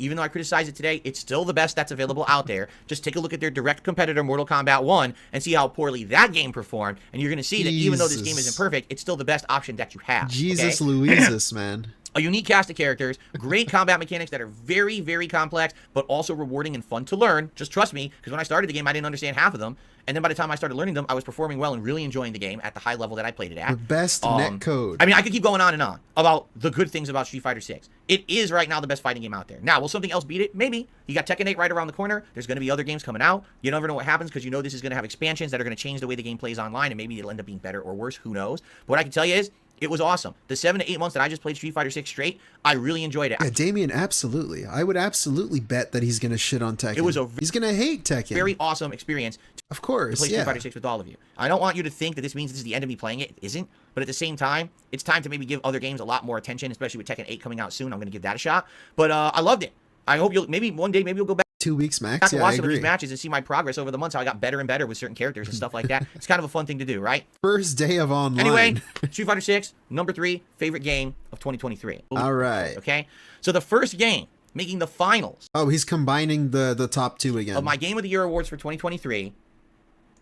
Even though I criticize it today, it's still the best that's available out there. Just take a look at their direct competitor, Mortal Kombat 1, and see how poorly that game performed. And you're going to see that even though this game isn't perfect, it's still the best option that you have. Jesus Louises, man. A unique cast of characters, great combat mechanics that are very, very complex, but also rewarding and fun to learn. Just trust me, because when I started the game, I didn't understand half of them. And then by the time I started learning them, I was performing well and really enjoying the game at the high level that I played it at. The best netcode. I mean, I could keep going on and on about the good things about Street Fighter 6. It is right now the best fighting game out there. Now, will something else beat it? Maybe. You got Tekken 8 right around the corner. There's going to be other games coming out. You never know what happens because you know this is going to have expansions that are going to change the way the game plays online, and maybe it'll end up being better or worse. Who knows? But what I can tell you is, it was awesome. The 7 to 8 months that I just played Street Fighter 6 straight, I really enjoyed it. Yeah, Damien, absolutely. I would absolutely bet that he's going to shit on Tekken. He's going to hate Tekken. Very awesome experience. Of course, to play Street Fighter 6 with all of you. I don't want you to think that this means this is the end of me playing it. It isn't. But at the same time, it's time to maybe give other games a lot more attention, especially with Tekken 8 coming out soon. I'm going to give that a shot. But I loved it. I hope you'll, maybe one day, maybe you'll go back. 2 weeks max. Yeah, watch some of these matches and see my progress over the months, how I got better and better with certain characters and stuff like that. It's kind of a fun thing to do, right? First day of online. Anyway, Street Fighter 6, number 3, favorite game of 2023. All right. Okay? So the first game making the finals. Oh, he's combining the top 2 again. Of my Game of the Year awards for 2023.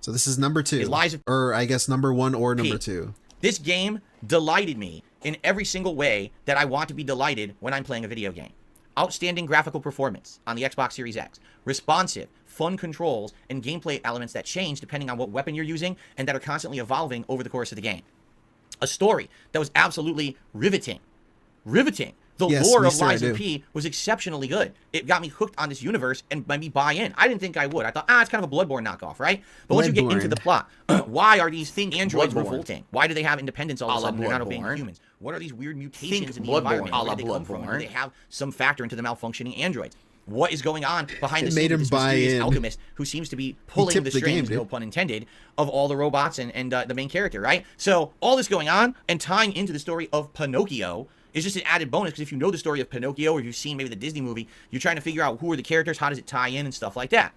So this is number 2. Or I guess number 1 or number 2. This game delighted me in every single way that I want to be delighted when I'm playing a video game. Outstanding graphical performance on the Xbox Series X, responsive, fun controls, and gameplay elements that change depending on what weapon you're using and that are constantly evolving over the course of the game. A story that was absolutely riveting. Riveting. The lore of Lies of P was exceptionally good. It got me hooked on this universe and made me buy in. I didn't think I would. I thought, it's kind of a Bloodborne knockoff, right? But once you get into the plot, why are these androids revolting? Why do they have independence all of a sudden? They're not obeying humans. What are these weird mutations in the environment? Where do they come from? Do they have some factor into the malfunctioning androids? What is going on behind the scenes of this mysterious alchemist who seems to be pulling the strings, no pun intended, of all the robots and the main character, right? So all this going on and tying into the story of Pinocchio is just an added bonus, because if you know the story of Pinocchio or you've seen maybe the Disney movie, you're trying to figure out who are the characters, how does it tie in, and stuff like that.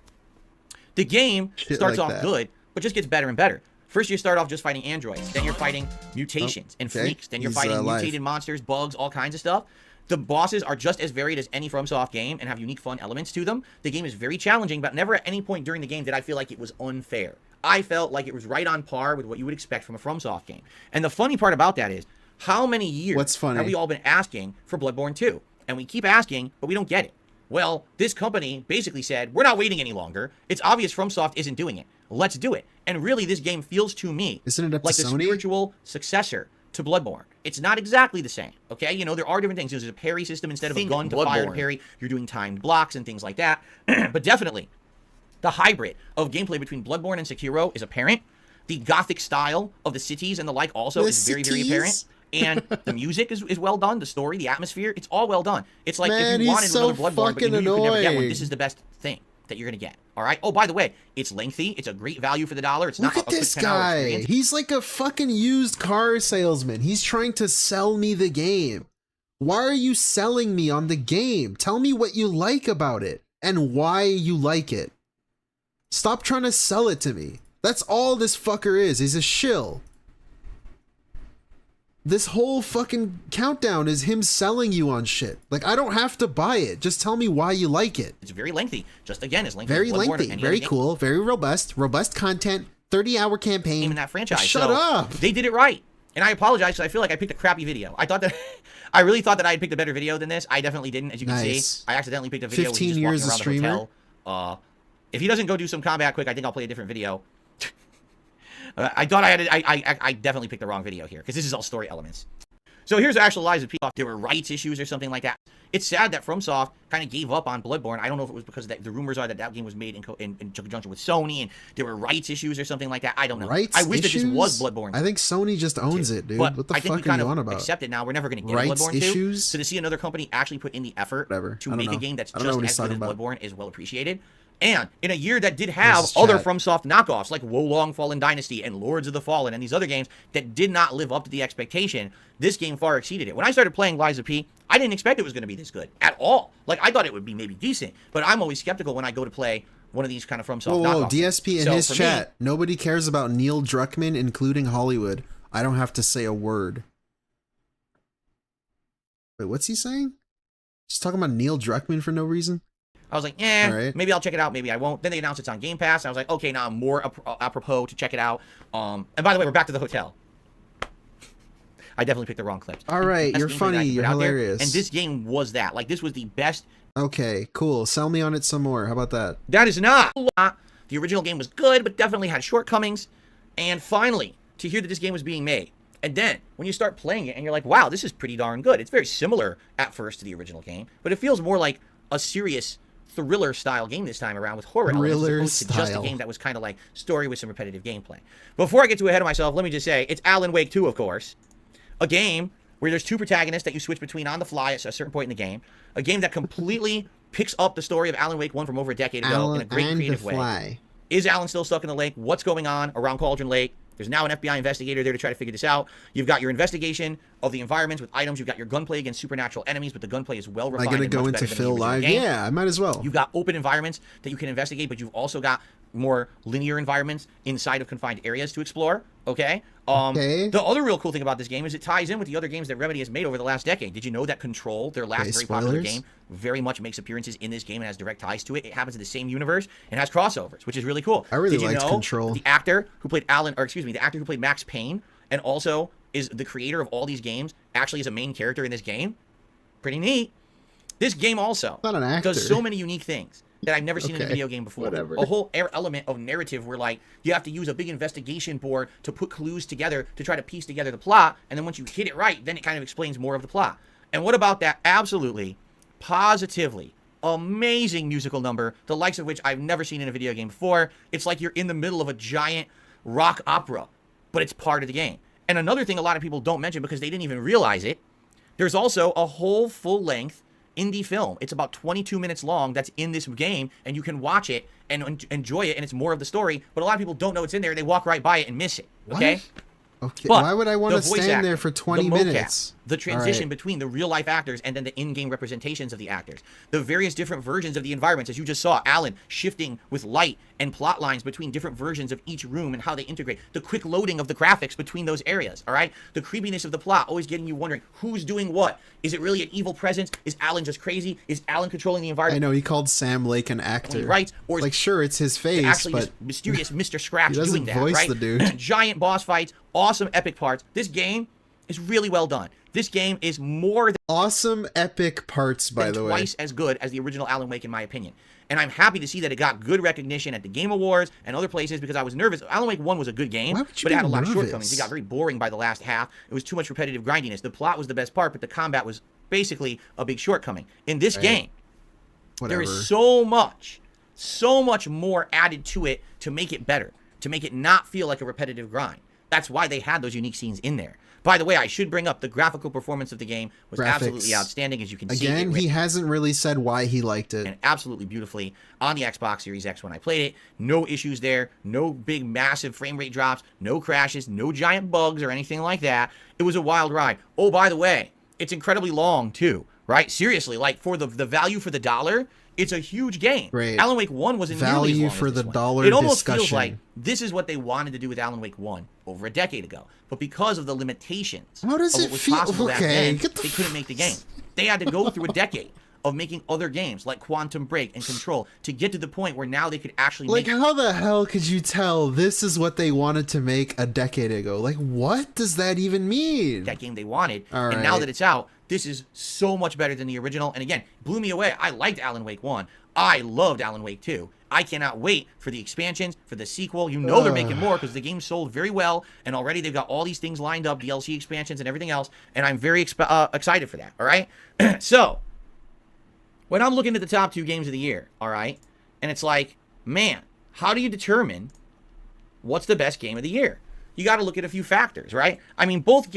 The game starts off good, but just gets better and better. First, you start off just fighting androids. Then you're fighting mutations and freaks. Then you're fighting mutated monsters, bugs, all kinds of stuff. The bosses are just as varied as any FromSoft game and have unique fun elements to them. The game is very challenging, but never at any point during the game did I feel like it was unfair. I felt like it was right on par with what you would expect from a FromSoft game. And the funny part about that is, how many years have we all been asking for Bloodborne 2? And we keep asking, but we don't get it. Well, this company basically said, we're not waiting any longer. It's obvious FromSoft isn't doing it. Let's do it. And really, this game feels to me like the spiritual successor to Bloodborne. It's not exactly the same, okay? You know, there are different things. There's a parry system instead of a gun to fire to parry. You're doing timed blocks and things like that. But definitely, the hybrid of gameplay between Bloodborne and Sekiro is apparent. The gothic style of the cities and the like also is very, very apparent. And the music is well done. The story, the atmosphere, it's all well done. It's like if you wanted another Bloodborne, but you knew you could never get one, this is the best thing that you're going to get. All right? Oh, by the way, it's lengthy. It's a great value for the dollar. It's not a quick 10-hour experience. He's like a fucking used car salesman. He's trying to sell me the game. Why are you selling me on the game? Tell me what you like about it and why you like it. Stop trying to sell it to me. That's all this fucker is. He's a shill. This whole fucking countdown is him selling you on shit. Like, I don't have to buy it. Just tell me why you like it. It's very lengthy. Just again, as lengthy very as lengthy, very cool, very robust content, 30-hour campaign. In that franchise. Shut up. They did it right. And I apologize because I feel like I picked a crappy video. I thought that I really thought that I had picked a better video than this. I definitely didn't, as you can see. I accidentally picked a video 15 years of streamer. If he doesn't go do some combat quick, I think I'll play a different video. I thought I definitely picked the wrong video here because this is all story elements. So here's the actual Lies of P. There were rights issues or something like that. It's sad that FromSoft kind of gave up on Bloodborne. I don't know if it was because the rumors are that that game was made in conjunction with Sony and there were rights issues or something like that. I don't know. I wish that this was Bloodborne. I think Sony just owns it, dude. But what the I think fuck we kind are you of on about? accept it now. We're never going to get rights Bloodborne issues? 2. So to see another company actually put in the effort to make a game that's just as good as Bloodborne is well appreciated. And in a year that did have other FromSoft knockoffs like Wolong Fallen Dynasty and Lords of the Fallen and these other games that did not live up to the expectation, this game far exceeded it. When I started playing Lies of P, I didn't expect it was going to be this good at all. Like, I thought it would be maybe decent, but I'm always skeptical when I go to play one of these kind of FromSoft knockoffs. Whoa, DSP in his chat. Nobody cares about Neil Druckmann, including Hollywood. I don't have to say a word. Wait, what's he saying? Just talking about Neil Druckmann for no reason? I was like, maybe I'll check it out, maybe I won't. Then they announced it's on Game Pass, and I was like, okay, now I'm more apropos to check it out. And by the way, we're back to the hotel. I definitely picked the wrong clips. All right, you're funny, you're hilarious. And this game was that. Like, this was the best. Okay, cool. Sell me on it some more. How about that? That is not. The original game was good, but definitely had shortcomings. And finally, to hear that this game was being made. And then, when you start playing it and you're like, wow, this is pretty darn good. It's very similar at first to the original game, but it feels more like a serious thriller-style game this time around with horror elements as opposed to just a game that was kind of like story with some repetitive gameplay. Before I get too ahead of myself, let me just say, it's Alan Wake 2, of course. A game where there's 2 protagonists that you switch between on the fly at a certain point in the game. A game that completely picks up the story of Alan Wake 1 from over a decade ago in a great creative way. Is Alan still stuck in the lake? What's going on around Cauldron Lake? There's now an FBI investigator there to try to figure this out. You've got your investigation of the environments with items. You've got your gunplay against supernatural enemies, but the gunplay is well refined. Am I going to go into Phil Live? Yeah, I might as well. You've got open environments that you can investigate, but you've also got more linear environments inside of confined areas to explore. Okay? The other real cool thing about this game is it ties in with the other games that Remedy has made over the last decade. Did you know that Control, their last very popular game, very much makes appearances in this game and has direct ties to it? It happens in the same universe and has crossovers, which is really cool. I really liked Control. The actor who played the actor who played Max Payne and also is the creator of all these games actually is a main character in this game? Pretty neat. This game also does so many unique things that I've never seen in a video game before. A whole element of narrative where, like, you have to use a big investigation board to put clues together to try to piece together the plot, and then once you hit it right, then it kind of explains more of the plot. And what about that absolutely, positively amazing musical number, the likes of which I've never seen in a video game before? It's like you're in the middle of a giant rock opera, but it's part of the game. And another thing a lot of people don't mention because they didn't even realize it, there's also a whole full-length indie film. It's about 22 minutes long that's in this game, and you can watch it and enjoy it, and it's more of the story, but a lot of people don't know it's in there. They walk right by it and miss it, okay? What? Okay, why would I want to stand there for 20 minutes? The transition between the real-life actors and then the in-game representations of the actors. The various different versions of the environments, as you just saw, Alan shifting with light and plot lines between different versions of each room and how they integrate. The quick loading of the graphics between those areas, all right? The creepiness of the plot, always getting you wondering, who's doing what? Is it really an evil presence? Is Alan just crazy? Is Alan controlling the environment? I know, he called Sam Lake an actor. Right? Or like, sure, it's his face, actually but... just mysterious Mr. Scratch he doing that, voice right? The dude. Giant boss fights, awesome epic parts. This game is really well done. This game is more than awesome epic parts, by the way. Twice as good as the original Alan Wake, in my opinion. And I'm happy to see that it got good recognition at the Game Awards and other places because I was nervous. Alan Wake 1 was a good game, but it had a lot of shortcomings. It got very boring by the last half. It was too much repetitive grindiness. The plot was the best part, but the combat was basically a big shortcoming. In this game, there is so much more added to it to make it better, to make it not feel like a repetitive grind. That's why they had those unique scenes in there. By the way, I should bring up the graphical performance of the game was absolutely outstanding, as you can see. Again, he hasn't really said why he liked it. And absolutely beautifully on the Xbox Series X when I played it. No issues there. No big, massive frame rate drops. No crashes. No giant bugs or anything like that. It was a wild ride. Oh, by the way, it's incredibly long, too. Right? Seriously, like, for the value for the dollar, it's a huge game. Right. Alan Wake 1 wasn't nearly as long for as this the one. dollar It almost discussion. feels like this is what they wanted to do with Alan Wake 1 over a decade ago. But because of the limitations How does of it what was feel? possible back Okay, then, they couldn't make the game. They had to go through a decade of making other games like Quantum Break and Control to get to the point where now they could actually like, make... how the hell could you tell this is what they wanted to make a decade ago? Like, what does that even mean? That game they wanted. All and now right. that it's out, this is so much better than the original. And again, blew me away. I liked Alan Wake 1. I loved Alan Wake 2. I cannot wait for the expansions, for the sequel. You know they're making more because the game sold very well, and already they've got all these things lined up, DLC expansions and everything else, and I'm very excited for that, all right? So, when I'm looking at the top 2 games of the year, all right, and it's like, man, how do you determine what's the best game of the year? You got to look at a few factors, right? I mean, both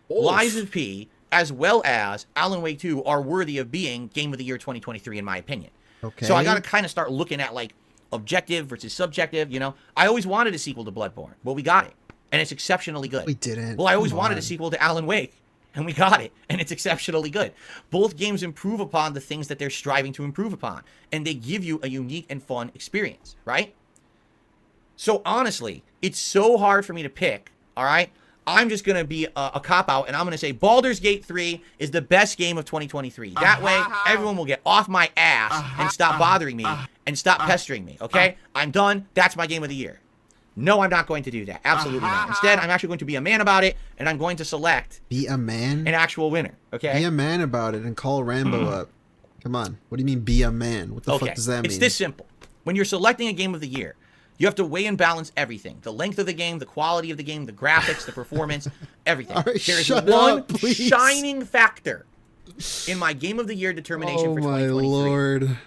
Lies of P as well as Alan Wake 2 are worthy of being Game of the Year 2023, in my opinion. Okay. So I got to kind of start looking at, like, objective versus subjective, you know? I always wanted a sequel to Bloodborne. Well, we got it, and it's exceptionally good. We didn't. Well, I always wanted a sequel to Alan Wake, and we got it, and it's exceptionally good. Both games improve upon the things that they're striving to improve upon, and they give you a unique and fun experience, right? So honestly, it's so hard for me to pick, all right? I'm just going to be a cop-out, and I'm going to say Baldur's Gate 3 is the best game of 2023. That way, everyone will get off my ass and stop bothering me and stop pestering me, okay? I'm done. That's my game of the year. No, I'm not going to do that. Absolutely not. Instead, I'm actually going to be a man about it, and I'm going to select Be a man? an actual winner. Okay? Be a man about it and call Rambo up. Come on. What do you mean be a man? What the fuck does that mean? It's this simple. When you're selecting a game of the year, you have to weigh and balance everything. The length of the game, the quality of the game, the graphics, the performance, everything. All right, There is shut one up, please. shining factor in my game of the year determination for 2023. Oh my lord.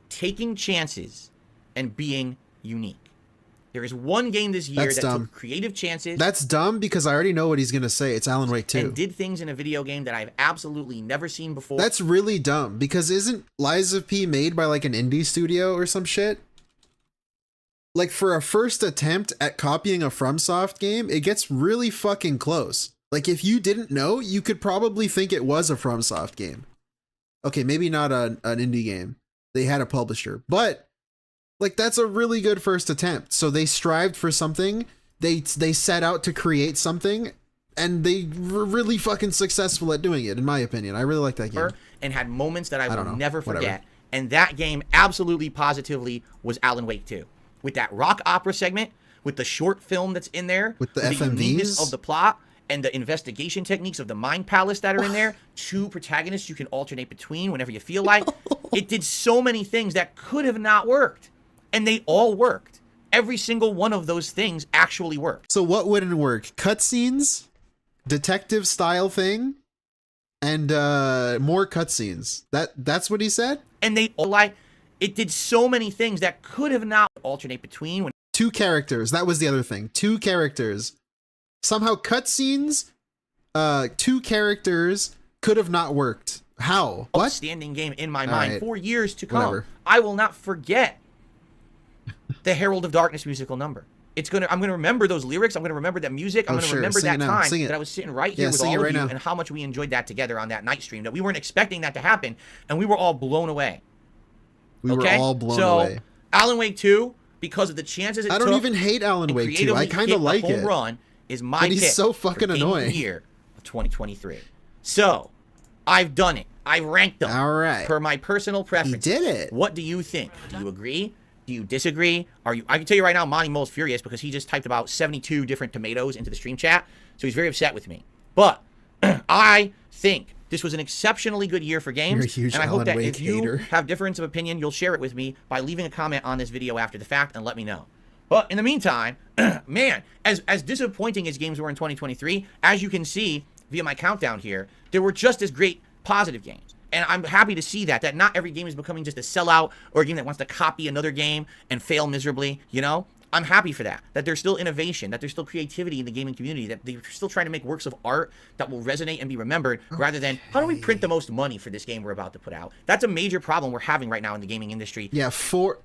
Taking chances and being unique. There is one game this year That's that dumb. took creative chances. That's dumb because I already know what he's going to say. It's Alan Wake 2. And did things in a video game that I've absolutely never seen before. That's really dumb because isn't Lies of P made by like an indie studio or some shit? Like for a first attempt at copying a FromSoft game, it gets really fucking close. Like if you didn't know, you could probably think it was a FromSoft game. Okay, maybe not an indie game. They had a publisher, but like that's a really good first attempt. So they strived for something. They set out to create something, and they were really fucking successful at doing it, in my opinion. I really like that game. And had moments that I don't will know. never forget. Whatever. And that game absolutely positively was Alan Wake 2. With that rock opera segment, with the short film that's in there, With the uniqueness FMVs? of the plot, and the investigation techniques of the Mind Palace that are in there, 2 protagonists you can alternate between whenever you feel like. It did so many things that could have not worked. And they all worked. Every single one of those things actually worked. So what wouldn't work? Cutscenes, detective style thing, and more cutscenes. That's what he said? And they all it did so many things that could have not alternate between. 2 characters. That was the other thing. 2 characters. Somehow cutscenes, 2 characters could have not worked. How? What? Outstanding game in my mind right. for years to come. Whatever. I will not forget the Herald of Darkness musical number. I'm gonna remember those lyrics. I'm gonna remember that music. I'm Oh, gonna sure. remember Sing that it now. time Sing it. that I was sitting right here Yeah, with sing all it of right you now. and how much we enjoyed that together on that night stream. That we weren't expecting that to happen, and we were all blown away. We Okay? were all blown so, away. Alan Wake 2, because of the chances it I took, don't even hate Alan and Wake 2. I creatively kind hit of the like home it. run is my But he's pick so for fucking Game of annoying. the Year of 2023. So, I've done it. I ranked them. All right. Per my personal preference. He did it. What do you think? Do you agree? Do you disagree? I can tell you right now, Monty Mole's furious because he just typed about 72 different tomatoes into the stream chat. So he's very upset with me. But I think this was an exceptionally good year for games. You're a huge and I hope Alan that Wake if you hater. have difference of opinion, you'll share it with me by leaving a comment on this video after the fact and let me know. But in the meantime, man, as disappointing as games were in 2023, as you can see via my countdown here, there were just as great positive games. And I'm happy to see that not every game is becoming just a sellout or a game that wants to copy another game and fail miserably, you know? I'm happy for that there's still innovation, that there's still creativity in the gaming community, that they're still trying to make works of art that will resonate and be remembered rather than, how do we print the most money for this game we're about to put out? That's a major problem we're having right now in the gaming industry. Yeah, 4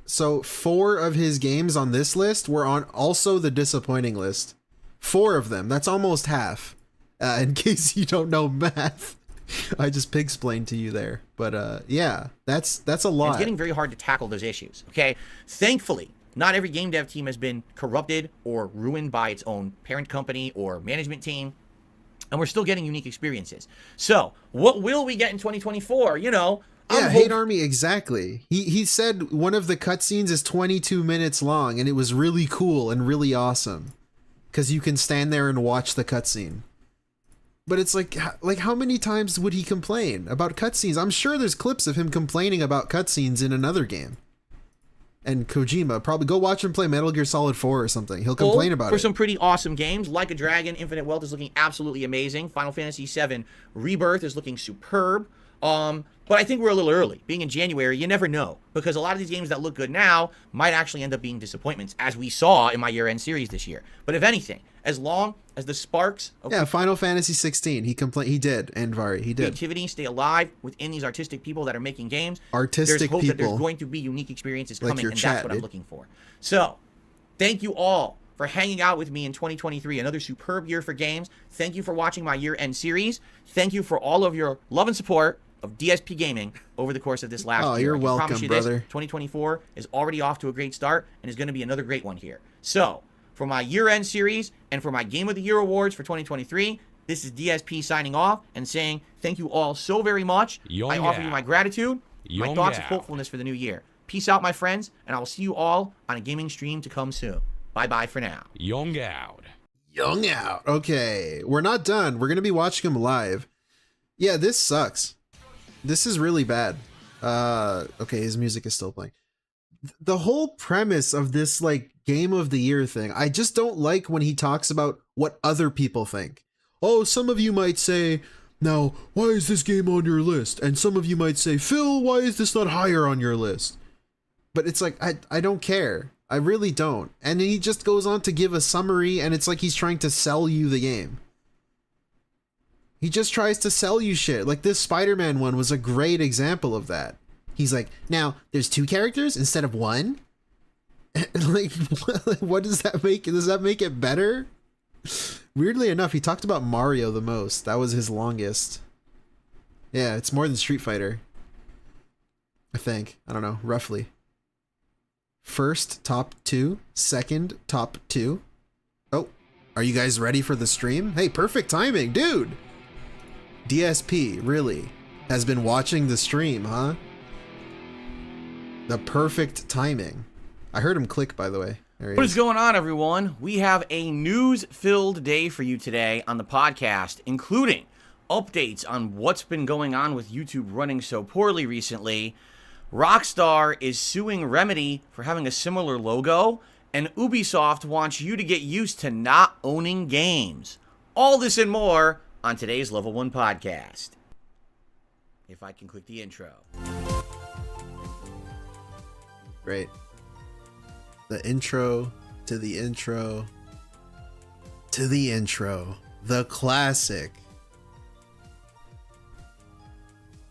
of his games on this list were on also the disappointing list. 4 of them. That's almost half. In case you don't know math. I just pig-splained to you there. But yeah, that's a lot. It's getting very hard to tackle those issues, okay? Thankfully, not every game dev team has been corrupted or ruined by its own parent company or management team, and we're still getting unique experiences. So, what will we get in 2024? You know, yeah, Hate Army, exactly. He said one of the cutscenes is 22 minutes long, and it was really cool and really awesome. Because you can stand there and watch the cutscene. But it's like how many times would he complain about cutscenes? I'm sure there's clips of him complaining about cutscenes in another game. And Kojima, probably go watch him play Metal Gear Solid 4 or something. He'll complain about it. For some pretty awesome games. Like a Dragon, Infinite Wealth is looking absolutely amazing. Final Fantasy VII Rebirth is looking superb. But I think we're a little early. Being in January, you never know. Because a lot of these games that look good now might actually end up being disappointments, as we saw in my year-end series this year. But if anything, as long as the sparks of Final Fantasy 16, he did, Andvari, he did. creativity stay alive within these artistic people that are making games, Artistic there's hope that there's people. going to be unique experiences Like coming, your and chat, that's what I'm dude. looking for. So, thank you all for hanging out with me in 2023, another superb year for games. Thank you for watching my year-end series. Thank you for all of your love and support of DSP Gaming over the course of this last year. Oh, you're I can promise welcome, you this, brother. 2024 is already off to a great start and is going to be another great one here. So, for my year-end series and for my Game of the Year awards for 2023, this is DSP signing off and saying thank you all so very much. I offer you my gratitude, my thoughts of hopefulness for the new year. Peace out, my friends, and I will see you all on a gaming stream to come soon. Bye-bye for now. Young out. Young out. Okay, we're not done. We're going to be watching him live. Yeah, this sucks. This is really bad. Okay, his music is still playing. The whole premise of this, like, game of the year thing, I just don't like when he talks about what other people think. Oh, some of you might say, now, why is this game on your list? And some of you might say, Phil, why is this not higher on your list? But it's like, I don't care. I really don't. And then he just goes on to give a summary, and it's like he's trying to sell you the game. He just tries to sell you shit. Like, this Spider-Man one was a great example of that. He's like, now, there's 2 characters instead of 1? Like, what does that make? Does that make it better? Weirdly enough, he talked about Mario the most. That was his longest. Yeah, it's more than Street Fighter. I think. I don't know, roughly. First, top 2. Second, top 2. Oh, are you guys ready for the stream? Hey, perfect timing, dude! DSP, really, has been watching the stream, huh? The perfect timing. I heard him click, by the way. What is going on, everyone? We have a news-filled day for you today on the podcast, including updates on what's been going on with YouTube running so poorly recently. Rockstar is suing Remedy for having a similar logo, and Ubisoft wants you to get used to not owning games. All this and more on today's Level 1 podcast. If I can click the intro. Great. The intro to the intro to the intro. The classic.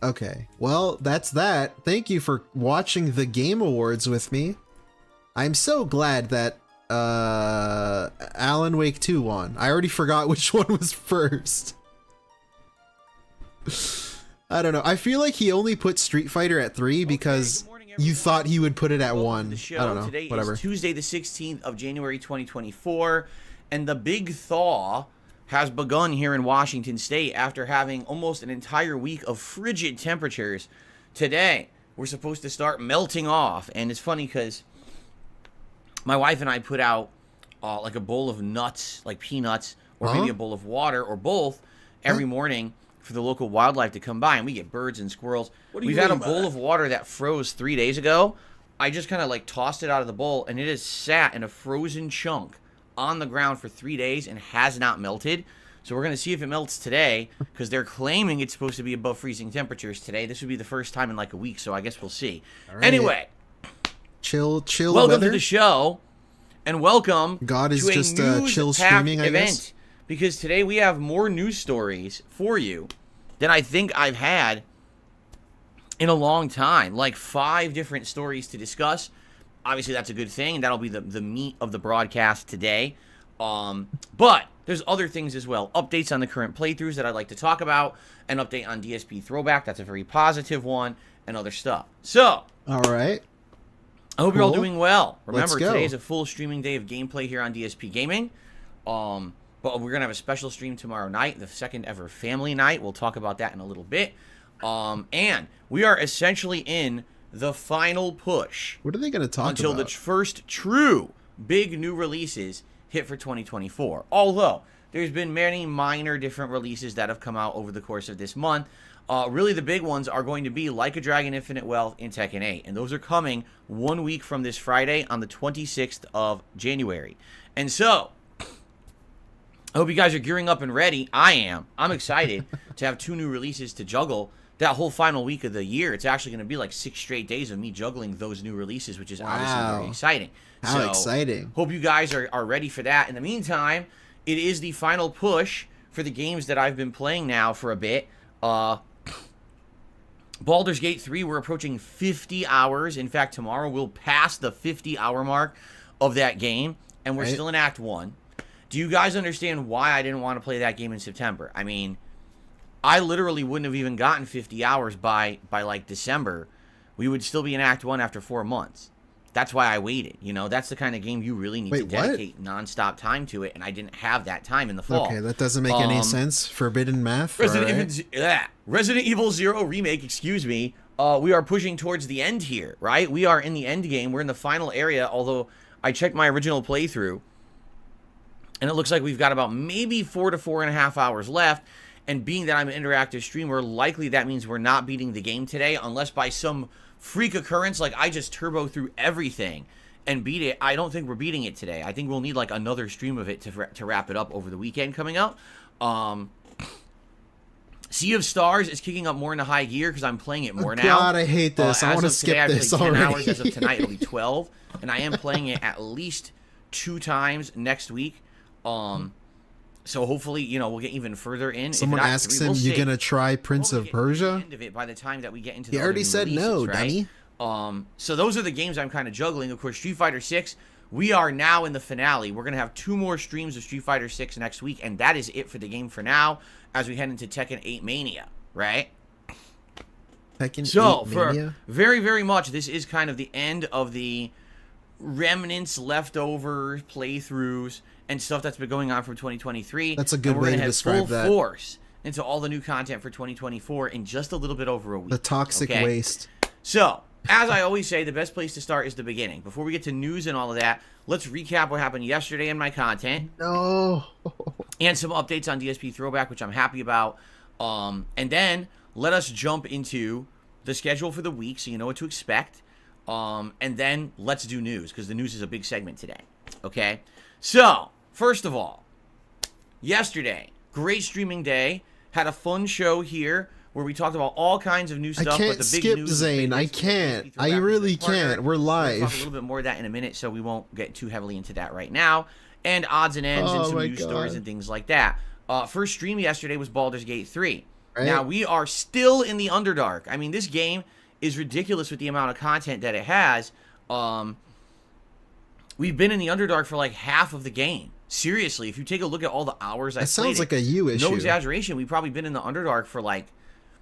Okay, well, that's that. Thank you for watching the Game Awards with me. I'm so glad that Alan Wake 2 won. I already forgot which one was first. I don't know. I feel like he only put Street Fighter at 3 because you thought he would put it at 1. I don't know. Today whatever. Is Tuesday the 16th of January 2024, and the big thaw has begun here in Washington State after having almost an entire week of frigid temperatures. Today, we're supposed to start melting off, and it's funny because my wife and I put out like a bowl of nuts, like peanuts, or maybe a bowl of water, or both, every morning for the local wildlife to come by, and we get birds and squirrels. We've had a bowl of water that froze 3 days ago. I just kind of like tossed it out of the bowl, and it has sat in a frozen chunk on the ground for 3 days and has not melted. So we're going to see if it melts today, because they're claiming it's supposed to be above freezing temperatures today. This would be the first time in like a week, so I guess we'll see. Right. Anyway, chill welcome weather. To the show, and welcome God is to just a chill streaming, I guess. Because today we have more news stories for you than I think I've had in a long time. Like 5 different stories to discuss. Obviously, that's a good thing, and that'll be the meat of the broadcast today. But there's other things as well. Updates on the current playthroughs that I'd like to talk about. An update on DSP Throwback. That's a very positive one. And other stuff. So. All right. I hope you're all doing well. Let's Remember, go. today is a full streaming day of gameplay here on DSP Gaming. But we're going to have a special stream tomorrow night, the second ever family night. We'll talk about that in a little bit. And we are essentially in the final push. What are they going to talk until about? The first true big new releases hit for 2024. Although, there's been many minor different releases that have come out over the course of this month. Really, the big ones are going to be Like a Dragon Infinite Wealth and Tekken 8. And those are coming 1 week from this Friday on the 26th of January. And so, I hope you guys are gearing up and ready. I am. I'm excited to have 2 new releases to juggle that whole final week of the year. It's actually going to be like 6 straight days of me juggling those new releases, which is obviously very exciting. How exciting. Hope you guys are ready for that. In the meantime, it is the final push for the games that I've been playing now for a bit. Baldur's Gate 3, we're approaching 50 hours. In fact, tomorrow we'll pass the 50-hour mark of that game, and we're still in Act 1. Do you guys understand why I didn't want to play that game in September? I mean, I literally wouldn't have even gotten 50 hours by like December. We would still be in Act 1 after 4 months. That's why I waited. You know, that's the kind of game you really need to dedicate nonstop time to it, and I didn't have that time in the fall. Okay, that doesn't make any sense. Forbidden math. Resident Evil 0 Remake, excuse me. We are pushing towards the end here, right? We are in the end game. We're in the final area, although I checked my original playthrough, and it looks like we've got about maybe 4 to 4.5 hours left. And being that I'm an interactive streamer, likely that means we're not beating the game today, unless by some freak occurrence, like I just turbo through everything and beat it. I don't think we're beating it today. I think we'll need like another stream of it to wrap it up over the weekend coming up. Sea of Stars is kicking up more into high gear because I'm playing it more now. God, I hate this. I want to skip this already. 10 hours. As of tonight, it'll be 12. And I am playing it at least 2 times next week. So hopefully, you know, we'll get even further in. Someone asks him, "You gonna try Prince of Persia?" End of it by the time that we get into he the already said releases, no, right? dummy. So those are the games I'm kind of juggling. Of course, Street Fighter 6. We are now in the finale. We're gonna have 2 more streams of Street Fighter 6 next week, and that is it for the game for now. As we head into Tekken 8 Mania, right? Tekken 8 for Mania? very, very much, this is kind of the end of the remnants, leftover playthroughs, and stuff that's been going on from 2023. That's a good way to describe that. Full force into all the new content for 2024 in just a little bit over a week. The toxic waste. So, as I always say, the best place to start is the beginning. Before we get to news and all of that, let's recap what happened yesterday in my content. No. And some updates on DSP Throwback, which I'm happy about. And then let us jump into the schedule for the week so you know what to expect. And then let's do news, because the news is a big segment today. Okay? So, first of all, yesterday, great streaming day. Had a fun show here where we talked about all kinds of new stuff. I can't but the big skip news Zane. I can't. I really can't. We're live. We'll talk a little bit more of that in a minute, so we won't get too heavily into that right now. And odds and ends and some news stories and things like that. First stream yesterday was Baldur's Gate 3. Right. Now, we are still in the Underdark. I mean, this game is ridiculous with the amount of content that it has. We've been in the Underdark for like half of the game. Seriously, if you take a look at all the hours I played, that sounds like a you issue. No exaggeration. We've probably been in the Underdark for like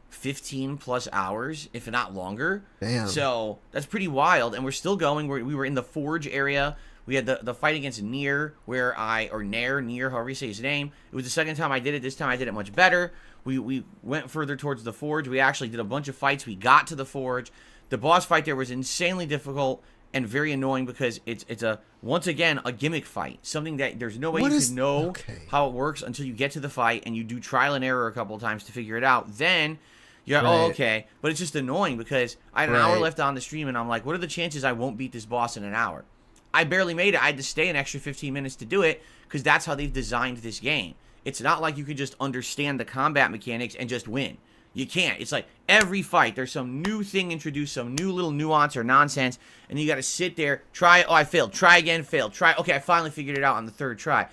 15 plus hours, if not longer. Damn. So that's pretty wild, and we're still going. We were in the Forge area. We had the fight against Nier, Nier, however you say his name. It was the second time I did it. This time I did it much better. We went further towards the Forge. We actually did a bunch of fights. We got to the Forge. The boss fight there was insanely difficult and very annoying because it's once again a gimmick fight. Something that there's no way you can know how it works until you get to the fight and you do trial and error a couple of times to figure it out. Then you're like, oh, okay. But it's just annoying because I had an hour left on the stream and I'm like, what are the chances I won't beat this boss in an hour? I barely made it. I had to stay an extra 15 minutes to do it because that's how they've designed this game. It's not like you can just understand the combat mechanics and just win. You can't. It's like every fight, there's some new thing introduced, some new little nuance or nonsense, and you got to sit there, try, oh, I failed, try again, failed, try, okay, I finally figured it out on the 3rd try.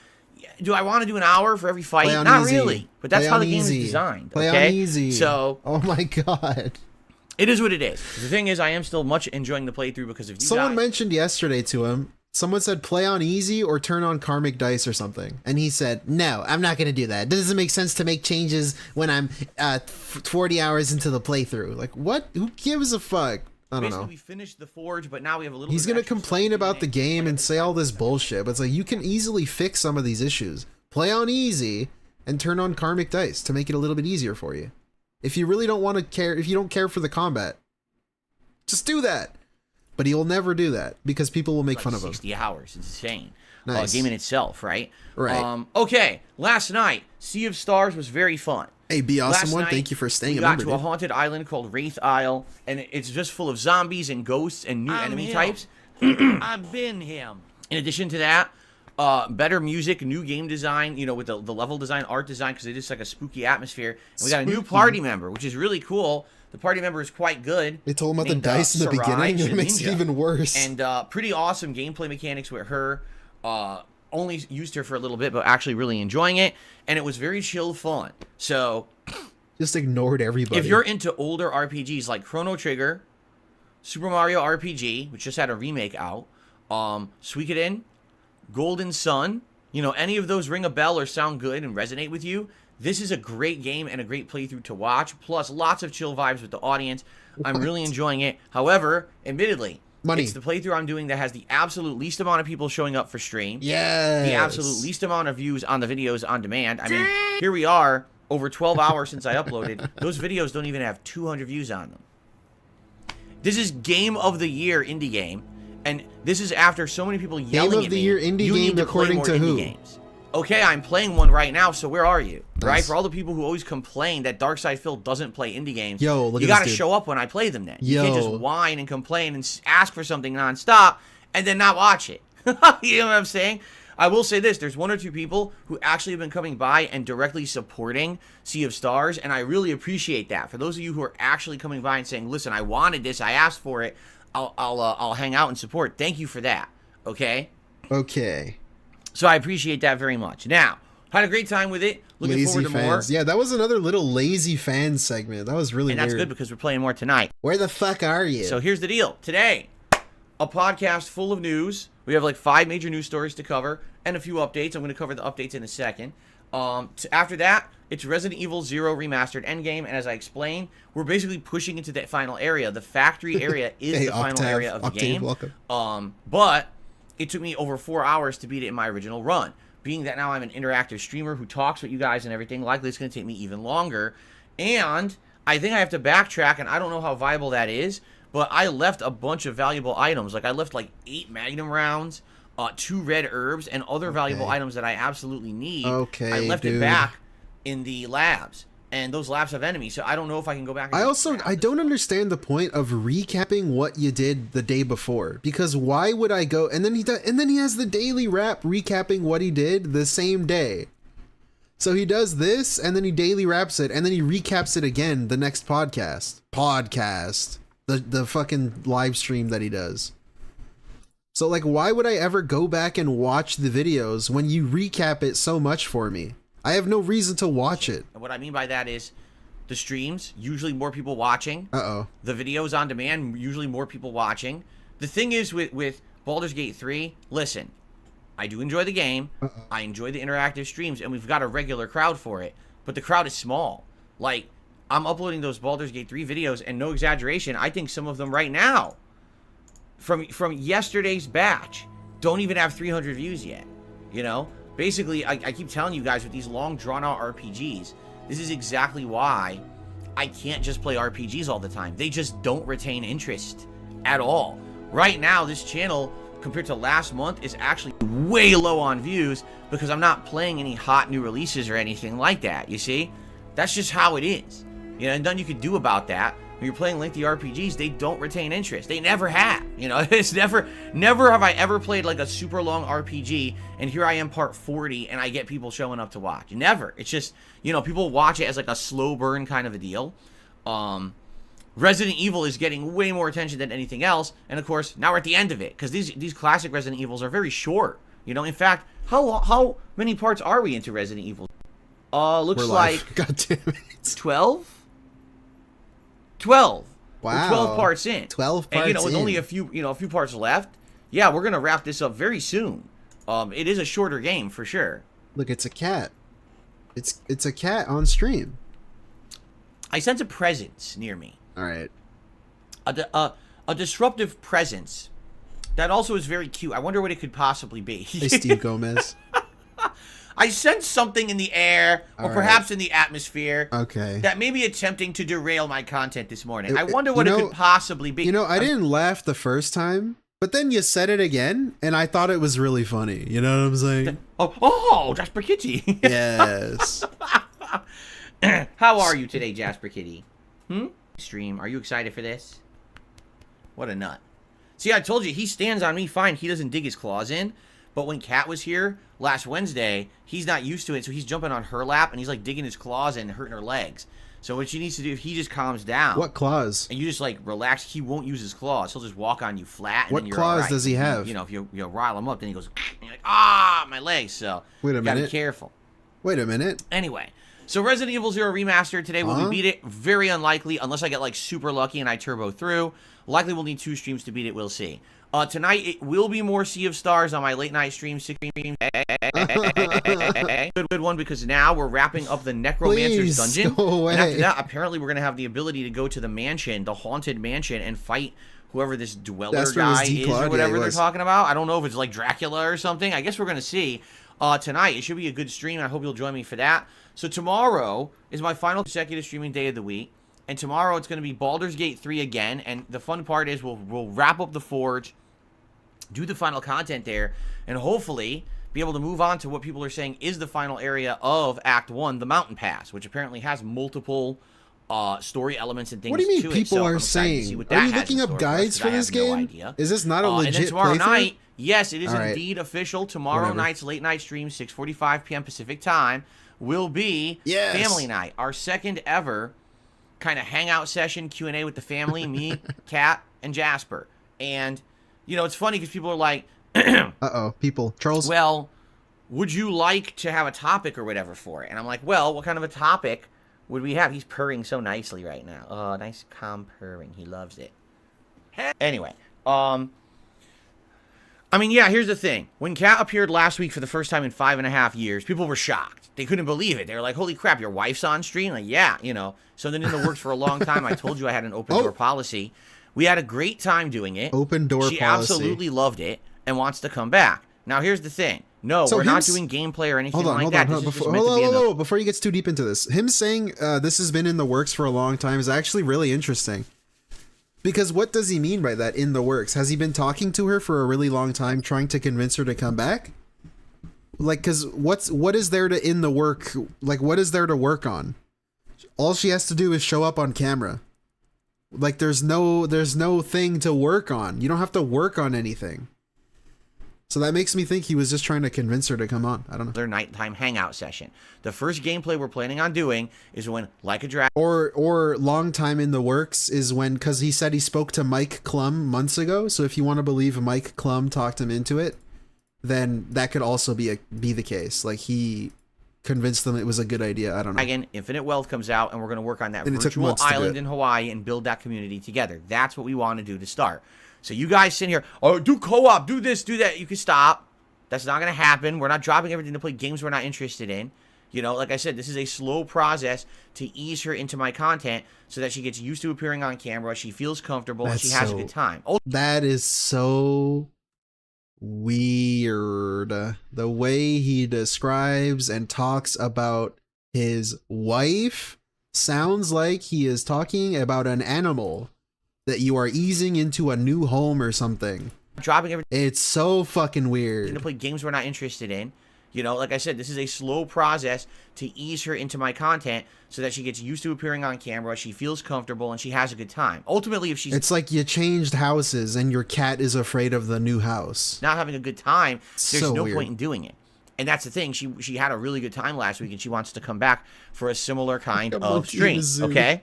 Do I want to do an hour for every fight? Not really, but that's how the game is designed. Play okay? on easy. So, oh my god. It is what it is. The thing is, I am still much enjoying the playthrough because if you Someone mentioned yesterday to him, someone said play on easy or turn on karmic dice or something. And he said, no, I'm not going to do that. It doesn't make sense to make changes when I'm 40 hours into the playthrough. Like, what? Who gives a fuck? I don't know. We finished the Forge, but now we have a little He's going to complain about the game and say all this bullshit. But it's like, you can easily fix some of these issues. Play on easy and turn on karmic dice to make it a little bit easier for you. If you really don't want to care, if you don't care for the combat, just do that. But he will never do that because people will make fun of him. 60 hours. It's insane. Nice. Game in itself, right? Right. Okay, last night, Sea of Stars was very fun. Hey, be awesome one. Thank you for staying. We got to a haunted island called Wraith Isle, and it's just full of zombies and ghosts and new enemy types. I've been him. In addition to that, better music, new game design, you know, with the level design, art design, because it is like a spooky atmosphere. And we got a new party member, which is really cool. The party member is quite good. They told him about the dice in the beginning, and it makes it even worse. And pretty awesome gameplay mechanics with her. Only used her for a little bit, but actually really enjoying it. And it was very chill fun. So just ignored everybody. If you're into older RPGs like Chrono Trigger, Super Mario RPG, which just had a remake out, Suikoden, Golden Sun, you know, any of those ring a bell or sound good and resonate with you, this is a great game and a great playthrough to watch, plus lots of chill vibes with the audience. I'm really enjoying it. However, admittedly, it's the playthrough I'm doing that has the absolute least amount of people showing up for stream. Yes. The absolute least amount of views on the videos on demand. I mean, here we are, over 12 hours since I uploaded. Those videos don't even have 200 views on them. This is Game of the Year indie game, And this is after so many people yelling Game at of the me, year indie you game need to play according more to indie who? games. Okay, I'm playing one right now, so where are you? Nice. Right? For all the people who always complain that Darkside Phil doesn't play indie games, Yo, look you at gotta this dude. show up when I play them then. Yo. You can't just whine and complain and ask for something nonstop and then not watch it. You know what I'm saying? I will say this, there's 1 or 2 people who actually have been coming by and directly supporting Sea of Stars, and I really appreciate that. For those of you who are actually coming by and saying, listen, I wanted this, I asked for it, I'll hang out and support. Thank you for that, okay? Okay. So I appreciate that very much. Now, had a great time with it. Looking Lazy forward to fans. more. Yeah, that was another little lazy fan segment. That was really And weird. that's good because we're playing more tonight. Where the fuck are you? So here's the deal. Today, a podcast full of news. We have like 5 major news stories to cover and a few updates. I'm going to cover the updates in a second. After that, it's Resident Evil 0 Remastered Endgame. And as I explained, we're basically pushing into that final area. The factory area is Hey, the final Octave. area of the Octave, game. welcome. But it took me over 4 hours to beat it in my original run. Being that now I'm an interactive streamer who talks with you guys and everything, likely it's going to take me even longer. And I think I have to backtrack, and I don't know how viable that is, but I left a bunch of valuable items. Like, I left like 8 Magnum rounds, 2 red herbs, and other valuable items that I absolutely need. Okay, I left dude. it back in the labs. And those labs have enemies, so I don't know if I can go back and I don't understand the point of recapping what you did the day before, because why would I go and then he has the daily wrap recapping what he did the same day. So he does this and then he daily wraps it and then he recaps it again the next podcast. The fucking live stream that he does. So like, why would I ever go back and watch the videos when you recap it so much for me? I have no reason to watch it. And what I mean by that is the streams, usually more people watching. Uh-oh. The videos on demand, usually more people watching. The thing is with Baldur's Gate 3, listen, I do enjoy the game. I enjoy the interactive streams, and we've got a regular crowd for it. But the crowd is small. Like, I'm uploading those Baldur's Gate 3 videos, and no exaggeration, I think some of them right now, from yesterday's batch, don't even have 300 views yet, you know? Basically, I keep telling you guys with these long, drawn-out RPGs, this is exactly why I can't just play RPGs all the time. They just don't retain interest at all. Right now, this channel, compared to last month, is actually way low on views because I'm not playing any hot new releases or anything like that, you see? That's just how it is. You know, and nothing you can do about that. When you're playing lengthy RPGs, they don't retain interest. They never have. You know, it's never have I ever played like a super long RPG and here I am part 40 and I get people showing up to watch. Never. It's just, you know, people watch it as like a slow burn kind of a deal. Resident Evil is getting way more attention than anything else. And of course, now we're at the end of it because these classic Resident Evils are very short. You know, in fact, how many parts are we into Resident Evil? Looks like God damn it. 12? 12. Wow. We're 12 parts in. 12 parts and, you know, with in. only a few parts left. Yeah, we're going to wrap this up very soon. It is a shorter game for sure. Look, it's a cat. It's a cat on stream. I sense a presence near me. All right. A disruptive presence that also is very cute. I wonder what it could possibly be. Hey, Steve Gomez. I sense something in the air, or perhaps in the atmosphere, Okay. that may be attempting to derail my content this morning. It- I wonder you what know- it could possibly be. You know, I didn't laugh the first time, but then you said it again, and I thought it was really funny. You know what I'm saying? Oh, Jasper Kitty. Yes. How are you today, Jasper Kitty? Stream, are you excited for this? What a nut. See, I told you, he stands on me fine. He doesn't dig his claws in. But when Kat was here last Wednesday, he's not used to it, so he's jumping on her lap, and he's, like, digging his claws in and hurting her legs. So what she needs to do, if he just calms down. What claws? And you just, like, relax, he won't use his claws. He'll just walk on you flat, and What then you're claws all right. does he have? You know, if you rile him up, then he goes, and you're like, ah, my legs. So Wait a you gotta minute. be careful. Wait a minute. Anyway, so Resident Evil 0 Remastered today. Will we beat it? Very unlikely, unless I get, like, super lucky and I turbo through. Likely we'll need 2 streams to beat it. We'll see. Tonight, it will be more Sea of Stars on my late night stream. Good one, because now we're wrapping up the Necromancer's Please, Dungeon. go away. And after that, apparently we're going to have the ability to go to the mansion, the haunted mansion, and fight whoever this dweller That's where this guy is D-Claude or whatever guy they're was. talking about. I don't know if it's like Dracula or something. I guess we're going to see. Tonight, it should be a good stream. I hope you'll join me for that. So tomorrow is my final consecutive streaming day of the week. And tomorrow it's going to be Baldur's Gate 3 again. And the fun part is we'll wrap up the Forge. do the final content there, and hopefully be able to move on to what people are saying is the final area of Act 1, the Mountain Pass, which apparently has multiple story elements and things. What do you mean to people it. So are I'm excited to see saying? what Are that you has looking in up store guides for us, 'cause for I this have no game? idea. Is this not a legit And then tomorrow playthrough? night, yes, it is All right. indeed official. Tomorrow Whatever. night's late night stream, 6:45 p.m. Pacific time, will be Yes. family night, our second ever kind of hangout session, Q&A with the family, me, Kat, and Jasper. And, you know, it's funny because people are like, uh-oh, people. Charles? well, would you like to have a topic or whatever for it? And I'm like, well, what kind of a topic would we have? He's purring so nicely right now. Oh, nice calm purring. He loves it. Anyway, I mean, yeah, here's the thing. When Kat appeared last week for the first time in 5.5 years, people were shocked. They couldn't believe it. They were like, holy crap, your wife's on stream? Like, yeah, you know. So then in the works for a long time, I told you I had an open door policy. We had a great time doing it. Open door She policy. absolutely loved it and wants to come back. Now, here's the thing. No, So we're not him's- doing gameplay or anything Hold on, like hold that. on. This is just meant to be in the... Before he gets too deep into this, him saying this has been in the works for a long time is actually really interesting. Because what does he mean by that, in the works? Has he been talking to her for a really long time, trying to convince her to come back? Like, because what is there to in the work? Like, what is there to work on? All she has to do is show up on camera. Like, there's no thing to work on. You don't have to work on anything. So that makes me think he was just trying to convince her to come on. I don't know. Their nighttime hangout session. The first gameplay we're planning on doing is when, like a dragon... Or long time in the works is when, because he said he spoke to Mike Klum months ago. So if you want to believe Mike Klum talked him into it, then that could also be the case. Like, he convinced them it was a good idea. I don't know. Dragon Infinite Wealth comes out, and we're going to work on that And it took virtual months to do island it. in Hawaii and build that community together. That's what we want to do to start. So you guys sit here, oh, do co-op, do this, do that. You can stop. That's not going to happen. We're not dropping everything to play games we're not interested in. You know, like I said, this is a slow process to ease her into my content so that she gets used to appearing on camera, she feels comfortable, and she has a good time. That is so weird. The way he describes and talks about his wife sounds like he is talking about an animal that you are easing into a new home or something. Dropping everything. It's so fucking weird. To play games we're not interested in. You know, like I said, this is a slow process to ease her into my content so that she gets used to appearing on camera, she feels comfortable, and she has a good time. Ultimately, if she's It's like you changed houses and your cat is afraid of the new house. not having a good time, there's So no weird. point in doing it. And that's the thing. She had a really good time last week, and she wants to come back for a similar kind of stream. Okay?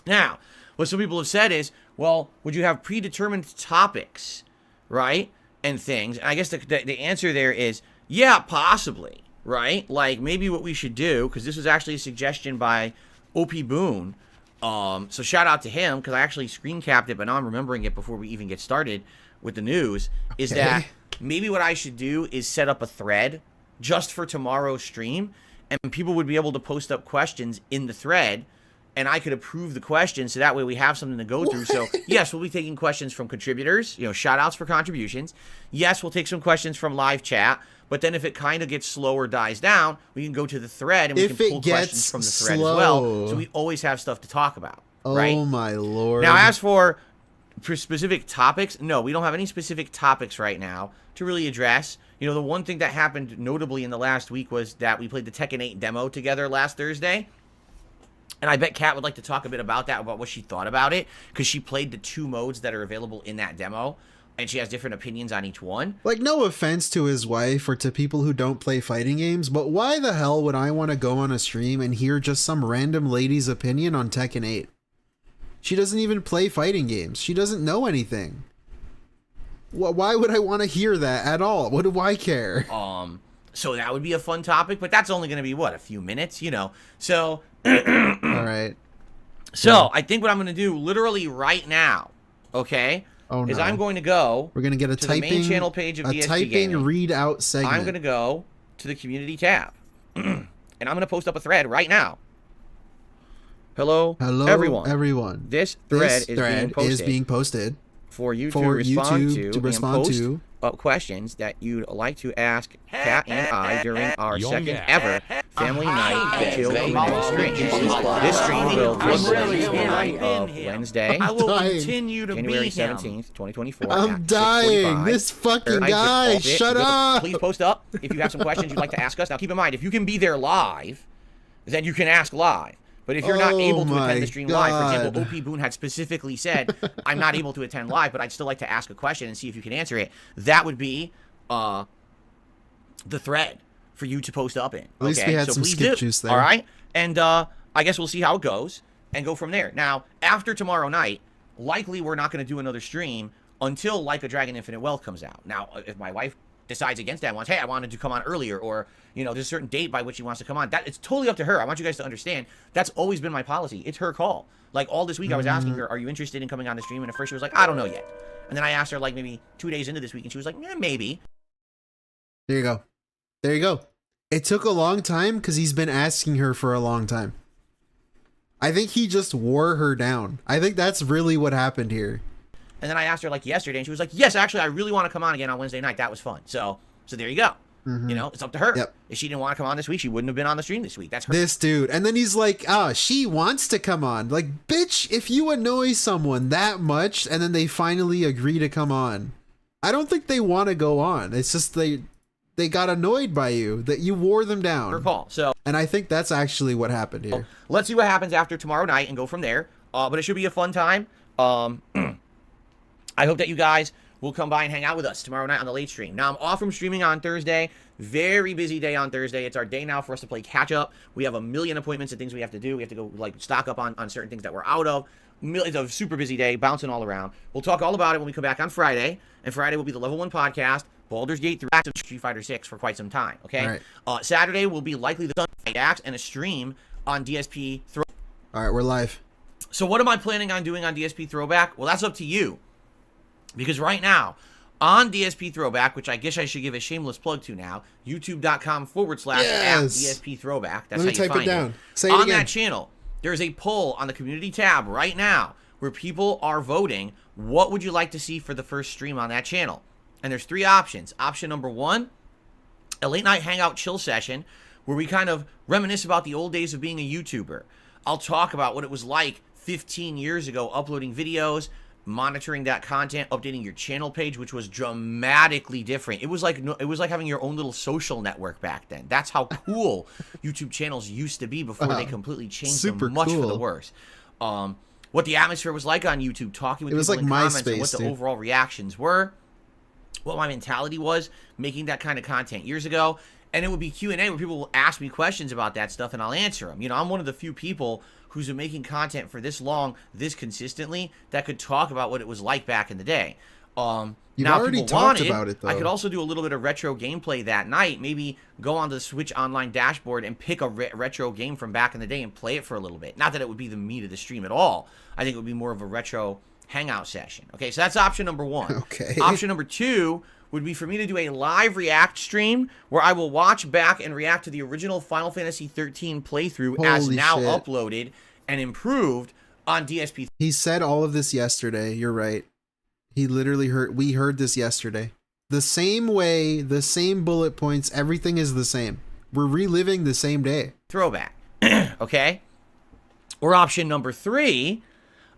Now, what some people have said is, well, would you have predetermined topics, right? And things. And I guess the answer there is, yeah, possibly, right? Like, maybe what we should do, because this was actually a suggestion by OP Boone. So shout out to him, because I actually screen capped it, but now I'm remembering it before we even get started with the news, is that maybe what I should do is set up a thread just for tomorrow's stream, and people would be able to post up questions in the thread, and I could approve the questions, so that way we have something to go through. So, yes, we'll be taking questions from contributors, you know, shout-outs for contributions. Yes, we'll take some questions from live chat, but then if it kind of gets slow or dies down, we can go to the thread, and we can pull questions from the thread as well. So we always have stuff to talk about, right? Oh, my Lord. Now, as for specific topics, no, we don't have any specific topics right now to really address. You know, the one thing that happened notably in the last week was that we played the Tekken 8 demo together last Thursday. And I bet Kat would like to talk a bit about that, about what she thought about it, because she played the 2 modes that are available in that demo, and she has different opinions on each one. Like, no offense to his wife or to people who don't play fighting games, but why the hell would I want to go on a stream and hear just some random lady's opinion on Tekken 8? She doesn't even play fighting games. She doesn't know anything. Why would I want to hear that at all? What do I care? So that would be a fun topic, but that's only going to be, what, a few minutes, you know? So... All right. So, I think what I'm going to do literally right now, okay, is I'm going to go We're going to get a to typing, the main channel page of DSP typing Gaming. readout segment. I'm going to go to the community tab, and I'm going to post up a thread right now. Hello, everyone. Everyone. This thread is being posted. for you for to respond YouTube to respond and post to questions that you'd like to ask Kat and I during our second ever family night until stream. This stream will take place on the night of Wednesday, I will dying. continue to January be him. 17th, 2024. I'm at dying. 6:45. This fucking I just guy. called it. Shut up. Please post up if you have some questions you'd like to ask us. Now keep in mind, if you can be there live, then you can ask live. But if you're not able to attend the stream live, for example, OP Boone had specifically said, I'm not able to attend live, but I'd still like to ask a question and see if you can answer it. That would be the thread for you to post up in. At least we had some skip juice there. All right? And I guess we'll see how it goes and go from there. Now, after tomorrow night, likely we're not going to do another stream until Like a Dragon Infinite Wealth comes out. Now, if my wife decides against that and wants, hey, I wanted to come on earlier, or, you know, there's a certain date by which she wants to come on, that it's totally up to her. I want you guys to understand that's always been my policy. It's her call. Like, all this week I was asking her, are you interested in coming on the stream? And at first she was like, I don't know yet. And then I asked her, like, maybe 2 days into this week, and she was like, maybe. There you go. There you go. It took a long time because he's been asking her for a long time. I think he just wore her down. I think that's really what happened here. And then I asked her, like, yesterday, and she was like, yes, actually, I really want to come on again on Wednesday night. That was fun. So there you go. You know, it's up to her. Yep. If she didn't want to come on this week, she wouldn't have been on the stream this week. That's her. This dude. And then he's like, she wants to come on. Like, bitch, if you annoy someone that much and then they finally agree to come on, I don't think they want to go on. It's just they got annoyed by you, that you wore them down. Her call. So, and I think that's actually what happened here. Let's see what happens after tomorrow night and go from there. But it should be a fun time. I hope that you guys will come by and hang out with us tomorrow night on the late stream. Now, I'm off from streaming on Thursday. Very busy day on Thursday. It's our day now for us to play catch up. We have a million appointments and things we have to do. We have to go, like, stock up on certain things that we're out of. It's a super busy day, bouncing all around. We'll talk all about it when we come back on Friday. And Friday will be the Level 1 podcast, Baldur's Gate 3, Active Street Fighter 6 for quite some time, okay? Right. Saturday will be likely the Sunday Axe and a stream on DSP Throwback. All right, we're live. So what am I planning on doing on DSP Throwback? Well, that's up to you. Because right now, on DSP Throwback, which I guess I should give a shameless plug to now, youtube.com/DSP Throwback. That's how you find it. Say it on again. that channel, there's a poll on the community tab right now where people are voting, what would you like to see for the first stream on that channel? And there's 3 options. Option number 1, a late night hangout chill session where we kind of reminisce about the old days of being a YouTuber. I'll talk about what it was like 15 years ago, uploading videos, monitoring that content, updating your channel page, which was dramatically different. It was like having your own little social network back then. That's how cool YouTube channels used to be before they completely changed them much for the worse. What the atmosphere was like on YouTube, talking with people in comments, and what the overall reactions were, what my mentality was making that kind of content years ago. And it would be Q&A where people will ask me questions about that stuff and I'll answer them. You know, I'm one of the few people who's been making content for this long, this consistently, that could talk about what it was like back in the day. You've now, already people talked wanted, about it, though. I could also do a little bit of retro gameplay that night. Maybe go on the Switch Online dashboard and pick a retro game from back in the day and play it for a little bit. Not that it would be the meat of the stream at all. I think it would be more of a retro hangout session. Okay, so that's option number 1. Okay. Option number 2 would be for me to do a live react stream where I will watch back and react to the original Final Fantasy 13 playthrough as now uploaded and improved on DSP. He said all of this yesterday. You're right. He literally we heard this yesterday. The same way, the same bullet points, everything is the same. We're reliving the same day. Throwback. Okay? Or option number 3,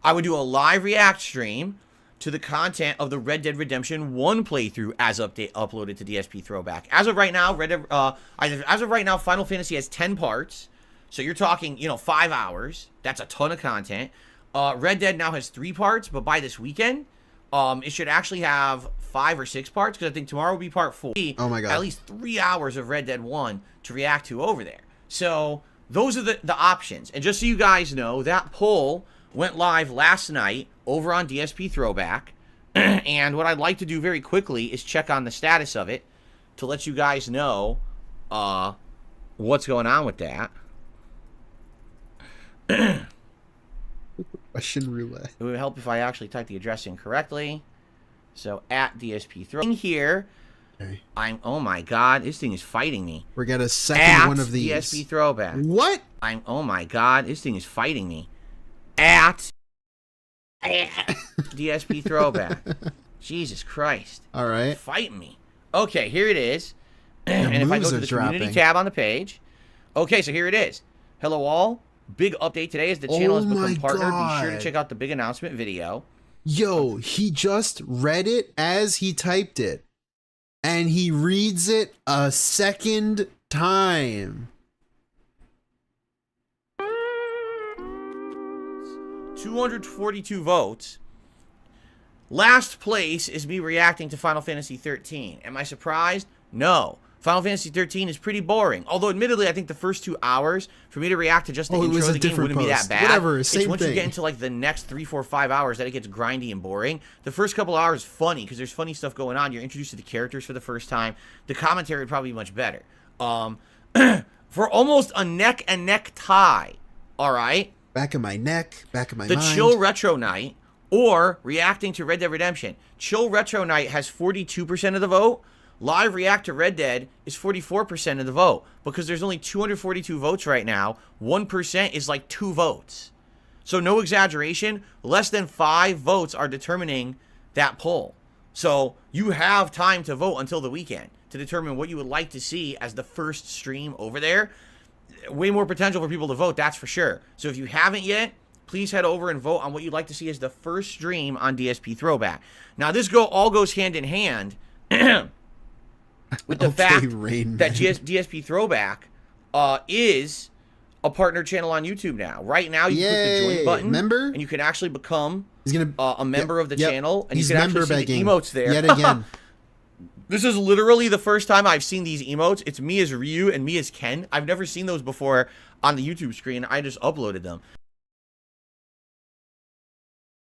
I would do a live react stream to the content of the Red Dead Redemption 1 playthrough as uploaded to DSP Throwback. As of right now, Final Fantasy has 10 parts. So you're talking, 5 hours. That's a ton of content. Red Dead now has 3 parts, but by this weekend, it should actually have 5 or 6 parts, because I think tomorrow will be part 4. Oh my God. At least 3 hours of Red Dead 1 to react to over there. So those are the options. And just so you guys know, that poll went live last night over on DSP Throwback. And what I'd like to do very quickly is check on the status of it to let you guys know what's going on with that. Russian roulette. It would help if I actually type the address in correctly. So at DSP Throwback here. Okay. Oh my God, this thing is fighting me. We're gonna second one of these. DSP Throwback. What? Oh my God, this thing is fighting me. At DSP Throwback. Jesus Christ. All right. Fight me. Okay, here it is. And if I go to the community tab on the page. Okay, so here it is. Hello all. Big update today as the channel has become partnered. Be sure to check out the big announcement video. Yo, he just read it as he typed it. And he reads it a second time. 242 votes. Last place is me reacting to Final Fantasy 13. Am I surprised? No. Final Fantasy 13 is pretty boring. Although, admittedly, I think the first 2 hours for me to react to just the intro of the game wouldn't be that bad. Whatever, it's once you get into like the next 3, 4, 5 hours that it gets grindy and boring. The first couple hours is funny because there's funny stuff going on. You're introduced to the characters for the first time. The commentary would probably be much better. For almost a neck and neck tie. All right. Back of my neck, back of my mind. The Chill Retro Night or reacting to Red Dead Redemption. Chill Retro Night has 42% of the vote. Live React to Red Dead is 44% of the vote. Because there's only 242 votes right now, 1% is like 2 votes. So no exaggeration, less than 5 votes are determining that poll. So you have time to vote until the weekend to determine what you would like to see as the first stream over there. Way more potential for people to vote, that's for sure. So if you haven't yet, please head over and vote on what you'd like to see as the first stream on DSP Throwback. Now, this all goes hand in hand with the fact that DSP Throwback is a partner channel on YouTube now. Right now, you click the join button, and you can actually become a member of the channel, and you can actually see the emotes there. Yet again. This is literally the first time I've seen these emotes. It's me as Ryu and me as Ken. I've never seen those before on the YouTube screen. I just uploaded them.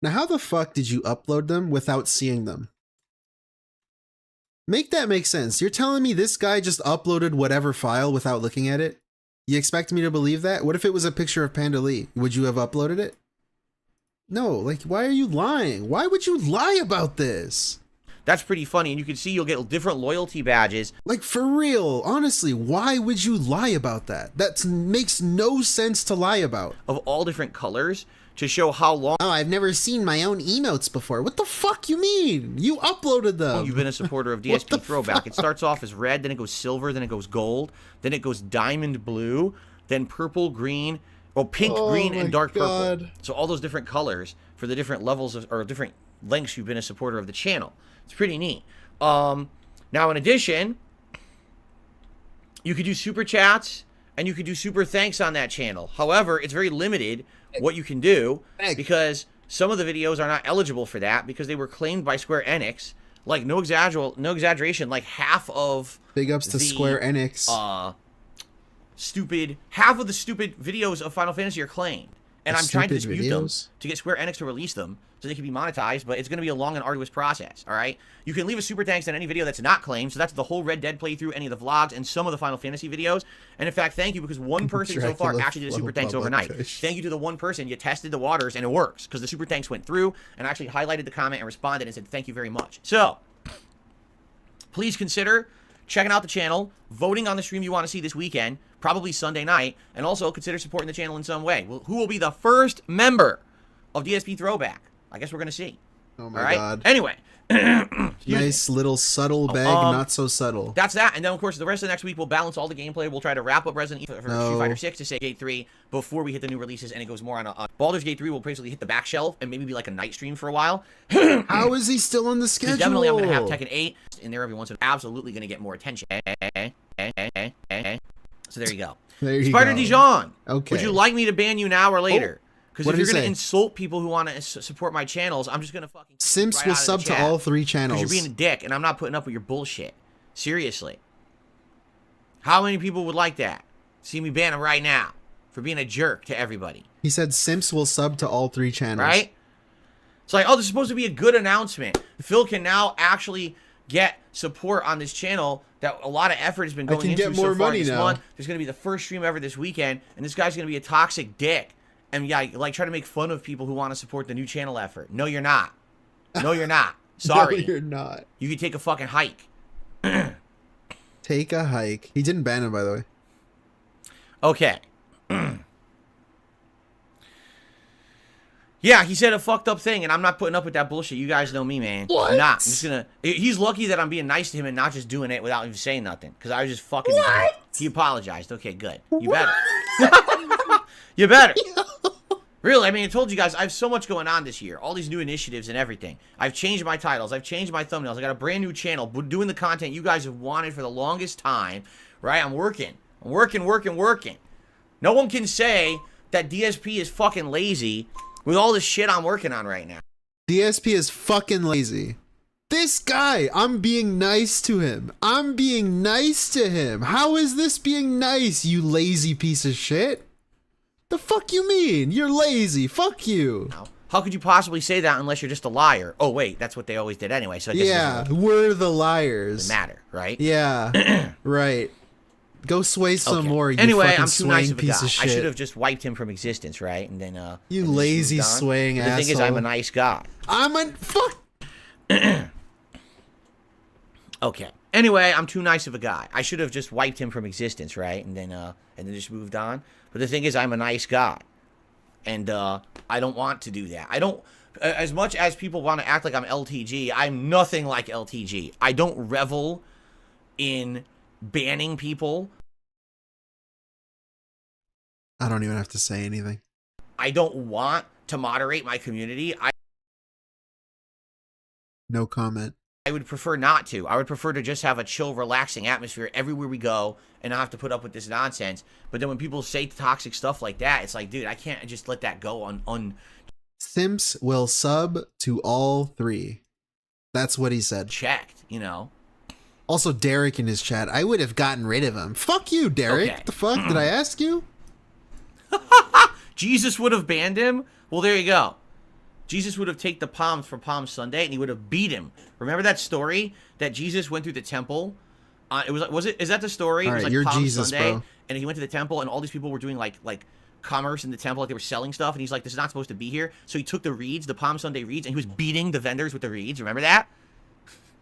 Now, how the fuck did you upload them without seeing them? Make that make sense. You're telling me this guy just uploaded whatever file without looking at it? You expect me to believe that? What if it was a picture of Panda Lee? Would you have uploaded it? No, like, why are you lying? Why would you lie about this? That's pretty funny, and you can see you'll get different loyalty badges. Like, for real, honestly, why would you lie about that? That makes no sense to lie about. Of all different colors to show how long... Oh, I've never seen my own emotes before. What the fuck you mean? You uploaded them. Oh, you've been a supporter of DSP Throwback. It starts off as red, then it goes silver, then it goes gold, then it goes diamond blue, then purple, green, or pink, green, and dark purple. So all those different colors for the different levels of, or different lengths you've been a supporter of the channel. It's pretty neat. Now, in addition, you could do super chats and you could do super thanks on that channel. However, it's very limited what you can do because some of the videos are not eligible for that because they were claimed by Square Enix. Like, no exaggeration, like half of big ups to Square Enix. Half of the stupid videos of Final Fantasy are claimed. And I'm trying to dispute them to get Square Enix to release them so they can be monetized, but it's going to be a long and arduous process, all right? You can leave a super thanks on any video that's not claimed, so that's the whole Red Dead playthrough, any of the vlogs, and some of the Final Fantasy videos. And in fact, thank you, because one person so far actually did a super thanks overnight. Thank you to the one person. You tested the waters, and it works, because the super thanks went through, and actually highlighted the comment and responded and said thank you very much. So, please consider checking out the channel, voting on the stream you want to see this weekend, probably Sunday night, and also consider supporting the channel in some way. Well, who will be the first member of DSP Throwback? I guess we're going to see. Oh my God. Anyway. Nice little subtle bag, not so subtle. That's that. And then, of course, the rest of the next week, we'll balance all the gameplay. We'll try to wrap up Resident Evil for Street Fighter 6 to say Gate 3 before we hit the new releases, and it goes more on Baldur's Gate 3 will basically hit the back shelf and maybe be like a night stream for a while. How is he still on the schedule? Definitely I'm going to have Tekken 8 in there every once in a while. Absolutely going to get more attention. So there you go. Spider Dijon. Okay. Would you like me to ban you now or later? Because if you're going to insult people who want to support my channels, I'm just going to fucking... Simps will sub to all 3 channels. Because you're being a dick, and I'm not putting up with your bullshit. Seriously. How many people would like that? See me ban him right now for being a jerk to everybody. He said Simps will sub to all 3 channels. Right? It's like, oh, this is supposed to be a good announcement. Phil can now actually get support on this channel that a lot of effort has been going into so far this month. There's going to be the first stream ever this weekend, and this guy's going to be a toxic dick. And yeah, like try to make fun of people who want to support the new channel effort. No, you're not. No, you're not. Sorry. No, you're not. You can take a fucking hike. Take a hike. He didn't ban him, by the way. Okay. Yeah, he said a fucked up thing, and I'm not putting up with that bullshit. You guys know me, man. What? I'm not. I'm just gonna... He's lucky that I'm being nice to him and not just doing it without even saying nothing. Because I was just fucking... What? He apologized. Okay, good. You better. You better. Really, I mean, I told you guys, I have so much going on this year. All these new initiatives and everything. I've changed my titles. I've changed my thumbnails. I got a brand new channel. Doing the content you guys have wanted for the longest time. Right? I'm working. I'm working. No one can say that DSP is fucking lazy with all the shit I'm working on right now. DSP is fucking lazy. This guy, I'm being nice to him. How is this being nice, you lazy piece of shit? The fuck you mean? You're lazy. Fuck you. How could you possibly say that unless you're just a liar? Oh, wait, that's what they always did anyway. So I guess yeah, we're the liars. Doesn't matter, right? Yeah, right. Go sway some more, you anyway, fucking I'm too nice swaying of a piece guy. of shit. I should have just wiped him from existence, right? And then, you lazy swaying asshole. The thing is, I'm a nice guy. Fuck. Okay. Anyway, I'm too nice of a guy. I should have just wiped him from existence, right? And then just moved on. But the thing is, I'm a nice guy. And, I don't want to do that. I don't... As much as people want to act like I'm LTG, I'm nothing like LTG. I don't revel in banning people. I don't even have to say anything. I don't want to moderate my community. No comment. I would prefer not to. I would prefer to just have a chill, relaxing atmosphere everywhere we go and not have to put up with this nonsense. But then when people say toxic stuff like that, it's like, dude, I can't just let that go on. Simps will sub to all 3. That's what he said. Checked, you know. Also, Derek in his chat, I would have gotten rid of him. Fuck you, Derek. Okay. The fuck? Did I ask you? Jesus would have banned him? Well, there you go. Jesus would have taken the palms for Palm Sunday and he would have beat him. Remember that story that Jesus went through the temple? Is that the story? All it was right, like you're Palm Jesus, Sunday, bro. and he went to the temple and all these people were doing like commerce in the temple, like they were selling stuff, and he's like, this is not supposed to be here. So he took the reeds, the Palm Sunday reeds, and he was beating the vendors with the reeds. Remember that?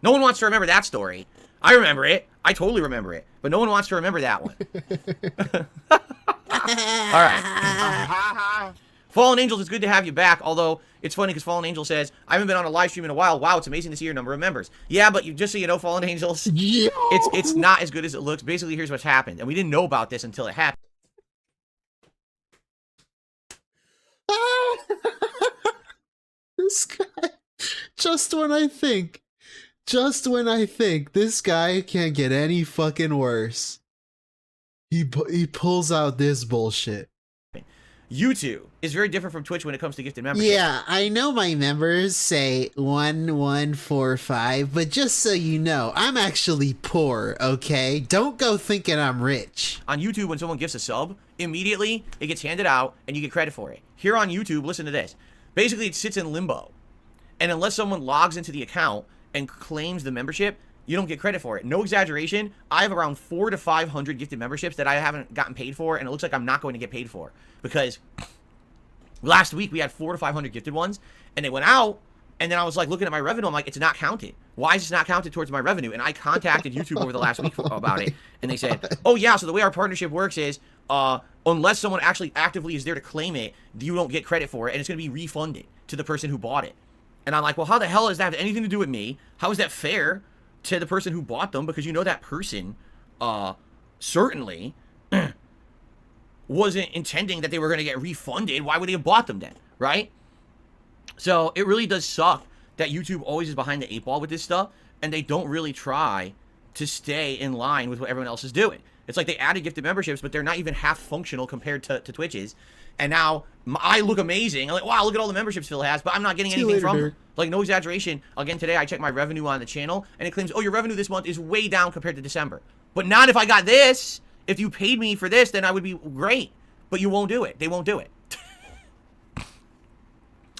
No one wants to remember that story. I remember it. I totally remember it. But no one wants to remember that one. All right. Fallen Angels, it's good to have you back. Although, it's funny because Fallen Angel says, I haven't been on a live stream in a while. Wow, it's amazing to see your number of members. Yeah, but just so you know, Fallen Angels, it's not as good as it looks. Basically, here's what's happened. And we didn't know about this until it happened. This guy, just when I think this guy can't get any fucking worse, he pulls out this bullshit. YouTube is very different from Twitch when it comes to gifted membership. Yeah, I know my members say 1145, but just so you know, I'm actually poor, okay? Don't go thinking I'm rich. On YouTube, when someone gifts a sub, immediately it gets handed out and you get credit for it. Here on YouTube, listen to this. Basically, it sits in limbo. And unless someone logs into the account and claims the membership, you don't get credit for it. No exaggeration, I have around 400 to 500 gifted memberships that I haven't gotten paid for, and it looks like I'm not going to get paid for. Because last week we had 400 to 500 gifted ones, and they went out, and then I was like looking at my revenue, I'm like, it's not counted. Why is this not counted towards my revenue? And I contacted YouTube over the last week about it, and they said, oh yeah, so the way our partnership works is, unless someone actually actively is there to claim it, you don't get credit for it, and it's going to be refunded to the person who bought it. And I'm like, well, how the hell does that have anything to do with me? How is that fair to the person who bought them? Because you know that person certainly wasn't intending that they were going to get refunded. Why would they have bought them then, right? So it really does suck that YouTube always is behind the 8 ball with this stuff, and they don't really try to stay in line with what everyone else is doing. It's like they added gifted memberships, but they're not even half functional compared to Twitch's. And now I look amazing. I'm like, wow, look at all the memberships Phil has, but I'm not getting anything from them. Like, no exaggeration. Again, today I checked my revenue on the channel, and it claims, oh, your revenue this month is way down compared to December. But not if I got this. If you paid me for this, then I would be great. But you won't do it. They won't do it.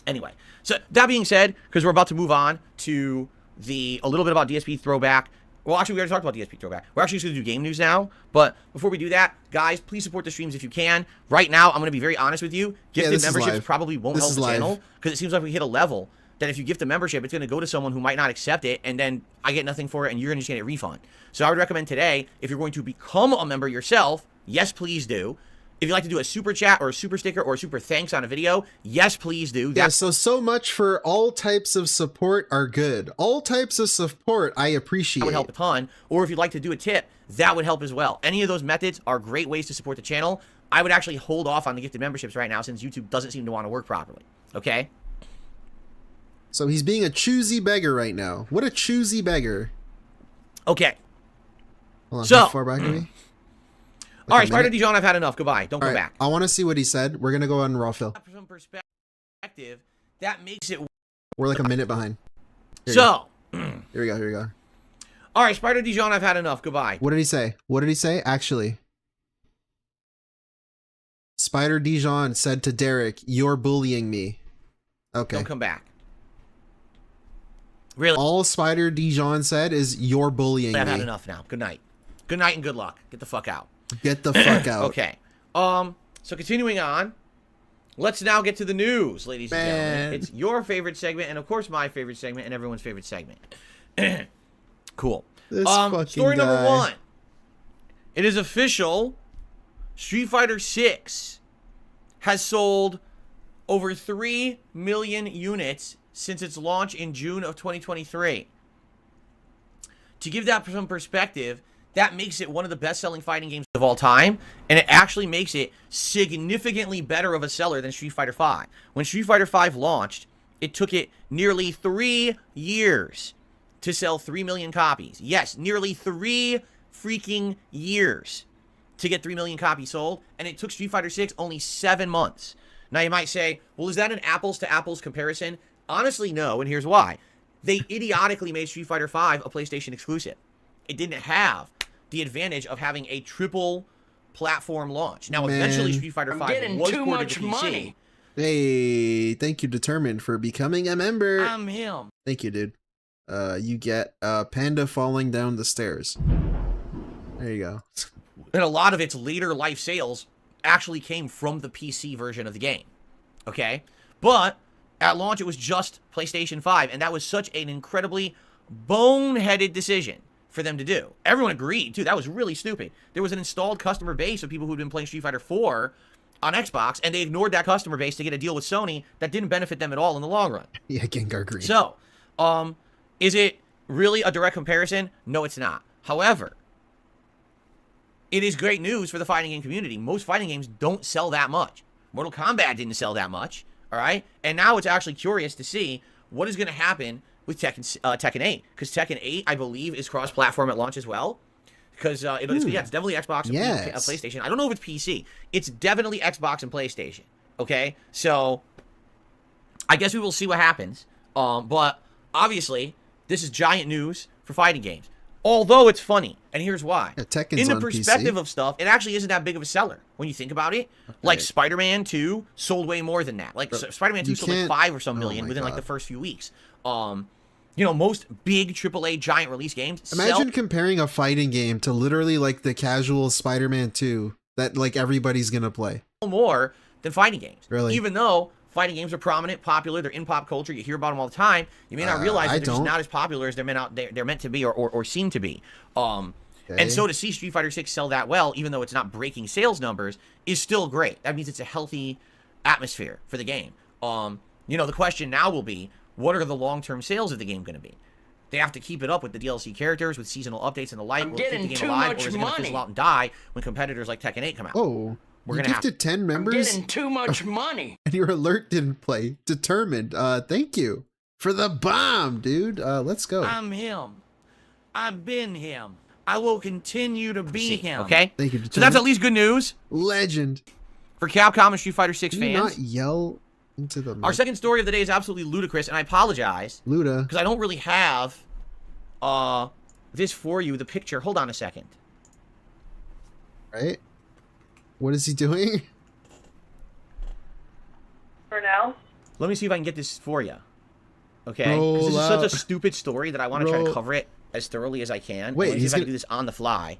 Anyway, so that being said, because we're about to move on to a little bit about DSP Throwback. Well, actually, we already talked about DSP Throwback. We're actually just going to do game news now. But before we do that, guys, please support the streams if you can. Right now, I'm going to be very honest with you. Gifted memberships probably won't help the channel, because it seems like we hit a level that if you gift a membership, it's going to go to someone who might not accept it, and then I get nothing for it, and you're going to just get a refund. So I would recommend today, if you're going to become a member yourself, yes, please do. If you'd like to do a super chat or a super sticker or a super thanks on a video, yes, please do. Yeah, so much for all types of support are good. All types of support I appreciate. That would help a ton. Or if you'd like to do a tip, that would help as well. Any of those methods are great ways to support the channel. I would actually hold off on the gifted memberships right now since YouTube doesn't seem to want to work properly. Okay? So he's being a choosy beggar right now. What a choosy beggar. Okay. Hold on, so, how far back are we? All right, Spider Dijon, I've had enough. Goodbye. Don't come back. I want to see what he said. We're going to go on raw fill. From some perspective, that makes it... We're like a minute behind. So... Here we go, here we go. All right, Spider Dijon, I've had enough. Goodbye. What did he say? What did he say? Actually, Spider Dijon said to Derek, "You're bullying me." Okay. Don't come back. Really? All Spider Dijon said is, "You're bullying me." I've had enough now. Good night. Good night and good luck. Get the fuck out. Get the fuck out. Okay. So continuing on, let's now get to the news, ladies and gentlemen. It's your favorite segment, and of course my favorite segment, and everyone's favorite segment. Cool. This fucking story guy. number 1. It is official. Street Fighter 6 has sold over 3 million units since its launch in June of 2023. To give that some perspective, that makes it one of the best-selling fighting games of all time, and it actually makes it significantly better of a seller than Street Fighter V. When Street Fighter V launched, it took it nearly 3 years to sell 3 million copies. Yes, nearly 3 freaking years to get 3 million copies sold, and it took Street Fighter 6 only 7 months. Now you might say, well, is that an apples-to-apples comparison? Honestly, no, and here's why. They idiotically made Street Fighter V a PlayStation exclusive. It didn't have the advantage of having a triple platform launch. Now, eventually, Street Fighter V was ported to PC. Hey, thank you, Determined, for becoming a member. I'm him. Thank you, dude. You get Panda falling down the stairs. There you go. And a lot of its later life sales actually came from the PC version of the game. Okay? But at launch, it was just PlayStation 5, and that was such an incredibly boneheaded decision for them to do. Everyone agreed, too. That was really stupid. There was an installed customer base of people who'd been playing Street Fighter 4 on Xbox, and they ignored that customer base to get a deal with Sony that didn't benefit them at all in the long run. Yeah, Gengar agreed. So, is it really a direct comparison? No, it's not. However, it is great news for the fighting game community. Most fighting games don't sell that much. Mortal Kombat didn't sell that much, all right? And now it's actually curious to see what is going to happen with Tekken 8, because Tekken 8, I believe, is cross-platform at launch as well. Because it's definitely Xbox and PlayStation. I don't know if it's PC. It's definitely Xbox and PlayStation. Okay, so I guess we will see what happens. But obviously, this is giant news for fighting games. Although it's funny, and here's why. Tekken's in the on perspective PC. of stuff, it actually isn't that big of a seller when you think about it. Like Spider-Man 2 sold way more than that. Like Spider-Man 2 sold like 5 or some million within like the first few weeks. You know, most big AAA giant release games. Imagine comparing a fighting game to literally like the casual Spider-Man 2 that like everybody's gonna play. More than fighting games. Really? Even though fighting games are prominent, popular, they're in pop culture, you hear about them all the time, you may not realize that they're just not as popular as they're meant to be or seem to be. And so to see Street Fighter 6 sell that well, even though it's not breaking sales numbers, is still great. That means it's a healthy atmosphere for the game. You know, the question now will be, what are the long-term sales of the game going to be? They have to keep it up with the DLC characters, with seasonal updates and the like. Will it keep the game alive, or is it going to fizzle out and die when competitors like Tekken 8 come out? Oh, we're gonna gifted 10 members. I'm getting too much money. And your alert didn't play. Determined. Thank you for the bomb, dude. Let's go. I'm him. I've been him. I will continue to be him. Okay. Thank you. So that's at least good news. Legend. For Capcom and Street Fighter 6 Do fans. not yell into the mic. Our second story of the day is absolutely ludicrous, and I apologize. Luda. Because I don't really have this for you, the picture. Hold on a second. Right? What is he doing? For now? Let me see if I can get this for you. Okay? Because this is such a stupid story that I want to try to cover it as thoroughly as I can. Wait, let me see if I can do this on the fly.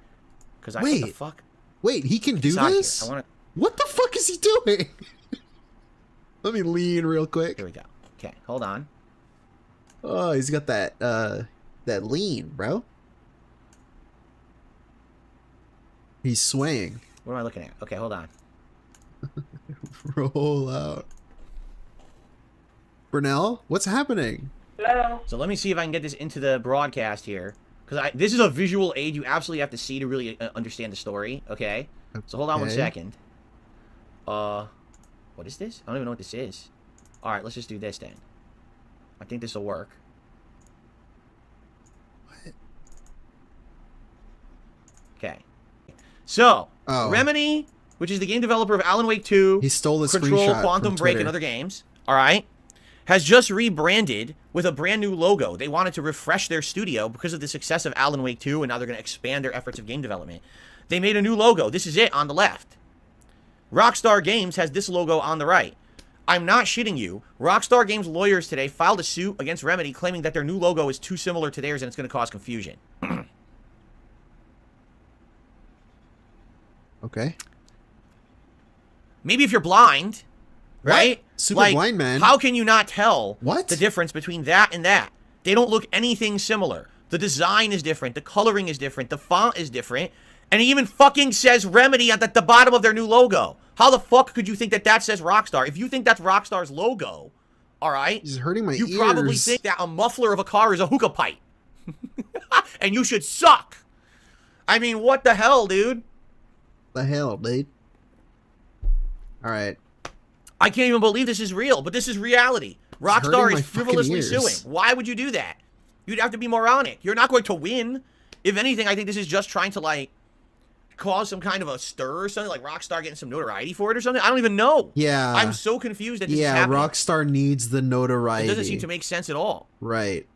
Because what the fuck? Wait, he can do this? What the fuck is he doing? Let me lean real quick. Here we go. Okay, hold on. Oh, he's got that that lean, bro. He's swaying. What am I looking at? Okay, hold on. Roll out. Brunel, what's happening? Hello. So let me see if I can get this into the broadcast here. Because this is a visual aid you absolutely have to see to really understand the story, okay? So hold on 1 second. What is this? I don't even know what this is. Alright, let's just do this then. I think this will work. What? Okay. So, Remedy, which is the game developer of Alan Wake 2, he stole the Control, screenshot Quantum from Break, Twitter. and other games, alright, has just rebranded with a brand new logo. They wanted to refresh their studio because of the success of Alan Wake 2, and now they're going to expand their efforts of game development. They made a new logo. This is it on the left. Rockstar Games has this logo on the right. I'm not shitting you. Rockstar Games lawyers today filed a suit against Remedy claiming that their new logo is too similar to theirs and it's going to cause confusion. Okay. Maybe if you're blind, right? What? Super like, blind man. How can you not tell what the difference between that and that? They don't look anything similar. The design is different. The coloring is different. The font is different. And it even fucking says Remedy at the bottom of their new logo. How the fuck could you think that that says Rockstar? If you think that's Rockstar's logo, all right, he's hurting my ears. You probably think that a muffler of a car is a hookah pipe. And you should suck. I mean, what the hell, dude? The hell, dude? All right. I can't even believe this is real, but this is reality. Rockstar is frivolously suing. Why would you do that? You'd have to be moronic. You're not going to win. If anything, I think this is just trying to, like, cause some kind of a stir or something, like Rockstar getting some notoriety for it or something. I don't even know. Yeah. I'm so confused that this is happening. Rockstar needs the notoriety. It doesn't seem to make sense at all. Right.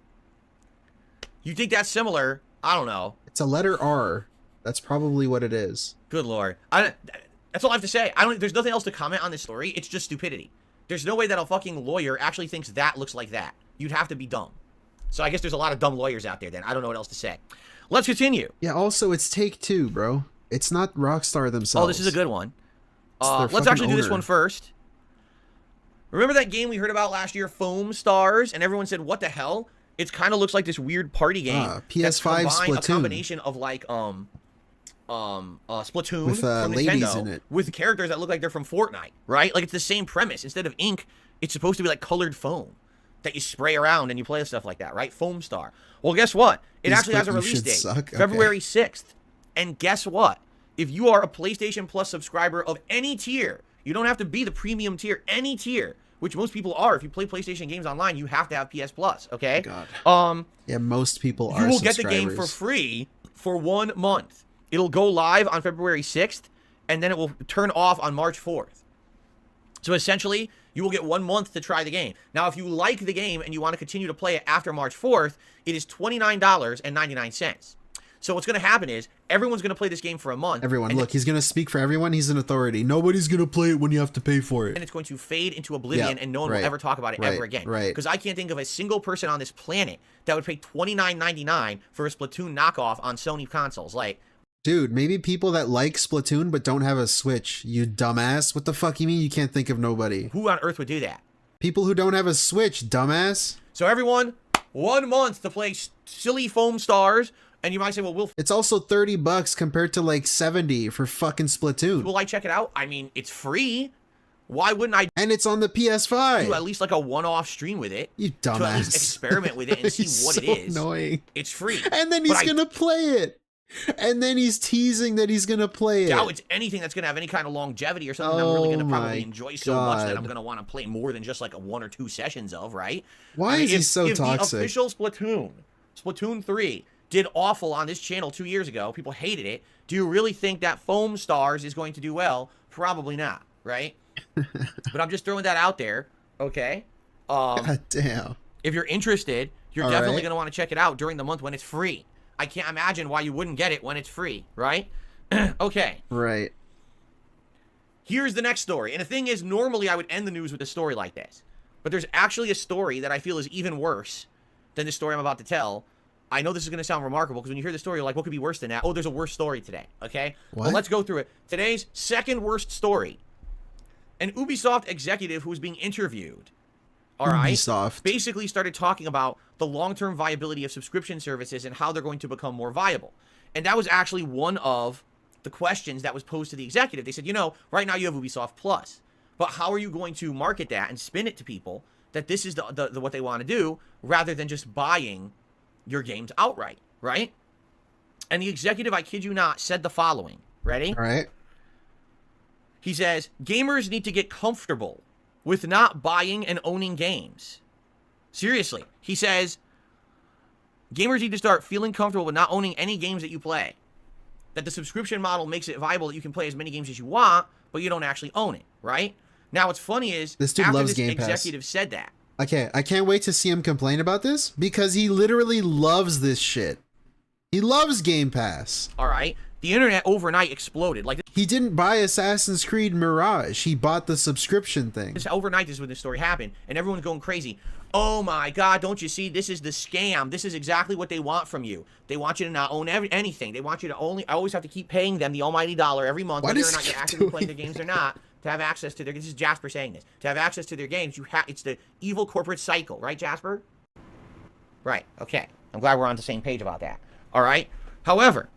You think that's similar? I don't know. It's a letter R. That's probably what it is. Good lord. That's all I have to say. There's nothing else to comment on this story. It's just stupidity. There's no way that a fucking lawyer actually thinks that looks like that. You'd have to be dumb. So I guess there's a lot of dumb lawyers out there then. I don't know what else to say. Let's continue. Yeah, also, it's Take-Two, bro. It's not Rockstar themselves. Oh, this is a good one. Let's actually do this one first. Remember that game we heard about last year, Foam Stars? And everyone said, what the hell? It kind of looks like this weird party game. PS5 Splatoon. A combination of like, Splatoon with from ladies Nintendo, in it. with characters that look like they're from Fortnite, right? Like, it's the same premise. Instead of ink, it's supposed to be like colored foam that you spray around and you play with stuff like that, right? Foam Star. Well, guess what? It actually has a release date, February 6th. And guess what? If you are a PlayStation Plus subscriber of any tier, you don't have to be the premium tier, any tier, which most people are. If you play PlayStation games online, you have to have PS Plus, okay? God. Yeah, most people are. You will get the game for free for 1 month. It'll go live on February 6th, and then it will turn off on March 4th. So essentially, you will get 1 month to try the game. Now, if you like the game and you want to continue to play it after March 4th, it is $29.99. So what's going to happen is everyone's going to play this game for a month. Everyone, look, he's going to speak for everyone. He's an authority. Nobody's going to play it when you have to pay for it. And it's going to fade into oblivion, and no one will ever talk about it ever again. Because I can't think of a single person on this planet that would pay $29.99 for a Splatoon knockoff on Sony consoles. Like, dude, maybe people that like Splatoon but don't have a Switch. You dumbass. What the fuck you mean you can't think of nobody? Who on earth would do that? People who don't have a Switch, dumbass. So everyone, 1 month to play silly Foam Stars. And you might say, well, it's also $30 compared to like 70 for fucking Splatoon. Will I check it out? I mean, it's free. Why wouldn't I? And it's on the PS5. Do at least like a one-off stream with it. You dumbass. To at least experiment with it and see what it is. Annoying. It's free. And then he's gonna play it. And then he's teasing that he's gonna play it. Doubt it's anything that's gonna have any kind of longevity or something I'm really gonna probably enjoy so much that I'm gonna want to play more than just like a 1 or 2 sessions of, right? Why is he so if toxic? The official Splatoon 3, did awful on this channel 2 years ago, people hated it, do you really think that Foam Stars is going to do well? Probably not, right? But I'm just throwing that out there, okay? God damn. If you're interested, you're definitely going to want to check it out during the month when it's free. I can't imagine why you wouldn't get it when it's free, right? Okay. Right. Here's the next story. And the thing is, normally I would end the news with a story like this. But there's actually a story that I feel is even worse than the story I'm about to tell. I know this is going to sound remarkable because when you hear the story, you're like, what could be worse than that? Oh, there's a worse story today, okay? What? Well, let's go through it. Today's second worst story. An Ubisoft executive who was being interviewed, all right, Ubisoft basically started talking about the long-term viability of subscription services and how they're going to become more viable. And that was actually one of the questions that was posed to the executive. They said, you know, right now you have Ubisoft Plus, but how are you going to market that and spin it to people that this is the what they want to do, rather than just buying your games outright, right? And the executive, I kid you not, said the following. Ready? All right. He says, gamers need to get comfortable with not buying and owning games. Seriously. He says, gamers need to start feeling comfortable with not owning any games that you play. That the subscription model makes it viable that you can play as many games as you want, but you don't actually own it, right? Now, what's funny is, this dude after loves this Game Pass. executive said that. Okay, I can't wait to see him complain about this, because he literally loves this shit. He loves Game Pass. All right. The internet overnight exploded. Like, he didn't buy Assassin's Creed Mirage. He bought the subscription thing. This overnight is when this story happened, and everyone's going crazy. Oh my God, don't you see? This is the scam. This is exactly what they want from you. They want you to not own anything. They want you to always have to keep paying them the almighty dollar every month, whether or not you're actively playing their games or not, to have access to their, this is Jasper saying this, to have access to their games, it's the evil corporate cycle, right, Jasper? Right, okay. I'm glad we're on the same page about that. All right? However,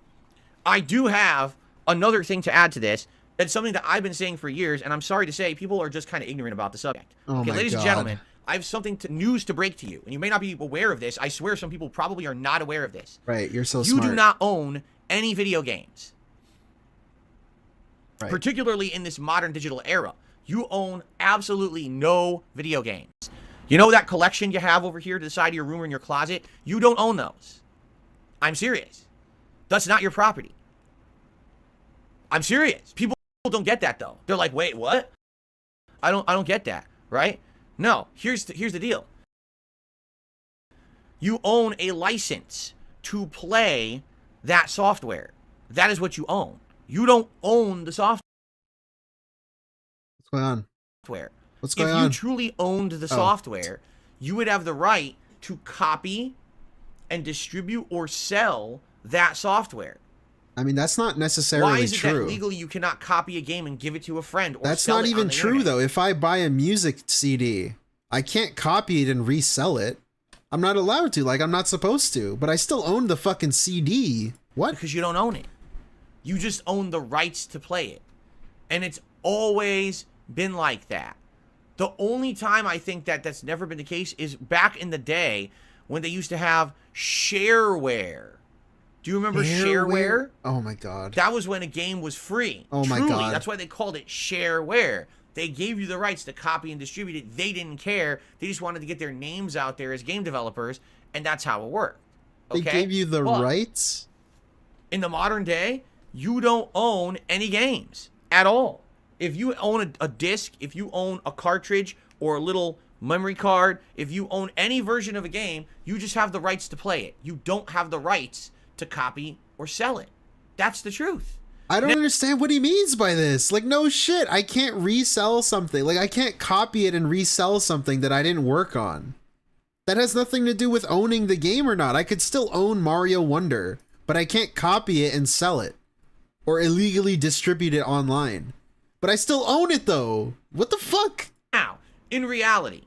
I do have another thing to add to this. It's something that I've been saying for years, and I'm sorry to say, people are just kind of ignorant about the subject. Oh okay, my ladies God. and gentlemen, I have something news to break to you, and you may not be aware of this. I swear some people probably are not aware of this. Right, you're so you smart. do not own any video games. Right. Particularly in this modern digital era. You own absolutely no video games. You know that collection you have over here to the side of your room or in your closet? You don't own those. I'm serious. That's not your property. I'm serious. People don't get that though. They're like, wait, what? I don't get that, right? No, here's the deal. You own a license to play that software. That is what you own. You don't own the software. What's going on? What's going on? If you truly owned the software, you would have the right to copy and distribute or sell that software. I mean, that's not necessarily Why is it true. that legally you cannot copy a game and give it to a friend or That's sell not it even on the true, internet? though. If I buy a music CD, I can't copy it and resell it. I'm not allowed to. Like, I'm not supposed to. But I still own the fucking CD. What? Because you don't own it. You just own the rights to play it. And it's always been like that. The only time I think that that's never been the case is back in the day when they used to have shareware. Do you remember shareware? Oh my God. That was when a game was free. Oh my Truly, God. that's why they called it shareware. They gave you the rights to copy and distribute it. They didn't care. They just wanted to get their names out there as game developers, and that's how it worked. Okay? They gave you the But rights? in the modern day, you don't own any games at all. If you own a disc, if you own a cartridge or a little memory card, if you own any version of a game, you just have the rights to play it. You don't have the rights to copy or sell it. That's the truth. I don't understand what he means by this. Like, no shit. I can't resell something. Like, I can't copy it and resell something that I didn't work on. That has nothing to do with owning the game or not. I could still own Mario Wonder, but I can't copy it and sell it or illegally distribute it online. But I still own it though. What the fuck? Now, in reality,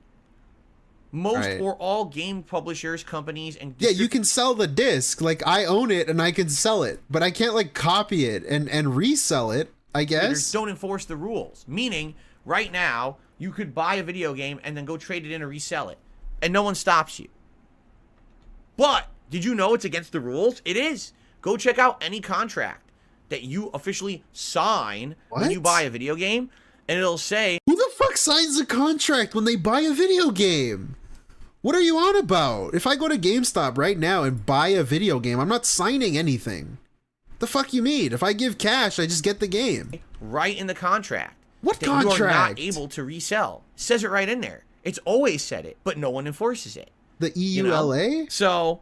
most or all game publishers, companies, and yeah, you can sell the disc. Like, I own it and I can sell it, but I can't like copy it and resell it, I guess. Don't enforce the rules. Meaning, right now, you could buy a video game and then go trade it in or resell it, and no one stops you. But did you know it's against the rules? It is. Go check out any contract that you officially sign when you buy a video game, and it'll say, who the fuck signs a contract when they buy a video game? What are you on about? If I go to GameStop right now and buy a video game, I'm not signing anything. The fuck you mean? If I give cash, I just get the game. Right in the contract. What that contract? You are not able to resell. It says it right in there. It's always said it, but no one enforces it. The EULA? You know? So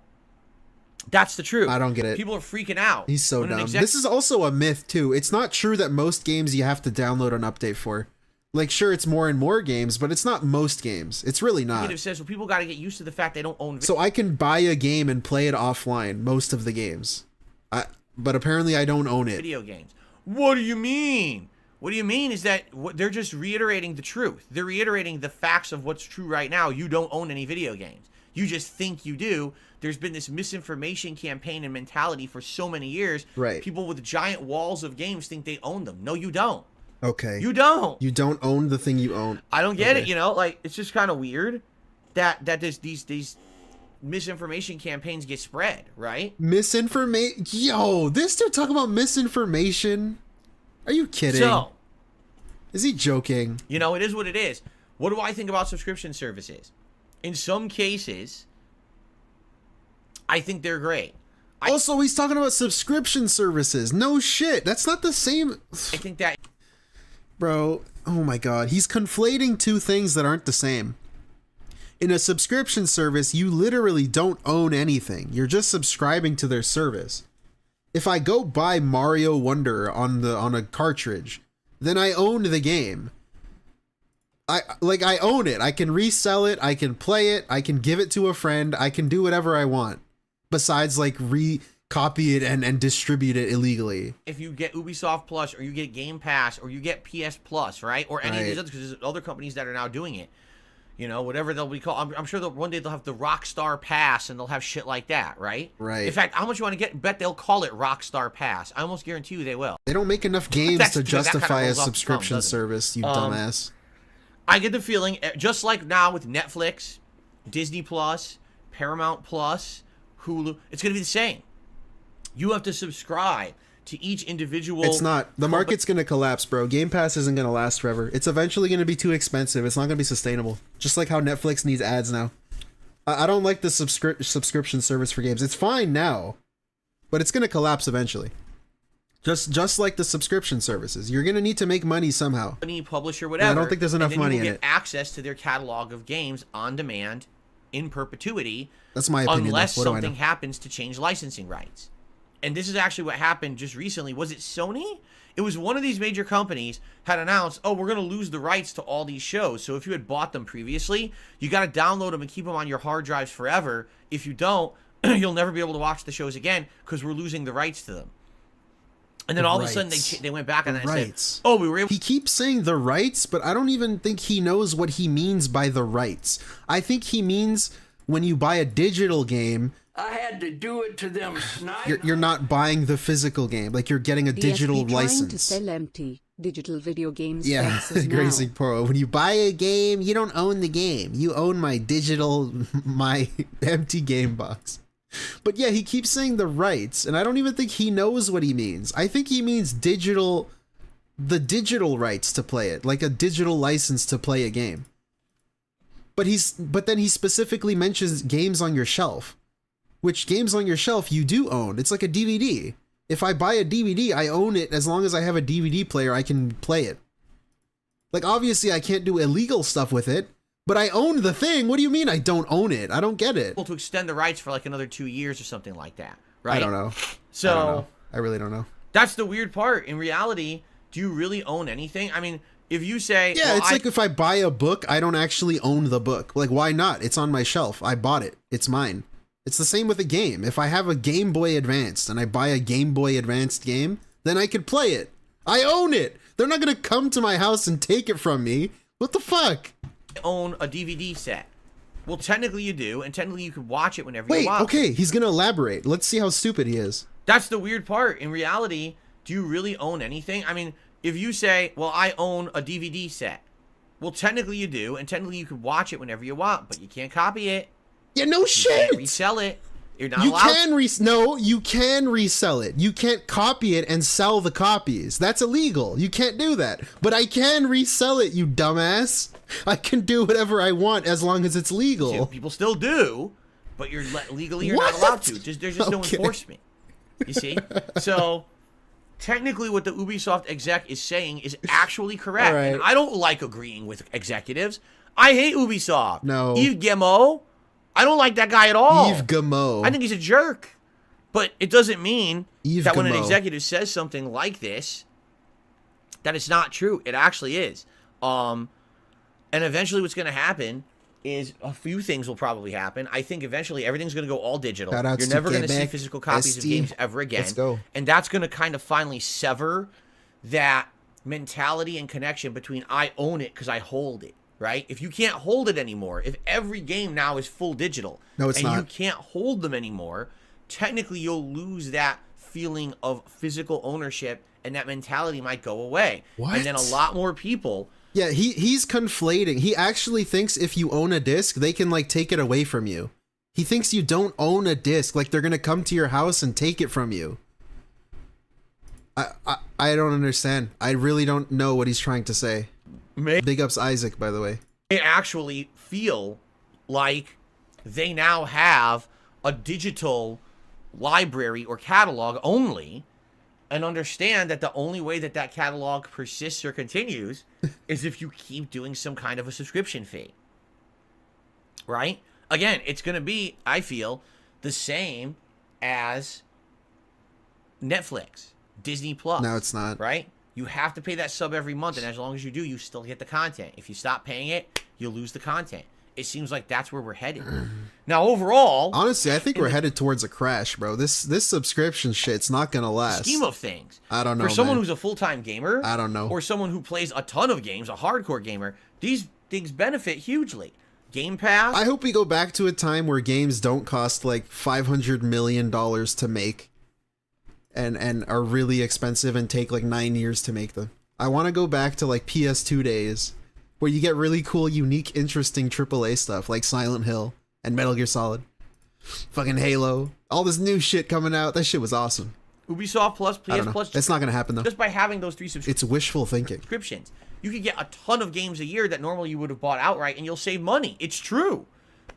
that's the truth. I don't get it. People are freaking out. He's so dumb. This is also a myth too. It's not true that most games you have to download an update for. Like, sure, it's more and more games, but it's not most games. It's really not. It says, well, people got to get used to the fact they don't own. So I can buy a game and play it offline, most of the games. But apparently I don't own it. Video games. What do you mean? What do you mean is that they're just reiterating the truth. They're reiterating the facts of what's true right now. You don't own any video games. You just think you do. There's been this misinformation campaign and mentality for so many years. Right. People with giant walls of games think they own them. No, you don't. Okay. You don't. You don't own the thing you own. I don't get it, you know? Like, it's just kind of weird that these misinformation campaigns get spread, right? Misinformation? Yo, this dude talking about misinformation? Are you kidding? So, is he joking? You know, it is what it is. What do I think about subscription services? In some cases, I think they're great. Also, he's talking about subscription services. No shit. That's not the same. I think that... Bro, oh my god. He's conflating two things that aren't the same. In a subscription service, you literally don't own anything. You're just subscribing to their service. If I go buy Mario Wonder on a cartridge, then I own the game. I own it. I can resell it. I can play it. I can give it to a friend. I can do whatever I want. Besides, like, copy it and distribute it illegally. If you get Ubisoft Plus, or you get Game Pass, or you get PS Plus, right? Or any of these others, because there's other companies that are now doing it. You know, whatever they'll be called. I'm sure that one day they'll have the Rockstar Pass, and they'll have shit like that, right? Right. In fact, how much you want to get? Bet they'll call it Rockstar Pass. I almost guarantee you they will. They don't make enough games to justify a subscription tongue, service, you dumbass. I get the feeling, just like now with Netflix, Disney Plus, Paramount Plus, Hulu, it's going to be the same. You have to subscribe to each individual... It's not. The market's going to collapse, bro. Game Pass isn't going to last forever. It's eventually going to be too expensive. It's not going to be sustainable. Just like how Netflix needs ads now. I don't like the subscription service for games. It's fine now, but it's going to collapse eventually. Just like the subscription services. You're going to need to make money somehow. Any publisher, whatever. I don't think there's enough money in it. You will get access to their catalog of games on demand in perpetuity. That's my opinion. Unless something happens to change licensing rights. And this is actually what happened just recently. Was it Sony? It was one of these major companies had announced, oh, we're going to lose the rights to all these shows. So if you had bought them previously, you got to download them and keep them on your hard drives forever. If you don't, you'll never be able to watch the shows again because we're losing the rights to them. And then all of a sudden they went back on that and said, oh, we were able... He keeps saying the rights, but I don't even think he knows what he means by the rights. I think he means when you buy a digital game... I had to do it to them, snipe. You're not buying the physical game. Like, you're getting a digital DSP license. Trying to sell empty digital video games. Yeah, Gracie Poro. When you buy a game, you don't own the game. You own my empty game box. But yeah, he keeps saying the rights, and I don't even think he knows what he means. I think he means the digital rights to play it, like a digital license to play a game. But then he specifically mentions games on your shelf, which games on your shelf you do own. It's like a DVD. If I buy a DVD, I own it. As long as I have a DVD player, I can play it. Like, obviously I can't do illegal stuff with it, but I own the thing. What do you mean I don't own it? I don't get it. To extend the rights for like another 2 years or something like that, right? I don't know. So I don't know. I really don't know. That's the weird part. In reality, do you really own anything? I mean, if you say... Yeah, it's like if I buy a book, I don't actually own the book. Like, why not? It's on my shelf. I bought it. It's mine. It's the same with a game. If I have a Game Boy Advanced and I buy a Game Boy Advanced game, then I could play it. I own it. They're not going to come to my house and take it from me. What the fuck? Own a DVD set. Well, technically you do, and technically you can watch it whenever you want. Wait, okay, he's going to elaborate. Let's see how stupid he is. That's the weird part. In reality, do you really own anything? I mean, if you say, well, I own a DVD set. Well, technically you do, and technically you can watch it whenever you want, but you can't copy it. Yeah, no shit. You can't resell it. You're not allowed. No, you can resell it. You can't copy it and sell the copies. That's illegal. You can't do that. But I can resell it, you dumbass. I can do whatever I want as long as it's legal. People still do, but legally you're not allowed to. There's just no enforcement. You see? So technically what the Ubisoft exec is saying is actually correct. Right. And I don't like agreeing with executives. I hate Ubisoft. No. Yves Guillemot. I don't like that guy at all. Yves Guillemot. I think he's a jerk. But it doesn't mean Yves that when an Guillemot. executive says something like this, that it's not true. It actually is. And eventually what's going to happen is a few things will probably happen. I think eventually everything's going to go all digital. Shoutouts You're never going to see Quebec, physical copies of ST. games ever again. Let's go. And that's going to kind of finally sever that mentality and connection between I own it because I hold it. right? If you can't hold it anymore, if every game now is full digital, no, it's and not. you can't hold them anymore, technically you'll lose that feeling of physical ownership, and that mentality might go away. What? And then a lot more people... Yeah, he's conflating. He actually thinks if you own a disc, they can like take it away from you. He thinks you don't own a disc, like they're gonna come to your house and take it from you. I don't understand. I really don't know what he's trying to say. Big ups Isaac, by the way. They actually feel like they now have a digital library or catalog only, and understand that the only way that that catalog persists or continues is if you keep doing some kind of a subscription fee. Right? Again, it's going to be, I feel, the same as Netflix, Disney Plus. No, it's not. Right? You have to pay that sub every month, and as long as you do, you still get the content. If you stop paying it, you'll lose the content. It seems like that's where we're headed. Now, overall... Honestly, I think we're headed towards a crash, bro. This subscription shit's not gonna last. Scheme of things. I don't know, For someone man. who's a full-time gamer... I don't know. Or someone who plays a ton of games, a hardcore gamer, these things benefit hugely. Game Pass... I hope we go back to a time where games don't cost like $500 million to make. And are really expensive and take like 9 years to make them. I want to go back to like PS2 days, where you get really cool, unique, interesting AAA stuff like Silent Hill and Metal Gear Solid. Fucking Halo. All this new shit coming out. That shit was awesome. Ubisoft Plus, PS Plus. It's not going to happen though. Just by having those 3 It's wishful thinking. subscriptions, you could get a ton of games a year that normally you would have bought outright, and you'll save money. It's true.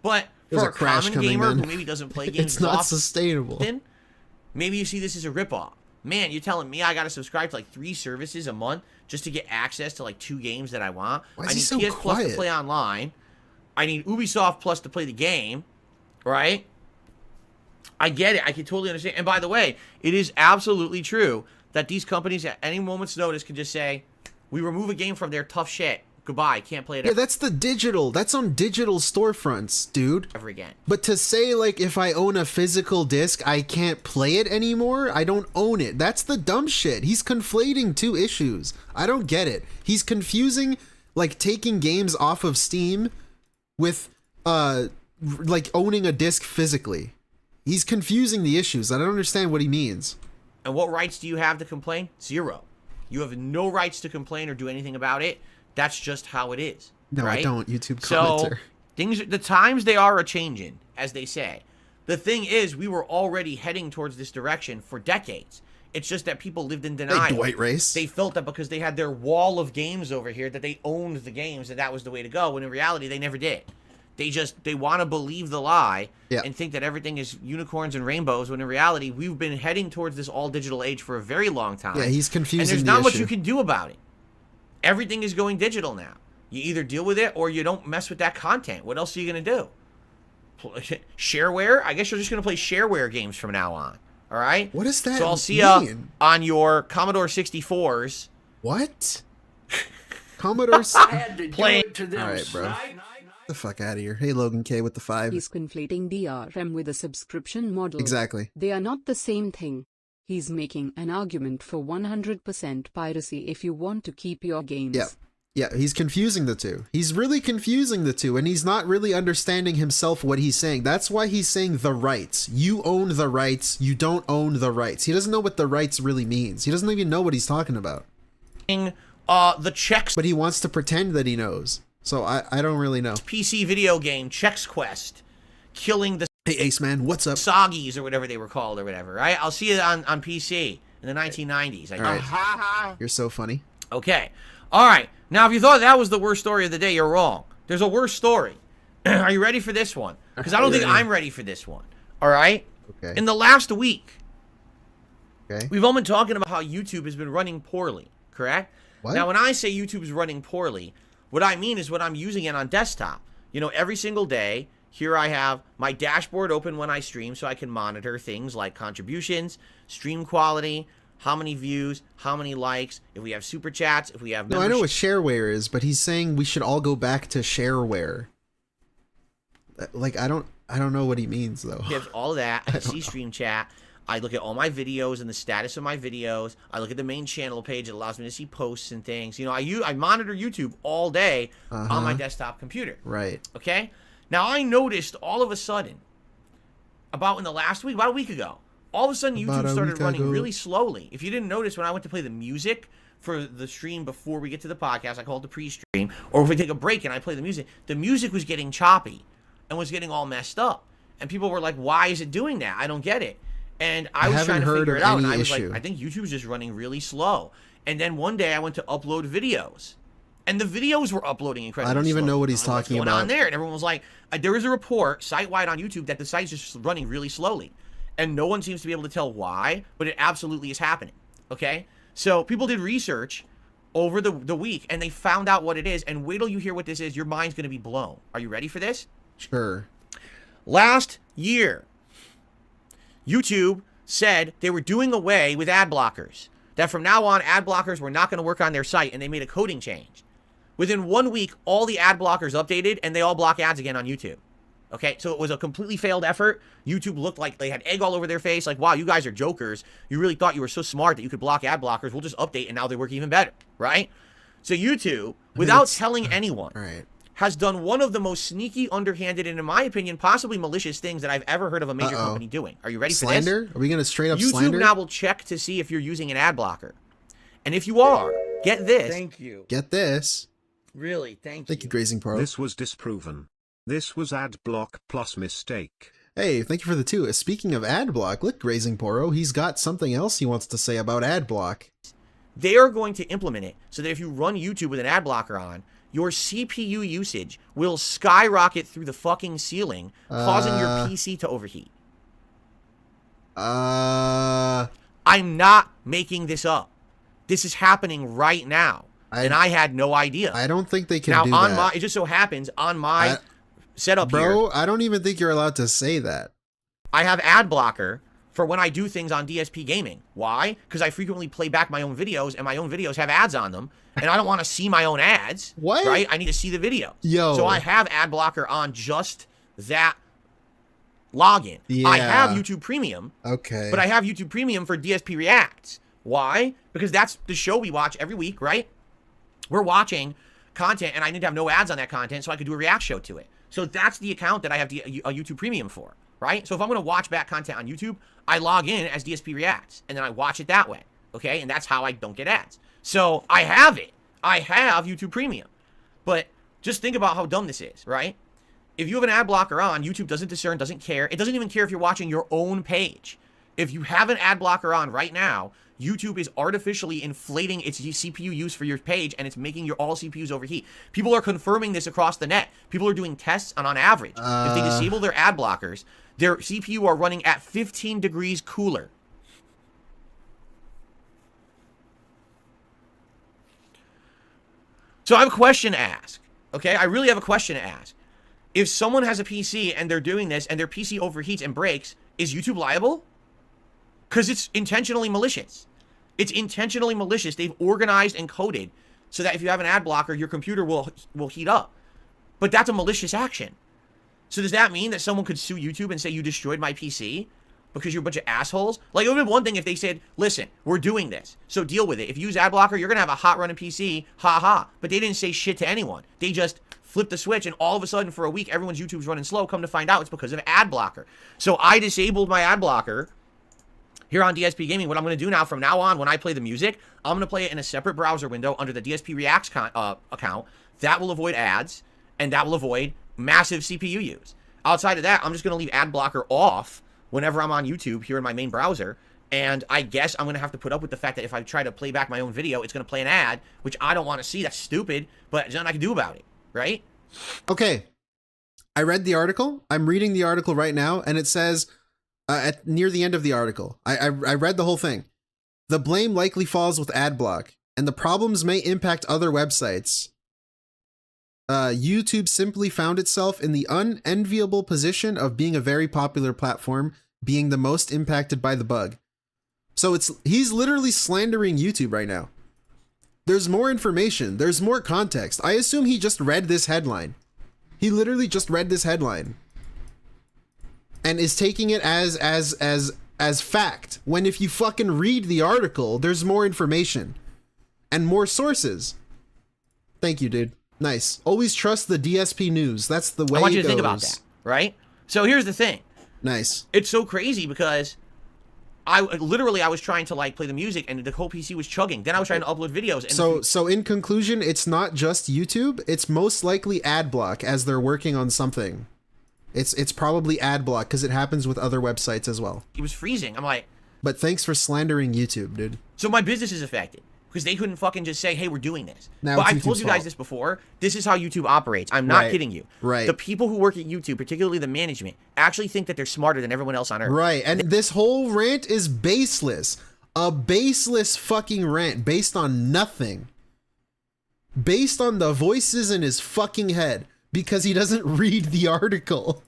But There's for a crash common coming, gamer man. who maybe doesn't play games It's not often, sustainable. maybe you see this as a ripoff. Man, you're telling me I got to subscribe to like 3 services a month just to get access to like 2 games that I want? Why I is need he so PS Plus to quiet? play online. I need Ubisoft Plus to play the game, right? I get it. I can totally understand. And by the way, it is absolutely true that these companies at any moment's notice can just say, we remove a game from their tough shit. Goodbye. Can't play it Yeah, that's the digital. That's on digital storefronts, dude. ever again. But to say, like, if I own a physical disc, I can't play it anymore? I don't own it. That's the dumb shit. He's conflating 2 issues. I don't get it. He's confusing, like, taking games off of Steam with, like, owning a disc physically. He's confusing the issues. I don't understand what he means. And what rights do you have to complain? 0. You have no rights to complain or do anything about it. That's just how it is. No, right? I don't. YouTube commenter. So, the times they are a-changing, as they say. The thing is, we were already heading towards this direction for decades. It's just that people lived in denial. Hey, Dwight Race. They felt that because they had their wall of games over here, that they owned the games, that was the way to go, when in reality, they never did. They want to believe the lie and think that everything is unicorns and rainbows, when in reality, we've been heading towards this all-digital age for a very long time. Yeah, he's confusing And there's the not much issue. you can do about it. Everything is going digital now. You either deal with it or you don't mess with that content. What else are you going to do? Shareware? I guess you're just going to play shareware games from now on. All right? What does that So I'll see mean? you on your Commodore 64s. What? Commodore I had to do Play- it to them. All right, bro. Snipe. Get the fuck out of here. Hey, Logan K with the 5. He's conflating DRM with a subscription model. Exactly. They are not the same thing. He's making an argument for 100% piracy if you want to keep your games. Yeah. Yeah, he's confusing the 2. He's really confusing the 2, and he's not really understanding himself what he's saying. That's why he's saying the rights. You own the rights. You don't own the rights. He doesn't know what the rights really means. He doesn't even know what he's talking about. The checks. But he wants to pretend that he knows. So I don't really know. PC video game, Chex Quest. Killing the Hey, Ace Man, what's up? Soggies or whatever they were called or whatever, right? I'll see it on PC in the 1990s. I All guess. right. You're so funny. Okay. All right. Now, if you thought that was the worst story of the day, you're wrong. There's a worse story. Are you ready for this one? Because I don't think I'm ready for this one. All right? Okay. In the last week, Okay. we've all been talking about how YouTube has been running poorly, correct? What? Now, when I say YouTube is running poorly, what I mean is when I'm using it on desktop. You know, every single day, here I have my dashboard open when I stream so I can monitor things like contributions, stream quality, how many views, how many likes, if we have super chats, if we have No, I know what shareware is, but he's saying we should all go back to shareware. Like, I don't know what he means though. All of that. I can see stream chat. I look at all my videos and the status of my videos. I look at the main channel page. It allows me to see posts and things. You know, I monitor YouTube all day on my desktop computer. Right. Okay? Now, I noticed all of a sudden, about a week ago, all of a sudden YouTube started running really slowly. If you didn't notice, when I went to play the music for the stream before we get to the podcast, I call it the pre-stream, or if we take a break and I play the music was getting choppy and was getting all messed up. And people were like, why is it doing that? I don't get it. And I was trying to figure it out, and I was like, I think YouTube's just running really slow. And then one day I went to upload videos, and the videos were uploading incredibly slow. I don't even know what he's talking about. What's going on there? And everyone was like, there was a report site-wide on YouTube that the site's just running really slowly. And no one seems to be able to tell why, but it absolutely is happening, okay? So people did research over the week, and they found out what it is, and wait till you hear what this is. Your mind's going to be blown. Are you ready for this? Sure. Last year, YouTube said they were doing away with ad blockers. That from now on, ad blockers were not going to work on their site, and they made a coding change. Within 1 week, all the ad blockers updated, and they all block ads again on YouTube. Okay, so it was a completely failed effort. YouTube looked like they had egg all over their face. Like, wow, you guys are jokers. You really thought you were so smart that you could block ad blockers. We'll just update, and now they work even better, right? So YouTube, without telling anyone, has done one of the most sneaky, underhanded, and in my opinion, possibly malicious things that I've ever heard of a major company doing. Are you ready for this? Slander? Are we going to straight up YouTube slander? now will check to see if you're using an ad blocker. And if you are, get this. Thank you. Get this. Really, thank you. Thank you, Grazing Pro. This was disproven. This was ad block plus mistake. Hey, thank you for the 2. Speaking of ad block, look, Grazing Poro, he's got something else he wants to say about ad block. They are going to implement it so that if you run YouTube with an ad blocker on, your CPU usage will skyrocket through the fucking ceiling, causing your PC to overheat. I'm not making this up. This is happening right now, and I had no idea. I don't think they can now, do on that. my, it just so happens, on my setup Bro, here, I don't even think you're allowed to say that. I have ad blocker for when I do things on DSP Gaming. Why? Because I frequently play back my own videos, and my own videos have ads on them, and I don't want to see my own ads. What? Right? I need to see the video. Yo. So I have ad blocker on just that login. Yeah. I have YouTube Premium. Okay. But I have YouTube Premium for DSP Reacts. Why? Because that's the show we watch every week, right? We're watching content, and I need to have no ads on that content so I could do a react show to it. So that's the account that I have a YouTube Premium for, right? So if I'm going to watch back content on YouTube, I log in as DSP Reacts, and then I watch it that way, okay? And that's how I don't get ads. So I have it. I have YouTube Premium. But just think about how dumb this is, right? If you have an ad blocker on, YouTube doesn't discern, doesn't care. It doesn't even care if you're watching your own page. If you have an ad blocker on right now, YouTube is artificially inflating its CPU use for your page, and it's making your all CPUs overheat. People are confirming this across the net. People are doing tests, and on average, if they disable their ad blockers, their CPU are running at 15 degrees cooler. So I have a question to ask, okay? I really have a question to ask. If someone has a PC and they're doing this and their PC overheats and breaks, is YouTube liable? Because it's intentionally malicious. It's intentionally malicious. They've organized and coded so that if you have an ad blocker, your computer will heat up. But that's a malicious action. So does that mean that someone could sue YouTube and say you destroyed my PC because you're a bunch of assholes? Like, it would have been one thing if they said, listen, we're doing this, so deal with it. If you use ad blocker, you're going to have a hot running PC, ha. But they didn't say shit to anyone. They just flipped the switch, and all of a sudden, for a week, everyone's YouTube's running slow. Come to find out, it's because of ad blocker. So I disabled my ad blocker here on DSP Gaming. What I'm going to do now, from now on, when I play the music, I'm going to play it in a separate browser window under the DSP Reacts account. That will avoid ads, and that will avoid massive CPU use. Outside of that, I'm just going to leave ad blocker off whenever I'm on YouTube here in my main browser. And I guess I'm going to have to put up with the fact that if I try to play back my own video, it's going to play an ad, which I don't want to see. That's stupid, but there's nothing I can do about it, right? Okay. I read the article. I'm reading the article right now, and it says, near the end of the article, I read the whole thing. The blame likely falls with ad block, and the problems may impact other websites. YouTube simply found itself in the unenviable position of being a very popular platform, being the most impacted by the bug. So he's literally slandering YouTube right now. There's more information. There's more context. I assume he just read this headline. He literally just read this headline and is taking it as as fact, when if you fucking read the article, there's more information and more sources. Thank you, dude. Nice. Always trust the DSP news. That's the way I want you it to think about goes. that, right? So here's the thing. Nice. It's so crazy because I was trying to like play the music and the whole PC was chugging. Then I was trying to upload videos. And So in conclusion, it's not just YouTube. It's most likely ad block as they're working on something. It's probably ad block because it happens with other websites as well. it was freezing. I'm like, But thanks for slandering YouTube, dude. so my business is affected because they couldn't fucking just say, hey, we're doing this. Now But it's I've told YouTube's you guys fault. this before. This is how YouTube operates. I'm not Right. kidding you. Right. The people who work at YouTube, particularly the management, actually think that they're smarter than everyone else on earth. Right, and this whole rant is baseless. A baseless fucking rant based on nothing. Based on the voices in his fucking head because he doesn't read the article.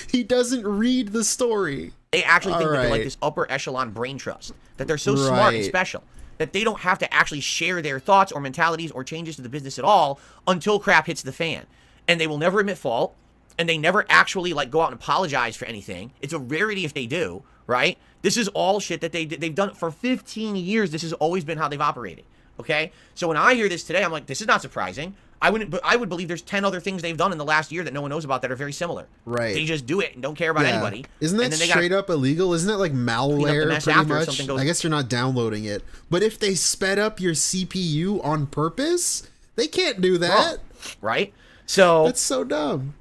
He doesn't read the story. They actually think that they're like Alright. this upper echelon brain trust, that they're so smart and Right. special that they don't have to actually share their thoughts or mentalities or changes to the business at all until crap hits the fan. And they will never admit fault, and they never actually like go out and apologize for anything. It's a rarity if they do, right? This is all shit that they've done for 15 years. This has always been how they've operated. Okay? So when I hear this today, I'm like, this is not surprising. I would believe there's 10 other things they've done in the last year that no one knows about that are very similar. Right. They just do it and don't care about anybody. Isn't that and then they gotta straight up illegal? Isn't that like malware mess pretty after if much? something goes- I guess you're not downloading it. But if they sped up your CPU on purpose, they can't do that. Right? So That's so dumb.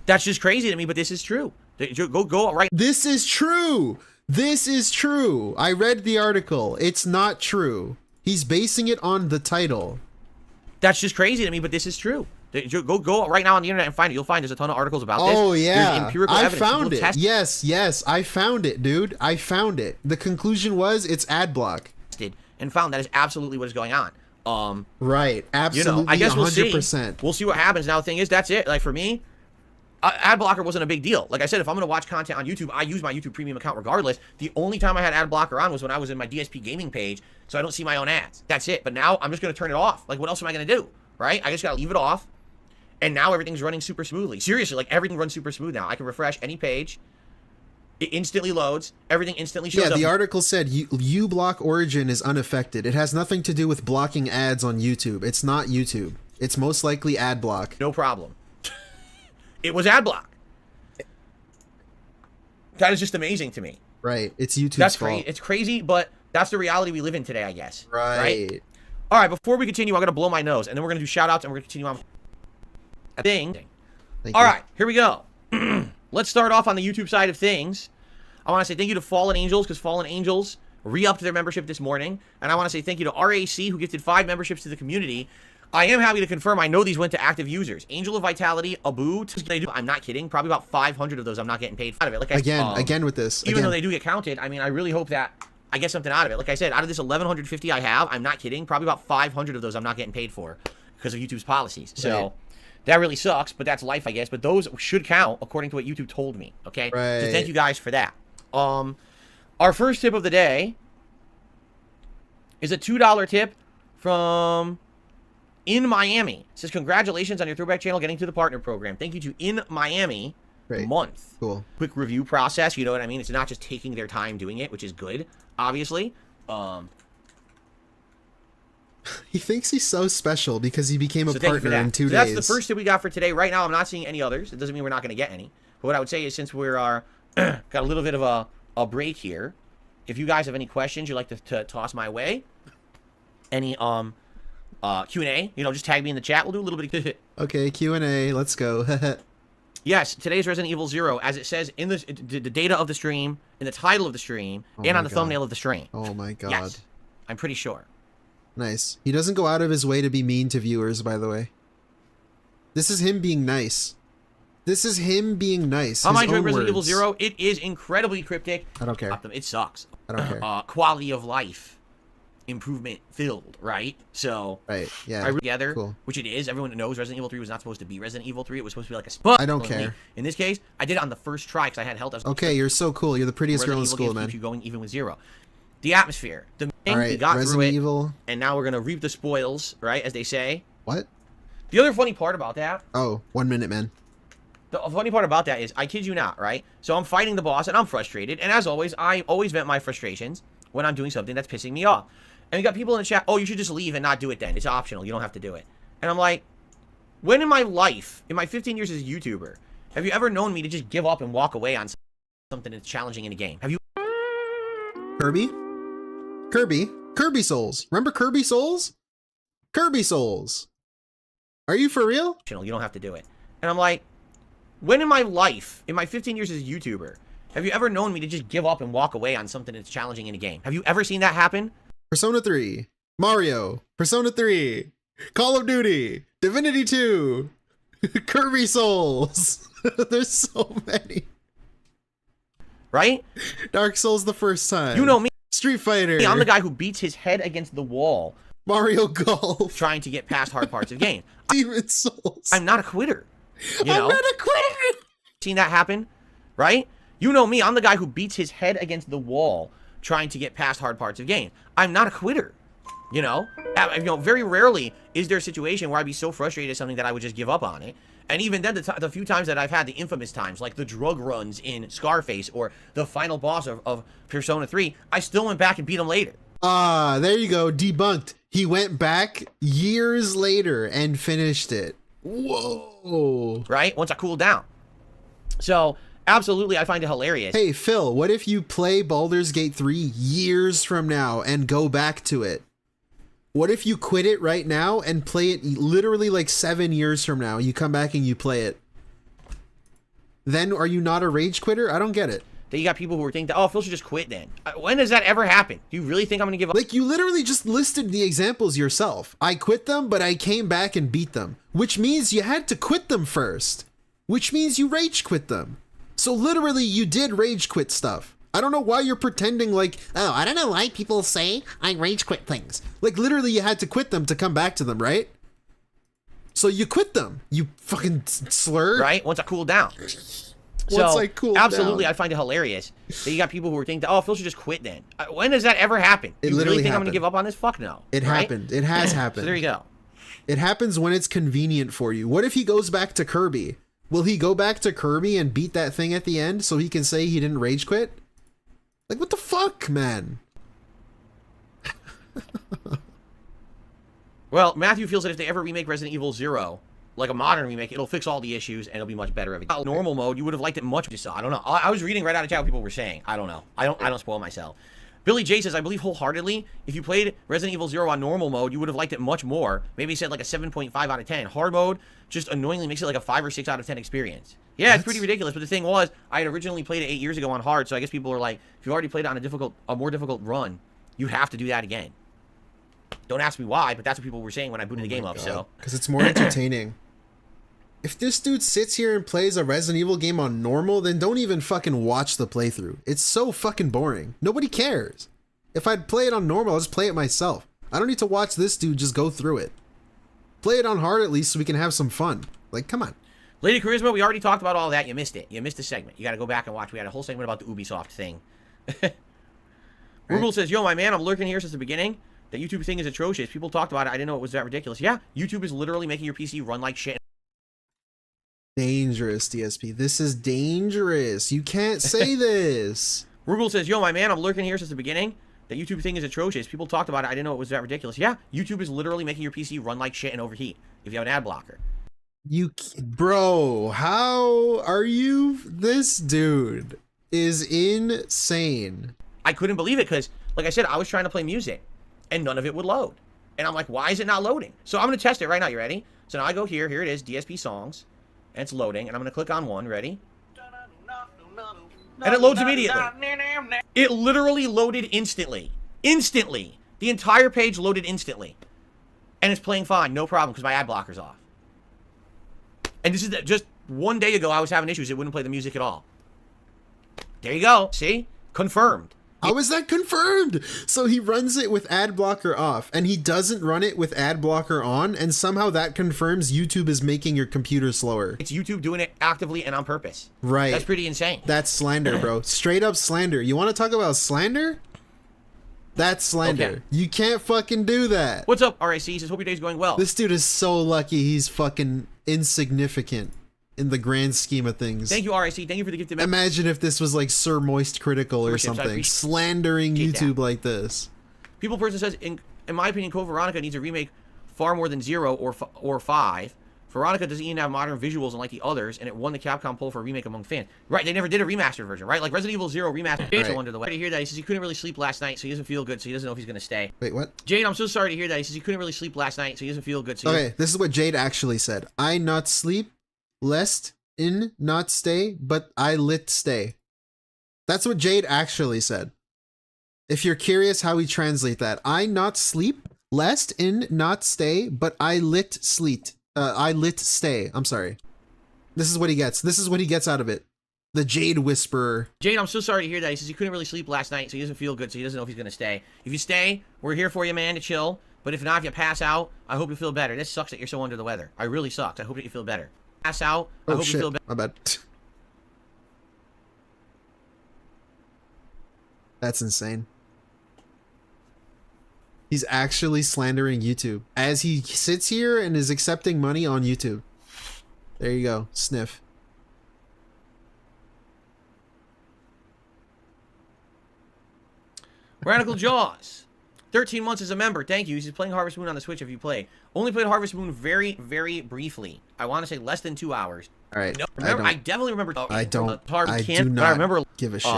that's just crazy to me, but this is true. Go right. This is true. This is true. I read the article. It's not true. He's basing it on the title. That's just crazy to me, but this is true. Go right now on the internet and find it. You'll find there's a ton of articles about this. Oh yeah, There's empirical I evidence. found People it. tested Yes, I found it, dude. I found it. The conclusion was it's ad block. and found that is absolutely what is going on. Right, absolutely. I guess we'll 100%. see. We'll see what happens. Now the thing is, that's it. Like for me, ad blocker wasn't a big deal. Like I said, if I'm going to watch content on YouTube, I use my YouTube Premium account regardless. The only time I had ad blocker on was when I was in my DSP gaming page, so I don't see my own ads. That's it. But now I'm just going to turn it off. Like what else am I going to do? Right? I just got to leave it off. And now everything's running super smoothly. Seriously, like everything runs super smooth now. I can refresh any page. It instantly loads. Everything instantly shows up. Yeah, the article said uBlock origin is unaffected. It has nothing to do with blocking ads on YouTube. It's not YouTube. It's most likely ad block. No problem. It was ad block. That is just amazing to me. Right. It's YouTube's That's fault. crazy. It's crazy, but that's the reality we live in today, I guess. Right. All right, before we continue, I'm going to blow my nose, and then we're going to do shout-outs, and we're going to continue on. All right, here we go. Let's start off on the YouTube side of things. I want to say thank you to Fallen Angels, because Fallen Angels re-upped their membership this morning. And I want to say thank you to RAC, who gifted 5 memberships to the community. I am happy to confirm I know these went to active users. Angel of Vitality, Abu, I'm not kidding. Probably about 500 of those I'm not getting paid out of it. Like Again with this. Even Again. though they do get counted, I mean, I really hope that I get something out of it. Like I said, out of this 1,150 I have, I'm not kidding. Probably about 500 of those I'm not getting paid for because of YouTube's policies. So Right. that really sucks, but that's life, I guess. But those should count according to what YouTube told me. Okay. Right. So thank you guys for that. Our first tip of the day is a $2 tip from In Miami. It says, congratulations on your Throwback channel getting to the partner program. Thank you to In Miami. Great. Month. Cool. Quick review process, you know what I mean? It's not just taking their time doing it, which is good, obviously. He thinks he's so special because he became a So thank you for partner that. in 2 So days. that's the first tip we got for today. Right now, I'm not seeing any others. It doesn't mean we're not going to get any. But what I would say is, since we're got a little bit of a break here, if you guys have any questions you'd like to toss my way, any Q&A, you know, just tag me in the chat. We'll do a little bit of Okay, Q&A. Let's go. Yes, today's Resident Evil 0, as it says in the data of the stream, in the title of the stream, Oh and my on the God. thumbnail of the stream. Oh my god. Yes, I'm pretty sure. Nice. He doesn't go out of his way to be mean to viewers, by the way. This is him being nice. This is him being nice. How am I His enjoying own Resident Evil words. 0? It is incredibly cryptic. I don't care. It sucks. I don't care. Quality of life improvement filled, right? So Right, yeah. together, Cool. which it is. Everyone knows Resident Evil 3 was not supposed to be Resident Evil 3. It was supposed to be like a spot. I don't care. In this case, I did it on the first try because I had health. Okay, you're so cool. You're the prettiest girl in Resident Evil school, games man. keep you going even with 0. The atmosphere. The thing, All right, we got Resident through it, Evil. and now we're gonna reap the spoils, right? As they say. What? The other funny part about that, Oh, 1 minute, man. The funny part about that is, I kid you not, right? So I'm fighting the boss and I'm frustrated. And as always, I always vent my frustrations when I'm doing something that's pissing me off. And you got people in the chat, oh, you should just leave and not do it then. It's optional. You don't have to do it. And I'm like, when in my life, in my 15 years as a YouTuber, have you ever known me to just give up and walk away on something that's challenging in a game? Have you? Kirby Souls. Remember Kirby Souls? Kirby Souls. Are you for real? You don't have to do it. And I'm like, when in my life, in my 15 years as a YouTuber, have you ever known me to just give up and walk away on something that's challenging in a game? Have you ever seen that happen? Persona 3, Mario, Persona 3, Call of Duty, Divinity 2, Kirby Souls. There's so many. Right? Dark Souls the first time. You know me. Street Fighter. I'm the guy who beats his head against the wall. Mario Golf. Trying to get past hard parts of the game. Demon Souls. I'm not a quitter. You know? I'm not a quitter. Seen that happen? Right? You know me. I'm the guy who beats his head against the wall trying to get past hard parts of the game. I'm not a quitter. You know? Very rarely is there a situation where I'd be so frustrated at something that I would just give up on it. And even then, the few times that I've had, the infamous times, like the drug runs in Scarface or the final boss of Persona 3, I still went back and beat him later. Ah, there you go. Debunked. He went back years later and finished it. Whoa. Right? Once I cooled down. So, absolutely, I find it hilarious. Hey, Phil, what if you play Baldur's Gate 3 years from now and go back to it? What if you quit it right now and play it literally like 7 years from now? You come back and you play it. Then are you not a rage quitter? I don't get it. Then you got people who are thinking, oh, Phil should just quit then. When does that ever happen? Do you really think I'm going to give up? Like, you literally just listed the examples yourself. I quit them, but I came back and beat them. Which means you had to quit them first. Which means you rage quit them. So literally, you did rage quit stuff. I don't know why you're pretending like, oh, I don't know why people say I rage quit things. Like, literally, you had to quit them to come back to them, right? So you quit them, you fucking slur. Right? Once I cooled down. Once I cooled absolutely, down. I find it hilarious that you got people who are thinking, oh, Phil should just quit then. When does that ever happen? It you literally really think happened. I'm going to give up on this? Fuck no. It right? happened. It has happened. So there you go. It happens when it's convenient for you. What if he goes back to Kirby? Will he go back to Kirby and beat that thing at the end so he can say he didn't rage quit? Like, what the fuck, man? Well, Matthew feels that if they ever remake Resident Evil 0, like a modern remake, it'll fix all the issues and it'll be much better. Normal mode, you would have liked it much. I don't know. I was reading right out of chat what people were saying. I don't know. I don't spoil myself. Billy J says, I believe wholeheartedly, if you played Resident Evil 0 on normal mode, you would have liked it much more. Maybe he said like a 7.5 out of 10. Hard mode just annoyingly makes it like a 5 or 6 out of 10 experience. Yeah, it's pretty ridiculous. But the thing was, I had originally played it 8 years ago on hard, so I guess people are like, if you already played it on a more difficult run, you have to do that again. Don't ask me why, but that's what people were saying when I booted the game up. So because it's more entertaining. If this dude sits here and plays a Resident Evil game on normal, then don't even fucking watch the playthrough. It's so fucking boring. Nobody cares. If I'd play it on normal, I'll just play it myself. I don't need to watch this dude just go through it. Play it on hard at least so we can have some fun. Like, come on. Lady Charisma, we already talked about all that. You missed it. You missed the segment. You got to go back and watch. We had a whole segment about the Ubisoft thing. Google says, yo, my man, I'm lurking here since the beginning. That YouTube thing is atrocious. People talked about it. I didn't know it was that ridiculous. Yeah, YouTube is literally making your PC run like shit. Dangerous, DSP. This is dangerous. You can't say this. Google says, yo, my man, I'm lurking here since the beginning. That YouTube thing is atrocious. People talked about it. I didn't know it was that ridiculous. Yeah, YouTube is literally making your PC run like shit and overheat if you have an ad blocker. Bro, how are you? This dude is insane. I couldn't believe it because, like I said, I was trying to play music and none of it would load. And I'm like, why is it not loading? So I'm going to test it right now. You ready? So now I go here. Here it is, DSP songs. And it's loading. And I'm going to click on one. Ready? And it loads immediately. It literally loaded instantly. Instantly. The entire page loaded instantly. And it's playing fine. No problem because my ad blocker's off. And this is just one day ago I was having issues. It wouldn't play the music at all. There you go. See? Confirmed. How is that confirmed? So he runs it with ad blocker off and he doesn't run it with ad blocker on, and somehow that confirms YouTube is making your computer slower. It's YouTube doing it actively and on purpose. Right. That's pretty insane. That's slander, bro. Straight up slander. You want to talk about slander? That's slander. Okay. You can't fucking do that. What's up, RAC? He says, hope your day's going well. This dude is so lucky he's fucking insignificant in the grand scheme of things. Thank you, RIC. Thank you for the gift. Imagine if this was like Sir Moist Critical or something, slandering YouTube like this. People person says, in my opinion, Code Veronica needs a remake far more than 0 or 5. Veronica doesn't even have modern visuals unlike the others, and it won the Capcom poll for a remake among fans. Right, they never did a remastered version, right? Like Resident Evil 0 remastered. Jade's under the way. To hear that, he says he couldn't really sleep last night, so he doesn't feel good, so he doesn't know if he's gonna stay. Wait, what? Jade, I'm so sorry to hear that. He says he couldn't really sleep last night, so he doesn't feel good. So okay, this is what Jade actually said. I not sleep, lest in not stay, but I lit stay. That's what Jade actually said. If you're curious how we translate that, I not sleep, lest in not stay, but I lit sleet. I lit stay. I'm sorry. This is what he gets. This is what he gets out of it. The Jade Whisperer. Jade, I'm so sorry to hear that. He says he couldn't really sleep last night, so he doesn't feel good, so he doesn't know if he's gonna stay. If you stay, we're here for you, man, to chill. But if not, if you pass out, I hope you feel better. This sucks that you're so under the weather. I really sucks. I hope that you feel better. Pass out. I hope you feel better. My bad. That's insane. He's actually slandering YouTube as he sits here and is accepting money on YouTube. There you go. Sniff. Radical Jaws. 13 months as a member. Thank you. He's playing Harvest Moon on the Switch if you play. Only played Harvest Moon very, very briefly. I want to say less than 2 hours. All right. No, remember, I definitely remember. I do not give a shit.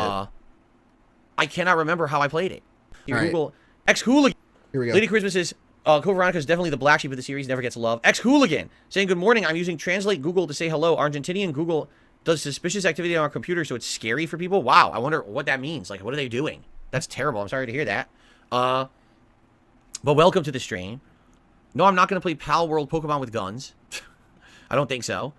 I cannot remember how I played it. All right. Google X-Hooligan. Here we go. Lady Christmas is, Code Veronica is definitely the black sheep of the series, never gets love. X-Hooligan saying, good morning, I'm using Translate Google to say hello. Argentinian Google does suspicious activity on our computer, so it's scary for people. Wow, I wonder what that means. Like, what are they doing? That's terrible. I'm sorry to hear that. But welcome to the stream. No, I'm not going to play Pal World Pokemon with guns. I don't think so.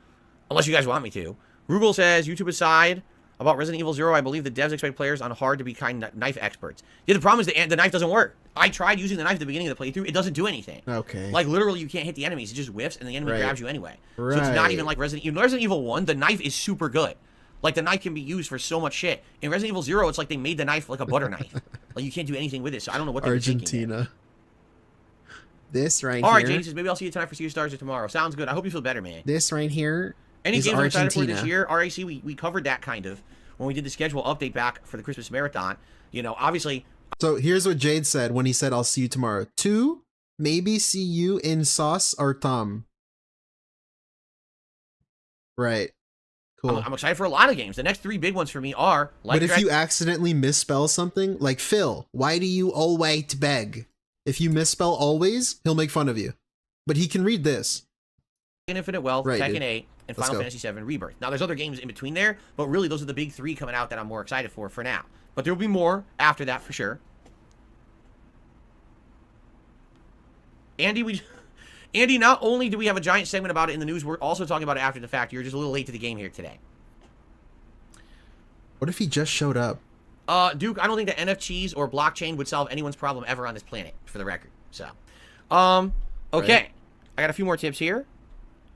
Unless you guys want me to. Rugal says, YouTube aside, about Resident Evil 0, I believe the devs expect players on hard to be kind knife experts. Yeah, the problem is the knife doesn't work. I tried using the knife at the beginning of the playthrough. It doesn't do anything. Okay. Like, literally, you can't hit the enemies. It just whiffs, and the enemy grabs you anyway. So it's not even like Resident Evil. Resident Evil 1, the knife is super good. Like, the knife can be used for so much shit. In Resident Evil 0, it's like they made the knife like a butter knife. Like, you can't do anything with it, so I don't know what they're thinking. Argentina. This right here. All right, James says, maybe I'll see you tonight for Sea of Stars or tomorrow. Sounds good. I hope you feel better, man. This right here Any is games I'm excited for Argentina. this year? RAC, we covered that kind of when we did the schedule update back for the Christmas Marathon. You know, obviously. So here's what Jade said when he said, I'll see you tomorrow. 2, maybe see you in Sauce or Tom. Right. Cool. I'm excited for a lot of games. The next 3 big ones for me are... But if you accidentally misspell something, like Phil, why do you always beg? If you misspell always, he'll make fun of you. But he can read this. Infinite Wealth, right, Tekken dude. 8, and Let's Final go. Fantasy VII Rebirth. Now, there's other games in between there, but really those are the big 3 coming out that I'm more excited for now. But there will be more after that for sure. Andy, not only do we have a giant segment about it in the news, we're also talking about it after the fact. You're just a little late to the game here today. What if he just showed up? Duke, I don't think that NFTs or blockchain would solve anyone's problem ever on this planet, for the record. So, okay. Right. I got a few more tips here.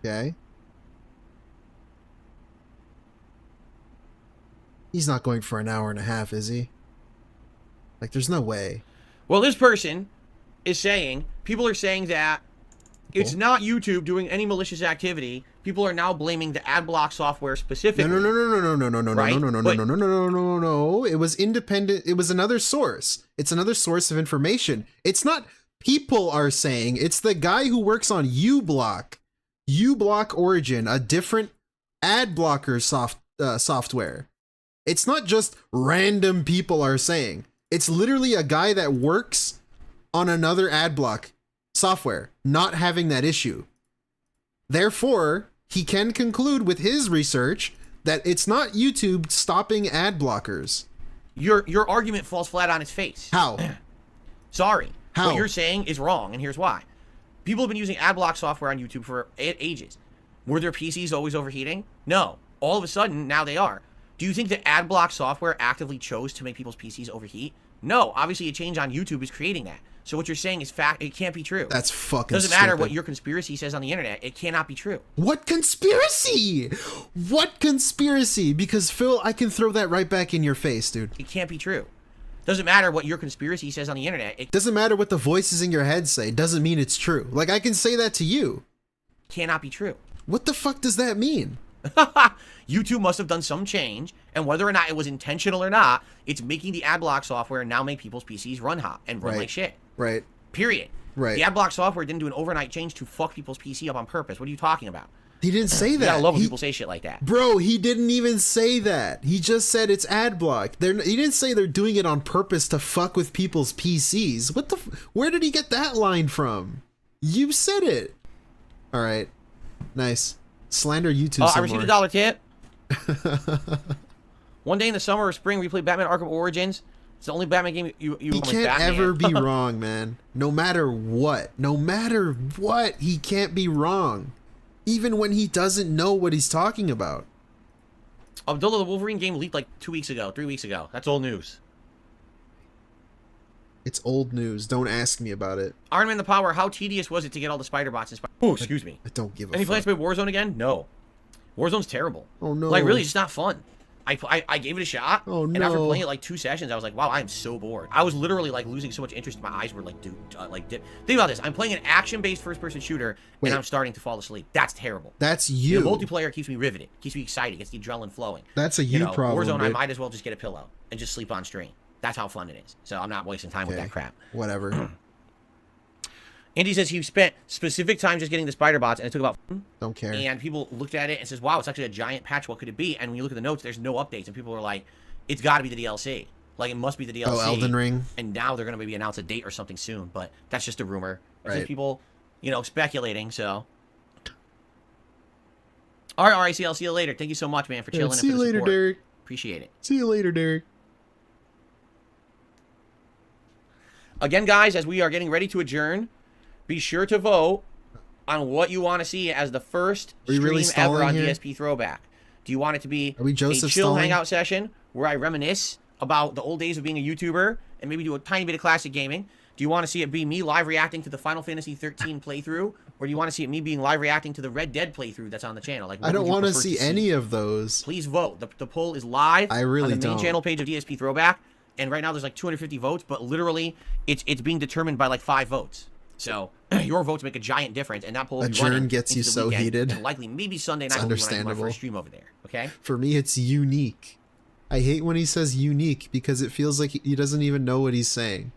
Okay. He's not going for an hour and a half, is he? Like, there's no way. Well, this person is saying, people are saying that it's not YouTube doing any malicious activity. People are now blaming the ad block software specifically. No. Right? No. It was independent. It was another source. It's another source of information. It's not people are saying. It's the guy who works on uBlock. uBlock Origin, a different ad blocker software. It's not just random people are saying. It's literally a guy that works on another ad block software not having that issue. Therefore, he can conclude with his research that it's not YouTube stopping ad blockers. Your argument falls flat on its face. How? Sorry. How? What you're saying is wrong, and here's why. People have been using ad block software on YouTube for ages. Were their PCs always overheating? No. All of a sudden, now they are. Do you think that ad block software actively chose to make people's PCs overheat? No. Obviously, a change on YouTube is creating that. So what you're saying is fact. It can't be true. That's fucking Doesn't matter stupid. what your conspiracy says on the internet. It cannot be true. What conspiracy? What conspiracy? Because Phil, I can throw that right back in your face, dude. It can't be true. Doesn't matter what your conspiracy says on the internet. It doesn't matter what the voices in your head say. Doesn't mean it's true. Like, I can say that to you. Cannot be true. What the fuck does that mean? YouTube must have done some change, and whether or not it was intentional or not, it's making the ad block software now make people's PCs run hot and run like shit. Right. Period. Right. The ad block software didn't do an overnight change to fuck people's PC up on purpose. What are you talking about? He didn't say that. You gotta love when people say shit like that. Bro, he didn't even say that. He just said it's ad block. He didn't say they're doing it on purpose to fuck with people's PCs. What the? Where did he get that line from? You said it. All right. Nice. Slander YouTube. I received a $1 tip. One day in the summer or spring, we played Batman Arkham Origins. It's the only Batman game you can't ever be wrong, man. No matter what. No matter what, he can't be wrong. Even when he doesn't know what he's talking about. Abdullah, the Wolverine game leaked like 3 weeks ago. That's old news. It's old news. Don't ask me about it. Iron Man the Power, how tedious was it to get all the spider bots and Oh, excuse me. I don't give a Any fuck. plans to play Warzone again? No. Warzone's terrible. Oh, no. Like, really, it's not fun. I gave it a shot. Oh, no. And after playing it like 2 sessions, I was like, wow, I am so bored. I was literally like losing so much interest. My eyes were like, dude, think about this. I'm playing an action-based first-person shooter, and I'm starting to fall asleep. That's terrible. That's you. The multiplayer keeps me riveted, keeps me excited, gets the adrenaline flowing. That's a you problem. Warzone, I dude. might as well just get a pillow and just sleep on stream. That's how fun it is. So I'm not wasting time with that crap. Whatever. Andy says he spent specific time just getting the spider bots, and it took about... Don't care. And people looked at it and says, wow, it's actually a giant patch. What could it be? And when you look at the notes, there's no updates. And people are like, it's got to be the DLC. Like, it must be the DLC. Oh, Elden Ring. And now they're going to maybe announce a date or something soon. But that's just a rumor. That's Right. just people, speculating, so... All right, RIC, I'll see you later. Thank you so much, man, for chilling. See you and for the later, support. Derek. Appreciate it. See you later, Derek. Again, guys, as we are getting ready to adjourn, be sure to vote on what you want to see as the first stream really ever on stalling here? DSP Throwback. Do you want it to be Are we a Joseph chill stalling? hangout session where I reminisce about the old days of being a YouTuber and maybe do a tiny bit of classic gaming? Do you want to see it be me live reacting to the Final Fantasy 13 playthrough? Or do you want to see it me being live reacting to the Red Dead playthrough that's on the channel? Like, I don't want to see any of those. Please vote. The poll is live I really on the main don't. channel page of DSP Throwback. And right now there's like 250 votes, but literally it's being determined by like 5 votes. So your votes make a giant difference, and that poll will be running Adjourn gets into you the so weekend, heated. and likely maybe Sunday night It's will be when I do my understandable. first stream over there. Okay. For me, it's unique. I hate when he says unique because it feels like he doesn't even know what he's saying.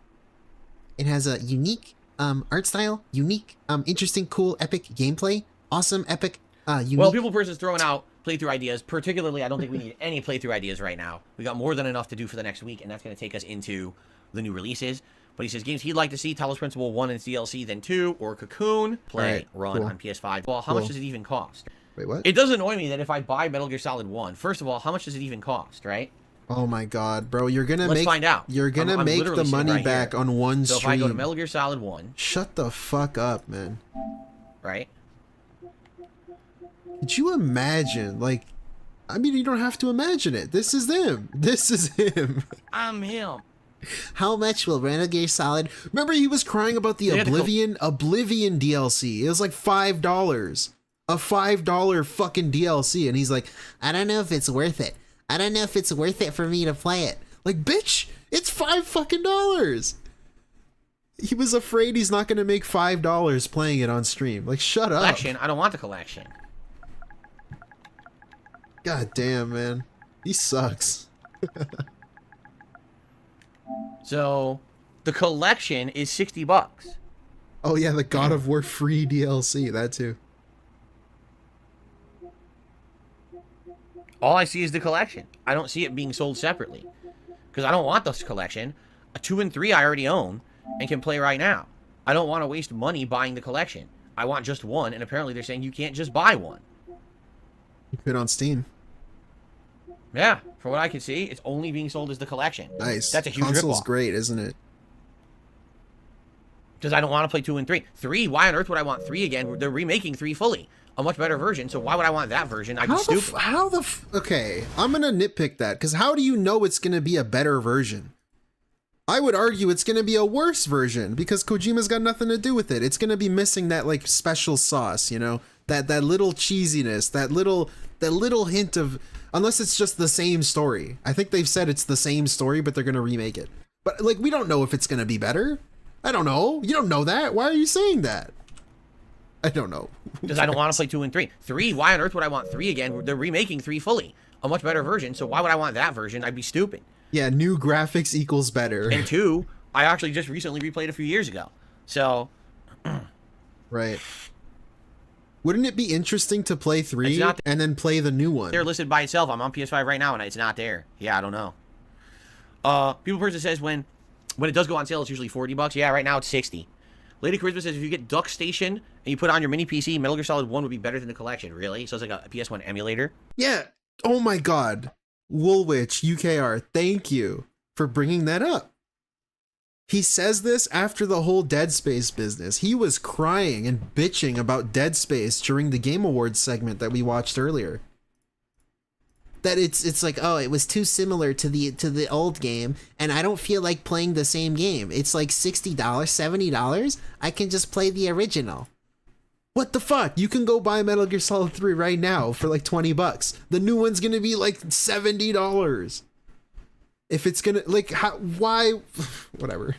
It has a unique art style, unique, interesting, cool, epic gameplay, awesome, epic, unique. Well, People Person's throwing out playthrough ideas. Particularly, I don't think we need any playthrough ideas right now. We got more than enough to do for the next week, and that's going to take us into the new releases. But he says games he'd like to see: Talos Principle 1 and its DLC, then 2, or Cocoon, play, Right, run cool. on PS5. Well, how much does it even cost? Wait, what? It does annoy me that if I buy Metal Gear Solid 1, first of all, how much does it even cost, right? Oh my god, bro, you're gonna Let's make find out. You're gonna I'm make literally the sitting money right back here. on one So stream. if I go to Metal Gear Solid 1, Shut the fuck up, man. right? Could you imagine? Like, I mean, you don't have to imagine it. This is him. This is him. I'm him. How much will Metal Gear Solid? Remember, he was crying about the They had to go- Oblivion DLC. It was like $5, a $5 fucking DLC, and he's like, I don't know if it's worth it. I don't know if it's worth it for me to play it. Like, bitch, it's $5 fucking dollars. He was afraid he's not gonna make $5 playing it on stream. Like, shut up. Collection. I don't want the collection. God damn, man, he sucks. So the collection is $60. Oh yeah, the God of War free DLC, that too. All I see is the collection. I don't see it being sold separately because I don't want this collection. 2 and 3 I already own and can play right now. I don't want to waste money buying the collection. I want just one, and apparently they're saying you can't just buy one. You put it on Steam. Yeah, from what I can see, it's only being sold as the collection. Nice. That's a huge Console's ripoff. great, isn't it? Because I don't want to play 2 and 3. 3, why on earth would I want 3 again? They're remaking 3 fully. A much better version, so why would I want that version? I'd be stupid. Okay, I'm gonna nitpick that, because how do you know it's gonna be a better version? I would argue it's gonna be a worse version, because Kojima's got nothing to do with it. It's gonna be missing that, like, special sauce, you know? That little cheesiness, that little hint of... Unless it's just the same story. I think they've said it's the same story, but they're gonna remake it. But, like, we don't know if it's gonna be better. I don't know. You don't know that. Why are you saying that? I don't know. Because I don't want to play 2 and 3. 3, why on earth would I want 3 again? They're remaking 3 fully. A much better version, so why would I want that version? I'd be stupid. Yeah, new graphics equals better. And 2, I actually just recently replayed a few years ago. So... Right. Wouldn't it be interesting to play 3 and then play the new one? They're listed by itself. I'm on PS5 right now, and it's not there. Yeah, I don't know. People Person says when it does go on sale, it's usually $40. Yeah, right now it's 60. Lady Charisma says if you get Duck Station and you put it on your mini PC, Metal Gear Solid 1 would be better than the collection. Really? So it's like a PS1 emulator? Yeah. Oh my god. Woolwich UKR, thank you for bringing that up. He says this after the whole Dead Space business. He was crying and bitching about Dead Space during the Game Awards segment that we watched earlier. That it's like, oh, it was too similar to the old game, and I don't feel like playing the same game. It's like $60, $70. I can just play the original. What the fuck? You can go buy Metal Gear Solid 3 right now for like $20. The new one's gonna be like $70. If it's gonna, like, how, why, whatever.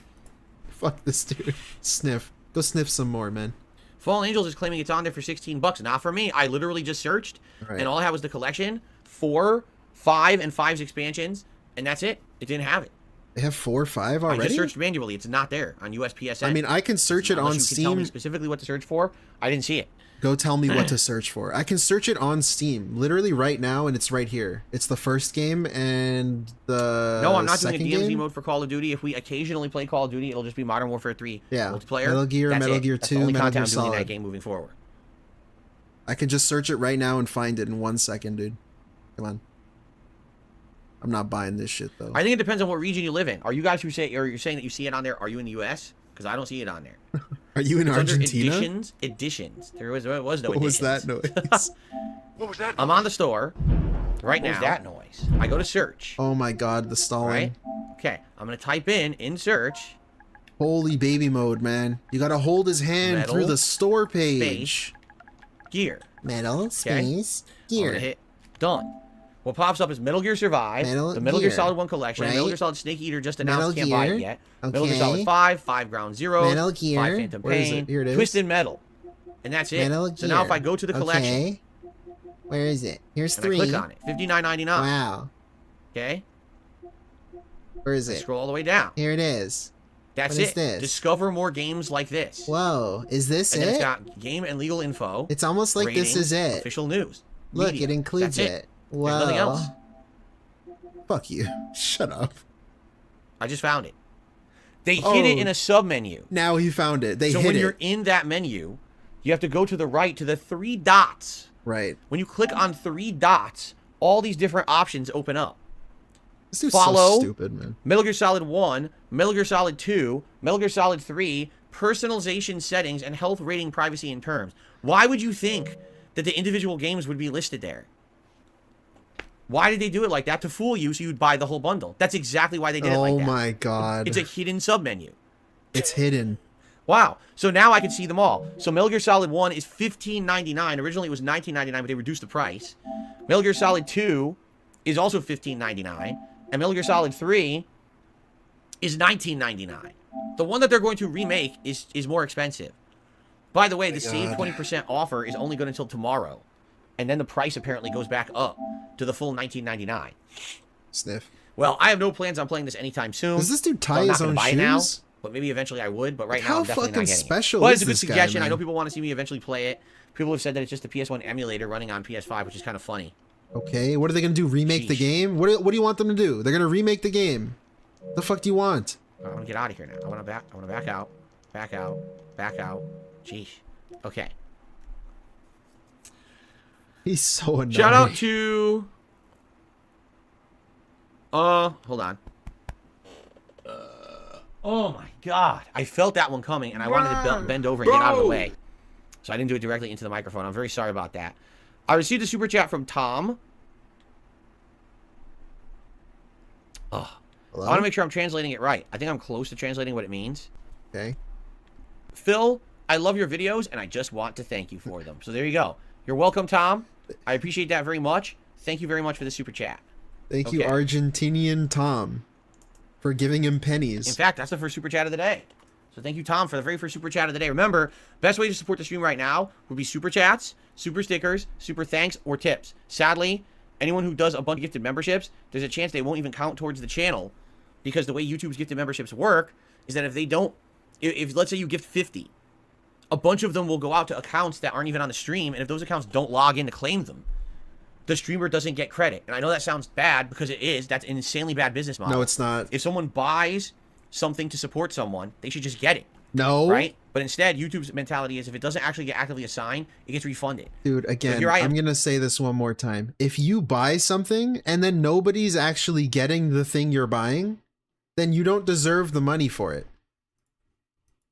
Fuck this dude. Sniff. Go sniff some more, man. Fallen Angels is claiming it's on there for $16. Not for me. I literally just searched, and all I had was the collection, 4, 5, and 5's expansions, and that's it. It didn't have it. They have 4 or 5 already? I just searched manually. It's not there on USPSN. I mean, I can search it on Steam. Can tell me specifically what to search for. I didn't see it. Go tell me what to search for. I can search it on Steam, literally right now, and it's right here. It's the first game and the No, I'm not doing a DMZ game? mode for Call of Duty. If we occasionally play Call of Duty, it'll just be Modern Warfare 3 multiplayer. Metal Gear, That's Metal it. Gear That's 2, the only Metal content Gear I'm doing in Solid. that game moving forward. I can just search it right now and find it in 1 second, dude. Come on. I'm not buying this shit, though. I think it depends on what region you live in. Are you guys who say, or you're saying that you see it on there? Are you in the U.S.? Because I don't see it on there. Are you in It's under Argentina? Editions. There was no What editions. was that noise? What was that? I'm on the store right now. What was that noise? I go to search. Oh my god, the stalling. Right? Okay, I'm going to type in search. Holy baby mode, man. You gotta hold his hand Metal, through the store page. Space, gear. Metal, space, I'm gear. gonna hit done. What pops up is Metal Gear Survive, the Metal Gear Solid 1 collection, right? Metal Gear Solid Snake Eater just announced, Metal can't buy Gear, it yet. Metal Gear Solid 5 Ground Zero, Metal Gear, 5 Phantom where is Pain, it? Here it is. Twisted Metal. And that's it. Metal So now if Gear. I go to the collection, Okay. Where is it? Here's and 3. I click on it, $59.99. Wow. Okay? Where is I it? scroll all the way down. Here it is. That's What is it. this? Discover more games like this. Whoa. Is this And then it? it's got game and legal info. It's almost like this is it. Official news. Look, media. it includes That's it. There's nothing Whoa. else. Fuck you. Shut up. I just found it. They hid it in a sub-menu. Now he found it. They so hid when it. you're in that menu, you have to go to the right to the 3 dots. Right. When you click on 3 dots, all these different options open up. This dude's Follow, so stupid, man. Metal Gear Solid 1, Metal Gear Solid 2, Metal Gear Solid 3, personalization settings, and health rating, privacy, and terms. Why would you think that the individual games would be listed there? Why did they do it like that? To fool you so you'd buy the whole bundle. That's exactly why they did it like that. Oh my god. It's a hidden submenu. It's hidden. Wow. So now I can see them all. So Metal Gear Solid 1 is $15.99. Originally it was $19.99, but they reduced the price. Metal Gear Solid 2 is also $15.99. And Metal Gear Solid 3 is $19.99. The one that they're going to remake is more expensive. By the way, the save 20% offer is only good until tomorrow. And then the price apparently goes back up to the full $19.99. Sniff. Well, I have no plans on playing this anytime soon. Does this dude so tie I'm not his gonna own buy it now, shoes? but maybe eventually I would. But right Like, now, how I'm definitely not fucking getting special it. Well, is it's a good this guy, suggestion. I man? know people want to see me eventually play it. People have said that it's just a PS1 emulator running on PS5, which is kind of funny. Okay, what are they gonna do? Remake the game? What do you want them to do? They're gonna remake the game. The fuck do you want? I want to get out of here now. I want to back out. Back out. Back out. Jeez. Okay. He's so annoying. Shout out to... hold on. Oh my god. I felt that one coming, and I wanted to bend over and get out of the way. So I didn't do it directly into the microphone. I'm very sorry about that. I received a super chat from Tom. Oh. Hello? I want to make sure I'm translating it right. I think I'm close to translating what it means. Okay. Phil, I love your videos, and I just want to thank you for them. So there you go. You're welcome, Tom. I appreciate that very much. Thank you very much for the super chat. Thank you, Okay. Argentinian Tom, for giving him pennies. In fact, that's the first super chat of the day. So thank you, Tom, for the very first super chat of the day. Remember, best way to support the stream right now would be super chats, super stickers, super thanks, or tips. Sadly, anyone who does a bunch of gifted memberships, there's a chance they won't even count towards the channel, because the way YouTube's gifted memberships work is that if they don't, if let's say you gift 50, a bunch of them will go out to accounts that aren't even on the stream, and if those accounts don't log in to claim them, the streamer doesn't get credit. And I know that sounds bad, because it is. That's an insanely bad business model. No, it's not. If someone buys something to support someone, they should just get it. No. Right? But instead, YouTube's mentality is if it doesn't actually get actively assigned, it gets refunded. Dude, again, So I'm going to say this one more time. If you buy something and then nobody's actually getting the thing you're buying, then you don't deserve the money for it.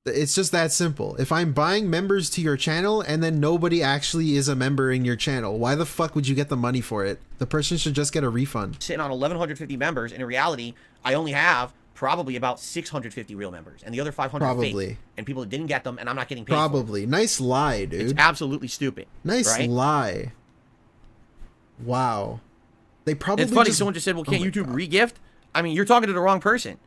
It's just that simple. If I'm buying members to your channel and then nobody actually is a member in your channel, why the fuck would you get the money for it? The person should just get a refund. Sitting on 1,150 members, and in reality, I only have probably about 650 real members, and the other 500 Probably. fake, and people that didn't get them, and I'm not getting paid. Probably. Nice lie, dude. It's absolutely stupid. Nice right? lie. Wow. They probably. It's funny. Someone just said, "Well, can't YouTube regift?" I mean, you're talking to the wrong person.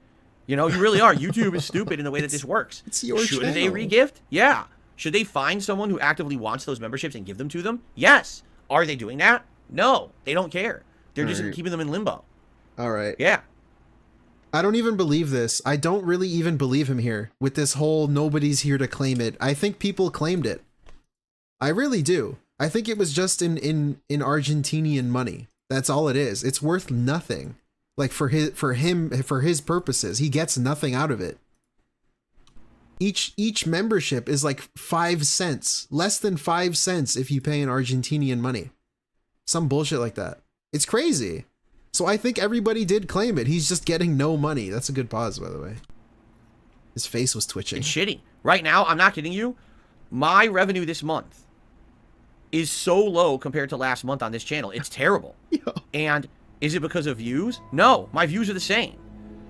You know, you really are. YouTube is stupid in the way that this works. It's your Shouldn't channel. they regift? Yeah. Should they find someone who actively wants those memberships and give them to them? Yes. Are they doing that? No. They don't care. They're just keeping them in limbo. All right. Yeah. I don't even believe this. I don't really even believe him here with this whole nobody's here to claim it. I think people claimed it. I really do. I think it was just in Argentinian money. That's all it is. It's worth nothing. Like for his purposes, he gets nothing out of it. Each membership is like 5 cents, less than 5 cents if you pay in Argentinian money. Some bullshit like that. It's crazy. So I think everybody did claim it. He's just getting no money. That's a good pause, by the way. His face was twitching. It's shitty. Right now, I'm not kidding you. My revenue this month is so low compared to last month on this channel. It's terrible. And is it because of views? No, my views are the same.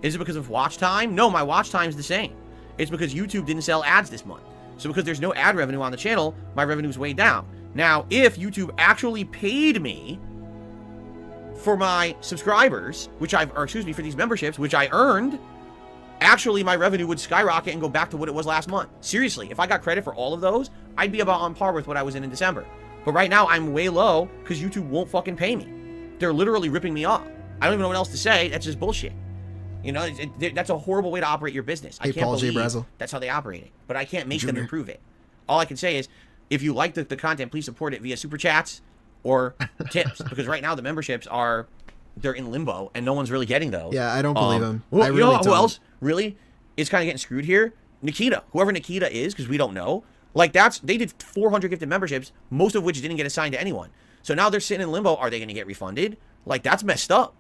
Is it because of watch time? No, my watch time is the same. It's because YouTube didn't sell ads this month. So because there's no ad revenue on the channel, my revenue's way down. Now, if YouTube actually paid me for my subscribers, for these memberships, which I earned, actually my revenue would skyrocket and go back to what it was last month. Seriously, if I got credit for all of those, I'd be about on par with what I was in December. But right now, I'm way low because YouTube won't fucking pay me. They're literally ripping me off. I don't even know what else to say. That's just bullshit. You know, that's a horrible way to operate your business. I can't believe that's how they operate it. But I can't make them improve it. All I can say is, if you like the content, please support it via super chats or tips. Because right now, the memberships they're in limbo, and no one's really getting those. Yeah, I don't believe him. Well, I really you know don't. who else really is kind of getting screwed here? Nikita. Whoever Nikita is, because we don't know. Like, they did 400 gifted memberships, most of which didn't get assigned to anyone. So now they're sitting in limbo. Are they going to get refunded? Like, that's messed up.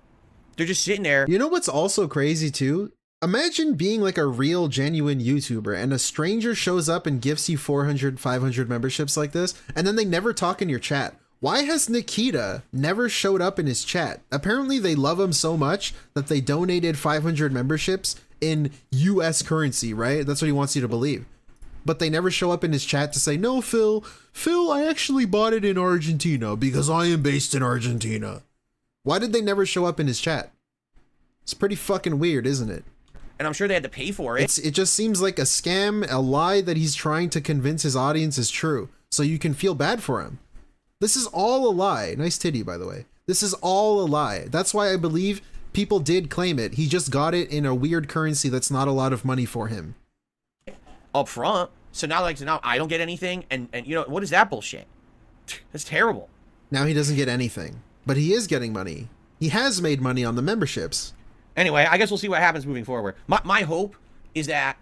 They're just sitting there. You know what's also crazy too? Imagine being like a real, genuine YouTuber and a stranger shows up and gifts you 400, 500 memberships like this, and then they never talk in your chat. Why has Nikita never showed up in his chat? Apparently they love him so much that they donated 500 memberships in US currency, right? That's what he wants you to believe. But they never show up in his chat to say, no, Phil, I actually bought it in Argentina because I am based in Argentina. Why did they never show up in his chat? It's pretty fucking weird, isn't it? And I'm sure they had to pay for it. It just seems like a scam, a lie that he's trying to convince his audience is true. So you can feel bad for him. This is all a lie. Nice titty, by the way. This is all a lie. That's why I believe people did claim it. He just got it in a weird currency that's not a lot of money for him. Up front. So now I don't get anything. And you know, what is that bullshit? That's terrible. Now he doesn't get anything. But he is getting money. He has made money on the memberships. Anyway, I guess we'll see what happens moving forward. My hope is that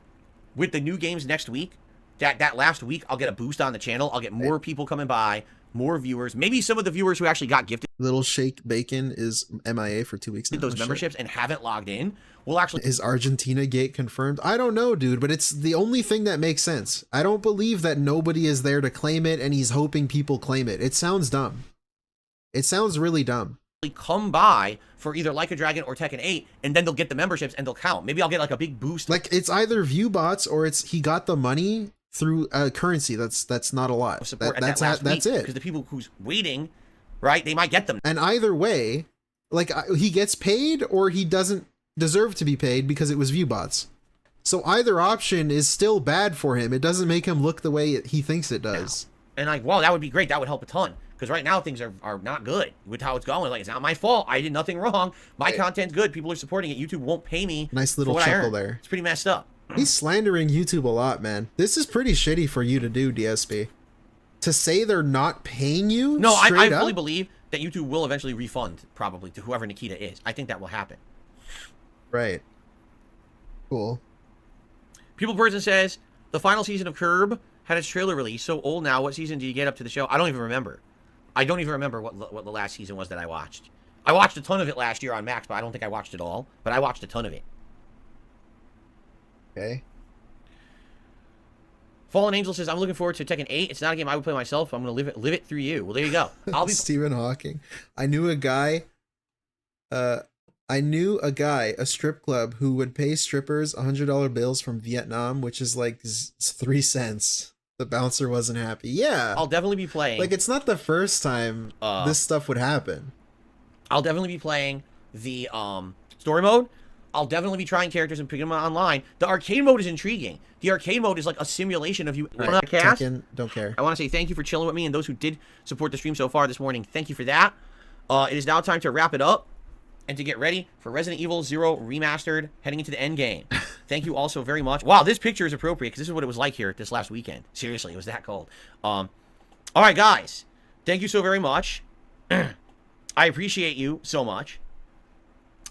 with the new games next week, that last week, I'll get a boost on the channel. I'll get more people coming by, more viewers. Maybe some of the viewers who actually got gifted Little Shake Bacon is MIA for 2 weeks now. those memberships and haven't logged in will actually... Is Argentina gate confirmed? I don't know, dude, but it's the only thing that makes sense. I don't believe that nobody is there to claim it and he's hoping people claim it. It sounds dumb. It sounds really dumb. Come by for either Like a Dragon or Tekken 8, and then they'll get the memberships and they'll count. Maybe I'll get like a big boost. Like, it's either view bots or it's he got the money through a currency that's not a lot. That's it. Because the people who's waiting, right, they might get them. And either way, like, he gets paid or he doesn't deserve to be paid because it was view bots. So either option is still bad for him. It doesn't make him look the way he thinks it does. And like, wow, that would be great. That would help a ton. Because right now things are not good with how it's going. Like, it's not my fault. I did nothing wrong. My content's good. People are supporting it. YouTube won't pay me. Nice little for what chuckle there. It's pretty messed up. He's slandering YouTube a lot, man. This is pretty shitty for you to do, DSP. To say they're not paying you? No, I straight fully up? believe that YouTube will eventually refund, probably, to whoever Nikita is. I think that will happen. Right. Cool. People Person says, the final season of Curb had its trailer release. So old now. What season did you get up to the show? I don't even remember. I don't even remember what the last season was that I watched. I watched a ton of it last year on Max, but I don't think I watched it all. But I watched a ton of it. Okay. Fallen Angel says, I'm looking forward to Tekken 8. It's not a game I would play myself. I'm going to live it through you. Well, there you go. I'll be Stephen Hawking. I knew a guy, a strip club who would pay strippers $100 bills from Vietnam, which is like 3 cents. The bouncer wasn't happy. Yeah. I'll definitely be playing. Like, it's not the first time this stuff would happen. I'll definitely be playing the story mode. I'll definitely be trying characters and picking them online. The arcade mode is intriguing. The arcade mode is like a simulation of you. Right. Tekken, don't care. I want to say thank you for chilling with me, and those who did support the stream so far this morning, thank you for that. It is now time to wrap it up and to get ready for Resident Evil 0 Remastered, heading into the end game. Thank you all so very much. Wow, this picture is appropriate, because this is what it was like here this last weekend. Seriously, it was that cold. All right, guys. Thank you so very much. I appreciate you so much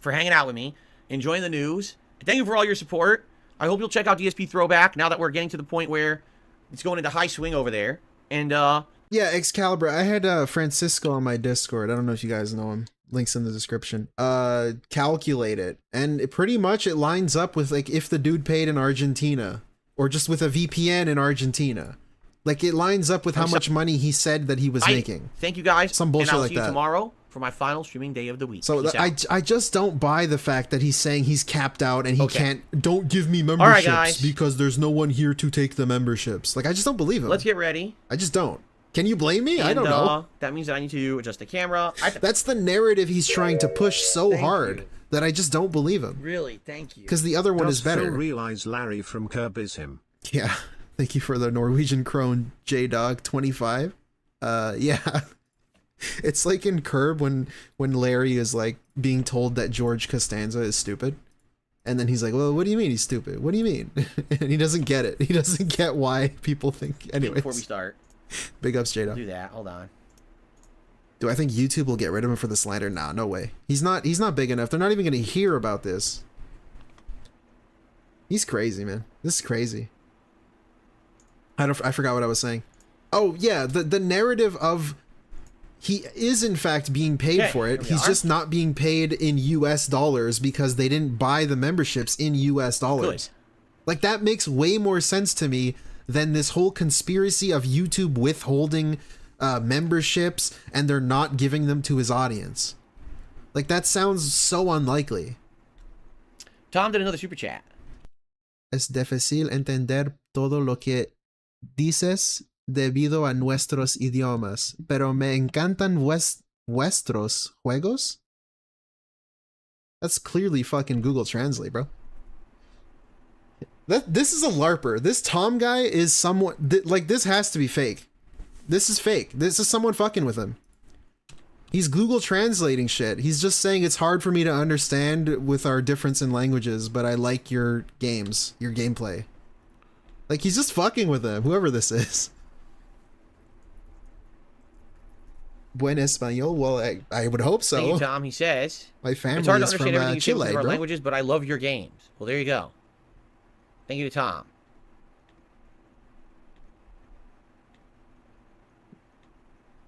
for hanging out with me, enjoying the news. Thank you for all your support. I hope you'll check out DSP Throwback now that we're getting to the point where it's going into high swing over there. And, yeah, Excalibur. I had Francisco on my Discord. I don't know if you guys know him. Links in the description. Calculate it. And pretty much it lines up with, like, if the dude paid in Argentina. Or just with a VPN in Argentina. Like, it lines up with how much money he said that he was making. Thank you, guys. Some bullshit and I'll like see you that. tomorrow for my final streaming day of the week. So I just don't buy the fact that he's saying he's capped out and he can't, don't give me memberships all right, guys. because there's no one here to take the memberships. Like, I just don't believe him. Let's get ready. I just don't. Can you blame me? I don't know. That means that I need to adjust the camera. That's the narrative he's trying to push so hard that I just don't believe him. Really, thank you. Because the other one is better. Phil realize Larry from Curb is him? Yeah. Thank you for the Norwegian Crone JDog25. Yeah. It's like in Curb when Larry is like being told that George Costanza is stupid. And then he's like, well, what do you mean he's stupid? What do you mean? And he doesn't get it. He doesn't get why people think. Anyways. Before we start. Big ups, JDog. Do that. Hold on. Do I think YouTube will get rid of him for the slander? Nah, no way. He's not big enough. They're not even going to hear about this. He's crazy, man. This is crazy. I forgot what I was saying. Oh, yeah, the narrative of he is in fact being paid for it. He's just not being paid in US dollars because they didn't buy the memberships in US dollars. Good. Like, that makes way more sense to me than this whole conspiracy of YouTube withholding memberships and they're not giving them to his audience. Like, that sounds so unlikely. Tom did another super chat. Es difícil entender todo lo que dices debido a nuestros idiomas, pero me encantan vuestros juegos. That's clearly fucking Google Translate, bro. This is a LARPer. This Tom guy is someone like, this has to be fake. This is fake. This is someone fucking with him. He's Google translating shit. He's just saying it's hard for me to understand with our difference in languages, but I like your games, your gameplay. Like, he's just fucking with them, whoever this is. Buen español? Well, I would hope so. Thank you, Tom. He says, my family it's hard to is understand from everything you say Chile, with our bro. languages, but I love your games. Well, there you go. Thank you to Tom.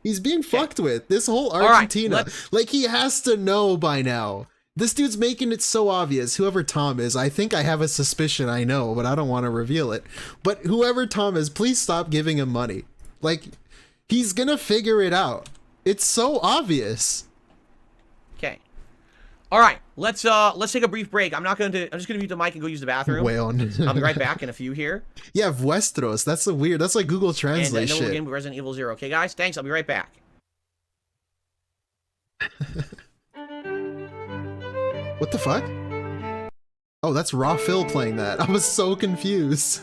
He's being fucked with. This whole Argentina. Right, like, he has to know by now. This dude's making it so obvious. Whoever Tom is, I think I have a suspicion I know, but I don't want to reveal it. But whoever Tom is, please stop giving him money. Like, he's gonna figure it out. It's so obvious. Okay. All right. Let's take a brief break. I'm just gonna mute the mic and go use the bathroom. I'll be right back in a few here. Yeah, vuestros. That's like Google Translate and then shit. we'll get into Resident Evil 0. Okay, guys. Thanks. I'll be right back. What the fuck? Oh, that's Raw Phil playing that. I was so confused.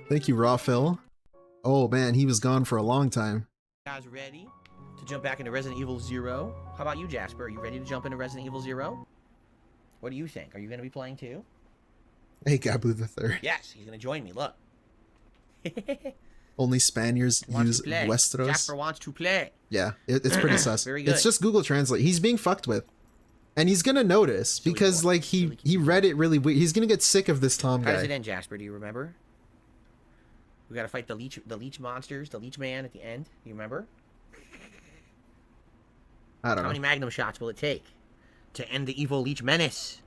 Thank you, Raw Phil. Oh man, he was gone for a long time. Guys ready to jump back into Resident Evil 0? How about you, Jasper? Are you ready to jump into Resident Evil 0? What do you think? Are you going to be playing too? Hey, Gabu the Third. Yes, he's going to join me. Look. Only Spaniards use Westeros. Jasper wants to play. Yeah, it's pretty sus. Very good. It's just Google Translate. He's being fucked with. And he's gonna notice because like he read it really weird. He's gonna get sick of this Tom guy. How does it end, Jasper? Do you remember? We gotta fight the leech monsters, the leech man at the end. Do you remember? I don't know. How many magnum shots will it take to end the evil leech menace?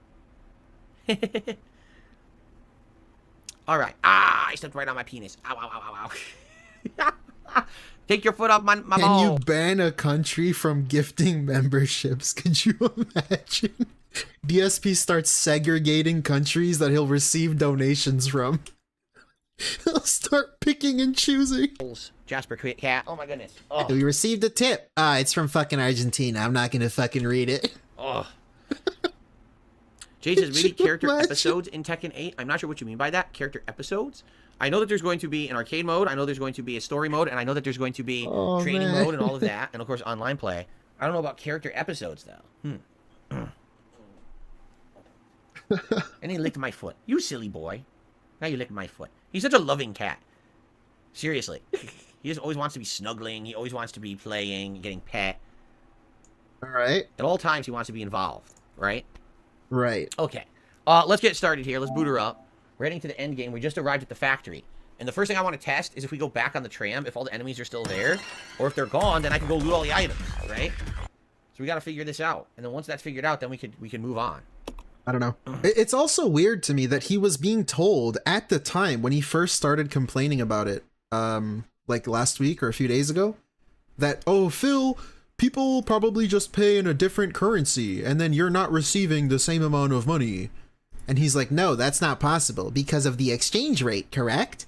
All right. Ah, I stepped right on my penis. Ow, ow, ow, ow, ow. Take your foot off my Can ball. you ban a country from gifting memberships? Could you imagine? DSP starts segregating countries that he'll receive donations from. He'll start picking and choosing. Jasper quit cat. Oh my goodness. Oh. We received a tip. It's from fucking Argentina. I'm not gonna fucking read it. Oh. Jay says, really, character episodes in Tekken 8? I'm not sure what you mean by that. Character episodes? I know that there's going to be an arcade mode. I know there's going to be a story mode. And I know that there's going to be training mode and all of that. And, of course, online play. I don't know about character episodes, though. And he licked my foot. You silly boy. Now you licked my foot. He's such a loving cat. Seriously. He just always wants to be snuggling. He always wants to be playing, getting pet. All right. At all times, he wants to be involved. Right? Right. Okay. Let's get started here. Let's boot her up. We're heading to the end game. We just arrived at the factory. And the first thing I want to test is if we go back on the tram, if all the enemies are still there. Or if they're gone, then I can go loot all the items, right? So we got to figure this out. And then once that's figured out, then we can move on. I don't know. It's also weird to me that he was being told at the time when he first started complaining about it, like last week or a few days ago, that, oh, Phil, people probably just pay in a different currency and then you're not receiving the same amount of money. And he's like, no, that's not possible because of the exchange rate, correct?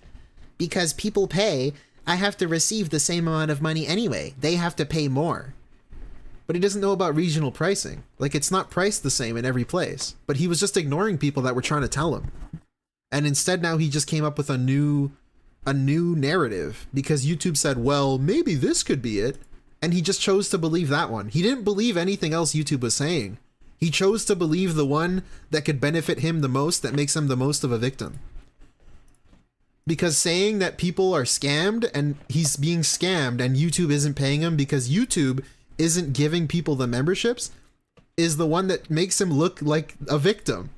Because people pay, I have to receive the same amount of money anyway. They have to pay more. But he doesn't know about regional pricing. Like, it's not priced the same in every place. But he was just ignoring people that were trying to tell him. And instead now he just came up with a new narrative because YouTube said, well, maybe this could be it. And he just chose to believe that one. He didn't believe anything else YouTube was saying. He chose to believe the one that could benefit him the most, that makes him the most of a victim. Because saying that people are scammed and he's being scammed and YouTube isn't paying him because YouTube isn't giving people the memberships is the one that makes him look like a victim.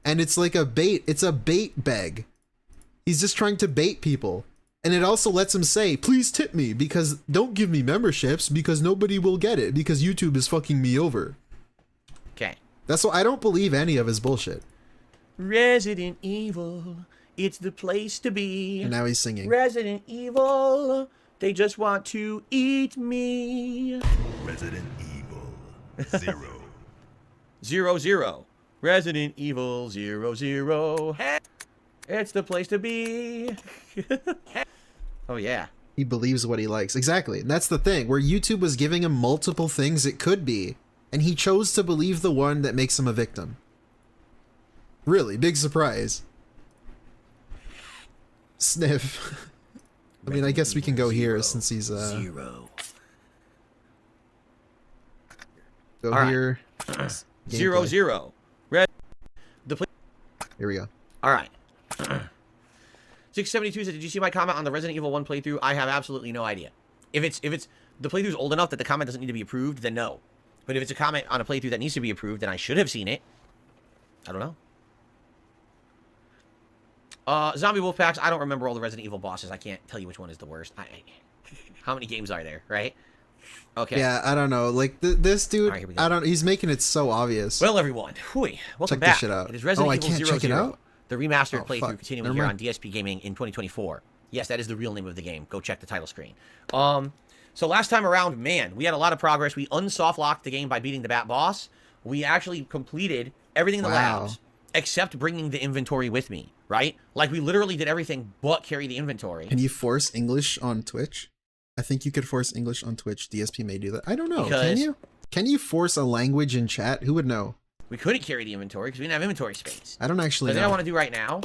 And it's like a bait. It's a bait bag. He's just trying to bait people. And it also lets him say, please tip me because don't give me memberships because nobody will get it because YouTube is fucking me over. Okay. That's why I don't believe any of his bullshit. Resident Evil, it's the place to be. And now he's singing. Resident Evil, they just want to eat me. Resident Evil 0. 0-0. Resident Evil 0-0. It's the place to be. Oh, yeah. He believes what he likes. Exactly. And that's the thing, where YouTube was giving him multiple things it could be, and he chose to believe the one that makes him a victim. Really, big surprise. Sniff. I mean, I guess we can go here since he's, 0. Go All here. Right. 0-0. Here we go. All right. 672 said, did you see my comment on the Resident Evil 1 playthrough? I have absolutely no idea. If it's the playthrough's old enough that the comment doesn't need to be approved, then no. But if it's a comment on a playthrough that needs to be approved, then I should have seen it. I don't know. Zombie Wolfpacks, I don't remember all the Resident Evil bosses. I can't tell you which one is the worst. How many games are there, right? Okay. Yeah, I don't know. Like, this dude, right, he's making it so obvious. Well, everyone, welcome check back. This shit out. It is Resident Evil 0-0. Check it out? The remastered playthrough continuing Never here mind. on DSP Gaming in 2024. Yes, that is the real name of the game. Go check the title screen. So last time around, man, we had a lot of progress. We unsoft-locked the game by beating the Bat Boss. We actually completed everything in the labs, except bringing the inventory with me, right? Like, we literally did everything but carry the inventory. Can you force English on Twitch? I think you could force English on Twitch. DSP may do that. I don't know. Can you? Can you force a language in chat? Who would know? We couldn't carry the inventory because we didn't have inventory space. I don't actually The know. thing I want to do right now,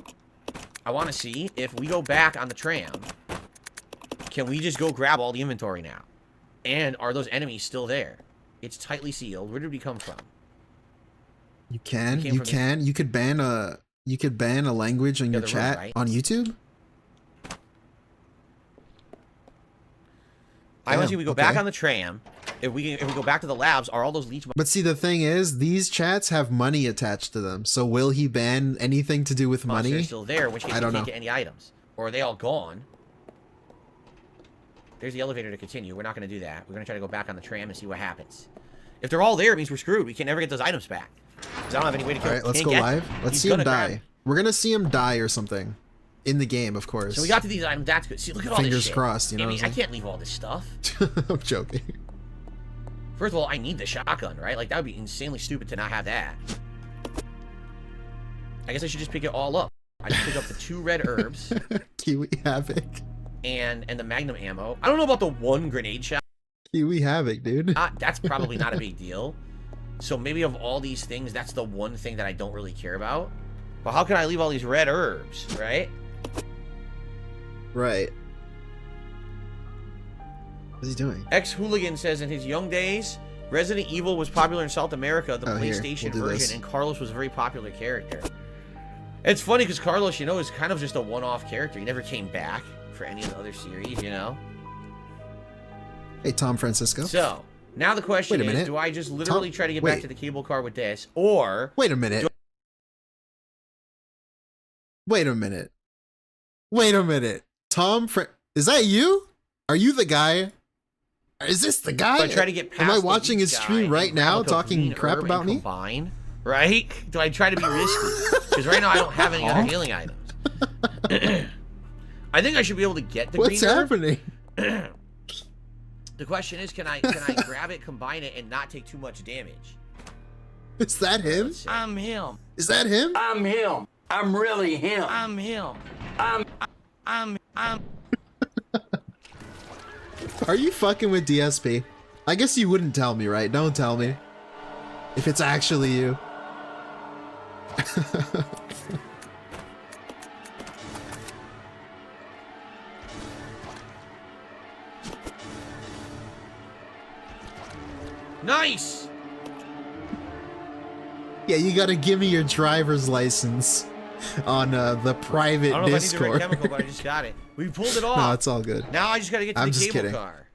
I want to see if we go back on the tram, can we just go grab all the inventory now? And are those enemies still there? It's tightly sealed. Where did we come from? You can. You can. You could ban a. You could ban a language in your chat on YouTube. I want to see if we go back on the tram. If we go back to the labs, are all those leech? But see, the thing is, these chats have money attached to them. So will he ban anything to do with money? They're still there, which case I you don't can't know. get any items. Or are they all gone? There's the elevator to continue. We're not going to do that. We're going to try to go back on the tram and see what happens. If they're all there, it means we're screwed. We can never get those items back. Because I don't have any way to kill All right, let's go live. Let's see him die. We're gonna see him die or something in the game, of course. So we got to these items. That's good. See, look at all this shit. Fingers crossed. You know. I mean, I can't leave all this stuff. I'm joking. First of all, I need the shotgun, right? Like, that would be insanely stupid to not have that. I guess I should just pick it all up. I just pick up the 2 red herbs. Kiwi Havoc. And the magnum ammo. I don't know about the 1 grenade shot. Kiwi Havoc, dude. That's probably not a big deal. So maybe of all these things, that's the one thing that I don't really care about. But how can I leave all these red herbs, right? Right. What's he doing? Ex-Hooligan says, in his young days, Resident Evil was popular in South America, the PlayStation version, and Carlos was a very popular character. It's funny because Carlos, you know, is kind of just a one-off character. He never came back for any of the other series, you know? Hey, Tom Francisco. So, now the question is, do I just literally try to get back to the cable car with this, or... Wait a minute. Wait a minute. Wait a minute. Is that you? Are you the guy? Is this the guy? Do I try to get past Am I watching his stream right now talking crap about me? Combine, right? Do I try to be risky? Because right now I don't have any other healing items. I think I should be able to get the What's happening? The question is, can I grab it, combine it, and not take too much damage? Is that him? I'm him. Is that him? I'm him. I'm really him. I'm him. I'm Are you fucking with DSP? I guess you wouldn't tell me, right? Don't tell me. If it's actually you. Nice! Yeah, you gotta give me your driver's license on the private I don't know Discord. if I need the right chemical, but I just got it. We pulled it off. No, it's all good. Now I just gotta get to the cable car.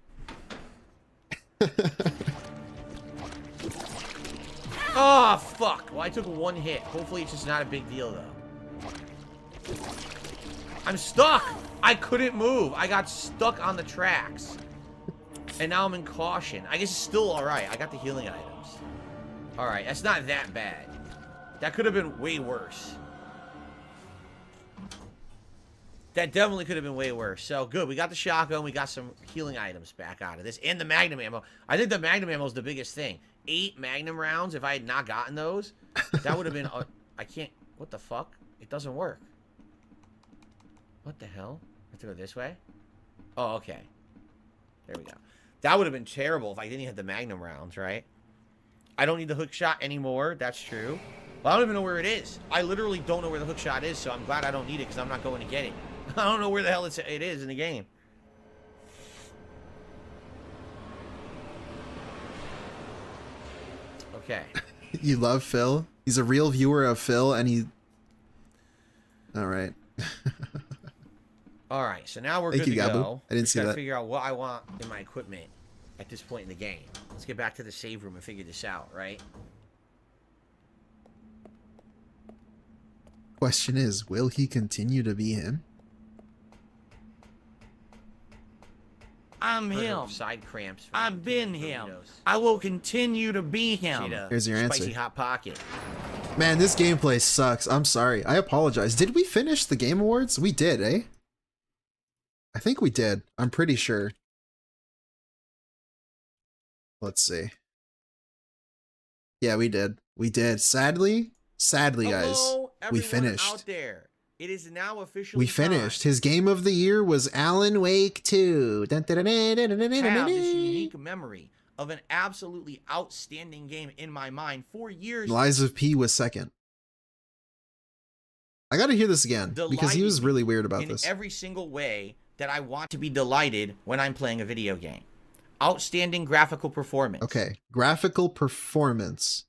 Oh, fuck. Well, I took 1 hit. Hopefully it's just not a big deal, though. I'm stuck! I couldn't move. I got stuck on the tracks. And now I'm in caution. I guess it's still alright. I got the healing items. Alright, that's not that bad. That could have been way worse. That definitely could have been way worse. So, good. We got the shotgun. We got some healing items back out of this. And the magnum ammo. I think the magnum ammo is the biggest thing. 8 magnum rounds. If I had not gotten those, that would have been... I can't... What the fuck? It doesn't work. What the hell? I have to go this way? Oh, okay. There we go. That would have been terrible if I didn't have the magnum rounds, right? I don't need the hook shot anymore. That's true. But I don't even know where it is. I literally don't know where the hook shot is, so I'm glad I don't need it because I'm not going to get it. I don't know where the hell it is in the game. Okay. You love Phil? He's a real viewer of Phil, and he... Alright. Alright, so now we're Thank good you, to Gabu. go. I didn't see gotta that. figure out what I want in my equipment at this point in the game. Let's get back to the save room and figure this out, right? Question is, will he continue to be him? I'm him. Side cramps. I've been him. I will continue to be him. Here's your answer. Spicy hot pocket. Man, this gameplay sucks. I'm sorry. I apologize. Did we finish the Game Awards? We did, eh? I think we did. I'm pretty sure. Let's see. Yeah, we did. We did. Sadly, guys, we finished. Out there. It is now officially We finished. His game of the year was Alan Wake 2. Dun, dun, dun, dun, dun, dun, dun, dun, have dun. this unique memory of an absolutely outstanding game in my mind for years. Lies of P was second. I gotta hear this again because he was really weird about this. In every single way that I want to be delighted when I'm playing a video game. Outstanding graphical performance. Okay, graphical performance.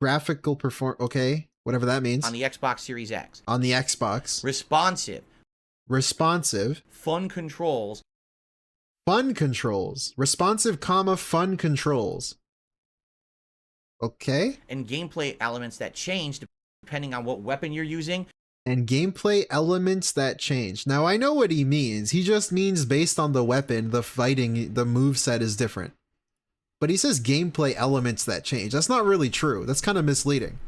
Okay, whatever that means. On the Xbox Series X. On the Xbox. Responsive. Fun controls. Responsive, fun controls. Okay. And gameplay elements that change depending on what weapon you're using. And gameplay elements that change. Now, I know what he means. He just means based on the weapon, the moveset is different. But he says gameplay elements that change. That's not really true. That's kind of misleading.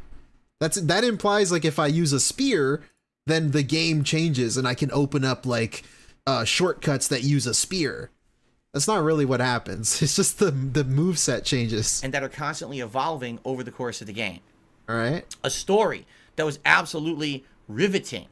That implies like if I use a spear, then the game changes and I can open up like shortcuts that use a spear. That's not really what happens. It's just the moveset changes. And that are constantly evolving over the course of the game. All right. A story that was absolutely riveting.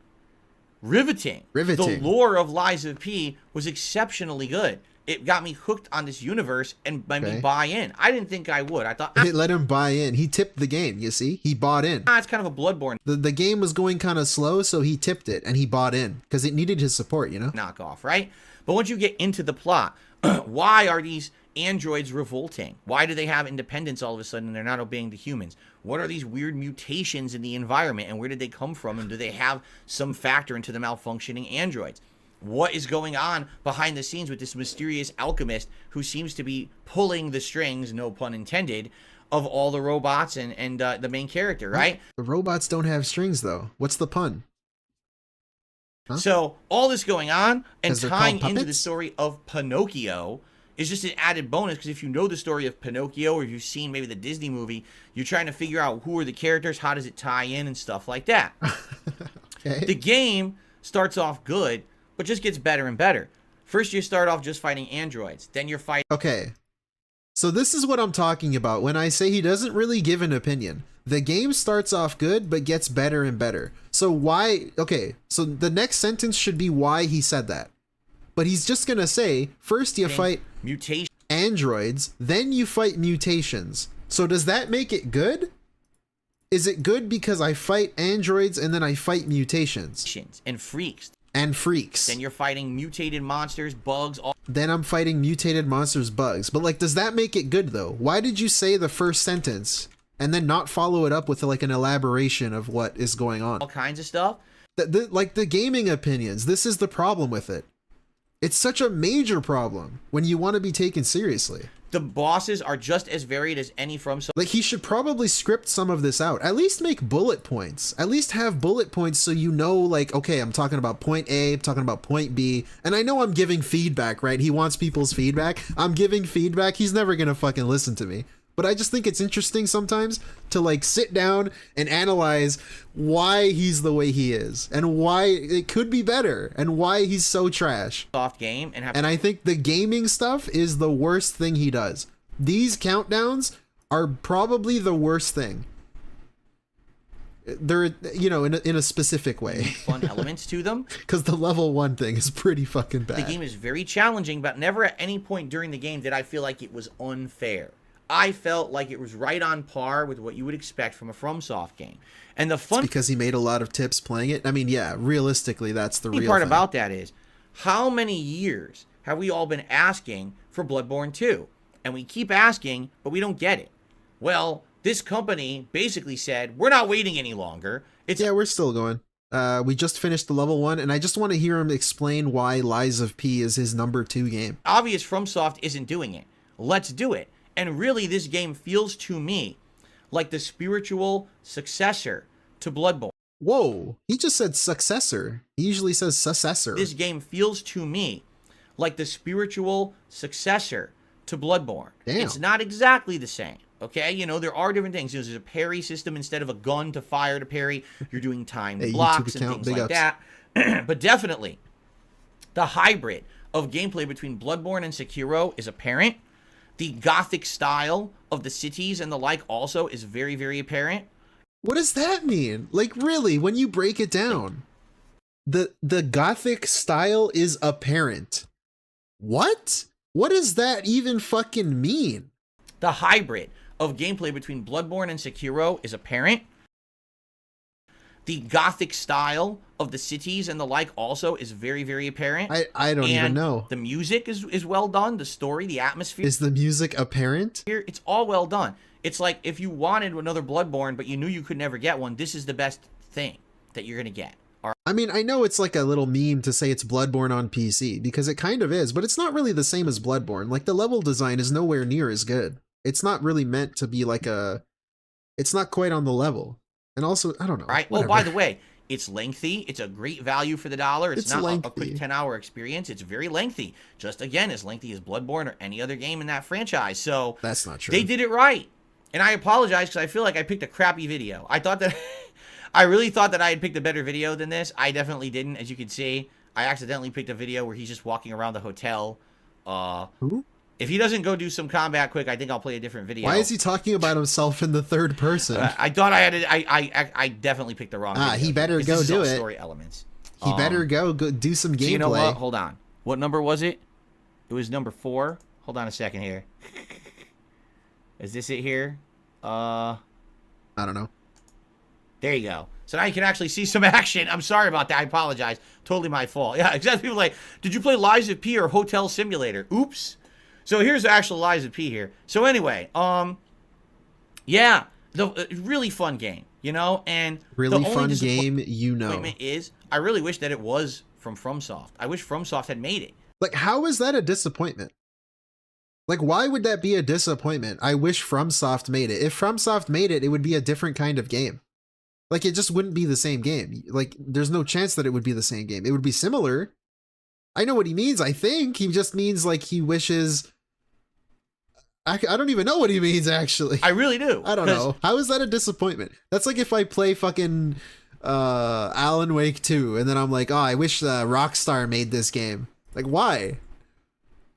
The lore of Lies of P was exceptionally good. It got me hooked on this universe and made me buy in. I didn't think I would. I thought it let him buy in. He tipped the game, you see? He bought in. It's kind of a Bloodborne. The game was going kind of slow, so he tipped it and he bought in because it needed his support, you know? Knockoff, right? But once you get into the plot, why are these androids revolting? Why do they have independence all of a sudden and they're not obeying the humans? What are these weird mutations in the environment and where did they come from? And do they have some factor into the malfunctioning androids? What is going on behind the scenes with this mysterious alchemist who seems to be pulling the strings, no pun intended, of all the robots and the main character, right? The robots don't have strings though. What's the pun? Huh? So all this going on and tying into the story of Pinocchio is just an added bonus, because if you know the story of Pinocchio or if you've seen maybe the Disney movie, you're trying to figure out who are the characters, how does it tie in and stuff like that. Okay. The game starts off good, but just gets better and better. First you start off just fighting androids, then you're fighting... Okay, so this is what I'm talking about when I say he doesn't really give an opinion. The game starts off good, but gets better and better. So why... Okay, so the next sentence should be why he said that. But he's just gonna say, first you fight mutation androids, then you fight mutations. So does that make it good? Is it good because I fight androids and then I fight mutations? And freaks. Then you're fighting mutated monsters, bugs, all... Then I'm fighting mutated monsters, bugs. But like, does that make it good though? Why did you say the first sentence and then not follow it up with like an elaboration of what is going on? All kinds of stuff. Like the gaming opinions, this is the problem with it. It's such a major problem when you want to be taken seriously. The bosses are just as varied as any from... Like, he should probably script some of this out. At least make bullet points. At least have bullet points so you know, like, okay, I'm talking about point A, I'm talking about point B. And I know I'm giving feedback, right? He wants people's feedback. I'm giving feedback. He's never going to fucking listen to me. But I just think it's interesting sometimes to like sit down and analyze why he's the way he is and why it could be better and why he's so trash. Soft game and I think the gaming stuff is the worst thing he does. These countdowns are probably the worst thing. They're, you know, in a specific way. Fun elements to them. Because the level 1 thing is pretty fucking bad. The game is very challenging, but never at any point during the game did I feel like it was unfair. I felt like it was right on par with what you would expect from a FromSoft game. And the fun... It's because he made a lot of tips playing it. I mean, yeah, realistically, that's the real part thing. About that is, how many years have we all been asking for Bloodborne 2? And we keep asking, but we don't get it. Well, this company basically said, we're not waiting any longer. Yeah, we're still going. We just finished the level 1, and I just want to hear him explain why Lies of P is his number 2 game. Obvious FromSoft isn't doing it. Let's do it. And really, this game feels to me like the spiritual successor to Bloodborne. Whoa, he just said successor. He usually says successor. This game feels to me like the spiritual successor to Bloodborne. Damn. It's not exactly the same, okay? You know, there are different things. There's a parry system instead of a gun to fire to parry. You're doing timed blocks and things like that. But definitely, the hybrid of gameplay between Bloodborne and Sekiro is apparent. The gothic style of the cities and the like also is very, very apparent. What does that mean? Like, really, when you break it down, the gothic style is apparent. What? What does that even fucking mean? The hybrid of gameplay between Bloodborne and Sekiro is apparent. The gothic style of the cities and the like also is very, very apparent. I don't even know. The music is well done. The story, the atmosphere. Is the music apparent? It's all well done. It's like if you wanted another Bloodborne, but you knew you could never get one, this is the best thing that you're going to get. I mean, I know it's like a little meme to say it's Bloodborne on PC, because it kind of is, but it's not really the same as Bloodborne. Like, the level design is nowhere near as good. It's not really meant to be like a... It's not quite on the level. And also, I don't know. Right. Whatever. Oh, by the way, it's lengthy. It's a great value for the dollar. It's not a quick 10-hour experience. It's very lengthy. Just, again, as lengthy as Bloodborne or any other game in that franchise. So that's not true. They did it right. And I apologize because I feel like I picked a crappy video. I thought that... I really thought that I had picked a better video than this. I definitely didn't, as you can see. I accidentally picked a video where he's just walking around the hotel. Who? If he doesn't go do some combat quick, I think I'll play a different video. Why is he talking about himself in the third person? I thought I had it. I definitely picked the wrong video. He better go do it. Story elements. He better go do some gameplay. So you know what? Hold on. What number was it? It was number 4. Hold on a second here. Is this it here? I don't know. There you go. So now you can actually see some action. I'm sorry about that. I apologize. Totally my fault. Yeah, exactly. People are like, did you play Lies of P or Hotel Simulator? Oops. So here's the actual Lies of P here. So anyway, yeah, really fun game, you know, and really fun game, you know. Is I really wish that it was from FromSoft. I wish FromSoft had made it. Like, how is that a disappointment? Like, why would that be a disappointment? I wish FromSoft made it. If FromSoft made it, it would be a different kind of game. Like, it just wouldn't be the same game. Like, there's no chance that it would be the same game. It would be similar. I know what he means, I think. He just means, like, he wishes... I don't even know what he means, actually. I really do. I don't know. How is that a disappointment? That's like if I play fucking Alan Wake 2, and then I'm like, oh, I wish Rockstar made this game. Like, why?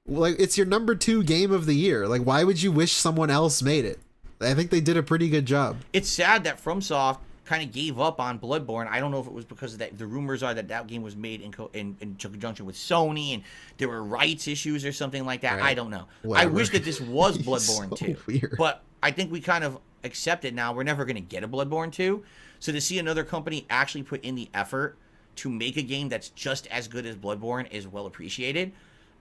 Like, it's your number 2 game of the year. Like, why would you wish someone else made it? I think they did a pretty good job. It's sad that FromSoft kind of gave up on Bloodborne. I don't know if it was because of that. The rumors are that game was made in conjunction with Sony, and there were rights issues or something like that. Right. I don't know. Whatever. I wish that this was Bloodborne 2. Weird. But I think we kind of accept it now. We're never going to get a Bloodborne 2. So to see another company actually put in the effort to make a game that's just as good as Bloodborne is well appreciated.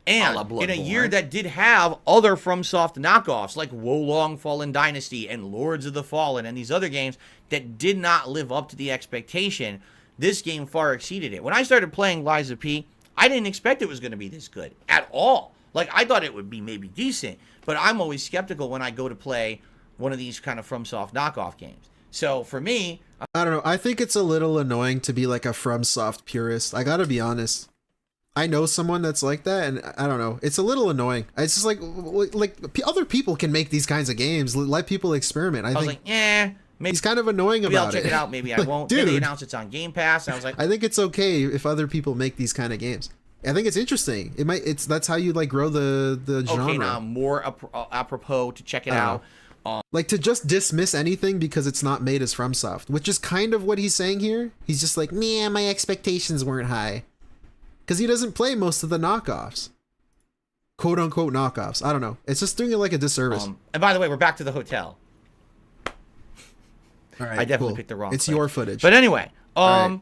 And in a year that did have other FromSoft knockoffs like Wolong Fallen Dynasty and Lords of the Fallen and these other games that did not live up to the expectation, this game far exceeded it. When I started playing Lies of P, I didn't expect it was going to be this good at all. Like, I thought it would be maybe decent, but I'm always skeptical when I go to play one of these kind of FromSoft knockoff games. So for me... I don't know. I think it's a little annoying to be like a FromSoft purist. I gotta be honest. I know someone that's like that, and I don't know. It's a little annoying. It's just like other people can make these kinds of games. Let people experiment. I think. Was like, yeah, maybe he's kind of annoying maybe about I'll check it out. Maybe I like, won't. Dude, then they announce it's on Game Pass, and I was like, I think it's okay if other people make these kind of games. I think it's interesting. That's how you like grow the genre. Okay, now more apropos to check it out. Like, to just dismiss anything because it's not made as FromSoft, which is kind of what he's saying here. He's just like, man, my expectations weren't high. Because he doesn't play most of the knockoffs. Quote unquote knockoffs. I don't know. It's just doing it like a disservice. And by the way, we're back to the hotel. All right, I definitely picked the wrong It's clip. your footage. But anyway, right.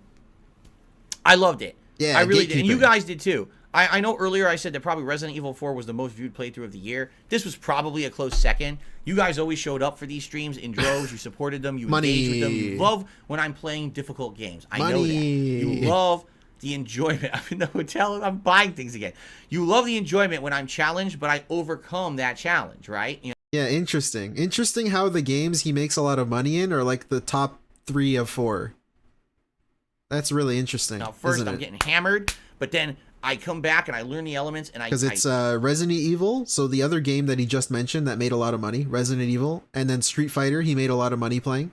I loved it. Yeah, I really did. And you guys did too. I know earlier I said that probably Resident Evil 4 was the most viewed playthrough of the year. This was probably a close second. You guys always showed up for these streams in droves. You supported them. You engaged with them. You love when I'm playing difficult games. I know that. You love the enjoyment. I'm in the hotel. I'm buying things again. You love the enjoyment when I'm challenged, but I overcome that challenge, right? You know? Yeah, interesting. Interesting how the games he makes a lot of money in are like the top 3 of 4. That's really interesting. Now, first I'm getting hammered, but then I come back and I learn the elements, and because it's Resident Evil, so the other game that he just mentioned that made a lot of money, Resident Evil, and then Street Fighter, he made a lot of money playing,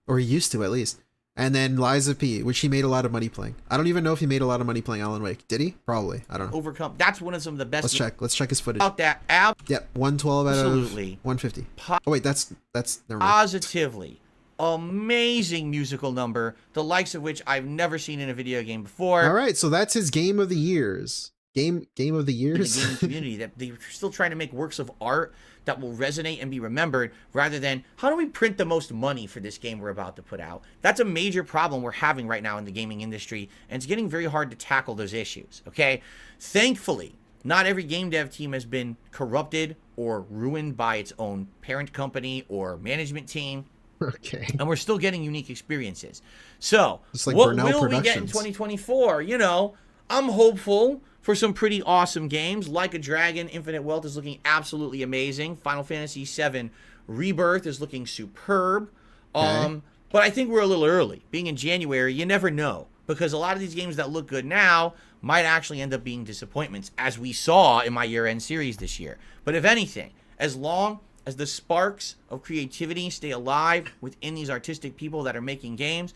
or he used to at least, and then Lies of P, which he made a lot of money playing. I don't even know if he made a lot of money playing Alan Wake. Did he? Probably. I don't know. Overcome. That's one of some of the best. Let's check his footage. About that app. Yep, 112 out of 150. Oh wait, that's never mind. Positively amazing musical number, the likes of which I've never seen in a video game before. All right, so that's his game of the years. Game of the in years. the gaming community, that they're still trying to make works of art that will resonate and be remembered, rather than how do we print the most money for this game we're about to put out. That's a major problem we're having right now in the gaming industry, and it's getting very hard to tackle those issues. Okay, thankfully not every game dev team has been corrupted or ruined by its own parent company or management team. Okay. And we're still getting unique experiences. So like what Burnell will we get in Productions. 2024? You know, I'm hopeful for some pretty awesome games. Like a Dragon, Infinite Wealth is looking absolutely amazing. Final Fantasy VII Rebirth is looking superb. Okay. But I think we're a little early. Being in January, you never know. Because a lot of these games that look good now might actually end up being disappointments, as we saw in my year-end series this year. But if anything, as long as the sparks of creativity stay alive within these artistic people that are making games,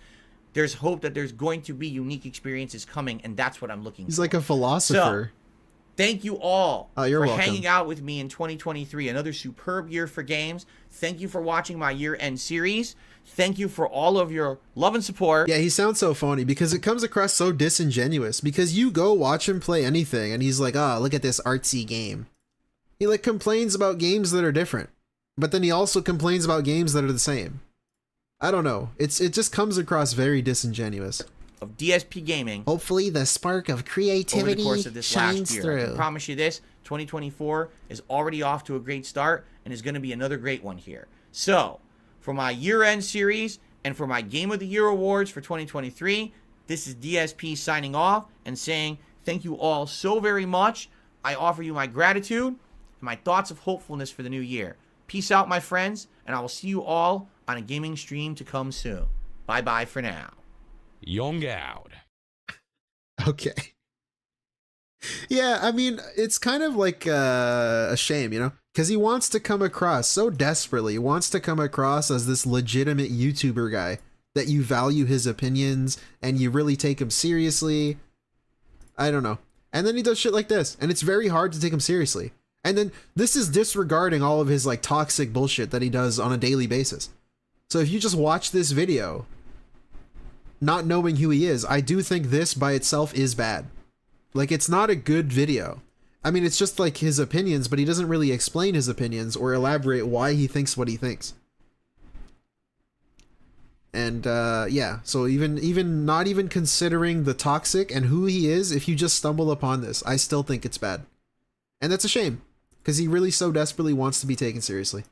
there's hope that there's going to be unique experiences coming, and that's what I'm looking for. He's like a philosopher. So, thank you all you're for welcome. hanging out with me in 2023. Another superb year for games. Thank you for watching my year-end series. Thank you for all of your love and support. Yeah, he sounds so phony because it comes across so disingenuous. Because you go watch him play anything, and he's like, look at this artsy game. He like complains about games that are different, but then he also complains about games that are the same. I don't know. It just comes across very disingenuous. Of DSP Gaming. Hopefully the spark of creativity over the course of this shines last year. through. I can promise you this, 2024 is already off to a great start and is going to be another great one here. So, for my year-end series and for my Game of the Year awards for 2023, this is DSP signing off and saying thank you all so very much. I offer you my gratitude and my thoughts of hopefulness for the new year. Peace out, my friends, and I will see you all on a gaming stream to come soon. Bye-bye for now. Young out. Okay. Yeah, I mean, it's kind of like a shame, you know? Because he wants to come across so desperately. He wants to come across as this legitimate YouTuber guy that you value his opinions and you really take him seriously. I don't know. And then he does shit like this, and it's very hard to take him seriously. And then this is disregarding all of his like toxic bullshit that he does on a daily basis. So if you just watch this video, not knowing who he is, I do think this by itself is bad. Like, it's not a good video. I mean, it's just like his opinions, but he doesn't really explain his opinions or elaborate why he thinks what he thinks. And yeah, so even not even considering the toxic and who he is, if you just stumble upon this, I still think it's bad. And that's a shame, because he really so desperately wants to be taken seriously.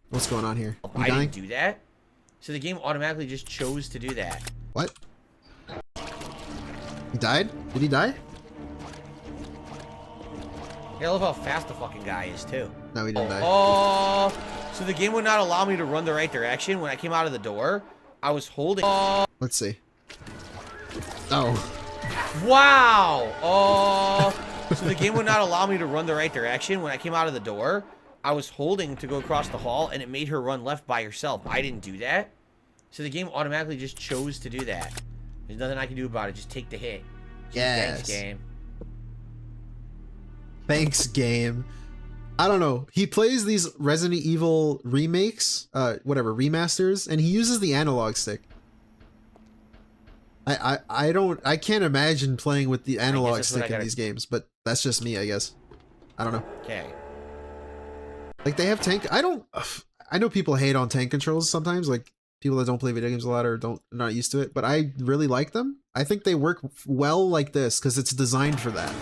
What's going on here? I didn't do that. So the game automatically just chose to do that. What? He died? Did he die? Yeah, I love how fast the fucking guy is, too. No, he didn't die. Oh, so the game would not allow me to run the right direction when I came out of the door? I was holding... Let's see. Oh. Wow! Oh, so the game would not allow me to run the right direction when I came out of the door? I was holding to go across the hall, and it made her run left by herself. I didn't do that. So the game automatically just chose to do that. There's nothing I can do about it. Just take the hit. Yes. Thanks, game. Thanks, game. I don't know. He plays these Resident Evil remakes, remasters, and he uses the analog stick. I can't imagine playing with the analog stick in these games, but that's just me, I guess. I don't know. Okay. Like, they have tank... I know people hate on tank controls sometimes, like people that don't play video games a lot or not used to it, but I really like them. I think they work well like this because it's designed for that.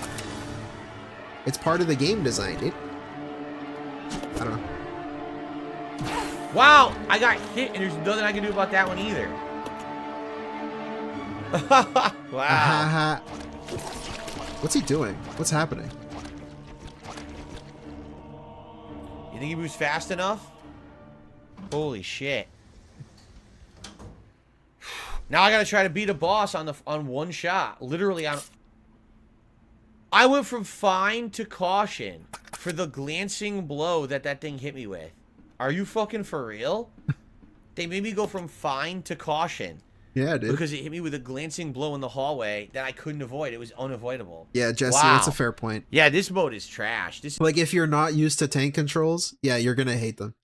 It's part of the game design, dude. I don't know. Wow, I got hit, and there's nothing I can do about that one either. Wow. What's he doing? What's happening? You think he moves fast enough? Holy shit. Now I gotta try to beat a boss on one shot. Literally on... I went from fine to caution for the glancing blow that thing hit me with. Are you fucking for real? They made me go from fine to caution. Yeah, dude. Because it hit me with a glancing blow in the hallway that I couldn't avoid. It was unavoidable. Yeah, Jesse, Wow. that's a fair point. Yeah, this mode is trash. Like, if you're not used to tank controls, yeah, you're gonna hate them.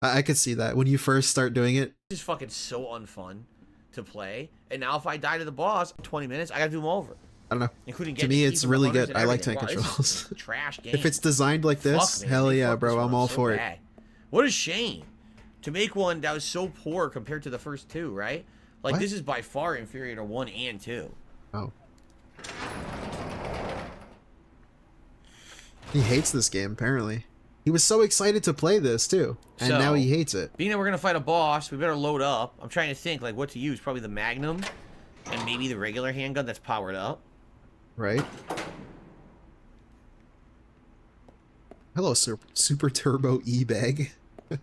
I could see that when you first start doing it. This is fucking so unfun to play. And now if I die to the boss in 20 minutes, I gotta do them over. I don't know. Including To me, it's really good. I like tank Wow, this is controls. a trash game. If it's designed like this, Fuck, man, hell they yeah, fucked this bro. one I'm up all so for bad. What a shame to make one that was so poor compared to the first two, right? Like, What? this is by far inferior to 1 and 2. Oh. He hates this game, apparently. He was so excited to play this, too. And So, now he hates it. Being that we're going to fight a boss, we better load up. I'm trying to think, like, what to use. Probably the Magnum and maybe the regular handgun that's powered up. Right? Hello, Super Turbo E-Bag. I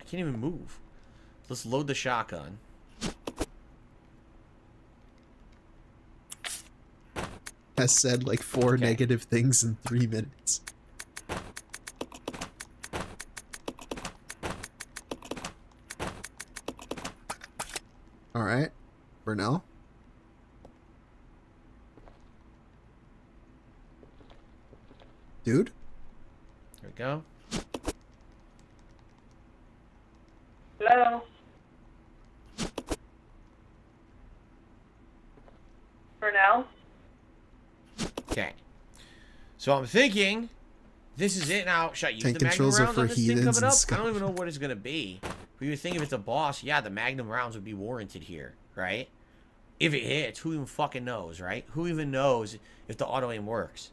can't even move. Let's load the shotgun. Has said like 4 negative things in 3 minutes. Alright. Burnell. Dude? There we go. Hello? For now? Okay. So I'm thinking this is it now. Should I use Tank the Magnum controls are rounds for on this thing coming heathens and up? I scum. don't even know what it's going to be. But you would think if it's a boss, yeah, the Magnum rounds would be warranted here, right? If it hits, who even fucking knows, right? Who even knows if the auto aim works?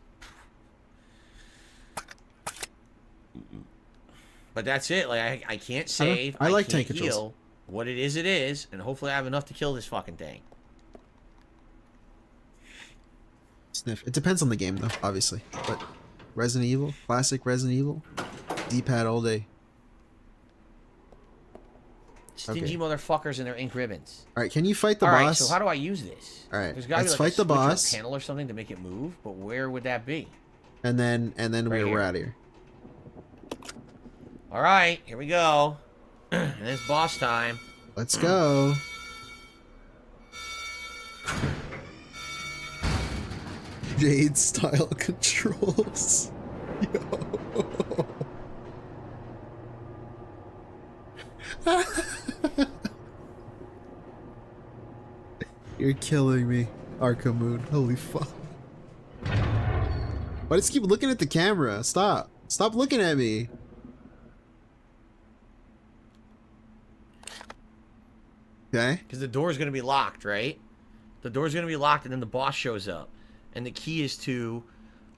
But that's it. Like, I can't save. I like can't tank controls. heal. What it is, and hopefully I have enough to kill this fucking thing. Sniff. It depends on the game, though, obviously. But Resident Evil, classic Resident Evil, D-pad all day. Stingy motherfuckers and their ink ribbons. All right, can you fight the All right, boss? so how do I use this? All right, There's gotta let's be like fight the a switch or a boss. panel or something to make it move, but where would that be? And then we're out of here. All right, here we go. And it's boss time. Let's go. Jade style controls. Yo. You're killing me, Arcamoon. Holy fuck. Why does it keep looking at the camera? Stop. Stop looking at me. Okay. Because the door's going to be locked, right? The door's going to be locked and then the boss shows up. And the key is to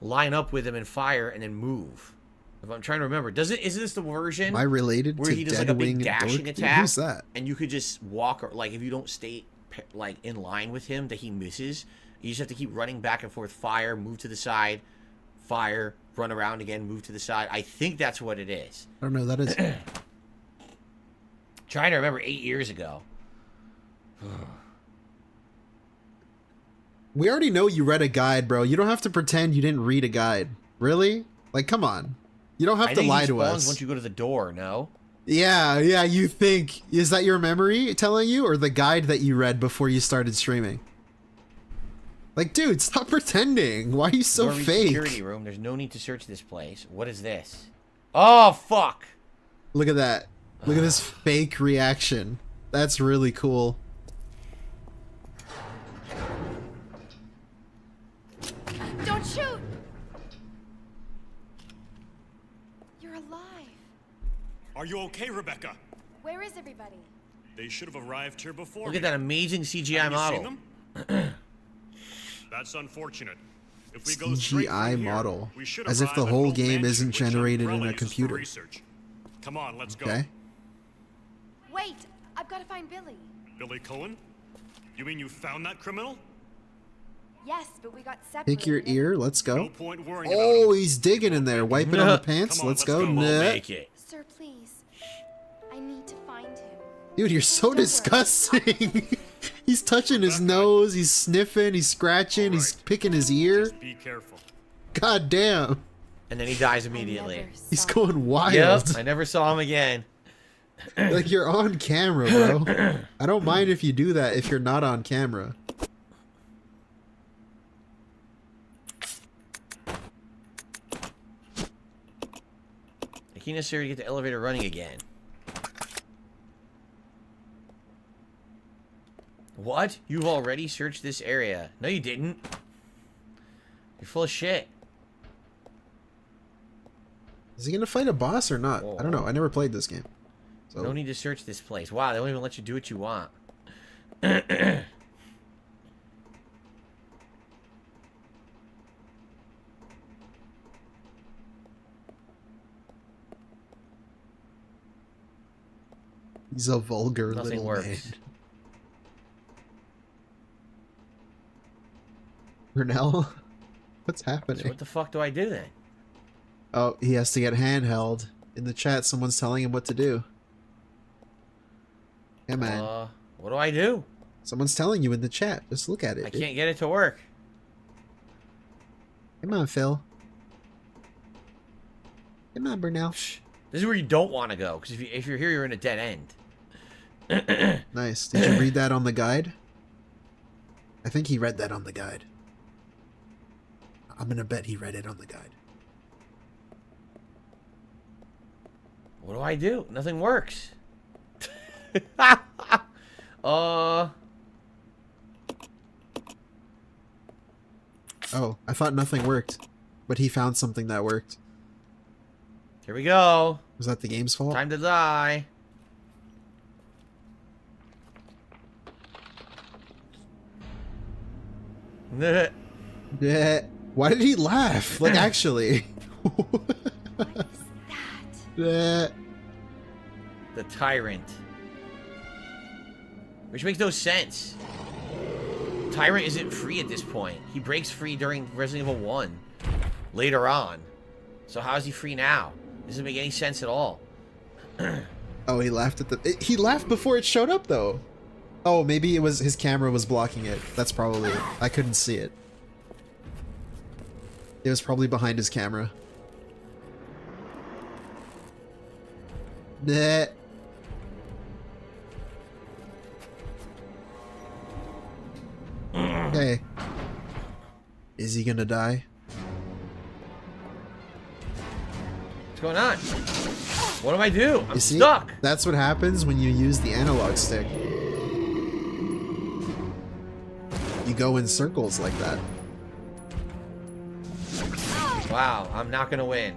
line up with him and fire and then move. If I'm trying to remember. Isn't this the version Am I related where to he does like a big Deadwing and dashing Dork? attack? Who's that? And you could just walk, or like if you don't stay like in line with him that he misses, you just have to keep running back and forth, fire, move to the side, fire, run around again, move to the side. I think that's what it is. I don't know what that is. Trying to remember 8 years ago. We already know you read a guide, bro. You don't have to pretend you didn't read a guide. Really? Like, come on. You don't have to lie to us. Once you go to the door, no? Yeah, you think. Is that your memory telling you, or the guide that you read before you started streaming? Like, dude, stop pretending. Why are you so Doorway fake? Security room. There's no need to search this place. What is this? Oh, fuck. Look at that. Look at this fake reaction. That's really cool. Don't shoot! You're alive. Are you okay, Rebecca? Where is everybody? They should have arrived here before. Look at that amazing CGI model. That's unfortunate. If we go straight CGI from here, model. we should As if the arrive at whole Old game Mansion, isn't which generated in Umbrella a uses for computer. research. Come on, let's go. Okay. Wait, I've got to find Billy. Billy Cohen? You mean you found that criminal? Yes, but we got separated. Pick your ear. Let's go. No point worrying Oh, he's digging in there. Wiping on the pants. Let's go. Nah. Sir, please. I need to find him. Dude, you're so disgusting. He's touching his nose. He's sniffing. He's scratching. He's picking his ear. Be careful. God damn. And then he dies immediately. He's going wild. Yep, I never saw him again. Like, you're on camera, bro. I don't mind if you do that if you're not on camera. I can't necessarily get the elevator running again. What? You've already searched this area. No, you didn't. You're full of shit. Is he gonna fight a boss or not? I don't know. I never played this game. So. No need to search this place. Wow, they don't even let you do what you want. He's a vulgar Nothing little works. man. Brunel? What's happening? So what the fuck do I do then? Oh, he has to get handheld. In the chat, someone's telling him what to do. Yeah, man. What do I do? Someone's telling you in the chat. Just look at it. I can't get it to work. Come on, Phil. Come on, Brunel. This is where you don't want to go, because if you're here, you're in a dead end. Nice. Did you read that on the guide? I think he read that on the guide. I'm gonna bet he read it on the guide. What do I do? Nothing works. Oh, I thought nothing worked. But he found something that worked. Here we go. Was that the game's fault? Time to die. Yeah. Why did he laugh? Like, actually. The Tyrant. Which makes no sense. Tyrant isn't free at this point. He breaks free during Resident Evil 1. Later on. So how is he free now? Doesn't make any sense at all. Oh, he laughed at the... He laughed before it showed up, though. Oh, maybe it was his camera was blocking it. That's probably it. I couldn't see it. It was probably behind his camera. Nah. Okay. Is he gonna die? What's going on? What do I do? I'm see, stuck. That's what happens when you use the analog stick. You go in circles like that. Wow, I'm not gonna win.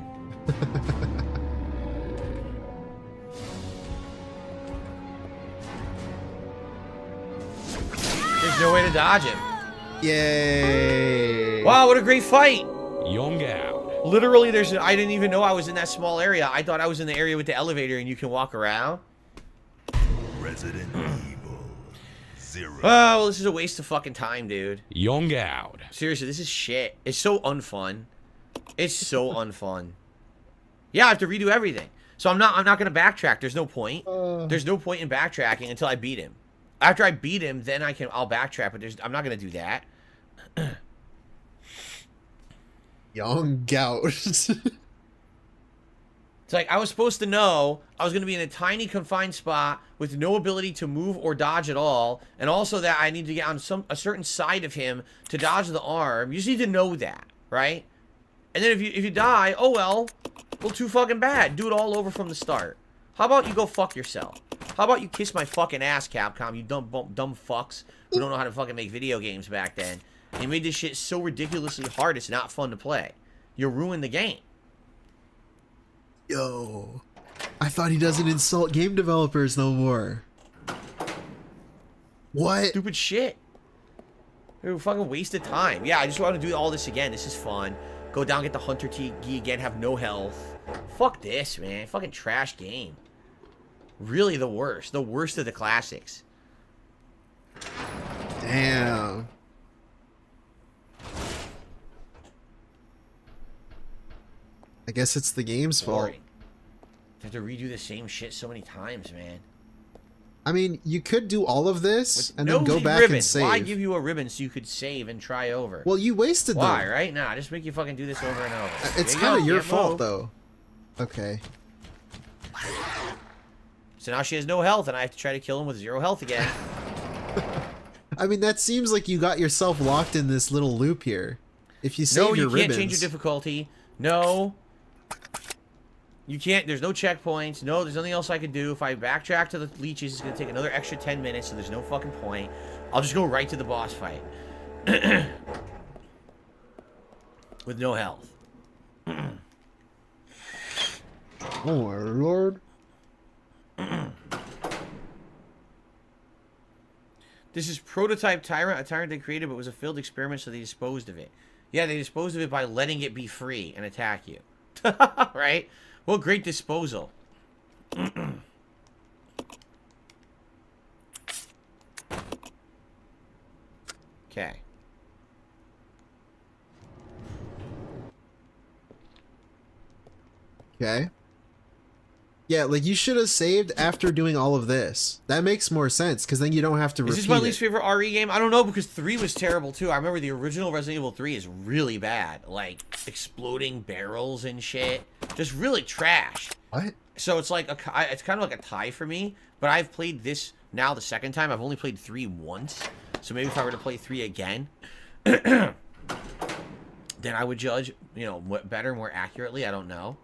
There's no way to dodge him. Yay! Wow, what a great fight! Young out. Literally, I didn't even know I was in that small area. I thought I was in the area with the elevator and you can walk around. Resident Evil 0. Oh, well, this is a waste of fucking time, dude. Young out. Seriously, this is shit. It's so unfun. It's so unfun. Yeah, I have to redo everything. So I'm not gonna backtrack. There's no point. There's no point in backtracking until I beat him. After I beat him, then I'll backtrack, but I'm not gonna do that. Young gout. It's like I was supposed to know I was going to be in a tiny confined spot with no ability to move or dodge at all, and also that I need to get on a certain side of him to dodge the arm. You just need to know that, right? And then if you die, oh well too fucking bad. Do it all over from the start. How about you go fuck yourself? How about you kiss my fucking ass, Capcom? You dumb fucks who don't know how to fucking make video games back then. You made this shit so ridiculously hard, it's not fun to play. You ruined the game. Yo. I thought he doesn't insult game developers no more. What? Stupid shit. You're fucking wasted time. Yeah, I just want to do all this again. This is fun. Go down, get the Hunter Key again, have no health. Fuck this, man. Fucking trash game. Really the worst. The worst of the classics. Damn. I guess it's the game's fault. I have to redo the same shit so many times, man. I mean, you could do all of this and then go back and save. Why give you a ribbon so you could save and try over? Well, you wasted them. Why, right? Nah, just make you fucking do this over and over. It's kind of your fault, though. Okay. So now she has no health, and I have to try to kill him with 0 health again. I mean, that seems like you got yourself locked in this little loop here. If you save your ribbons... No, you can't change your difficulty. No. You can't, there's no checkpoints. No, there's nothing else I can do. If I backtrack to the leeches, it's going to take another extra 10 minutes, so there's no fucking point. I'll just go right to the boss fight. With no health. Oh my lord. This is Prototype Tyrant, a tyrant they created, but was a failed experiment, so they disposed of it. Yeah, they disposed of it by letting it be free and attack you. Right? Well, great disposal. Okay. Okay. Yeah, like you should have saved after doing all of this. That makes more sense, because then you don't have to repeat it. Is this my least favorite RE game? I don't know, because 3 was terrible too. I remember the original Resident Evil 3 is really bad. Like, exploding barrels and shit. Just really trash. What? So it's like, it's kind of like a tie for me, but I've played this now the second time. I've only played 3 once. So maybe if I were to play 3 again, then I would judge, you know, better, more accurately. I don't know.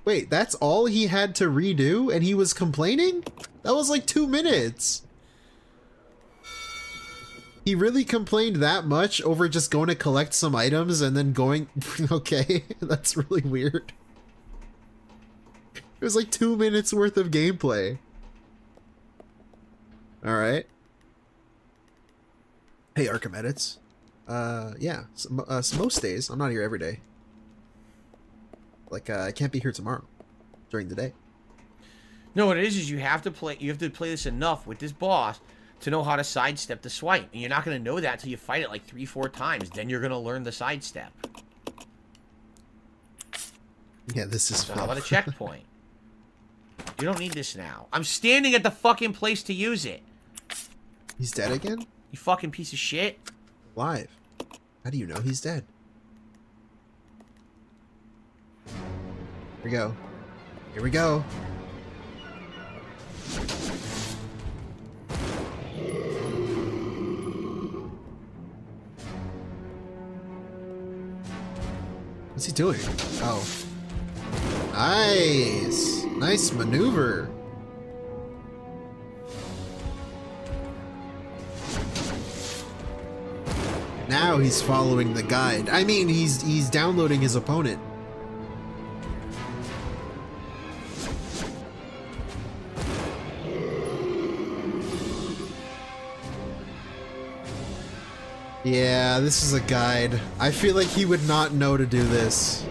Wait, that's all he had to redo and he was complaining? That was like 2 minutes. He really complained that much over just going to collect some items and then going... Okay, that's really weird. It was like 2 minutes worth of gameplay. Alright. Hey, Archimedes. Yeah, most days. I'm not here every day. Like, I can't be here tomorrow during the day. No, what it is you have to play this enough with this boss to know how to sidestep the swipe. And you're not going to know that until you fight it like 3-4 times. Then you're going to learn the sidestep. Yeah, this is so how about a checkpoint? You don't need this now. I'm standing at the fucking place to use it. He's dead again? You fucking piece of shit. Live. How do you know he's dead? Here we go. Here we go. What's he doing? Oh. Nice. Nice maneuver. Now he's following the guide. I mean, he's downloading his opponent. Yeah, this is a guide. I feel like he would not know to do this.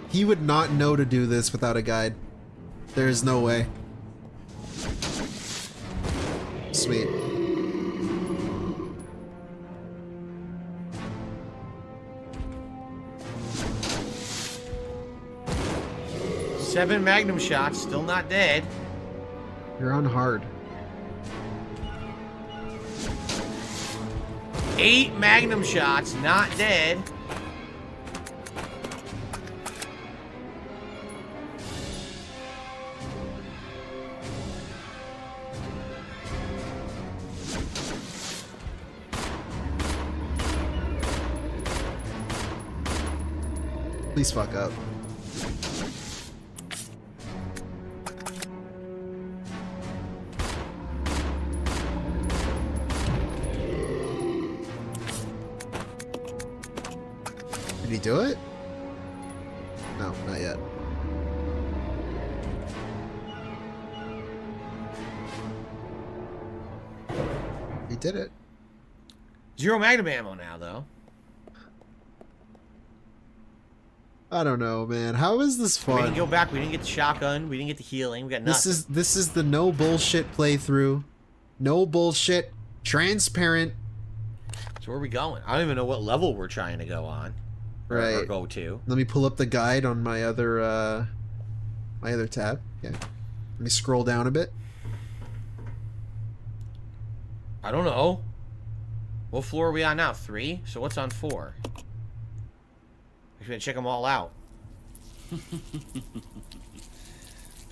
He would not know to do this without a guide. There is no way. Sweet. Seven magnum shots, still not dead. You're on hard. 8 magnum shots, not dead. Please fuck up. Did he do it? No, not yet. He did it. 0 magnum ammo now, though. I don't know, man. How is this fun? We didn't go back. We didn't get the shotgun. We didn't get the healing. We got nothing. This is the no bullshit playthrough. No bullshit. Transparent. So where are we going? I don't even know what level we're trying to go on. Right. Or go to. Let me pull up the guide on my other tab. Yeah. Let me scroll down a bit. I don't know. What floor are we on now? 3? So what's on 4? I'm gonna check them all out.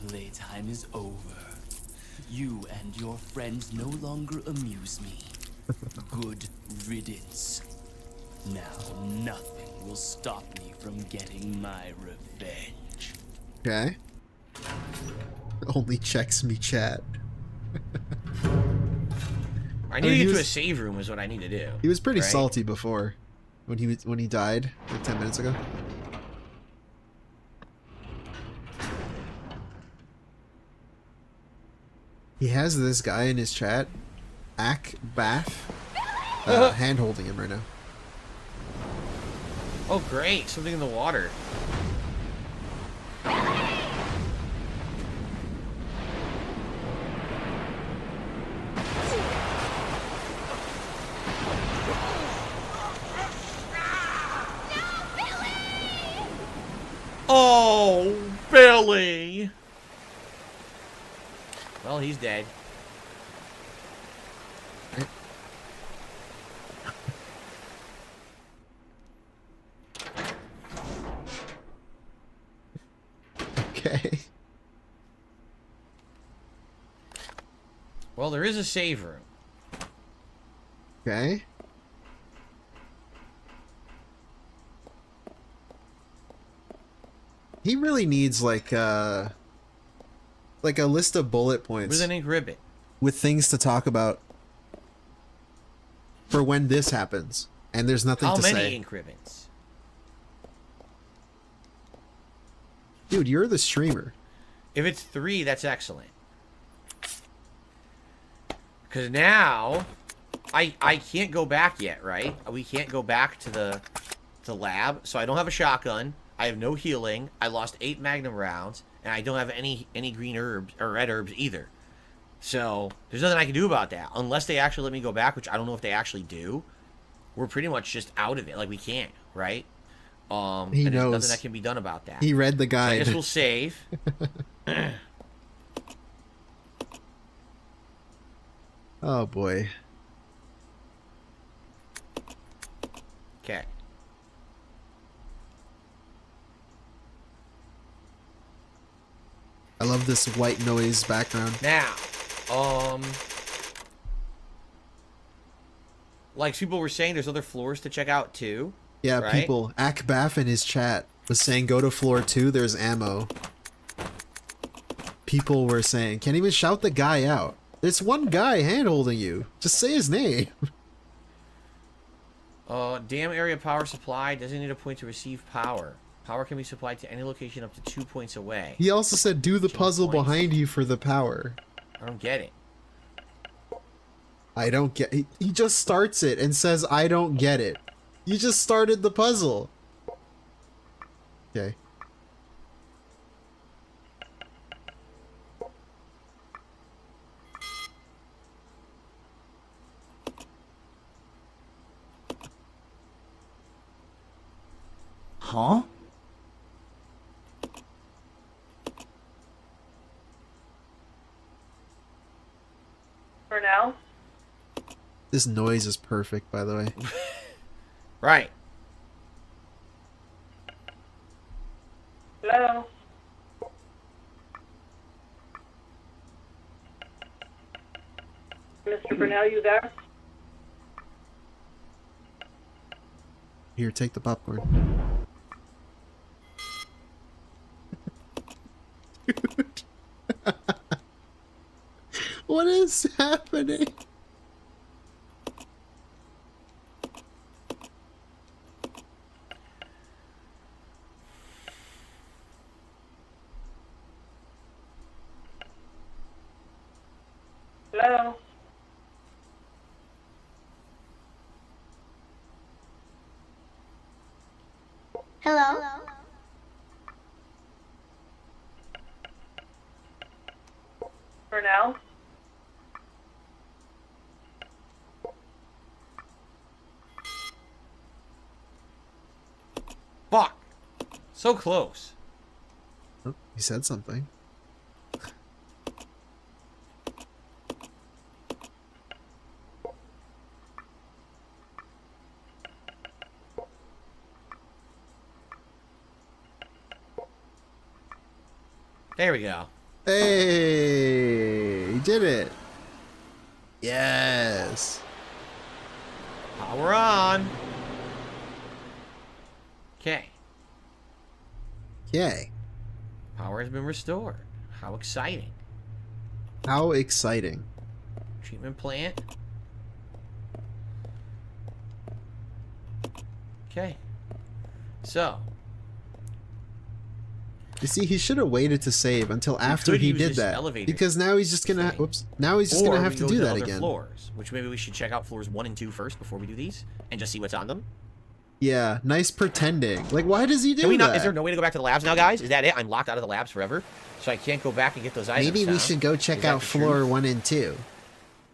Playtime is over. You and your friends no longer amuse me. Good riddance. Now nothing will stop me from getting my revenge. Okay. Only checks me chat. I need to get to a save room is what I need to do. He was pretty right? salty before when he died like 10 minutes ago. He has this guy in his chat, ABAP, hand holding him right now. Oh great, something in the water. Oh, Billy! Well, he's dead. Okay. Well, there is a save room. Okay. He really needs like a list of bullet points With an ink ribbon. with things to talk about for when this happens, and there's nothing How to many say. ink ribbons? Dude, you're the streamer. If it's 3, that's excellent. Because now, I can't go back yet, right? We can't go back to the lab, so I don't have a shotgun. I have no healing. I lost 8 magnum rounds, and I don't have any green herbs or red herbs either. So there's nothing I can do about that unless they actually let me go back, which I don't know if they actually do. We're pretty much just out of it. Like we can't, right? He and knows. there's nothing that can be done about that. He read the guide. So I guess we'll save. Oh boy. Okay. I love this white noise background. Now, like people were saying, there's other floors to check out too. Yeah, right? people. Akbaf in his chat was saying go to floor 2, there's ammo. People were saying, can't even shout the guy out. There's one guy hand holding you. Just say his name. Dam area power supply doesn't need a point to receive power. Power can be supplied to any location up to 2 points away. He also said do the puzzle behind you for the power. I don't get it. I don't get he just starts it and says I don't get it. You just started the puzzle. Okay. Huh? For now? This noise is perfect, by the way. Right. Hello? Mr. Burnell, you there? Here, take the popcorn. Dude. What is happening? Hello? Hello? For now? Fuck. So close. Oh, he said something. There we go. Hey, he did it. Yes. Power on. Okay. Yay. Power has been restored. How exciting. How exciting. Treatment plant. Okay. So. You see, he should have waited to save until after he did that. Because now he's just gonna, whoops, now he's just gonna have to do that again. Floors, which maybe we should check out floors 1 and 2 first before we do these, and just see what's on them. Yeah, nice pretending. Like, why does he do that? Is there no way to go back to the labs now, guys? Is that it? I'm locked out of the labs forever, so I can't go back and get those items. Maybe we should go check out floor 1 and 2.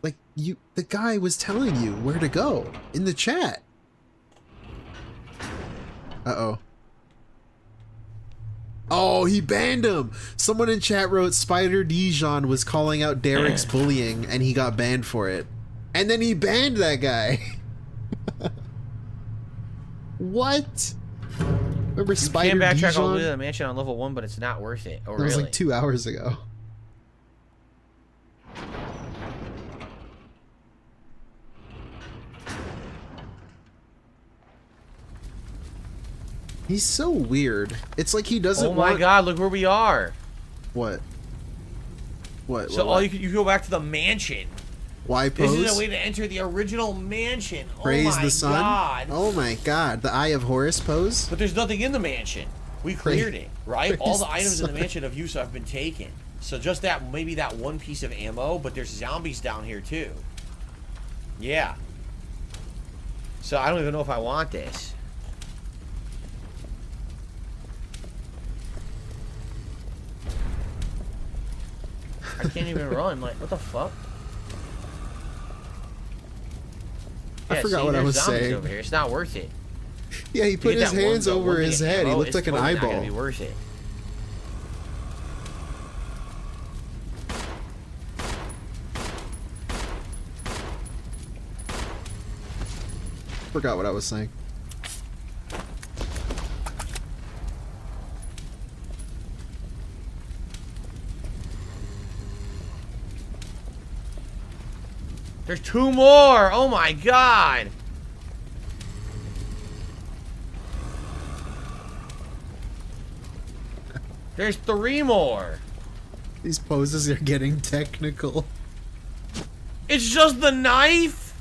Like, the guy was telling you where to go in the chat. Uh-oh. Oh, he banned him! Someone in chat wrote Spider Dijon was calling out Derek's bullying and he got banned for it. And then he banned that guy. What? Remember Spider Dijon? You can backtrack all the way to the mansion on level 1, but it's not worth it. Oh, that was really? like 2 hours ago. He's so weird. It's like he doesn't want... Oh my god, look where we are. What? What? So what? you go back to the mansion. Why pose? This is a way to enter the original mansion. Praise oh my the sun. God. Oh my god, the Eye of Horus pose. But there's nothing in the mansion. We cleared it, right? All the Praise items the in the sun. mansion of Ubisoft have been taken. So just that, maybe that one piece of ammo, but there's zombies down here too. Yeah. So I don't even know if I want this. I can't even run. Like, what the fuck? I forgot what I was saying. Over here. It's not worth it. Yeah, he put his hands over his head. He looked like an eyeball. Not gonna be worth it. Forgot what I was saying. There's 2 more! Oh my god! There's 3 more! These poses are getting technical. It's just the knife?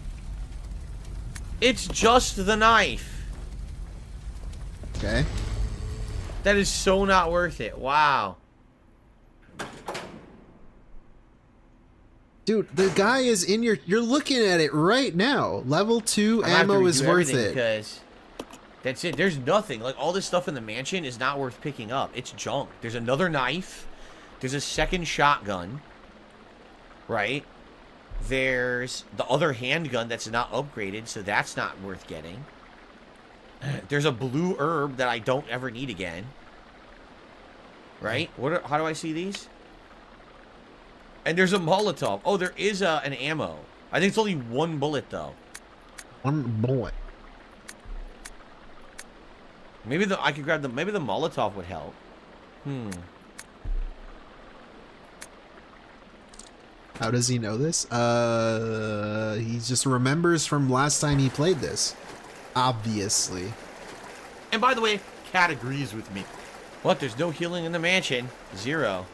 It's just the knife. Okay. That is so not worth it. Wow. Dude, the guy is in your... You're looking at it right now. Level 2 ammo is worth it. Because that's it. There's nothing. Like, all this stuff in the mansion is not worth picking up. It's junk. There's another knife. There's a second shotgun. Right? There's the other handgun that's not upgraded, so that's not worth getting. There's a blue herb that I don't ever need again. Right? How do I see these? And there's a Molotov. Oh, there is an ammo. I think it's only 1 bullet, though. 1 bullet. Maybe I could grab maybe the Molotov would help. How does he know this? He just remembers from last time he played this. Obviously. And by the way, Cat agrees with me. What? There's no healing in the mansion. 0.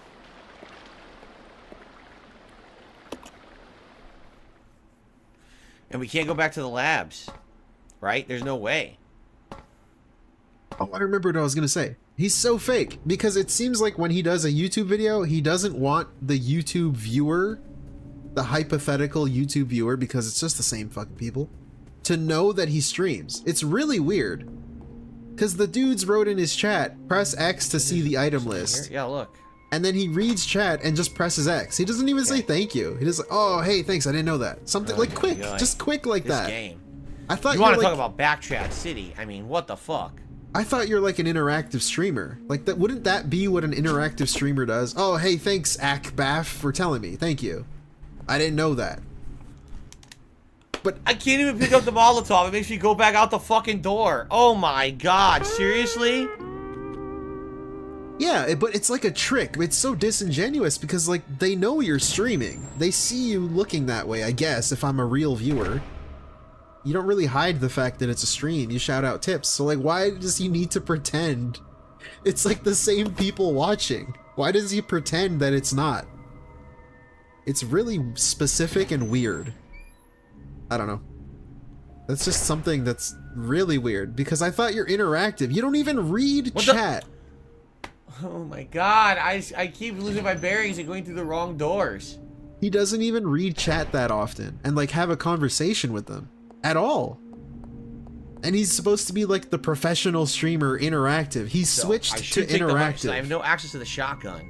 And we can't go back to the labs. Right? There's no way. Oh, I remembered what I was going to say. He's so fake. Because it seems like when he does a YouTube video, he doesn't want the YouTube viewer, the hypothetical YouTube viewer, because it's just the same fucking people, to know that he streams. It's really weird. Because the dudes wrote in his chat, press X to see the item list. Yeah, look. And then he reads chat and just presses X. He doesn't even say thank you. He just like, oh, hey, thanks, I didn't know that. Something like quick, just quick like this that. Game. I thought you want to like, talk about Backchat City. I mean, what the fuck? I thought you're like an interactive streamer. Like that, wouldn't that be what an interactive streamer does? Oh, hey, thanks, AkBaf, for telling me. Thank you. I didn't know that. But I can't even pick up the Molotov. It makes me go back out the fucking door. Oh my god, seriously? Yeah, but it's like a trick. It's so disingenuous because, like, they know you're streaming. They see you looking that way, I guess, if I'm a real viewer. you don't really hide the fact that it's a stream. You shout out tips. So like, why does he need to pretend? It's like the same people watching. Why does he pretend that it's not? It's really specific and weird. I don't know. That's just something that's really weird, because I thought you're interactive. You don't even read chat. Oh my god, I keep losing my bearings and going through the wrong doors. He doesn't even read chat that often and like have a conversation with them at all. And he's supposed to be like the professional streamer interactive. He's switched to interactive. I have no access to the shotgun.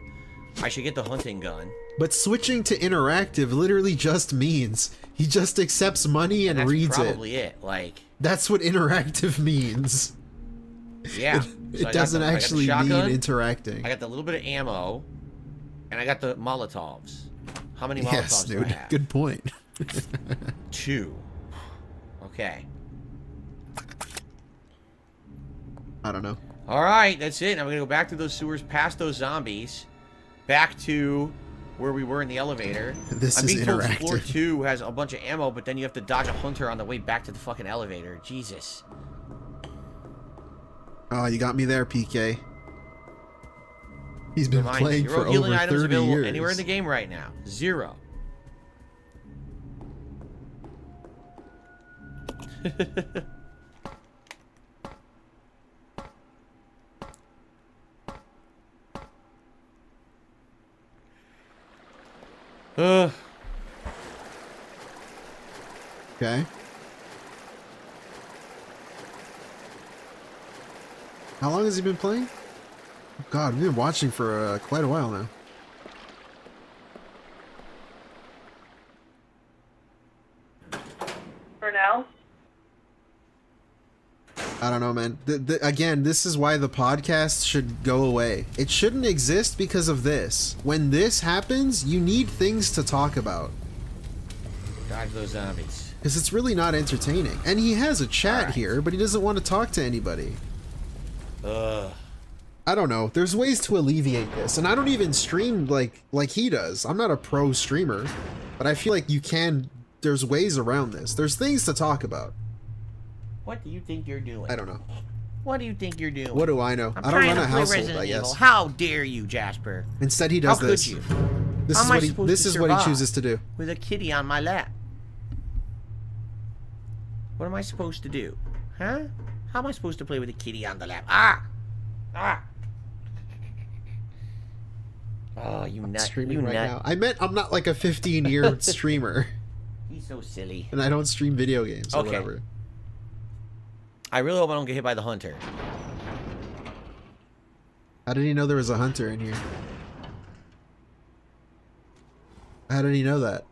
I should get the hunting gun. But switching to interactive literally just means he just accepts money and reads it. That's probably it. Like, that's what interactive means. Yeah. It doesn't actually mean interacting. I got the little bit of ammo, and I got the Molotovs. How many Molotovs Yes, do dude. I have? Good point. 2. Okay. I don't know. All right, that's it. I'm gonna go back to those sewers, past those zombies, back to where we were in the elevator. This is told interactive. floor 2 has a bunch of ammo, but then you have to dodge a hunter on the way back to the fucking elevator. Jesus. Oh, you got me there, PK. He's been Remind playing zero for healing over items 30 available years. anywhere in the game right now. 0. Okay. How long has he been playing? Oh God, we've been watching for quite a while now. For now? I don't know, man. Again, this is why the podcast should go away. It shouldn't exist because of this. When this happens, you need things to talk about. Dodge those zombies. Because it's really not entertaining. And he has a chat here, but he doesn't want to talk to anybody. I don't know. There's ways to alleviate this. And I don't even stream like he does. I'm not a pro streamer. But I feel like you can... There's ways around this. There's things to talk about. What do you think you're doing? I don't know. What do you think you're doing? What do I know? I'm I don't trying run to a play household, Resident I guess. Evil. How dare you, Jasper? Instead, he does How this. could you? This How is am I what he. supposed This to is what he survive chooses to do. with a kitty on my lap. What am I supposed to do? Huh? How am I supposed to play with a kitty on the lap? Ah! Ah! Oh, you nut. Streaming You right nut. now. I meant I'm not like a 15-year streamer. He's so silly. And I don't stream video games or whatever. I really hope I don't get hit by the hunter. How did he know there was a hunter in here? How did he know that?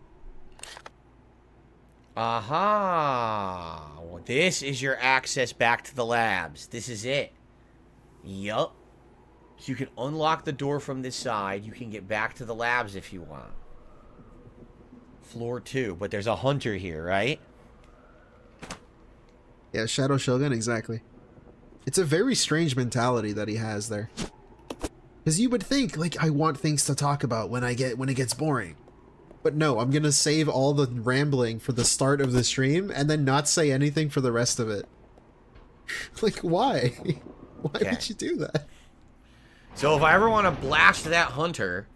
Aha! Well, this is your access back to the labs. This is it. Yup. So you can unlock the door from this side. You can get back to the labs if you want. Floor 2. But there's a hunter here, right? Yeah, Shadow Shogun, exactly. It's a very strange mentality that he has there. Because you would think, like, I want things to talk about when it gets boring. But no, I'm gonna save all the rambling for the start of the stream and then not say anything for the rest of it. Like, why? Why would you do that? So if I ever want to blast that hunter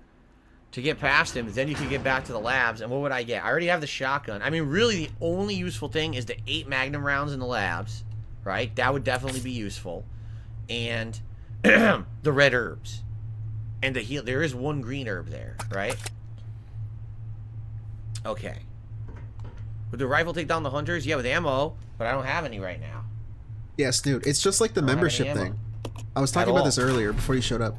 to get past him, then you can get back to the labs. And what would I get? I already have the shotgun. I mean, really, the only useful thing is the 8 magnum rounds in the labs, right? That would definitely be useful. And the red herbs. And the heal. There is 1 green herb there, right? Okay. Would the rifle take down the hunters? Yeah, with ammo, but I don't have any right now. Yeah, Snoot. It's just like the membership thing. I was talking about this earlier before you showed up.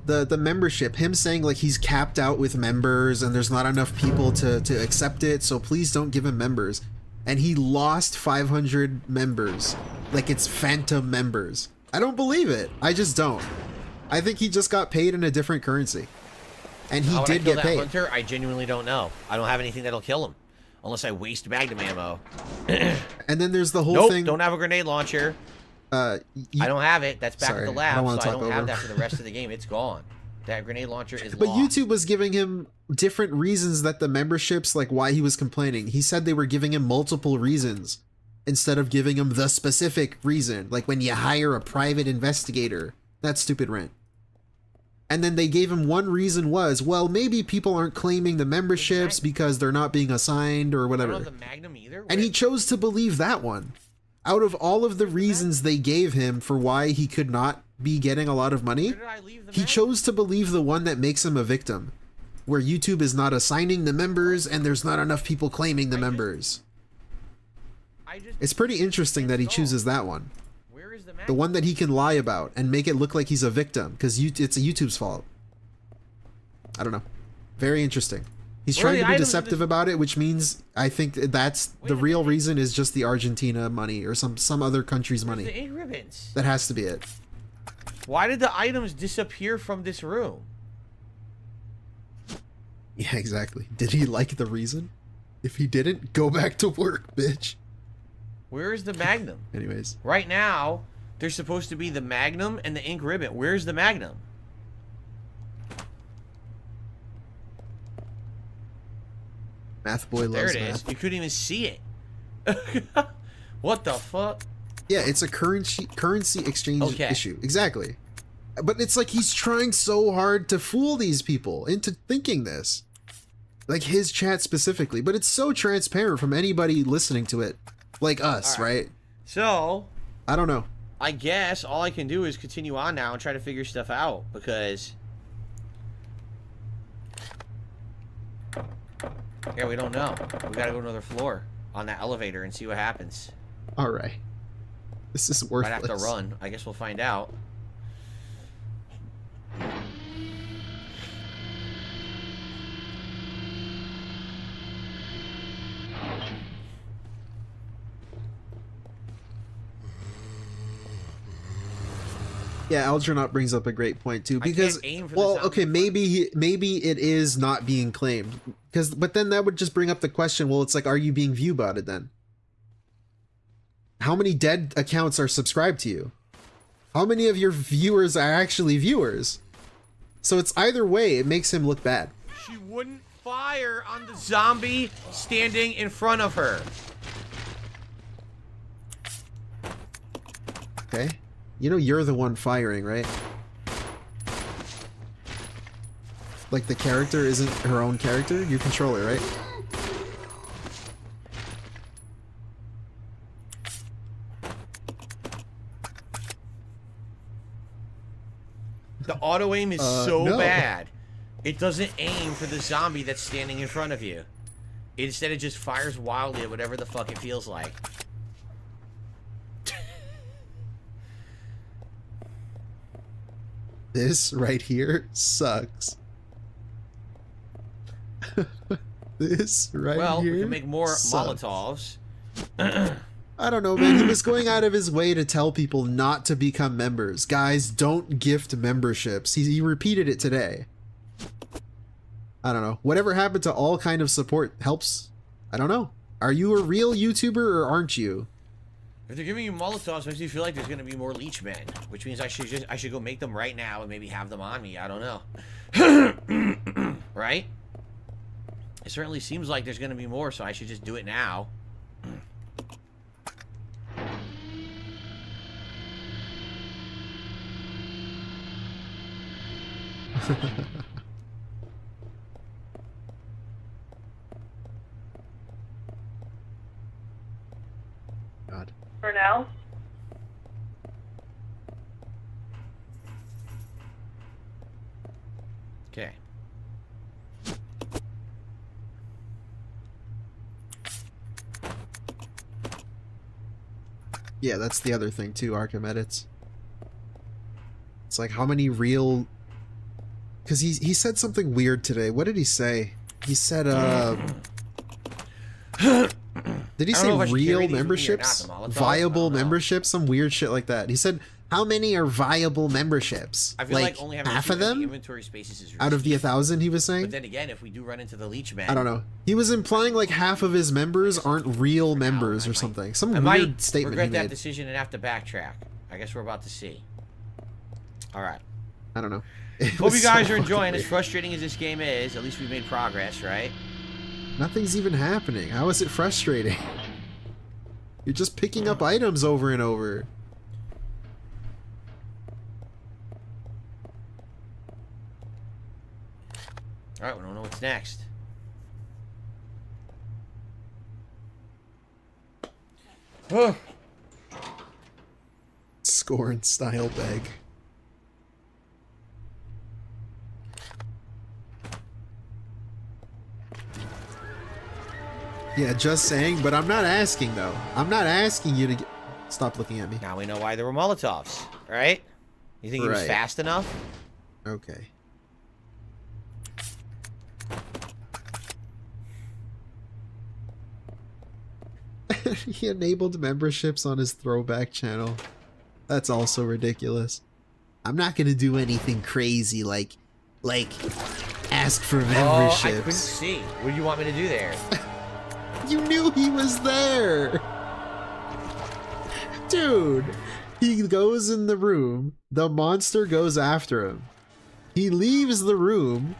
The membership, him saying like he's capped out with members and there's not enough people to accept it, so please don't give him members. And he lost 500 members. Like it's phantom members. I don't believe it. I just don't. I think he just got paid in a different currency. And he did get paid. Hunter, I genuinely don't know. I don't have anything that'll kill him. Unless I waste magnum ammo. And then there's the whole thing. Don't have a grenade launcher. I don't have it. That's back at the lab, so I don't have that for the rest of the game. It's gone. That grenade launcher is But lost. YouTube was giving him different reasons that the memberships, like why he was complaining. He said they were giving him multiple reasons instead of giving him the specific reason, like when you hire a private investigator. That's stupid, Rant. And then they gave him one reason was, well, maybe people aren't claiming the memberships because they're not being assigned or whatever. I don't know the Magnum either. And he chose to believe that one. Out of all of the reasons they gave him for why he could not be getting a lot of money, he chose to believe the one that makes him a victim, where YouTube is not assigning the members and there's not enough people claiming the members. It's pretty interesting that he chooses that one. The one that he can lie about and make it look like he's a victim because it's YouTube's fault. I don't know. Very interesting. He's trying to be deceptive about it, which means I think that's the real reason is just the Argentina money or some other country's money. The ink ribbons. That has to be it. Why did the items disappear from this room? Yeah, exactly. Did he like the reason? If he didn't, go back to work, bitch. Where is the Magnum? Anyways. Right now, there's supposed to be the Magnum and the ink ribbon. Where's the Magnum? Math boy loves math. There it is. You couldn't even see it. What the fuck? Yeah, it's a currency exchange issue. Exactly. But it's like he's trying so hard to fool these people into thinking this. Like his chat specifically. But it's so transparent from anybody listening to it. Like us, right? So, I don't know. I guess all I can do is continue on now and try to figure stuff out because... yeah, we don't know. We gotta go to another floor on that elevator and see what happens. Alright. This is worthless. Might have to run. I guess we'll find out. Yeah, Algernaut brings up a great point too because well, okay, maybe it is not being claimed but then that would just bring up the question, well, it's like, are you being viewbotted then? How many dead accounts are subscribed to you? How many of your viewers are actually viewers? So it's either way, it makes him look bad. She wouldn't fire on the zombie standing in front of her. Okay. You know you're the one firing, right? Like the character isn't her own character? You control her, right? The auto aim is so bad. It doesn't aim for the zombie that's standing in front of you. Instead it just fires wildly at whatever the fuck it feels like. This right here sucks. This right here. Well, we can make more sucks. Molotovs. I don't know, man. He was going out of his way to tell people not to become members. Guys, don't gift memberships. He repeated it today. I don't know. Whatever happened to all kind of support helps. I don't know. Are you a real YouTuber or aren't you? If they're giving you Molotovs, makes me feel like there's gonna be more leech men, which means I should go make them right now and maybe have them on me. I don't know. Right? It certainly seems like there's gonna be more, so I should just do it now. God. For now. Okay. Yeah, that's the other thing too, Arkham Edits. It's like how many real... Because he said something weird today. What did he say? He said, did he say real memberships? Viable memberships? Some weird shit like that. He said, how many are viable memberships? I feel like only having half of them? Inventory spaces is out of the 1,000, he was saying? But then again, if we do run into the leech man... I don't know. He was implying like half of his members aren't real members or something. Some weird statement he regret that made. decision and have to backtrack. I guess we're about to see. Alright. I don't know. Hope you guys are enjoying. As frustrating as this game is, at least we made progress, right? Nothing's even happening. How is it frustrating? You're just picking up items over and over. Alright, we don't know what's next. Scorn style bag. Yeah, just saying, but I'm not asking though. I'm not asking you to get... Stop looking at me. Now we know why there were Molotovs, right? You think he was fast enough? Okay. He enabled memberships on his throwback channel. That's also ridiculous. I'm not gonna do anything crazy like ask for memberships. Oh, I couldn't see. What do you want me to do there? You knew he was there! Dude! He goes in the room, the monster goes after him. He leaves the room,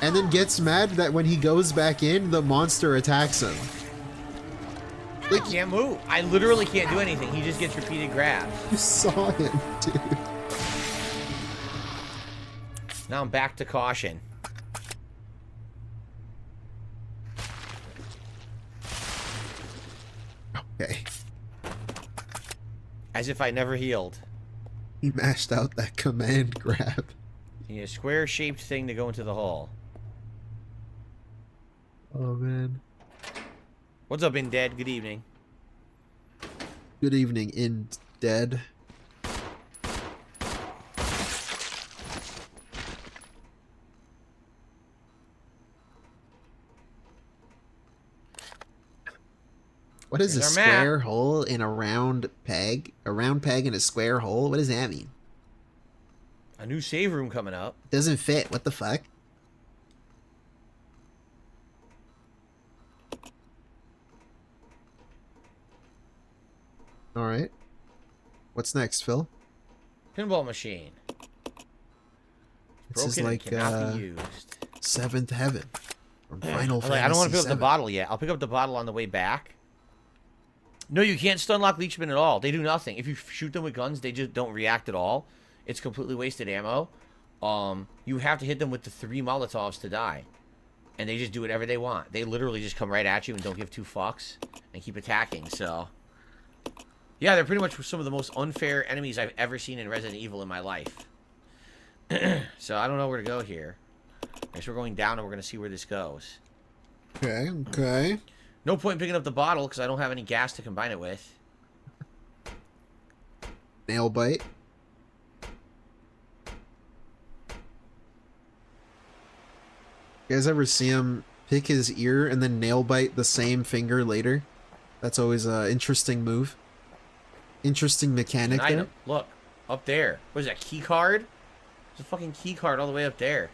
and then gets mad that when he goes back in, the monster attacks him. I can't move. I literally can't do anything. He just gets repeated grabs. You saw him, dude. Now I'm back to caution. Okay. As if I never healed. He mashed out that command grab. You need a square-shaped thing to go into the hole. Oh, man. What's up, In Dead? Good evening. Good evening, In Dead. What is a square hole in a round peg? A round peg in a square hole? What does that mean? A new save room coming up. Doesn't fit. What the fuck? Alright. What's next, Phil? Pinball machine. This is Broken like and cannot be used. Seventh Heaven. From Final Fantasy I don't want to pick up the VII. bottle yet. I'll pick up the bottle on the way back. No, you can't stun lock Leechman at all. They do nothing. If you shoot them with guns, they just don't react at all. It's completely wasted ammo. You have to hit them with the 3 Molotovs to die. And they just do whatever they want. They literally just come right at you and don't give 2 fucks. And keep attacking, so... Yeah, they're pretty much some of the most unfair enemies I've ever seen in Resident Evil in my life. So I don't know where to go here. I guess we're going down and we're going to see where this goes. Okay, okay. No point in picking up the bottle because I don't have any gas to combine it with. Nail bite. You guys ever see him pick his ear and then nail bite the same finger later? That's always an interesting move. Interesting mechanic there. Item. Look, up there. What is that, key card? There's a fucking key card all the way up there.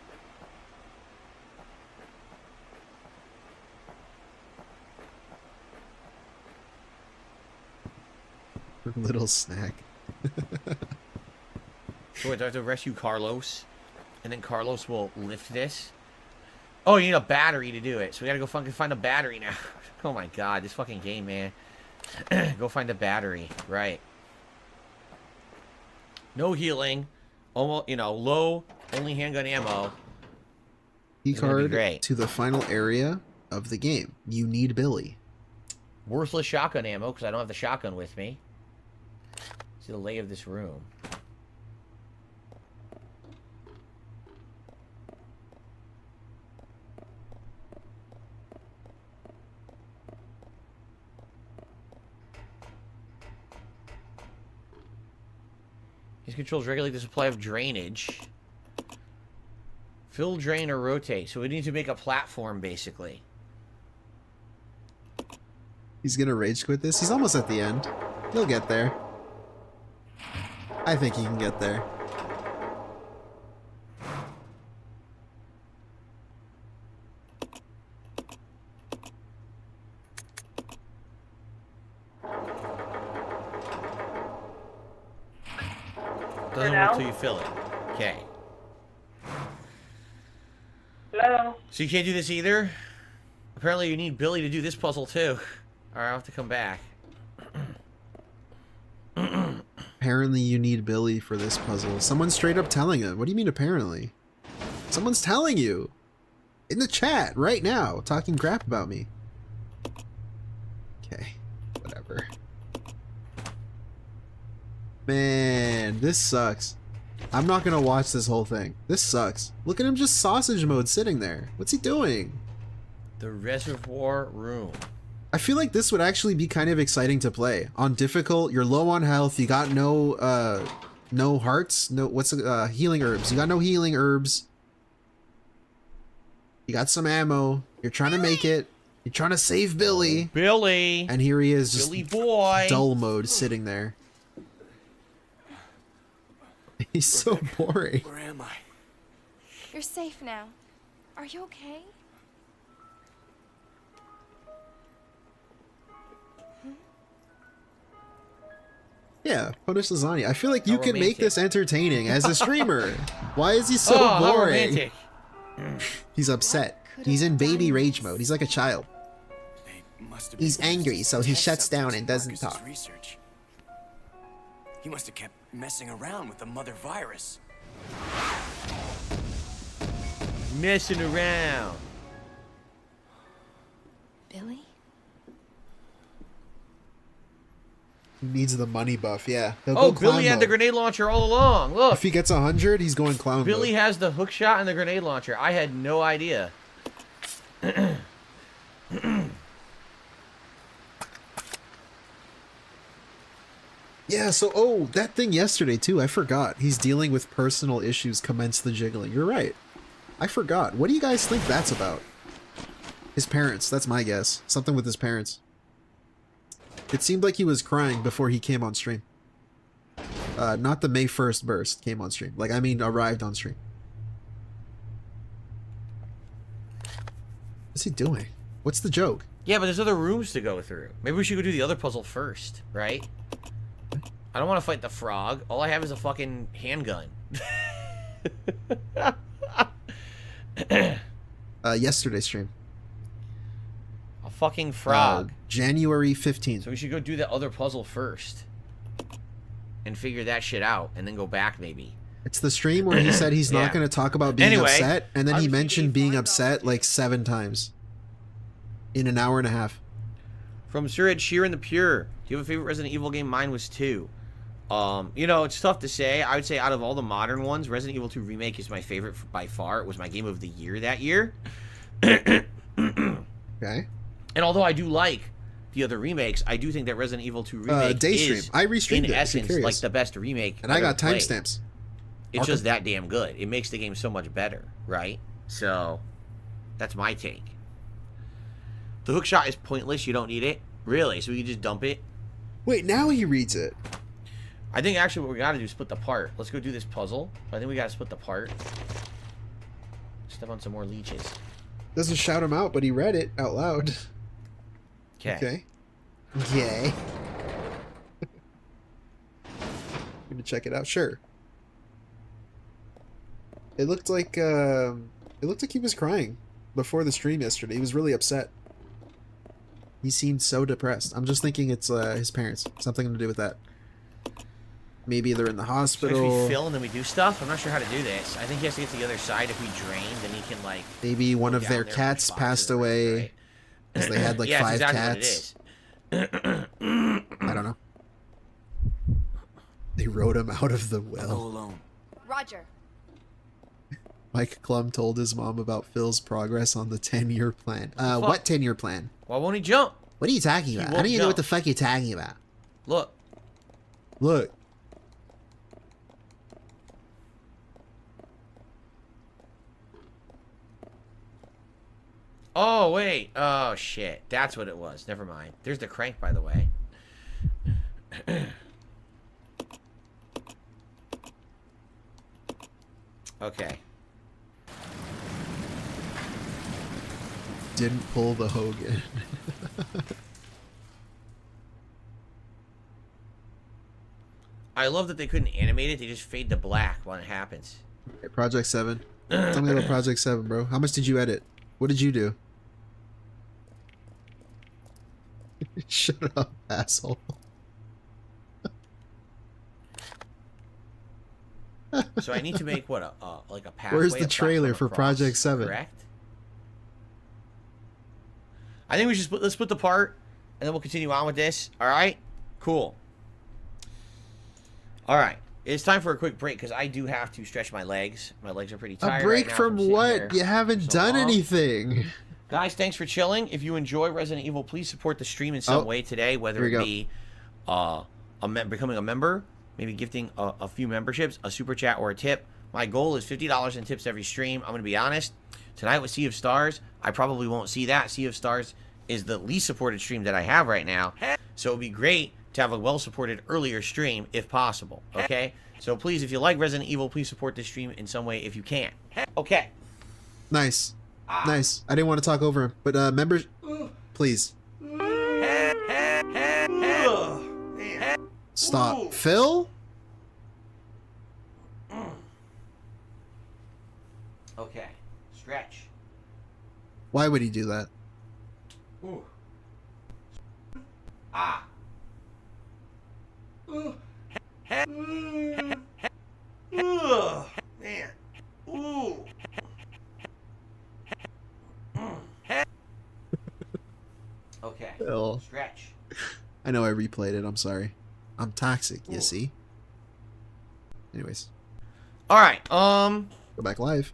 Little snack. So wait, do I have to rescue Carlos? And then Carlos will lift this? Oh, you need a battery to do it. So we gotta go fucking find a battery now. Oh my god, this fucking game, man. Go find a battery. Right. No healing. Almost, you know, low, only handgun ammo. Key card to the final area of the game. You need Billy. Worthless shotgun ammo, because I don't have the shotgun with me. See the lay of this room. These controls regulate the supply of drainage. Fill, drain, or rotate. So we need to make a platform, basically. He's gonna rage quit this. He's almost at the end. He'll get there. I think he can get there. Doesn't work till you fill it. Okay. Hello? So you can't do this either? Apparently you need Billy to do this puzzle too. Alright, I'll have to come back. Apparently you need Billy for this puzzle. Someone's straight up telling him. What do you mean apparently? Someone's telling you. In the chat right now, talking crap about me. Okay, whatever. Man, this sucks. I'm not gonna watch this whole thing. This sucks. Look at him just sausage mode sitting there. What's he doing? The reservoir room. I feel like this would actually be kind of exciting to play. On difficult, you're low on health, you got no no hearts, no healing herbs. You got no healing herbs. You got some ammo. You're trying to make it. You're trying to save Billy. Billy. And here he is, just Billy boy. dull mode sitting there. He's so boring. Where am I? You're safe now. Are you okay? Yeah, punish lasagna. I feel like you How can make romantic. this entertaining as a streamer. Why is he so Oh, how boring? romantic. He's upset. He's in baby rage mode. He's like a child. He's angry, so he shuts down and doesn't talk. Research. He must have kept messing around with the mother virus. Messing around. Billy? He needs the money buff, yeah. He'll Oh, go clown Billy had the mode. grenade launcher all along. Look. If he gets 100, he's going clown Billy mode. has the hook shot and the grenade launcher. I had no idea. Yeah, so, oh, that thing yesterday, too. I forgot. He's dealing with personal issues. Commence the jiggling. You're right. I forgot. What do you guys think that's about? His parents. That's my guess. Something with his parents. It seemed like he was crying before he came on stream. Not the May 1st burst came on stream. Like, I mean, arrived on stream. What's he doing? What's the joke? Yeah, but there's other rooms to go through. Maybe we should go do the other puzzle first, right? I don't want to fight the frog. All I have is a fucking handgun. Yesterday's stream. A fucking frog. January 15th. So we should go do that other puzzle first. And figure that shit out. And then go back, maybe. It's the stream where he said he's not Yeah. going to talk about being Anyway, upset, and then he I'm mentioned being upset like 7 times. In an hour and a half. From Sir Ed Sheeran the Pure. Do you have a favorite Resident Evil game? Mine was 2. You know, it's tough to say. I would say out of all the modern ones, Resident Evil 2 Remake is my favorite by far. It was my game of the year that year. Okay. And although I do like the other remakes, I do think that Resident Evil 2 Remake Daystream. is, I restreamed in it, if you're essence, curious. like the best remake And I ever got played. timestamps. It's just that damn good. It makes the game so much better, right? So, that's my take. The hookshot is pointless. You don't need it. Really? So we can just dump it? Wait, now he reads it. I think actually what we gotta do is split the part. Let's go do this puzzle. I think we gotta split the part. Step on some more leeches. Doesn't shout him out, but he read it out loud. Okay. Okay. Gonna check it out. Sure. It looked like he was crying before the stream yesterday. He was really upset. He seemed so depressed. I'm just thinking it's his parents. Something to do with that. Maybe they're in the So hospital. if we fill and then we do stuff, I'm not sure how to do this. I think he has to get to the other side. If we drain, then he can like. Maybe one of down their there cats and passed away. Because they had like Yeah, 5 that's cats. exactly what it is. I don't know. They wrote him out of the Go well. alone. Roger. Mike Klum told his mom about Phil's progress on the 10-year plan. Fuck. What 10-year plan? Why won't he jump? What are you talking about? I won't don't even know what the jump. fuck you're talking about. Look. Look. Oh, wait. Oh, shit. That's what it was. Never mind. There's the crank, by the way. Okay. Didn't pull the Hogan. I love that they couldn't animate it. They just fade to black when it happens. Okay, Project 7. Tell me about Project 7, bro. How much did you edit? What did you do? Shut up, asshole. So I need to make what like a pathway. Where's the a trailer platform for across, Project 7? Correct. I think we should let's split the part, and then we'll continue on with this. All right. Cool. All right. It's time for a quick break because I do have to stretch my legs. My legs are pretty tired. A break right now from sitting what? here You haven't so done long. anything. Guys, thanks for chilling. If you enjoy Resident Evil, please support the stream in some way today, whether it be becoming a member, maybe gifting a few memberships, a super chat, or a tip. My goal is $50 in tips every stream. I'm going to be honest. Tonight with Sea of Stars, I probably won't see that. Sea of Stars is the least supported stream that I have right now. So it would be great to have a well-supported earlier stream if possible. Okay? So please, if you like Resident Evil, please support this stream in some way if you can. Okay. Nice. Nice. I didn't want to talk over him, but members, please. Stop. Phil? Okay. Stretch. Why would he do that? Ooh. Ah. Ooh. Man. Ooh. Okay. Phil. Stretch. I know I replayed it. I'm sorry. I'm toxic, you see. Anyways. All right. Go back live.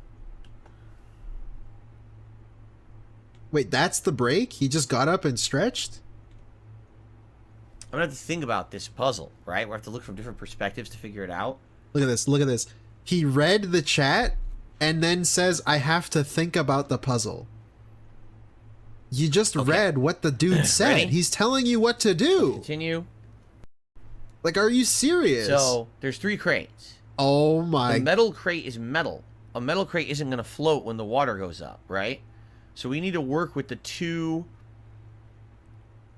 Wait, that's the break? He just got up and stretched? I'm gonna have to think about this puzzle, right? We have to look from different perspectives to figure it out. Look at this. Look at this. He read the chat and then says, I have to think about the puzzle. You just read what the dude said. Ready? He's telling you what to do. Continue. Like, are you serious? So, there's 3 crates. Oh my. The metal crate is metal. A metal crate isn't going to float when the water goes up, right? So we need to work with the 2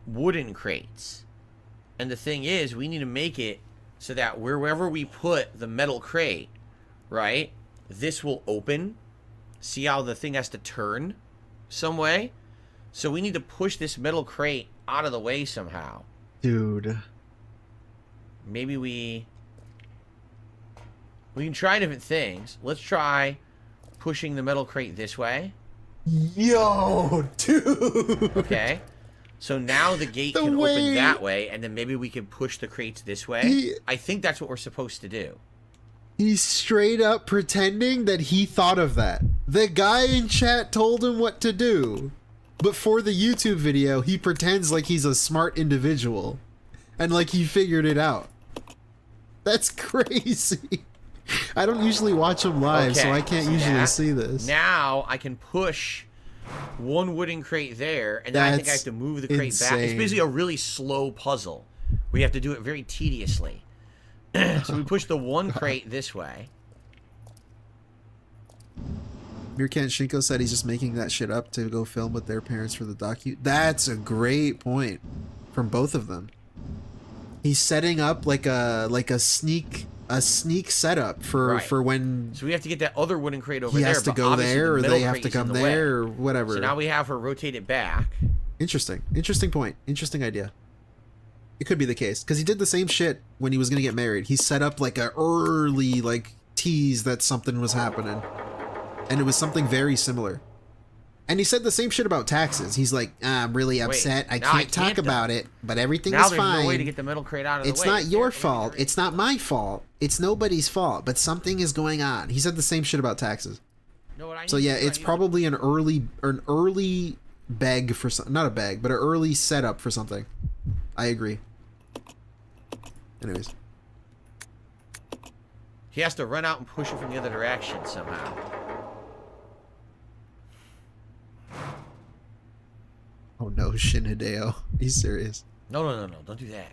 wooden crates. And the thing is, we need to make it so that wherever we put the metal crate, right, this will open. See how the thing has to turn some way? So we need to push this metal crate out of the way somehow. Dude. Maybe we can try different things. Let's try pushing the metal crate this way. Yo, dude. Okay. So now the gate can open that way, and then maybe we can push the crates this way. I think that's what we're supposed to do. He's straight up pretending that he thought of that. The guy in chat told him what to do. But for the YouTube video, he pretends like he's a smart individual. And like he figured it out. That's crazy. I don't usually watch him live, so I can't usually see this. Now I can push one wooden crate there, and then I think I have to move the crate back. It's basically a really slow puzzle. We have to do it very tediously. So we push the one crate this way. Mirkan Shinko said he's just making that shit up to go film with their parents for the docu. That's a great point from both of them. He's setting up like a sneak setup for when. So we have to get that other wooden crate over he there. has to go there, or they have to come there, or whatever. So now we have her rotate it back. Interesting point. Interesting idea. It could be the case because he did the same shit when he was gonna get married. He set up like a early tease that something was happening, and it was something very similar. And he said the same shit about taxes. He's like, I'm really upset. I can't talk about it, but everything is fine. Now there's no way to get the metal crate out of the way. It's not your fault. It's not my fault. It's nobody's fault, but something is going on. He said the same shit about taxes. So yeah, it's probably an early beg for something. Not a beg, but an early setup for something. I agree. Anyways. He has to run out and push it from the other direction somehow. Oh no, Shin Hideo. He's serious. No. Don't do that.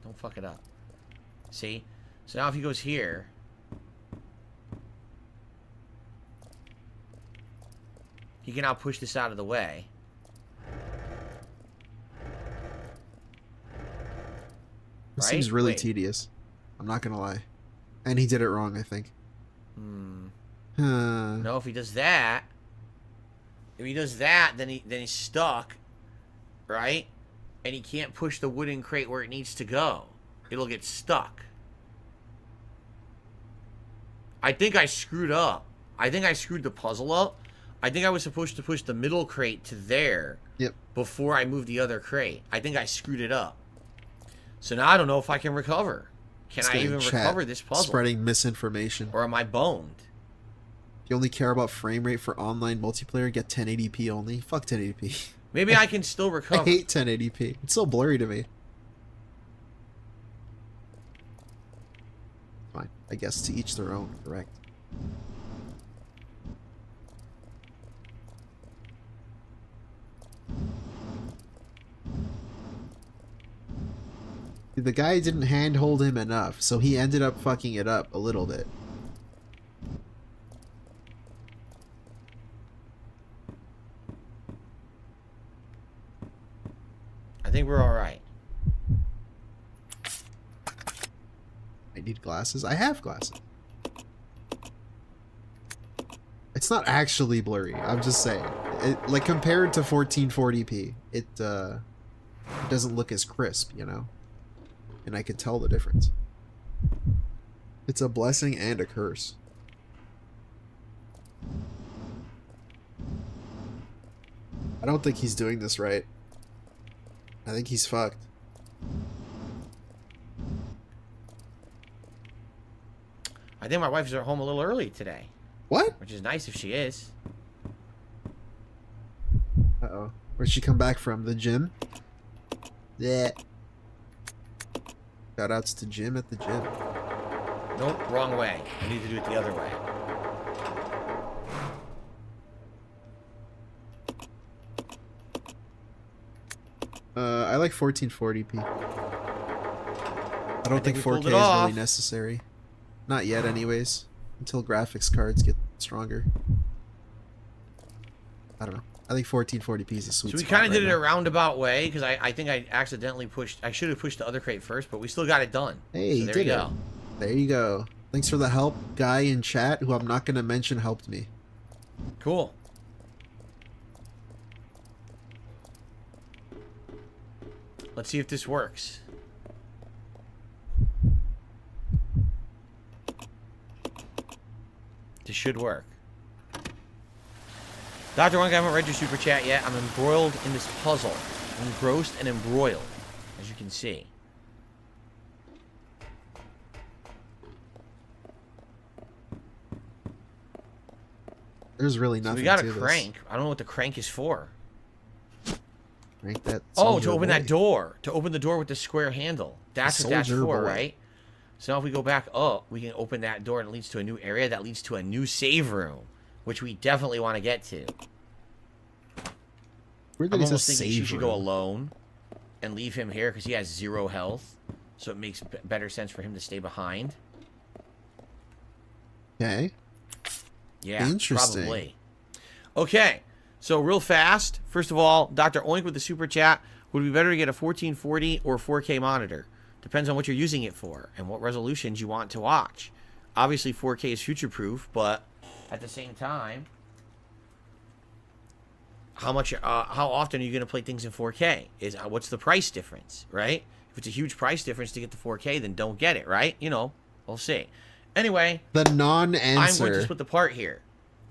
Don't fuck it up. See? So now if he goes here. He can now push this out of the way. This seems really tedious. I'm not gonna lie. And he did it wrong, I think. No, if he does that. If he does that, then he's stuck. Right? And he can't push the wooden crate where it needs to go. It'll get stuck. I think I screwed up. I think I screwed the puzzle up. I think I was supposed to push the middle crate to there. Yep. Before I moved the other crate. I think I screwed it up. So now I don't know if I can recover. Can I even recover this puzzle? Spreading misinformation. Or am I boned? If you only care about frame rate for online multiplayer, get 1080p only. Fuck 1080p. Maybe I can still recover. I hate 1080p. It's so blurry to me. Fine. I guess to each their own, correct? The guy didn't handhold him enough, so he ended up fucking it up a little bit. I think we're alright. I need glasses. I have glasses. It's not actually blurry. I'm just saying. Like, compared to 1440p, it doesn't look as crisp, you know? And I can tell the difference. It's a blessing and a curse. I don't think he's doing this right. I think he's fucked. I think my wife's at home a little early today. What? Which is nice if she is. Uh-oh. Where'd she come back from? The gym? Yeah. Shoutouts to Jim at the gym. Nope, wrong way. I need to do it the other way. I like 1440p. I don't think 4K is really necessary. Not yet, anyways. Until graphics cards get stronger. I don't know. I think 1440p is a sweet spot. So we kind of did it a roundabout way, because I think I accidentally pushed... I should have pushed the other crate first, but we still got it done. Hey, so there you go. There you go. Thanks for the help, guy in chat, who I'm not going to mention helped me. Cool. Let's see if this works. This should work. Dr. Wonk, I haven't read your super chat yet. I'm embroiled in this puzzle. I'm engrossed and embroiled, as you can see. There's really nothing. So we got to a crank. I don't know what the crank is for. Crank that. Oh, to open that door. To open the door with the square handle. That's what that's for, boy. right? So now if we go back up, we can open that door and it leads to a new area that leads to a new save room, which we definitely want to get to. I'm almost thinking she should go alone and leave him here because he has 0 health. So it makes better sense for him to stay behind. Okay. Yeah, interesting. Probably. Okay, so real fast. First of all, Dr. Oink with the super chat. Would it be better to get a 1440 or 4K monitor? Depends on what you're using it for and what resolutions you want to watch. Obviously, 4K is future-proof, but at the same time, how often are you going to play things in 4K? What's the price difference, right? If it's a huge price difference to get the 4K, then don't get it, right? You know, we'll see. Anyway, the non-answer. I'm going to split the part here.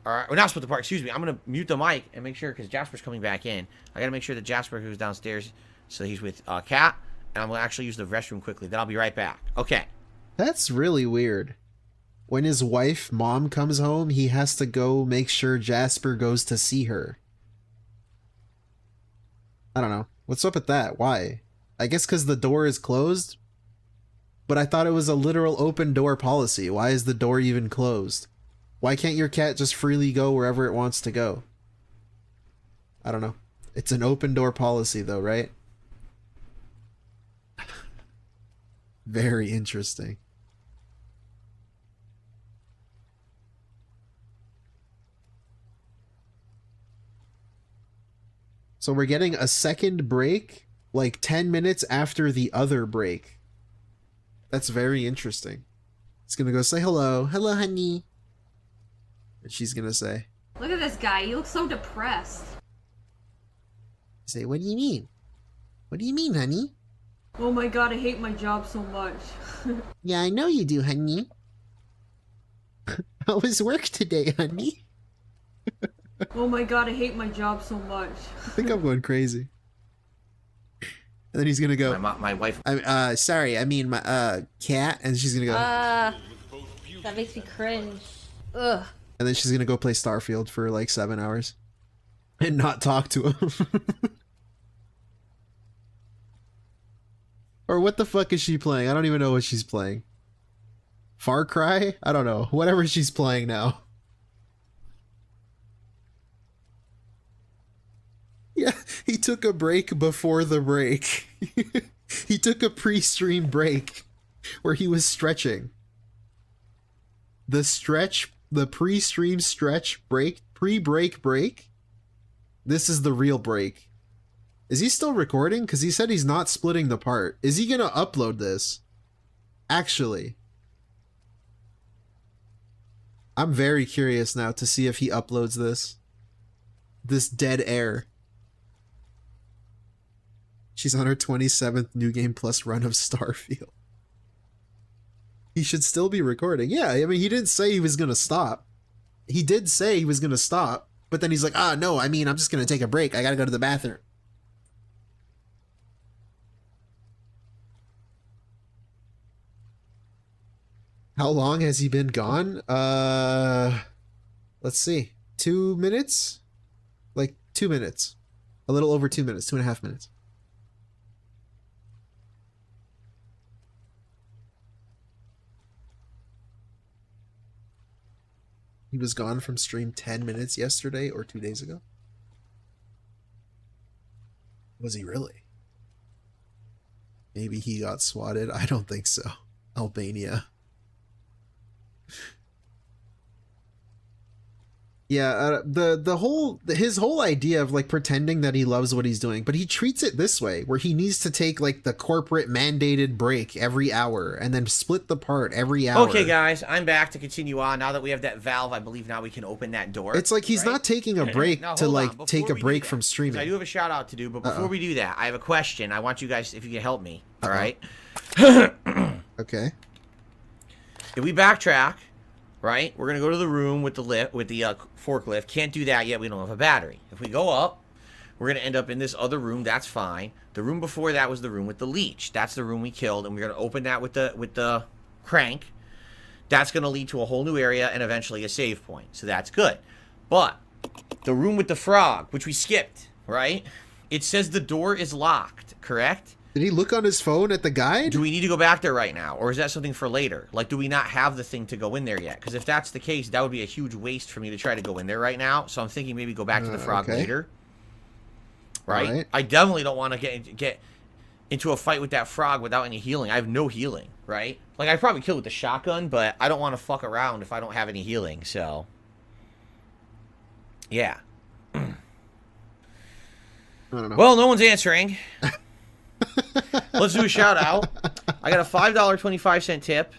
All right, well, not split the part. Excuse me. I'm going to mute the mic and make sure because Jasper's coming back in. I got to make sure that Jasper, who's downstairs, so he's with Kat, and I'm going to actually use the restroom quickly. Then I'll be right back. Okay. That's really weird. When his wife, mom, comes home, he has to go make sure Jasper goes to see her. I don't know. What's up with that? Why? I guess because the door is closed? But I thought it was a literal open door policy. Why is the door even closed? Why can't your cat just freely go wherever it wants to go? I don't know. It's an open door policy though, right? Very interesting. So we're getting a second break, like 10 minutes after the other break. That's very interesting. It's gonna go say hello. Hello, honey. And she's gonna say, Look at this guy. He looks so depressed. say, what do you mean? What do you mean, honey? Oh my god, I hate my job so much. Yeah, I know you do, honey. How was work today, honey? Oh my god, I hate my job so much. I think I'm going crazy. And then he's gonna go. My wife. Sorry, I mean my cat, and she's gonna go. That makes me cringe. Ugh. And then she's gonna go play Starfield for like 7 hours, and not talk to him. Or what the fuck is she playing? I don't even know what she's playing. Far Cry? I don't know. Whatever she's playing now. Yeah, he took a break before the break. He took a pre-stream break where he was stretching. The pre-stream stretch break, pre-break break. This is the real break. Is he still recording? Because he said he's not splitting the part. Is he gonna upload this? Actually. I'm very curious now to see if he uploads this. This dead air. She's on her 27th New Game Plus run of Starfield. He should still be recording. Yeah, I mean, he didn't say he was gonna stop. He did say he was gonna stop, but then he's like, no, I mean, I'm just gonna take a break. I gotta go to the bathroom. How long has he been gone? Let's see. 2 minutes? Like 2 minutes. A little over 2 minutes, 2.5 minutes. He was gone from stream 10 minutes yesterday or 2 days ago? Was he really? Maybe he got swatted? I don't think so. Albania. Yeah, his whole idea of like pretending that he loves what he's doing, but he treats it this way, where he needs to take like the corporate mandated break every hour and then split the part every hour. Okay, guys, I'm back to continue on. Now that we have that valve, I believe now we can open that door. It's like he's not taking a break to like take a break from streaming. I do have a shout out to do, but before we do that, I have a question. I want you guys, if you can help me. All right. Okay. If we backtrack, right, we're gonna go to the room with the forklift. Can't do that yet. We don't have a battery. If we go up, we're gonna end up in this other room. That's fine. The room before that was the room with the leech. That's the room we killed, and we're gonna open that with the crank. That's gonna lead to a whole new area and eventually a save point. So that's good. But the room with the frog, which we skipped, right? It says the door is locked. Correct? Did he look on his phone at the guide? Do we need to go back there right now? Or is that something for later? Like, do we not have the thing to go in there yet? Because if that's the case, that would be a huge waste for me to try to go in there right now. So I'm thinking maybe go back to the frog later. Right? I definitely don't want to get into a fight with that frog without any healing. I have no healing, right? Like, I'd probably kill with the shotgun, but I don't want to fuck around if I don't have any healing, so... Yeah. I don't know. Well, no one's answering. Let's do a shout out. I got a $5.25 tip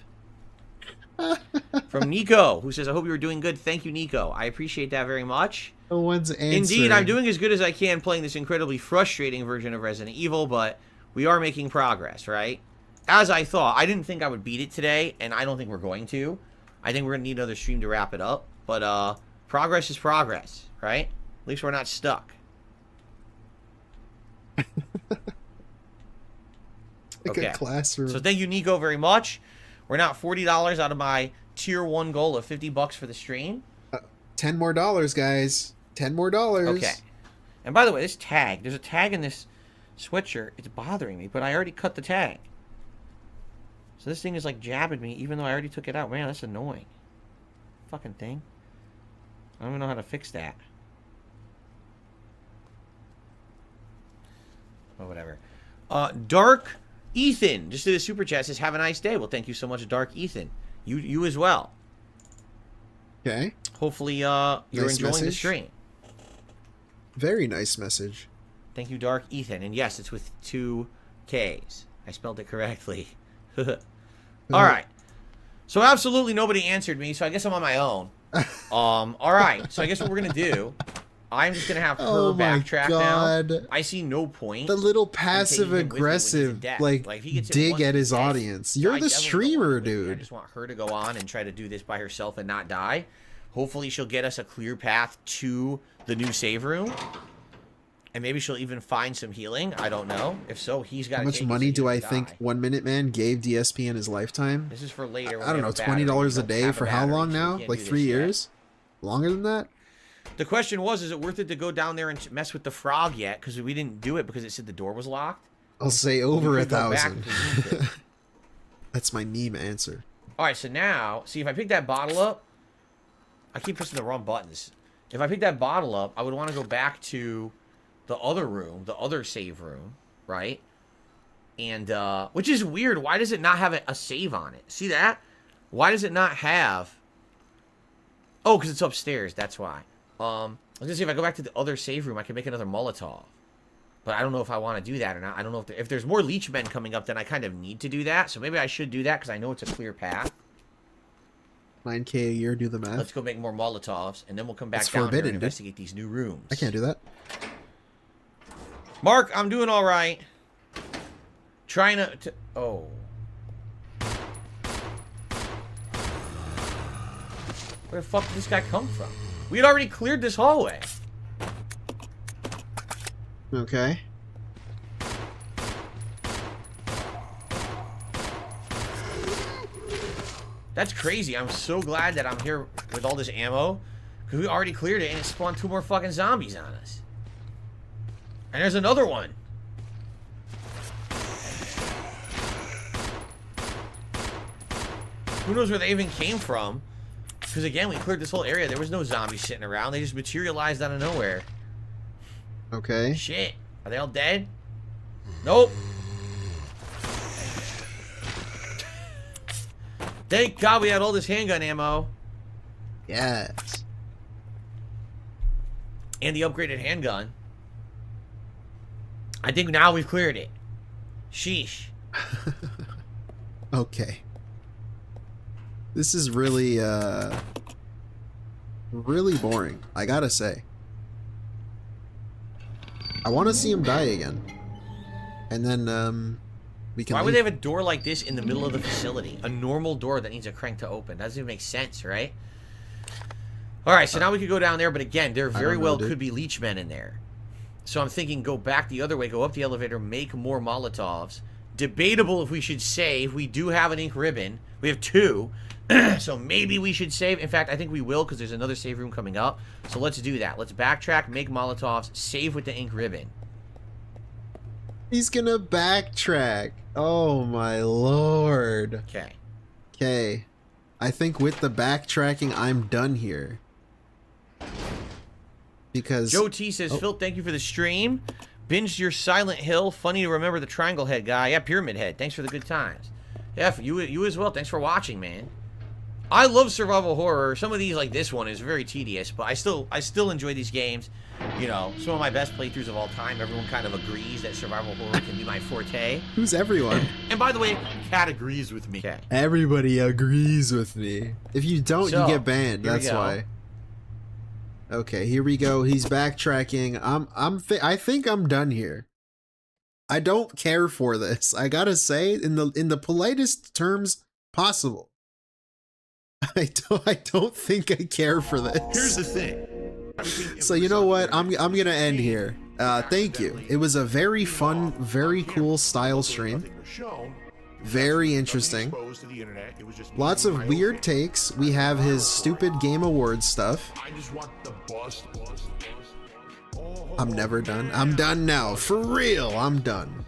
from Nico, who says, I hope you were doing good. Thank you, Nico. I appreciate that very much. No one's answering. Indeed, I'm doing as good as I can playing this incredibly frustrating version of Resident Evil, but we are making progress, right? As I thought, I didn't think I would beat it today, and I don't think we're going to. I think we're going to need another stream to wrap it up, but progress is progress, right? At least we're not stuck. Like a classroom. So thank you, Nico, very much. We're now $40 out of my tier 1 goal of $50 for the stream. $10 more, guys. $10 more. Okay. And by the way, this tag, there's a tag in this sweatshirt. It's bothering me, but I already cut the tag. So this thing is like jabbing me, even though I already took it out. Man, that's annoying. Fucking thing. I don't even know how to fix that. Oh, whatever. Dark Ethan just did a super chat, says have a nice day. Well, thank you so much, Dark Ethan. You as well. Okay. Hopefully you're nice enjoying the stream. Very nice message. Thank you, Dark Ethan. And yes, it's with 2 Ks. I spelled it correctly. All right. So absolutely nobody answered me, so I guess I'm on my own. All right. So I guess what we're going to do I'm just gonna have her Oh my backtrack God. now. I see no point. The little in passive taking him with me when he's in aggressive death. like if he gets hit dig once, at he's his dead. audience. So You're I the definitely don't streamer, want him with me. I dude. just want her to go on and try to do this by herself and not die. Hopefully she'll get us a clear path to the new save room. And maybe she'll even find some healing. I don't know. If so, he's got. How much money do I think 1 Minute Man gave DSP in his lifetime? This is for later. when I don't we know, have a battery. $20 a We day don't for have a how battery, long so we now? can't Like do 3 this yet. years? Longer than that? The question was, is it worth it to go down there and mess with the frog yet? Because we didn't do it because it said the door was locked. I'll say over We a could go back 1,000. if we need to. That's my meme answer. All right, so now, see, if I pick that bottle up, I keep pressing the wrong buttons. If I pick that bottle up, I would want to go back to the other room, the other save room, right? And, which is weird. Why does it not have a save on it? See that? Why does it not have... Oh, because it's upstairs. That's why. I was going to see if I go back to the other save room, I can make another Molotov. But I don't know if I want to do that or not. I don't know if there's more leech men coming up, then I kind of need to do that. So maybe I should do that because I know it's a clear path. 9K a year, do the math. Let's go make more Molotovs, and then we'll come back It's down forbidden, here and dude. investigate these new rooms. I can't do that. Mark, I'm doing all right. Trying to... Oh. Where the fuck did this guy come from? We had already cleared this hallway. Okay. That's crazy. I'm so glad that I'm here with all this ammo. Because we already cleared it and it spawned 2 more fucking zombies on us. And there's another one. Who knows where they even came from? Because again, we cleared this whole area. There was no zombies sitting around. They just materialized out of nowhere. Okay. Shit. Are they all dead? Nope. Thank God we had all this handgun ammo. Yes. And the upgraded handgun. I think now we've cleared it. Sheesh. Okay. This is really, really boring, I gotta say. I want to see him die again. And then, we can Why leave. would they have a door like this in the middle of the facility? A normal door that needs a crank to open. Doesn't even make sense, right? Alright, so now we could go down there, but again, there very well could be leech men in there. So I'm thinking go back the other way, go up the elevator, make more Molotovs. Debatable if we should save. We do have an ink ribbon. We have 2. So maybe we should save. In fact, I think we will because there's another save room coming up. So let's do that. Let's backtrack, make Molotovs, save with the ink ribbon. He's gonna backtrack. Oh my lord. Okay. Okay. I think with the backtracking, I'm done here. Because... Joe T says, Phil, thank you for the stream. Binged your Silent Hill. Funny to remember the triangle head guy. Yeah, Pyramid Head. Thanks for the good times. Yeah, for you as well. Thanks for watching, man. I love survival horror. Some of these, like this one, is very tedious, but I still enjoy these games. You know, some of my best playthroughs of all time. Everyone kind of agrees that survival horror can be my forte. Who's everyone? And by the way, Cat agrees with me. Okay. Everybody agrees with me. If you don't, So, you get banned. here we That's go. why. Okay, here we go. He's backtracking. I think I'm done here. I don't care for this. I gotta say, in the politest terms possible. I don't think I care for this. Here's the thing. So you know what? I'm gonna end here. Thank you. It was a very fun, very cool style stream. Very interesting. Lots of weird takes. We have his stupid Game Awards stuff. I'm never done. I'm done now. For real, I'm done.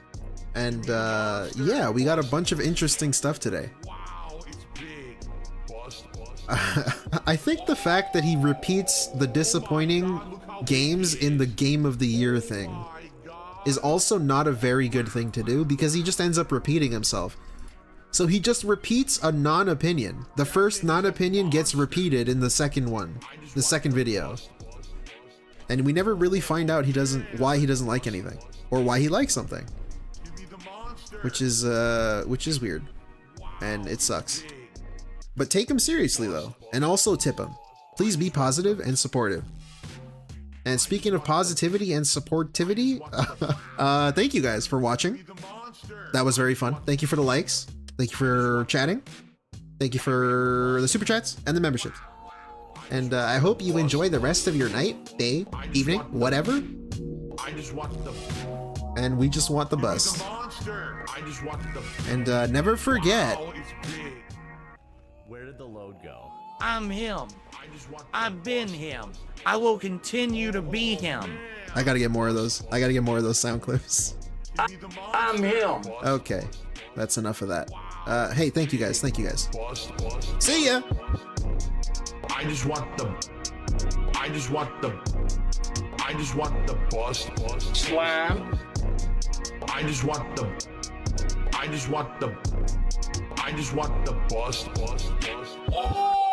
And yeah, we got a bunch of interesting stuff today. I think the fact that he repeats the disappointing games in the Game of the Year thing is also not a very good thing to do because he just ends up repeating himself. So he just repeats a non-opinion. The first non-opinion gets repeated in the second one, the second video. And we never really find out why he doesn't like anything or why he likes something. Which is weird. And it sucks. But take him seriously though, and also tip him. Please be positive and supportive. And speaking of positivity and supportivity, thank you guys for watching. That was very fun. Thank you for the likes. Thank you for chatting. Thank you for the super chats and the memberships. And I hope you enjoy the rest of your night, day, evening, whatever. And we just want the best. And never forget. Where did the load go? I'm him. I've been him. I will continue to be him. I gotta get more of those. I gotta get more of those sound clips. I'm him. Okay, that's enough of that. Hey, thank you guys. Thank you guys. See ya. I just want the bust. Slime. I just want the bust. Oh!